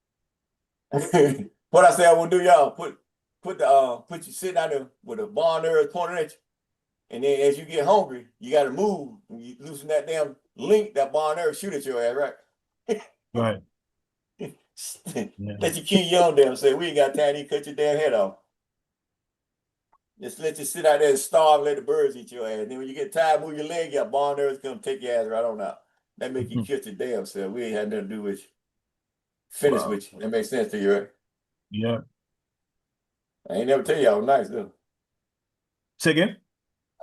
What I say I will do, y'all, put you sitting out there with a bond there pointing at you. And then as you get hungry, you got to move. When you loosen that damn link, that bond there shoot at your ass, right? Right. Let you kill your own damn say, we ain't got time to cut your damn head off. Just let you sit out there and starve, let the birds eat your ass. Then when you get tired, move your leg, your bond there is going to take your ass right on out. That make you kill your damn self. We ain't had nothing to do with you. Finish with you. That makes sense to you, right? Yeah. I ain't never tell you I was nice, though. Say again?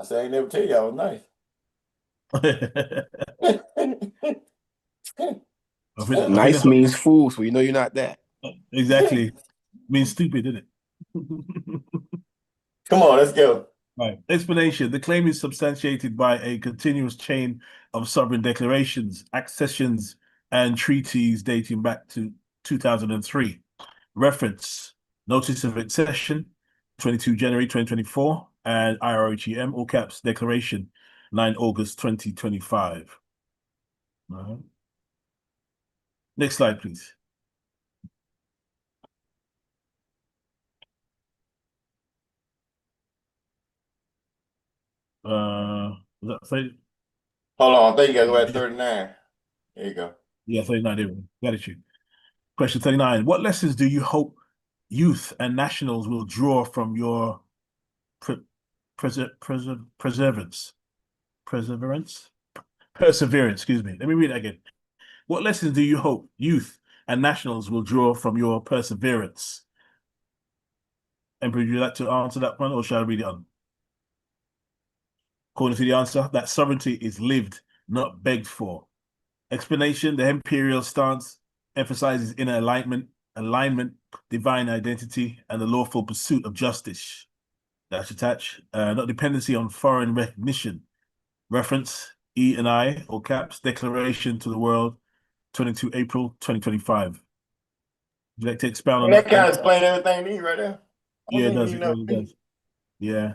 I said I ain't never tell you I was nice. Nice means fool, so you know you're not that. Exactly. Means stupid, isn't it? Come on, let's go. Right. Explanation. The claim is substantiated by a continuous chain of sovereign declarations, accessions, and treaties dating back to 2003. Reference. Notice of accession, 22 January 2024, and IROGM, all caps, declaration, 9 August 2025. right. Next slide, please. Was that 30? Hold on, I think you gotta go at 39. There you go. Yeah, 39. There we go. Got it. Question 39. What lessons do you hope youth and nationals will draw from your perseverance? Excuse me. Let me read it again. What lessons do you hope youth and nationals will draw from your perseverance? Emperor, would you like to answer that one, or shall I read it on? According to the answer, that sovereignty is lived, not begged for. Explanation: the imperial stance emphasizes inner alignment, divine identity, and the lawful pursuit of justice. That's attached. Not dependency on foreign recognition. Reference E and I, all caps, Declaration to the World, 22 April 2025. Would you like to expound on That that? kind of explain everything to you right there. Yeah, it does. It really does. Yeah.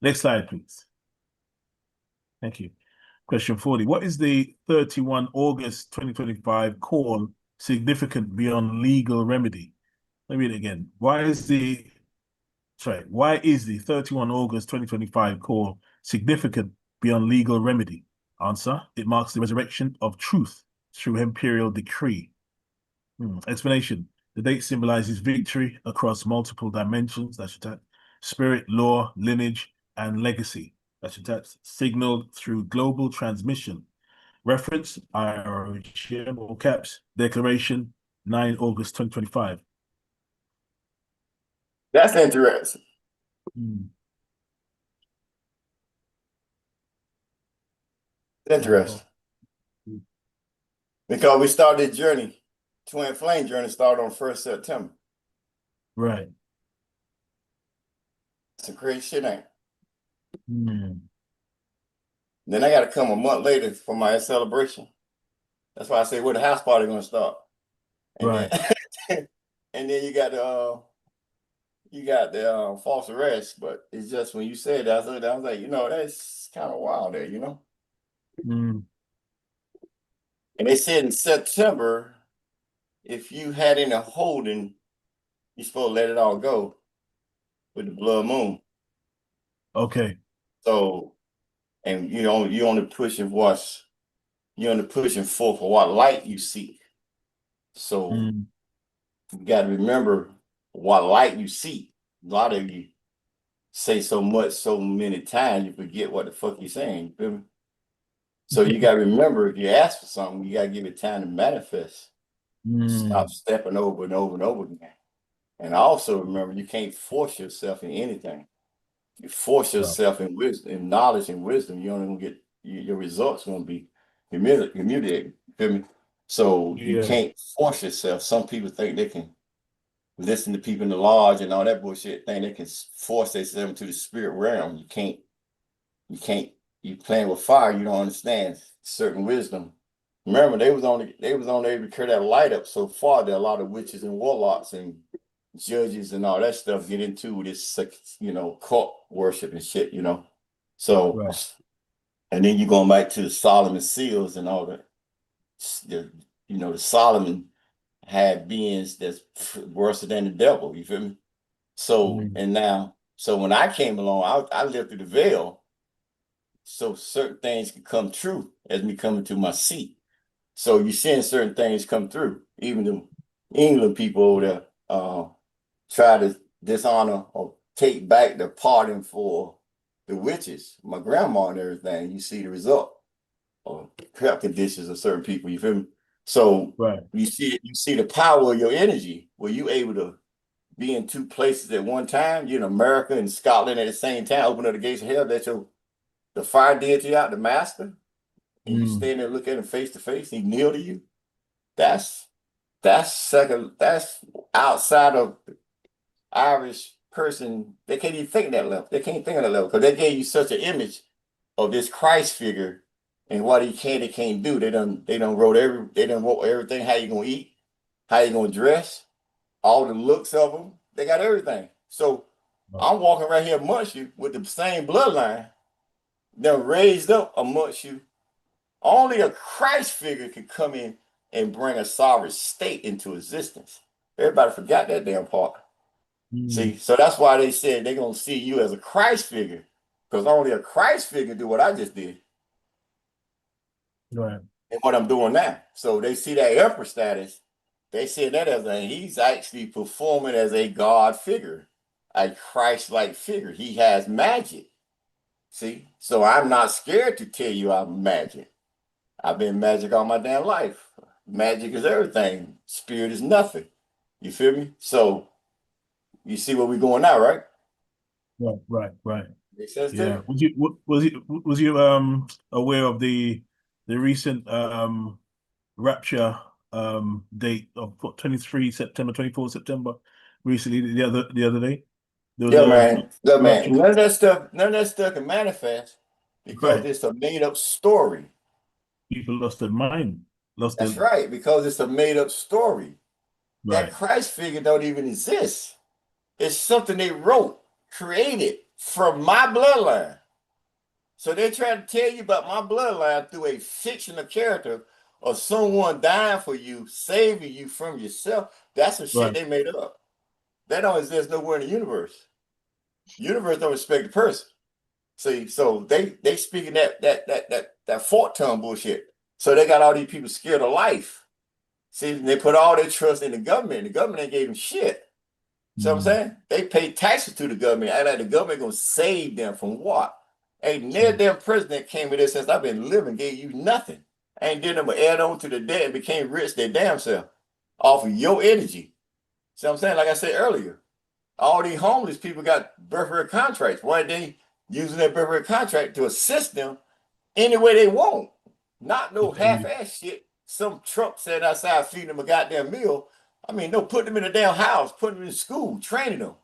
Next slide, please. Thank you. Question 40. What is the 31 August 2025 call significant beyond legal remedy? Let me read it again. Why is the 31 August 2025 call significant beyond legal remedy? Answer: it marks the resurrection of truth through imperial decree. Explanation: the date symbolizes victory across multiple dimensions. That's attached. Spirit, law, lineage, and legacy. That's attached. Signaled through global transmission. Reference IRK, all caps, Declaration 9 August 2025. That's interesting. Interesting. Because we started the journey, Twin Flame journey started on 1st September. Right. Some crazy shit, ain't it? Then I got to come a month later for my celebration. That's why I say, where the house party gonna start? And right. Then, and then you got the false arrest. But it's just when you said that, I was like, that's kind of wild there, And they said in September, if you had any holding, you're supposed to let it all go with the blood moon. Okay. So, and you're only pushing forth for what light you seek. So you got to remember what light you seek. A lot of you say so much, so many times, you forget what the fuck you're saying. You feel me? So you got to remember, if you ask for something, you got to give it time to manifest. Stop stepping over and over and over again. And also remember, you can't force yourself in anything. You force yourself in wisdom, in knowledge and wisdom, you're only gonna get your results gonna be humiliating. You feel me? So you can't force yourself. Some people think they can listen to people in the lodge and all that bullshit, think they can force themselves into the spirit realm. You can't. You playing with fire, you don't understand certain wisdom. Remember, they was only able to carry that light up so far that a lot of witches and warlocks and judges and all that stuff get into this, cult worship and shit, So, and then you're going back to the Solomon seals and all that. The Solomon had beings that's worse than the devil. You feel me? So, and now, so when I came along, I lived through the veil. So certain things can come true as me coming to my seat. So you're seeing certain things come through. Even the England people over there try to dishonor or take back the pardon for the witches, my grandma and everything. You see the result of health conditions of certain people. You feel me? So you see the power of your energy where you able to be in two places at one time. America and Scotland at the same time. Open up the gates of hell. That the fire deity out, the master, and you stand there, look at him face to face, he kneel to you. That's outside of Irish person. They can't even think that level. They can't think of that level because they gave you such an image of this Christ figure and what he can and can't do. They done wrote everything. How you gonna eat? How you gonna dress? All the looks of them. They got everything. So I'm walking right here amongst you with the same bloodline. They're raised up amongst you Only a Christ figure can come in and bring a sovereign state into existence. Everybody forgot that damn part. See, so that's why they said they're gonna see you as a Christ figure, because only a Christ figure do what I just did. Right. And what I'm doing now. So they see that emperor status, they see that as he's actually performing as a God figure, a Christ-like figure. He has magic. See, so I'm not scared to tell you I'm magic. I've been magic all my damn life. Magic is everything. Spirit is nothing. You feel me? So you see where we're going now, right? Right. Makes sense to Yeah. you? Was you aware of the recent rapture date of 23 September, 24 September, recently the other day? There was Yeah, a man. Yeah, man. rapture. None of that stuff can manifest because Right. it's a made up story. People lost their mind. Lost their That's right, because it's a made up story. That right. Christ figure don't even exist. It's something they wrote, created from my bloodline. So they're trying to tell you about my bloodline through a fictional character of someone dying for you, saving you from yourself. That's some shit Right. they made up. That don't exist nowhere in the universe. Universe don't respect the person. See, so they speaking that fort tongue bullshit. So they got all these people scared of life. See, they put all their trust in the government. The government ain't gave them shit. See what I'm saying? They pay taxes to the government. Act like the government gonna save them from what? Ain't near damn president came with this since I've been living, gave you nothing. Ain't did them but add on to the debt and became rich their damn self off of your energy. See what I'm saying? Like I said earlier, all these homeless people got birthright contracts. Why they using their birthright contract to assist them any way they want? Not no half-ass shit. Some Trump said outside feeding them a goddamn meal. I mean, no, put them in a damn house, put them in school, training them.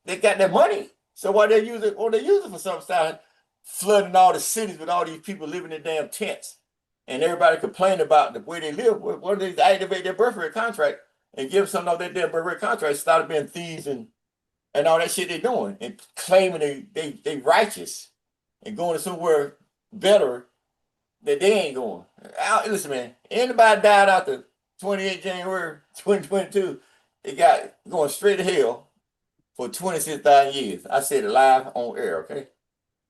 They got that money. So why they use it? Or they use it for some style, flooding all the cities with all these people living in damn tents. And everybody complaining about the way they live. Why don't they activate their birthright contract and give some of their damn birthright contract, started being thieves and all that shit they're doing and claiming they righteous and going to somewhere better that they ain't going. Listen, man, anybody died after 28 January 2022, they got going straight to hell for 26,000 years. I said it live on air, okay?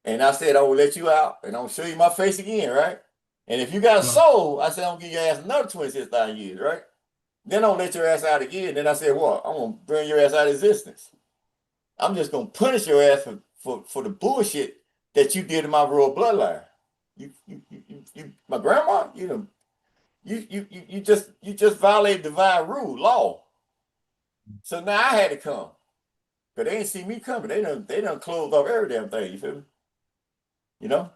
And I said I will let you out and I'm gonna show you my face again, right? And if you got a soul, I said I'm gonna give your ass another 26,000 years, right? Then I'll let your ass out again. Then I said, what? I'm gonna bring your ass out of existence. I'm just gonna punish your ass for the bullshit that you did in my royal bloodline. You my grandma, you just violated divine rule, law. So now I had to come. But they ain't see me coming. They done closed off every damn thing, you feel me? You know?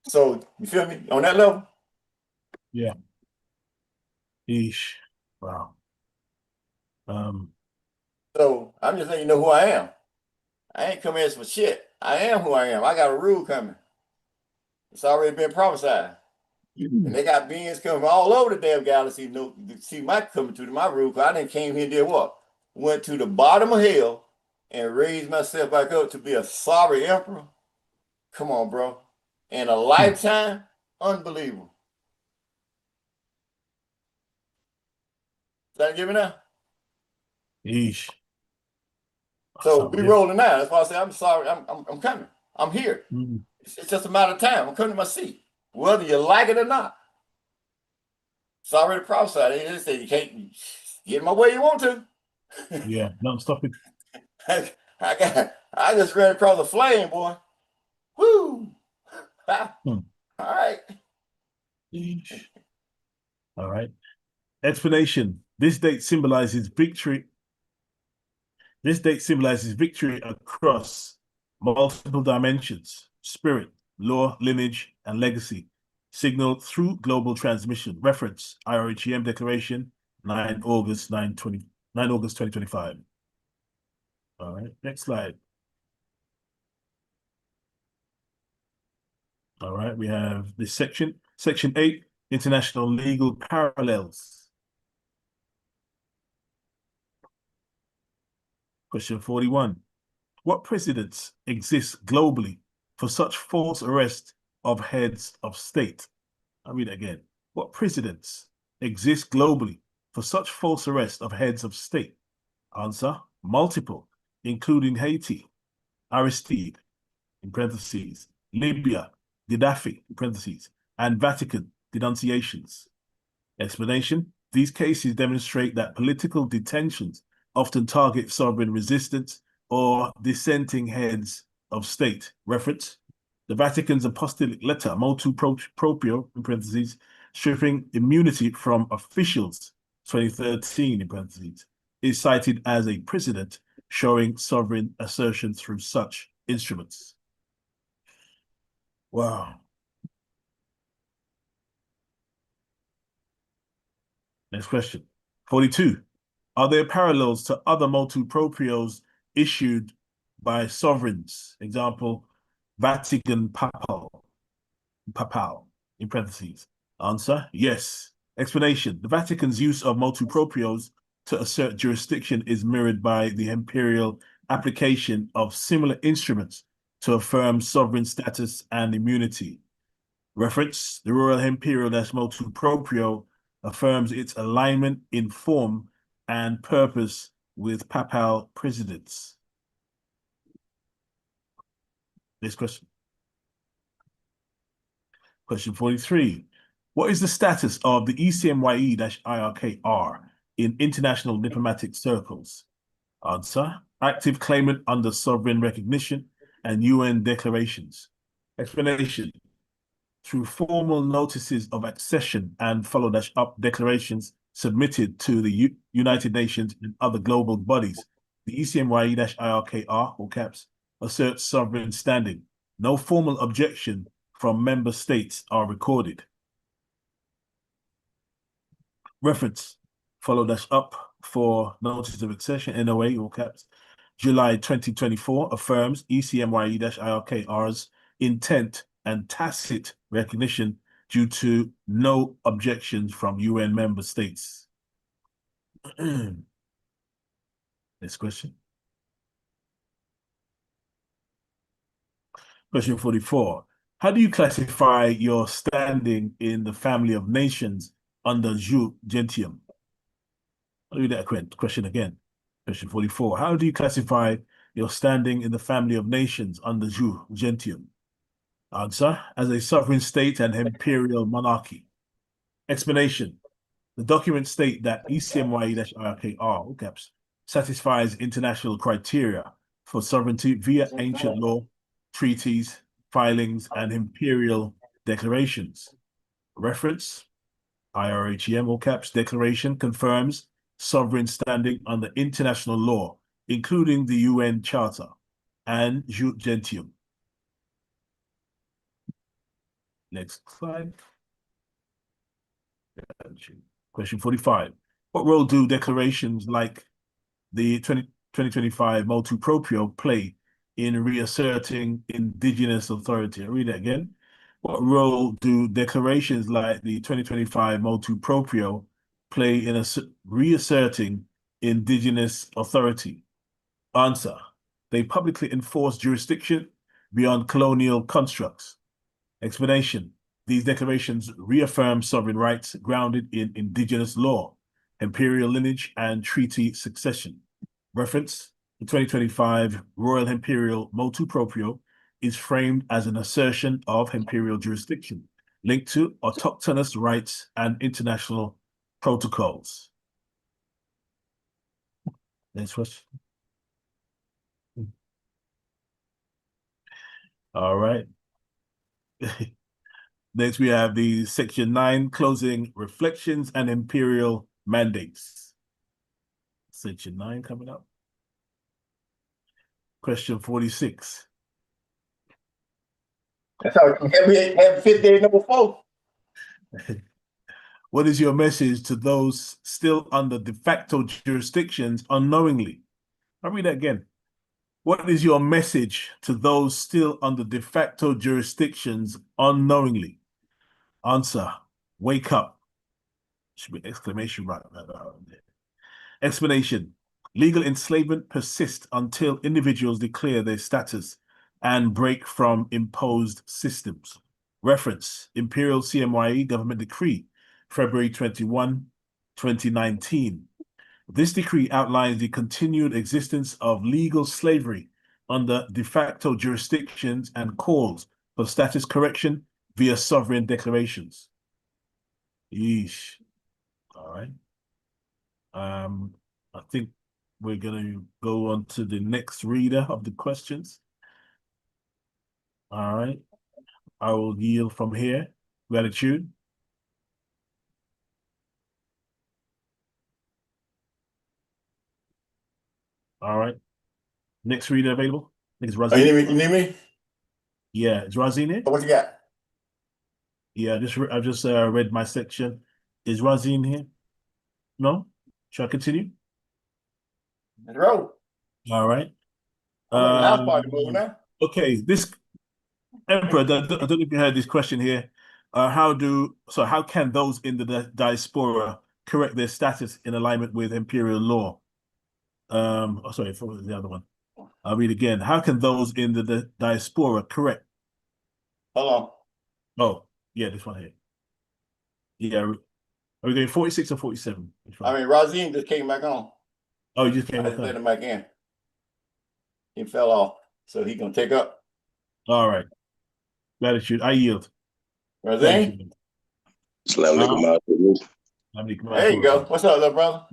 So you feel me? On that level? Yeah. Eesh. Wow. So I'm just letting you know who I am. I ain't coming here for shit. I am who I am. I got a rule coming. It's already been prophesied. And they got beings coming all over the damn galaxy to see my coming to my rule. Because I done came here and did what? Went to the bottom of hell and raised myself back up to be a sovereign emperor. Come on, bro. In a lifetime, unbelievable. Did I give it now? Eesh. So we rolling now. That's why I say I'm sorry. I'm coming. I'm here. It's just a matter of time. I'm coming to my seat, whether you like it or not. It's already prophesied. They just say you can't get in my way you want to. Yeah, no, stop it. I just ran across a flame, boy. Woo! All right. Eesh. All right. Explanation. This date symbolizes victory. This date symbolizes victory across multiple dimensions: spirit, law, lineage, and legacy, signaled through global transmission. Reference: IRHEM Declaration, 9 August 2025. All right, next slide. All right, we have this section. Section 8, International Legal Parallels. Question 41. What precedents exist globally for such false arrest of heads of state? I'll read it again. What precedents exist globally for such false arrest of heads of state? Answer, multiple, including Haiti, Aristide, in parentheses, Libya, Gaddafi, in parentheses, and Vatican denunciations. Explanation, these cases demonstrate that political detentions often target sovereign resistance or dissenting heads of state. Reference, the Vatican's apostolic letter, motu proprio, in parentheses, stripping immunity from officials, 2013, in parentheses, is cited as a precedent showing sovereign assertion through such instruments. Wow. Next question. 42. Are there parallels to other motu proprios issued by sovereigns? Example, Vatican papal, in parentheses. Answer, yes. Explanation, the Vatican's use of motu proprios to assert jurisdiction is mirrored by the imperial application of similar instruments to affirm sovereign status and immunity. Reference, the Royal Imperial motu proprio affirms its alignment in form and purpose with papal presidents. Next question. Question 43. What is the status of the ECMYE-IRK in international diplomatic circles? Answer, active claimant under sovereign recognition and UN declarations. Explanation, through formal notices of accession and follow-up declarations submitted to the United Nations and other global bodies, the ECMYE-IRK, all caps, asserts sovereign standing. No formal objection from member states are recorded. Reference, follow-up for notice of accession, NOA, all caps, July 2024 affirms ECMYE-IRK's intent and tacit recognition due to no objections from UN member states. Next question. Question 44. How do you classify your standing in the family of nations under jus gentium? I'll read that question again. Question 44. How do you classify your standing in the family of nations under jus gentium? Answer, as a sovereign state and imperial monarchy. Explanation, the documents state that ECMYE-IRK, all caps, satisfies international criteria for sovereignty via ancient law, treaties, filings, and imperial declarations. Reference, IRHEM, all caps, declaration confirms sovereign standing under international law, including the UN Charter and jus gentium. Next slide. Question 45. What role do declarations like the 2025 motu proprio play in reasserting indigenous authority? I'll read that again. What role do declarations like the 2025 motu proprio play in reasserting indigenous authority? Answer, they publicly enforce jurisdiction beyond colonial constructs. Explanation, these declarations reaffirm sovereign rights grounded in indigenous law, imperial lineage, and treaty succession. Reference, the 2025 Royal Imperial motu proprio is framed as an assertion of imperial jurisdiction linked to autochthonous rights and international protocols. Next question. All right. Next, we have the Section 9 closing reflections and imperial mandates. Section 9 coming up. Question 46. That's how we have fit there number 4. What is your message to those still under de facto jurisdictions unknowingly? I'll read that again. What is your message to those still under de facto jurisdictions unknowingly? Answer, wake up. Should be exclamation mark. Explanation, legal enslavement persists until individuals declare their status and break from imposed systems. Reference, Imperial CMYE Government Decree, February 21, 2019. This decree outlines the continued existence of legal slavery under de facto jurisdictions and calls for status correction via sovereign declarations. Yeesh. All right. I think we're going to go on to the next reader of the questions. All right. I will yield from here. Gratitude. All right. Next reader available? I think it's Razine. Oh, you need me? Yeah, is Razine here? What you got? Yeah, I just read my section. Is Razine here? No? Shall I continue? Let's roll. All right. I'm in the house party mode now. Okay, this Emperor, I don't know if you heard this question here. How can those in the diaspora correct their status in alignment with imperial law? Sorry, what was the other one? I'll read again. How can those in the diaspora correct? Hold on. Oh, yeah, this one here. Yeah, are we going 46 or 47? I mean, Razine just came back on. Oh, you just came back on. Let him back in. He fell off, so he gonna take up. All right. Gratitude. I yield. Razine? There you go. What's up, little brother?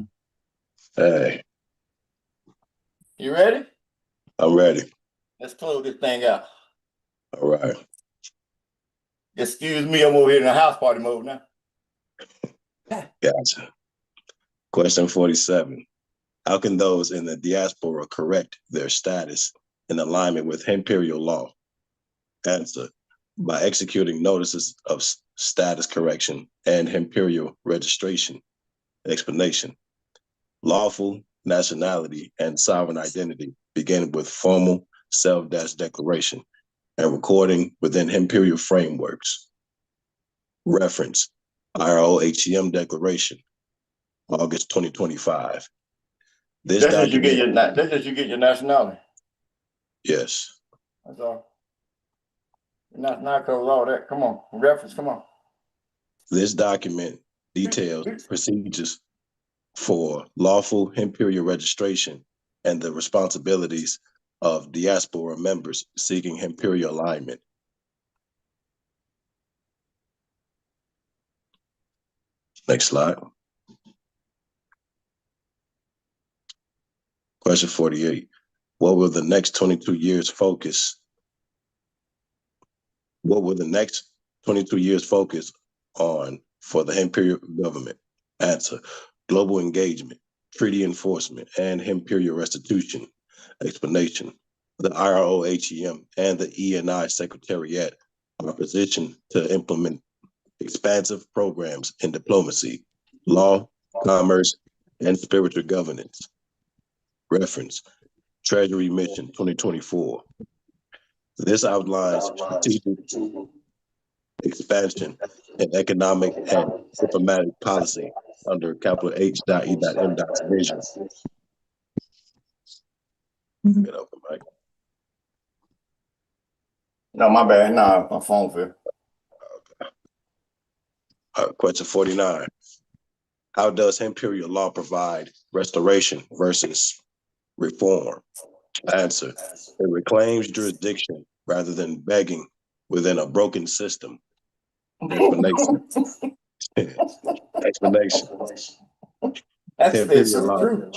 Hey. You ready? I'm ready. Let's close this thing out. All right. Excuse me, I'm over here in the house party mode now. Gotcha. Question 47. How can those in the diaspora correct their status in alignment with imperial law? Answer, by executing notices of status correction and imperial registration. Explanation, lawful nationality and sovereign identity begin with formal self-declaration and recording within imperial frameworks. Reference, IRO-HEM Declaration, August 2025. That's just you get your nationality. Yes. That's all. Not covers all that. Come on, reference. Come on. This document details procedures for lawful imperial registration and the responsibilities of diaspora members seeking imperial alignment. Next slide. Question 48. What will the next 22 years focus? What will the next 22 years focus on for the imperial government? Answer, global engagement, treaty enforcement, and imperial restitution. Explanation, the IRO-HEM and the E&I Secretariat are positioned to implement expansive programs in diplomacy, law, commerce, and spiritual governance. Reference, Treasury Mission 2024. This outlines strategic expansion in economic and diplomatic policy under capital H.E.M.'s vision. Get open, Mike. No, my bad. No, my phone fell. Okay. Question 49. How does imperial law provide restoration versus reform? Answer, it reclaims jurisdiction rather than begging within a broken system. Explanation. Explanation. That's so true.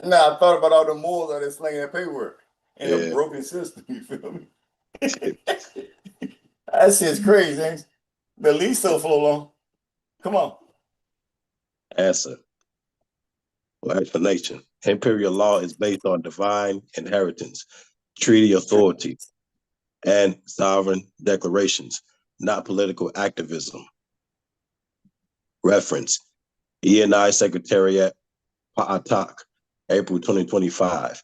Now I thought about all the moles that are slinging that paperwork in a broken system. You feel me? That shit's crazy. Ain't it? The lease so flow long. Come on. Answer. Well, explanation. Imperial law is based on divine inheritance, treaty authority, and sovereign declarations, not political activism. Reference, E&I Secretariat, Pa'atak, April 2025.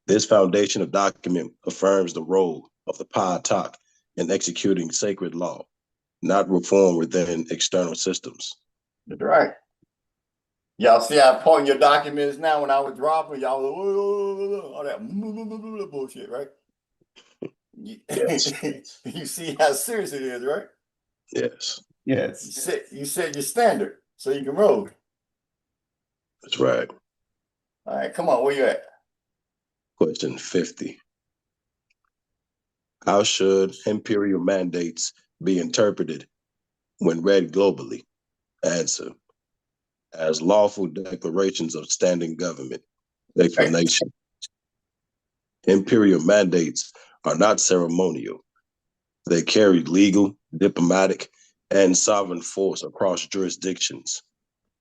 This foundational document affirms the role of the Pa'atak in executing sacred law, not reform within external systems. That's right. Y'all see how important your documents now when I was dropping, y'all all that bullshit, right? Yes. You see how serious it is, right? Yes. Yes. You set your standard so you can roll. That's right. All right, come on, where you at? Question 50. How should imperial mandates be interpreted when read globally? Answer. As lawful declarations of standing government. Explanation. Imperial mandates are not ceremonial. They carry legal, diplomatic, and sovereign force across jurisdictions.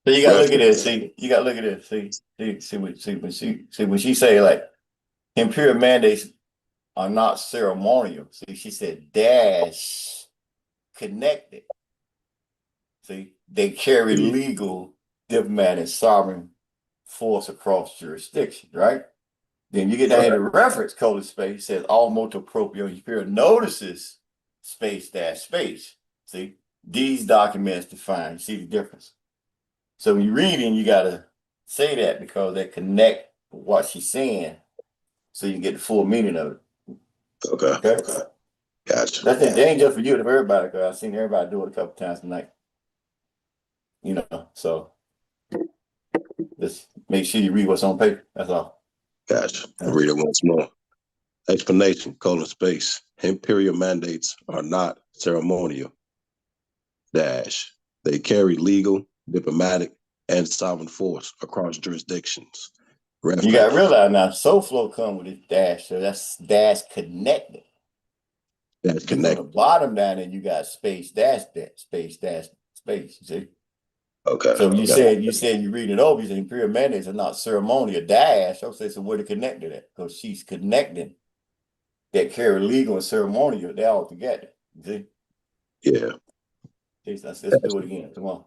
So you gotta look at this. See, you gotta look at this. See when she say like imperial mandates are not ceremonial. See, she said dash connected. See, they carry legal, diplomatic, sovereign force across jurisdictions, right? Then you get down here to reference code space, says all multi proprio imperial notices space dash space. See, these documents define, see the difference. So when you're reading, you gotta say that because they connect what she's saying so you get the full meaning of it. Okay. Gotcha. That's it. They ain't just for you, it's for everybody, because I've seen everybody do it a couple times tonight. You know, so just make sure you read what's on paper. That's all. Gotcha. I'll read it once more. Explanation, space. Imperial mandates are not ceremonial. Dash. They carry legal, diplomatic, and sovereign force across jurisdictions. Reference. You gotta realize now, SoFlo come with this dash, so that's dash connected. Dash connected. On the bottom down there, you got space dash space dash space. You see? Okay. So you said you read it over. You said imperial mandates are not ceremonial. Dash. I'll say so. Where to connect it at? Because she's connecting that carry legal and ceremonial. They all together. You see? Yeah. Let's do it again. Come on.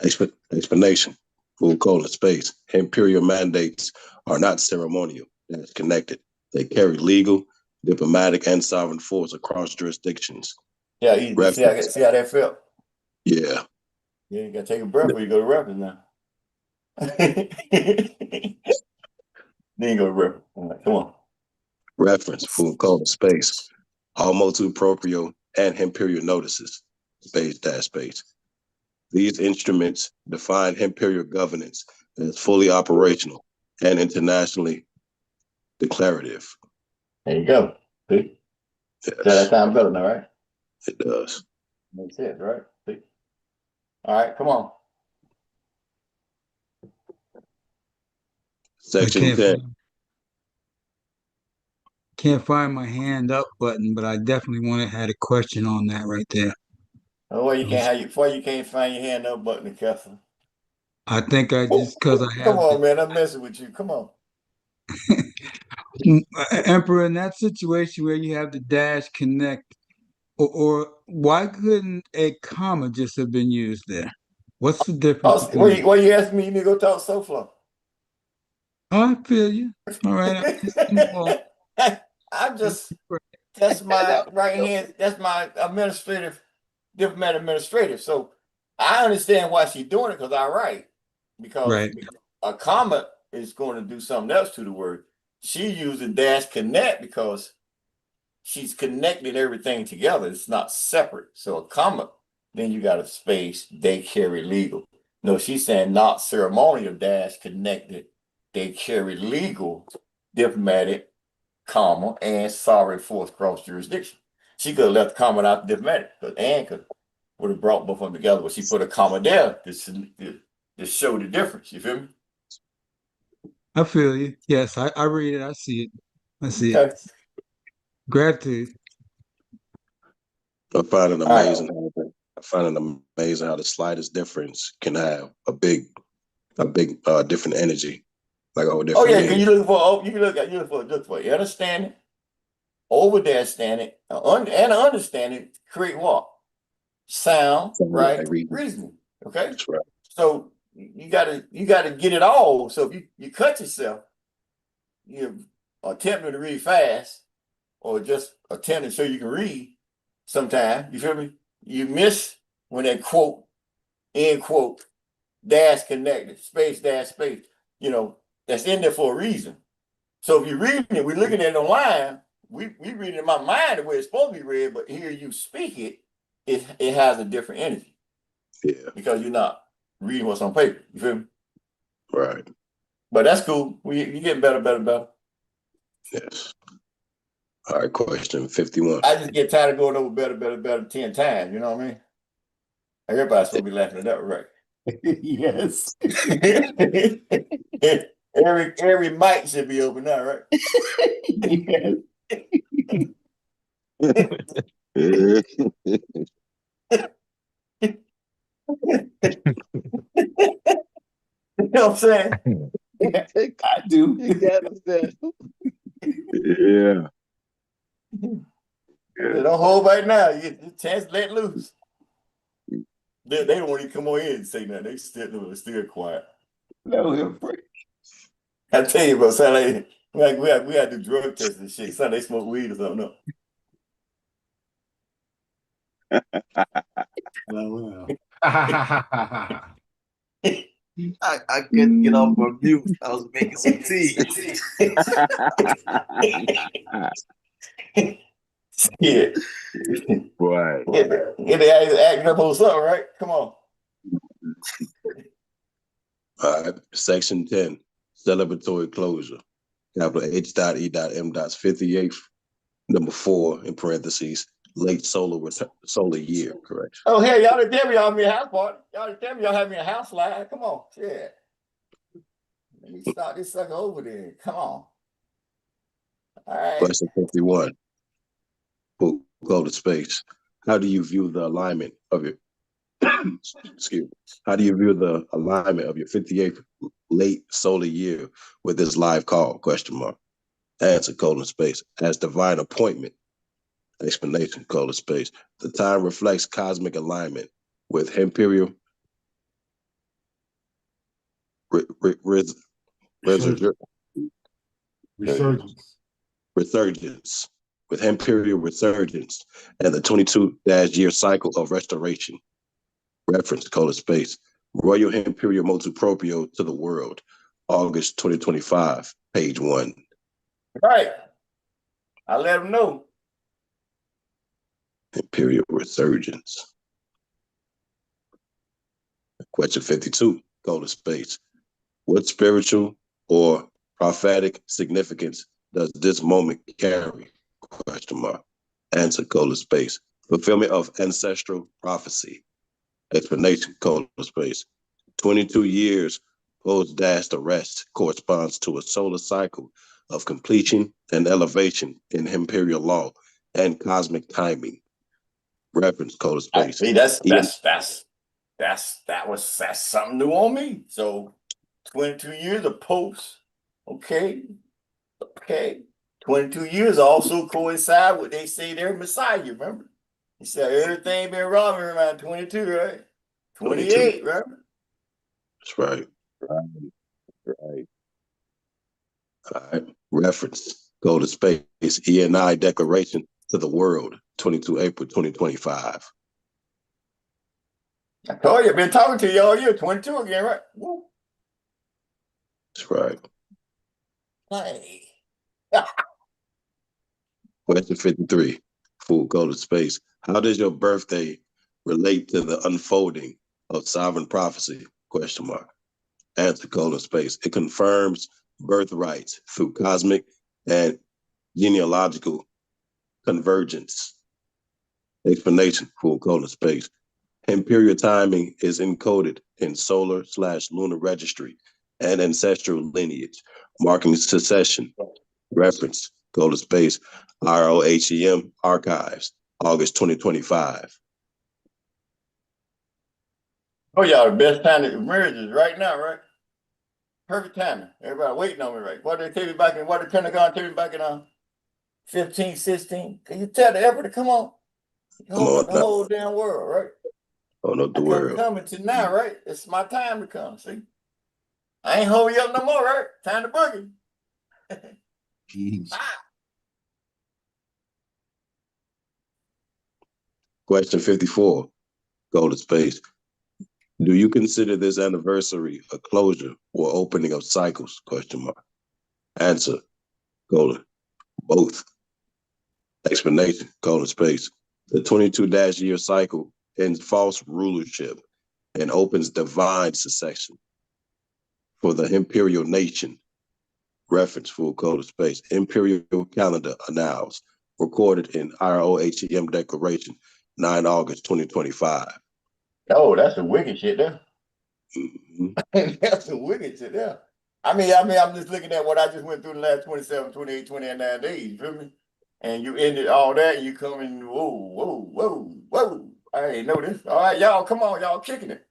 Explanation. Full : space. Imperial mandates are not ceremonial. That's connected. They carry legal, diplomatic, and sovereign force across jurisdictions. Yeah, you see how that felt? Yeah. Yeah, you gotta take a breath before you go to reference now. Then you go to reference. All right, come on. Reference. Full : space. All motu proprio and imperial notices. Space dash space. These instruments define imperial governance as fully operational and internationally declarative. There you go. See? Yes. That sounds better now, right? It does. Makes sense, right? See? All right, come on. Section 10. Can't find my hand up button, but I definitely want to had a question on that right there. Oh, well, you can't find your hand up button, Kessler. I think I just because I have. Come on, man. I'm messing with you. Come on. Emperor, in that situation where you have the dash connect, or why couldn't a comma just have been used there? What's the difference? Well, you asked me, you need to go talk SoFlo. Oh, I feel you. All right. That's my right hand, that's my diplomat administrative. So I understand why she's doing it because I write. Because a comma is going to do something else to the word. She using dash connect because she's connecting everything together. It's not separate. So a comma, then you got a space, they carry legal. No, she's saying not ceremonial dash connected, they carry legal, diplomatic, comma, and sovereign force cross jurisdiction. She could have left the comma out the diplomatic, because Anne would have brought both of them together, but she put a comma there to show the difference. You feel me? I feel you. Yes, I read it. I see it. I see it. Gratitude. I find it amazing how the slightest difference can have a big different energy. Like different can you look for you understanding, over there standing, and understanding create what? Sound, right? Reasoning. Okay. That's right. So you gotta get it all. So if you cut yourself, you're attempting to read fast, or just attempting so you can read. Sometimes, you feel me? You miss when that quote, end quote, dash connected, space dash space, that's in there for a reason. So if you're reading it, we're looking at it online, we read it in my mind the way it's supposed to be read, but here you speak it, it has a different energy. Yeah. Because you're not reading what's on paper. You feel me? Right. But that's cool. You getting better. Yes. All right, question 51. I just get tired of going over better 10 times. You know what I mean? Everybody's supposed to be laughing at that, right? Yes. every mic should be open now, right? Yes. You know what I'm saying? I do. You got that. Yeah. Don't hold back now. You get the chance to let loose. They don't want to come on in and say nothing. They're still quiet. No, he'll break. I tell you, bro, sound like we had to do drug tests and shit. Sound like they smoke weed or something. Well. I couldn't get off my mute. I was making some tea. Yeah. Right. They acting up on something, right? Come on. All right. Section 10, celebratory closure. Capital H.E.M.'s 58th, number 4 in parentheses, late solar year, correct? Oh, hell, y'all didn't tell me y'all having a house party. Y'all didn't tell me y'all having a house live. Come on. Shit. Let me start this sucker over there. Come on. All right. Question 51. Go to space. How do you view the alignment of your excuse me? How do you view the alignment of your 58th late solar year with this live call? Question mark. Answer, space. As divine appointment. Explanation, space. The time reflects cosmic alignment with imperial resurgence, with imperial resurgence and the 22-year cycle of restoration. Reference, space. Royal Imperial Motu Proprio to the world, August 2025, page 1. Right. I let them know. Imperial resurgence. Question 52, go to space. What spiritual or prophetic significance does this moment carry? Question mark. Answer, space. Fulfillment of ancestral prophecy. Explanation, space. 22 years post-dash arrest corresponds to a solar cycle of completion and elevation in imperial law and cosmic timing. Reference, space. See, that's something new on me. So 22 years of post. Okay. 22 years also coincide with they say they're Messiah, remember? He said everything been wrong around 22, right? 28, 22. right? That's right. Right. All right. Reference, go to space. E&I Declaration to the World, 22 April 2025. I told you, I've been talking to you all year. 22 again, right? Woo. That's right. Hey. Question 53. Fool, go to space. How does your birthday relate to the unfolding of sovereign prophecy? Question mark. Answer, space. It confirms birthrights through cosmic and genealogical convergence. Explanation, fool, space. Imperial timing is encoded in solar/lunar registry and ancestral lineage, marking succession. Reference, go to space. ROHEM archives, August 2025. Oh, y'all, the best time to emerge is right now, right? Perfect timing. Everybody waiting on me, right? What did the Pentagon tell me back in 15, 16? Can you tell the effort to come on? The whole damn world, right? Oh, no, the world. Coming to now, right? It's my time to come, see? I ain't holding you up no more, right? Time to boogie. Question 54, go to space. Do you consider this anniversary a closure or opening of cycles? Question mark. Answer, colon, both. Explanation, colon space. The 22-year cycle ends false rulership and opens divine succession for the imperial nation. Reference, full colon space. Imperial calendar annals recorded in IROHEM Declaration, 9 August 2025. Oh, that's some wicked shit there. Mm-hmm. That's some wicked shit there. I mean, I'm just looking at what I just went through the last 27, 28, 29 days, you feel me? And you ended all that, and you come in, whoa. I ain't know this. All right, y'all, come on, y'all kicking it.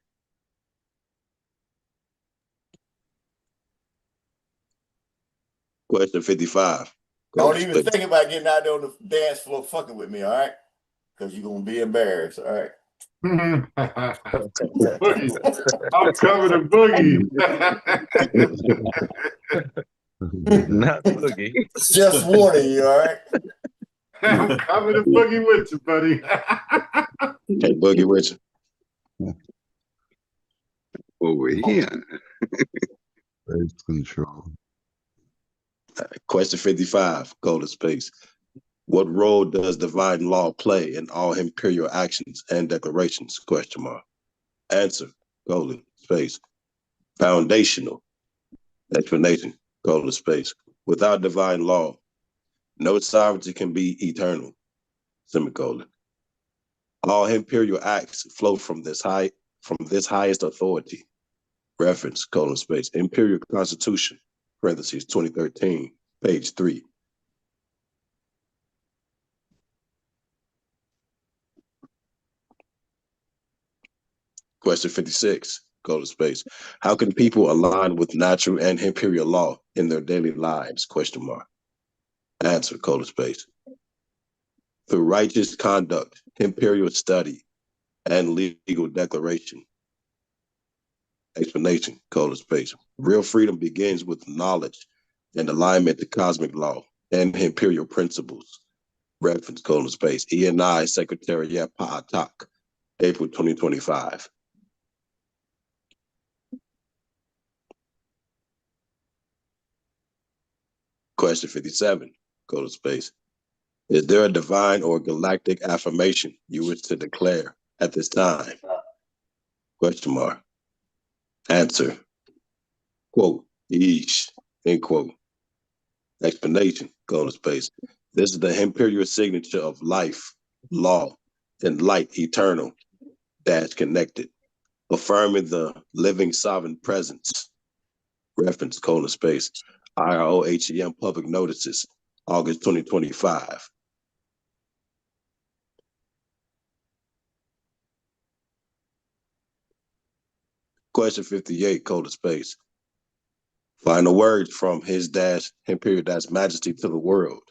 Question 55. Don't even think about getting out there on the dance floor fucking with me, all right? Because you're going to be embarrassed, all right? Boogie. I'm coming to Boogie. Not Boogie. Just warning you, all right? I'm coming to Boogie with you, buddy. Hey, Boogie with you. Over here. Space control. Question 55, colon space. What role does divine law play in all imperial actions and declarations? Question mark. Answer, colon space. Foundational. Explanation, colon space. Without divine law, no sovereignty can be eternal. Semicolon. All imperial acts flow from this highest authority. Reference, colon space. Imperial Constitution, parentheses, 2013, page 3. Question 56, colon space. How can people align with natural and imperial law in their daily lives? Question mark. Answer, colon space. Through righteous conduct, imperial study, and legal declaration. Explanation, colon space. Real freedom begins with knowledge and alignment to cosmic law and imperial principles. Reference, colon space. E&I Secretariat Pa'atak, April 2025. Question 57, colon space. Is there a divine or galactic affirmation you wish to declare at this time? Question mark. Answer, quote, yeesh, end quote. Explanation, colon space. This is the imperial signature of life, law, and light eternal, dash connected, affirming the living sovereign presence. Reference, colon space. IROHEM public notices, August 2025. Question 58, colon space. Final words from His-Imperial-Majesty to the world.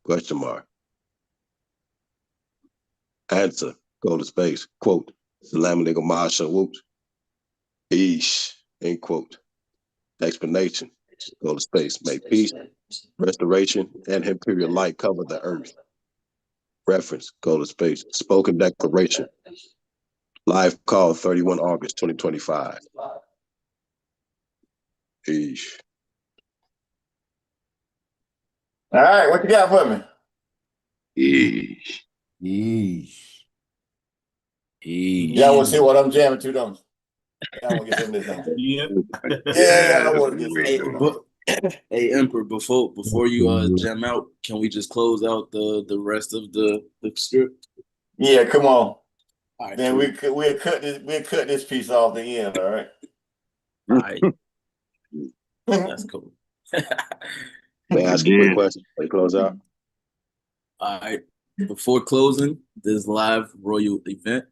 Question mark. Answer, colon space. Quote, Salam alaikum ma'ashawut. Eesh, end quote. Explanation, colon space. May peace, restoration, and imperial light cover the earth. Reference, colon space. Spoken declaration. Live call 31 August 2025. Eesh. All right, what you got for me? Yeesh. Yeesh. Yeesh. Y'all want to see what I'm jamming to, don't you? Y'all want to get some of this on? Yeah. Yeah, I want to get some of Hey, this on. hey, Emperor, before you jam out, can we just close out the rest of the script? Yeah, come on. All right, Then cool. we'll cut this piece off the end, all right? All right. That's cool. May I ask a quick question before you close out? All right. Before closing this live royal event,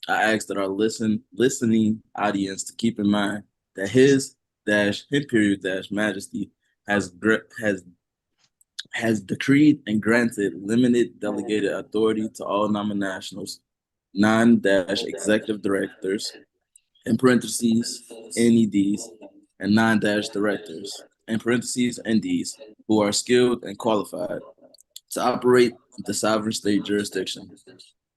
I ask that our listening audience to keep in mind that His-Imperial-Majesty has decreed and granted limited delegated authority to all nominationals, non-executive directors, in parentheses, NEDs, and non-directors, in parentheses, NDs, who are skilled and qualified to operate the sovereign state jurisdiction.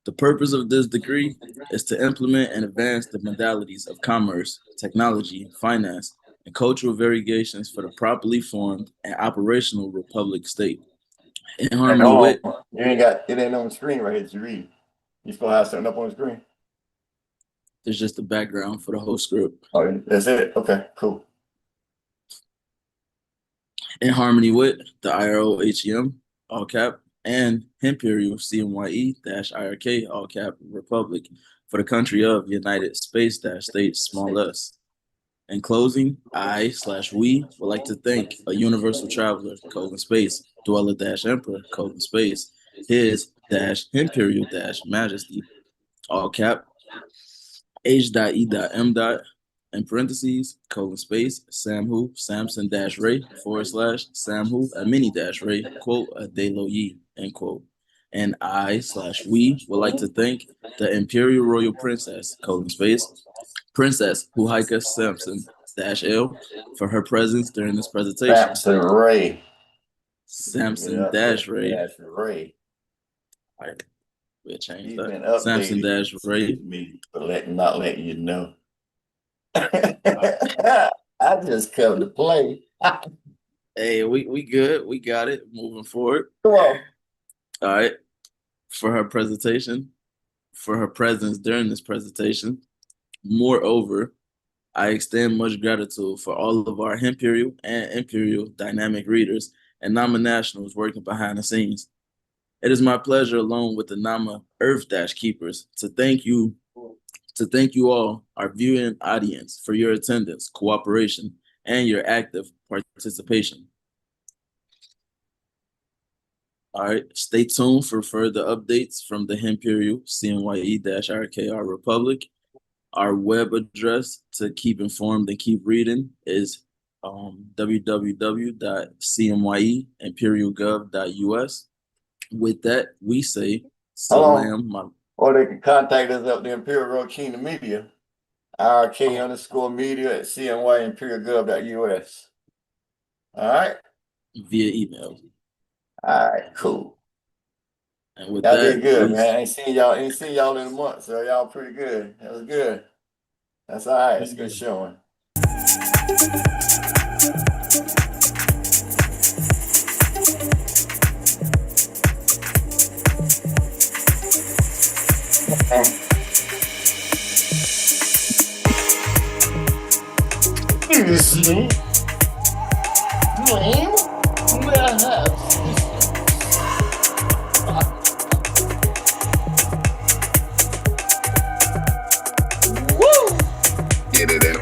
The purpose of this decree is to implement and advance the modalities of commerce, technology, finance, and cultural variations for the properly formed and operational republic state. In harmony with, you ain't got it ain't on the screen right here to read. You supposed to have something up on the screen. there's just the background for the whole script. Oh, that's it. Okay, cool. In harmony with the IRO-HEM, all cap, and Imperial CMYE-IRK, all cap, Republic for the country of United States, small s. In closing, I/we would like to thank a universal traveler, (space), dweller-emperor, (space), His-Imperial-Majesty, all cap, H.E.M. in parentheses, (space), Samhu, Samson-Ray, / Samhu, Amini-Ray, quote, Adelo Yi, end quote. And I/we would like to thank the Imperial Royal Princess, (space), Princess Huhaika Samson-L for her presence during this presentation. Samson-Ray. Samson-Ray. Ray. All right, we'll change He's that. been updated. Samson-Ray. Me for not letting you know. I just come to play. Hey, we good. We got it. Moving forward. Come on. All right. For her presentation, for her presence during this presentation. Moreover, I extend much gratitude for all of our Imperial and Imperial dynamic readers and Nama-nationals working behind the scenes. It is my pleasure, along with the Nama Earth-Keepers, to thank you all, our viewing audience, for your attendance, cooperation, and your active participation. All right, stay tuned for further updates from the Imperial CMYE-IRK, our Republic. Our web address to keep informed and keep reading is www.cmye-imperial.gov.us. With that, we say salam. Or they can contact us up the Imperial Kingdom Media, IRK_media at CMYE-imperial.gov.us. All right? Via email. All right, cool. And with y'all that, did good, man. I ain't seen y'all in a month, so y'all pretty good. That was good. That's all right. It's good showing. Get it in.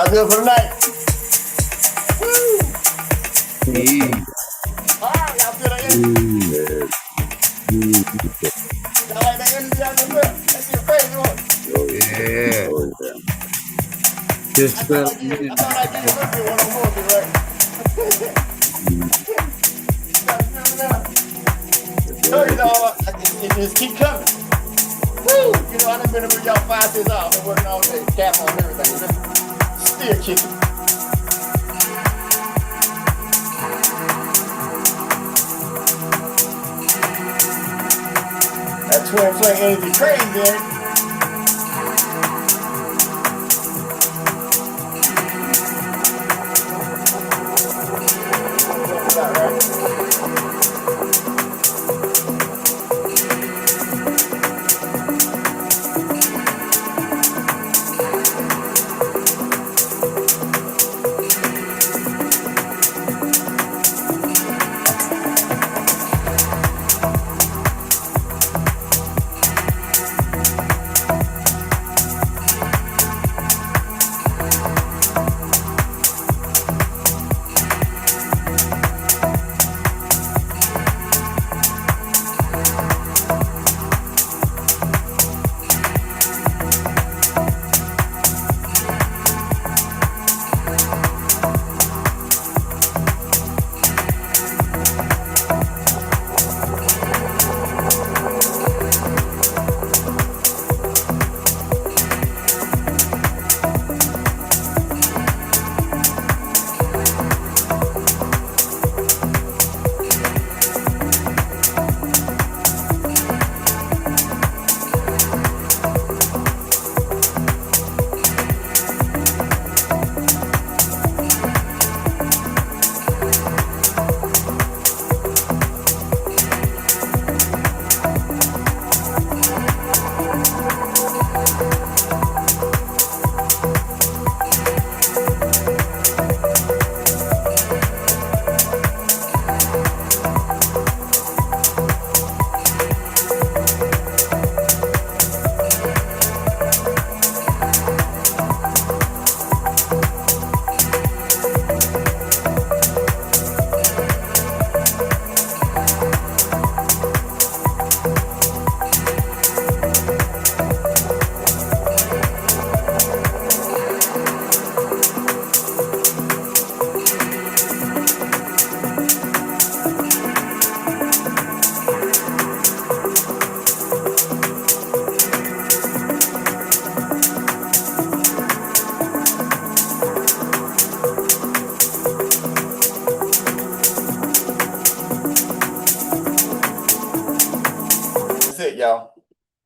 Y'all good for the night? Woo! All right, y'all feel that energy? Y'all like that energy out there? That shit crazy, one. Yeah. I thought I'd give you a little bit one on more, right? So, you know, it just keep coming. Woo! You know, I done been with y'all 5, 6 hours. I've been working all day, cap on everything, you know? Still kicking. That twin flame energy crazy, ain't it?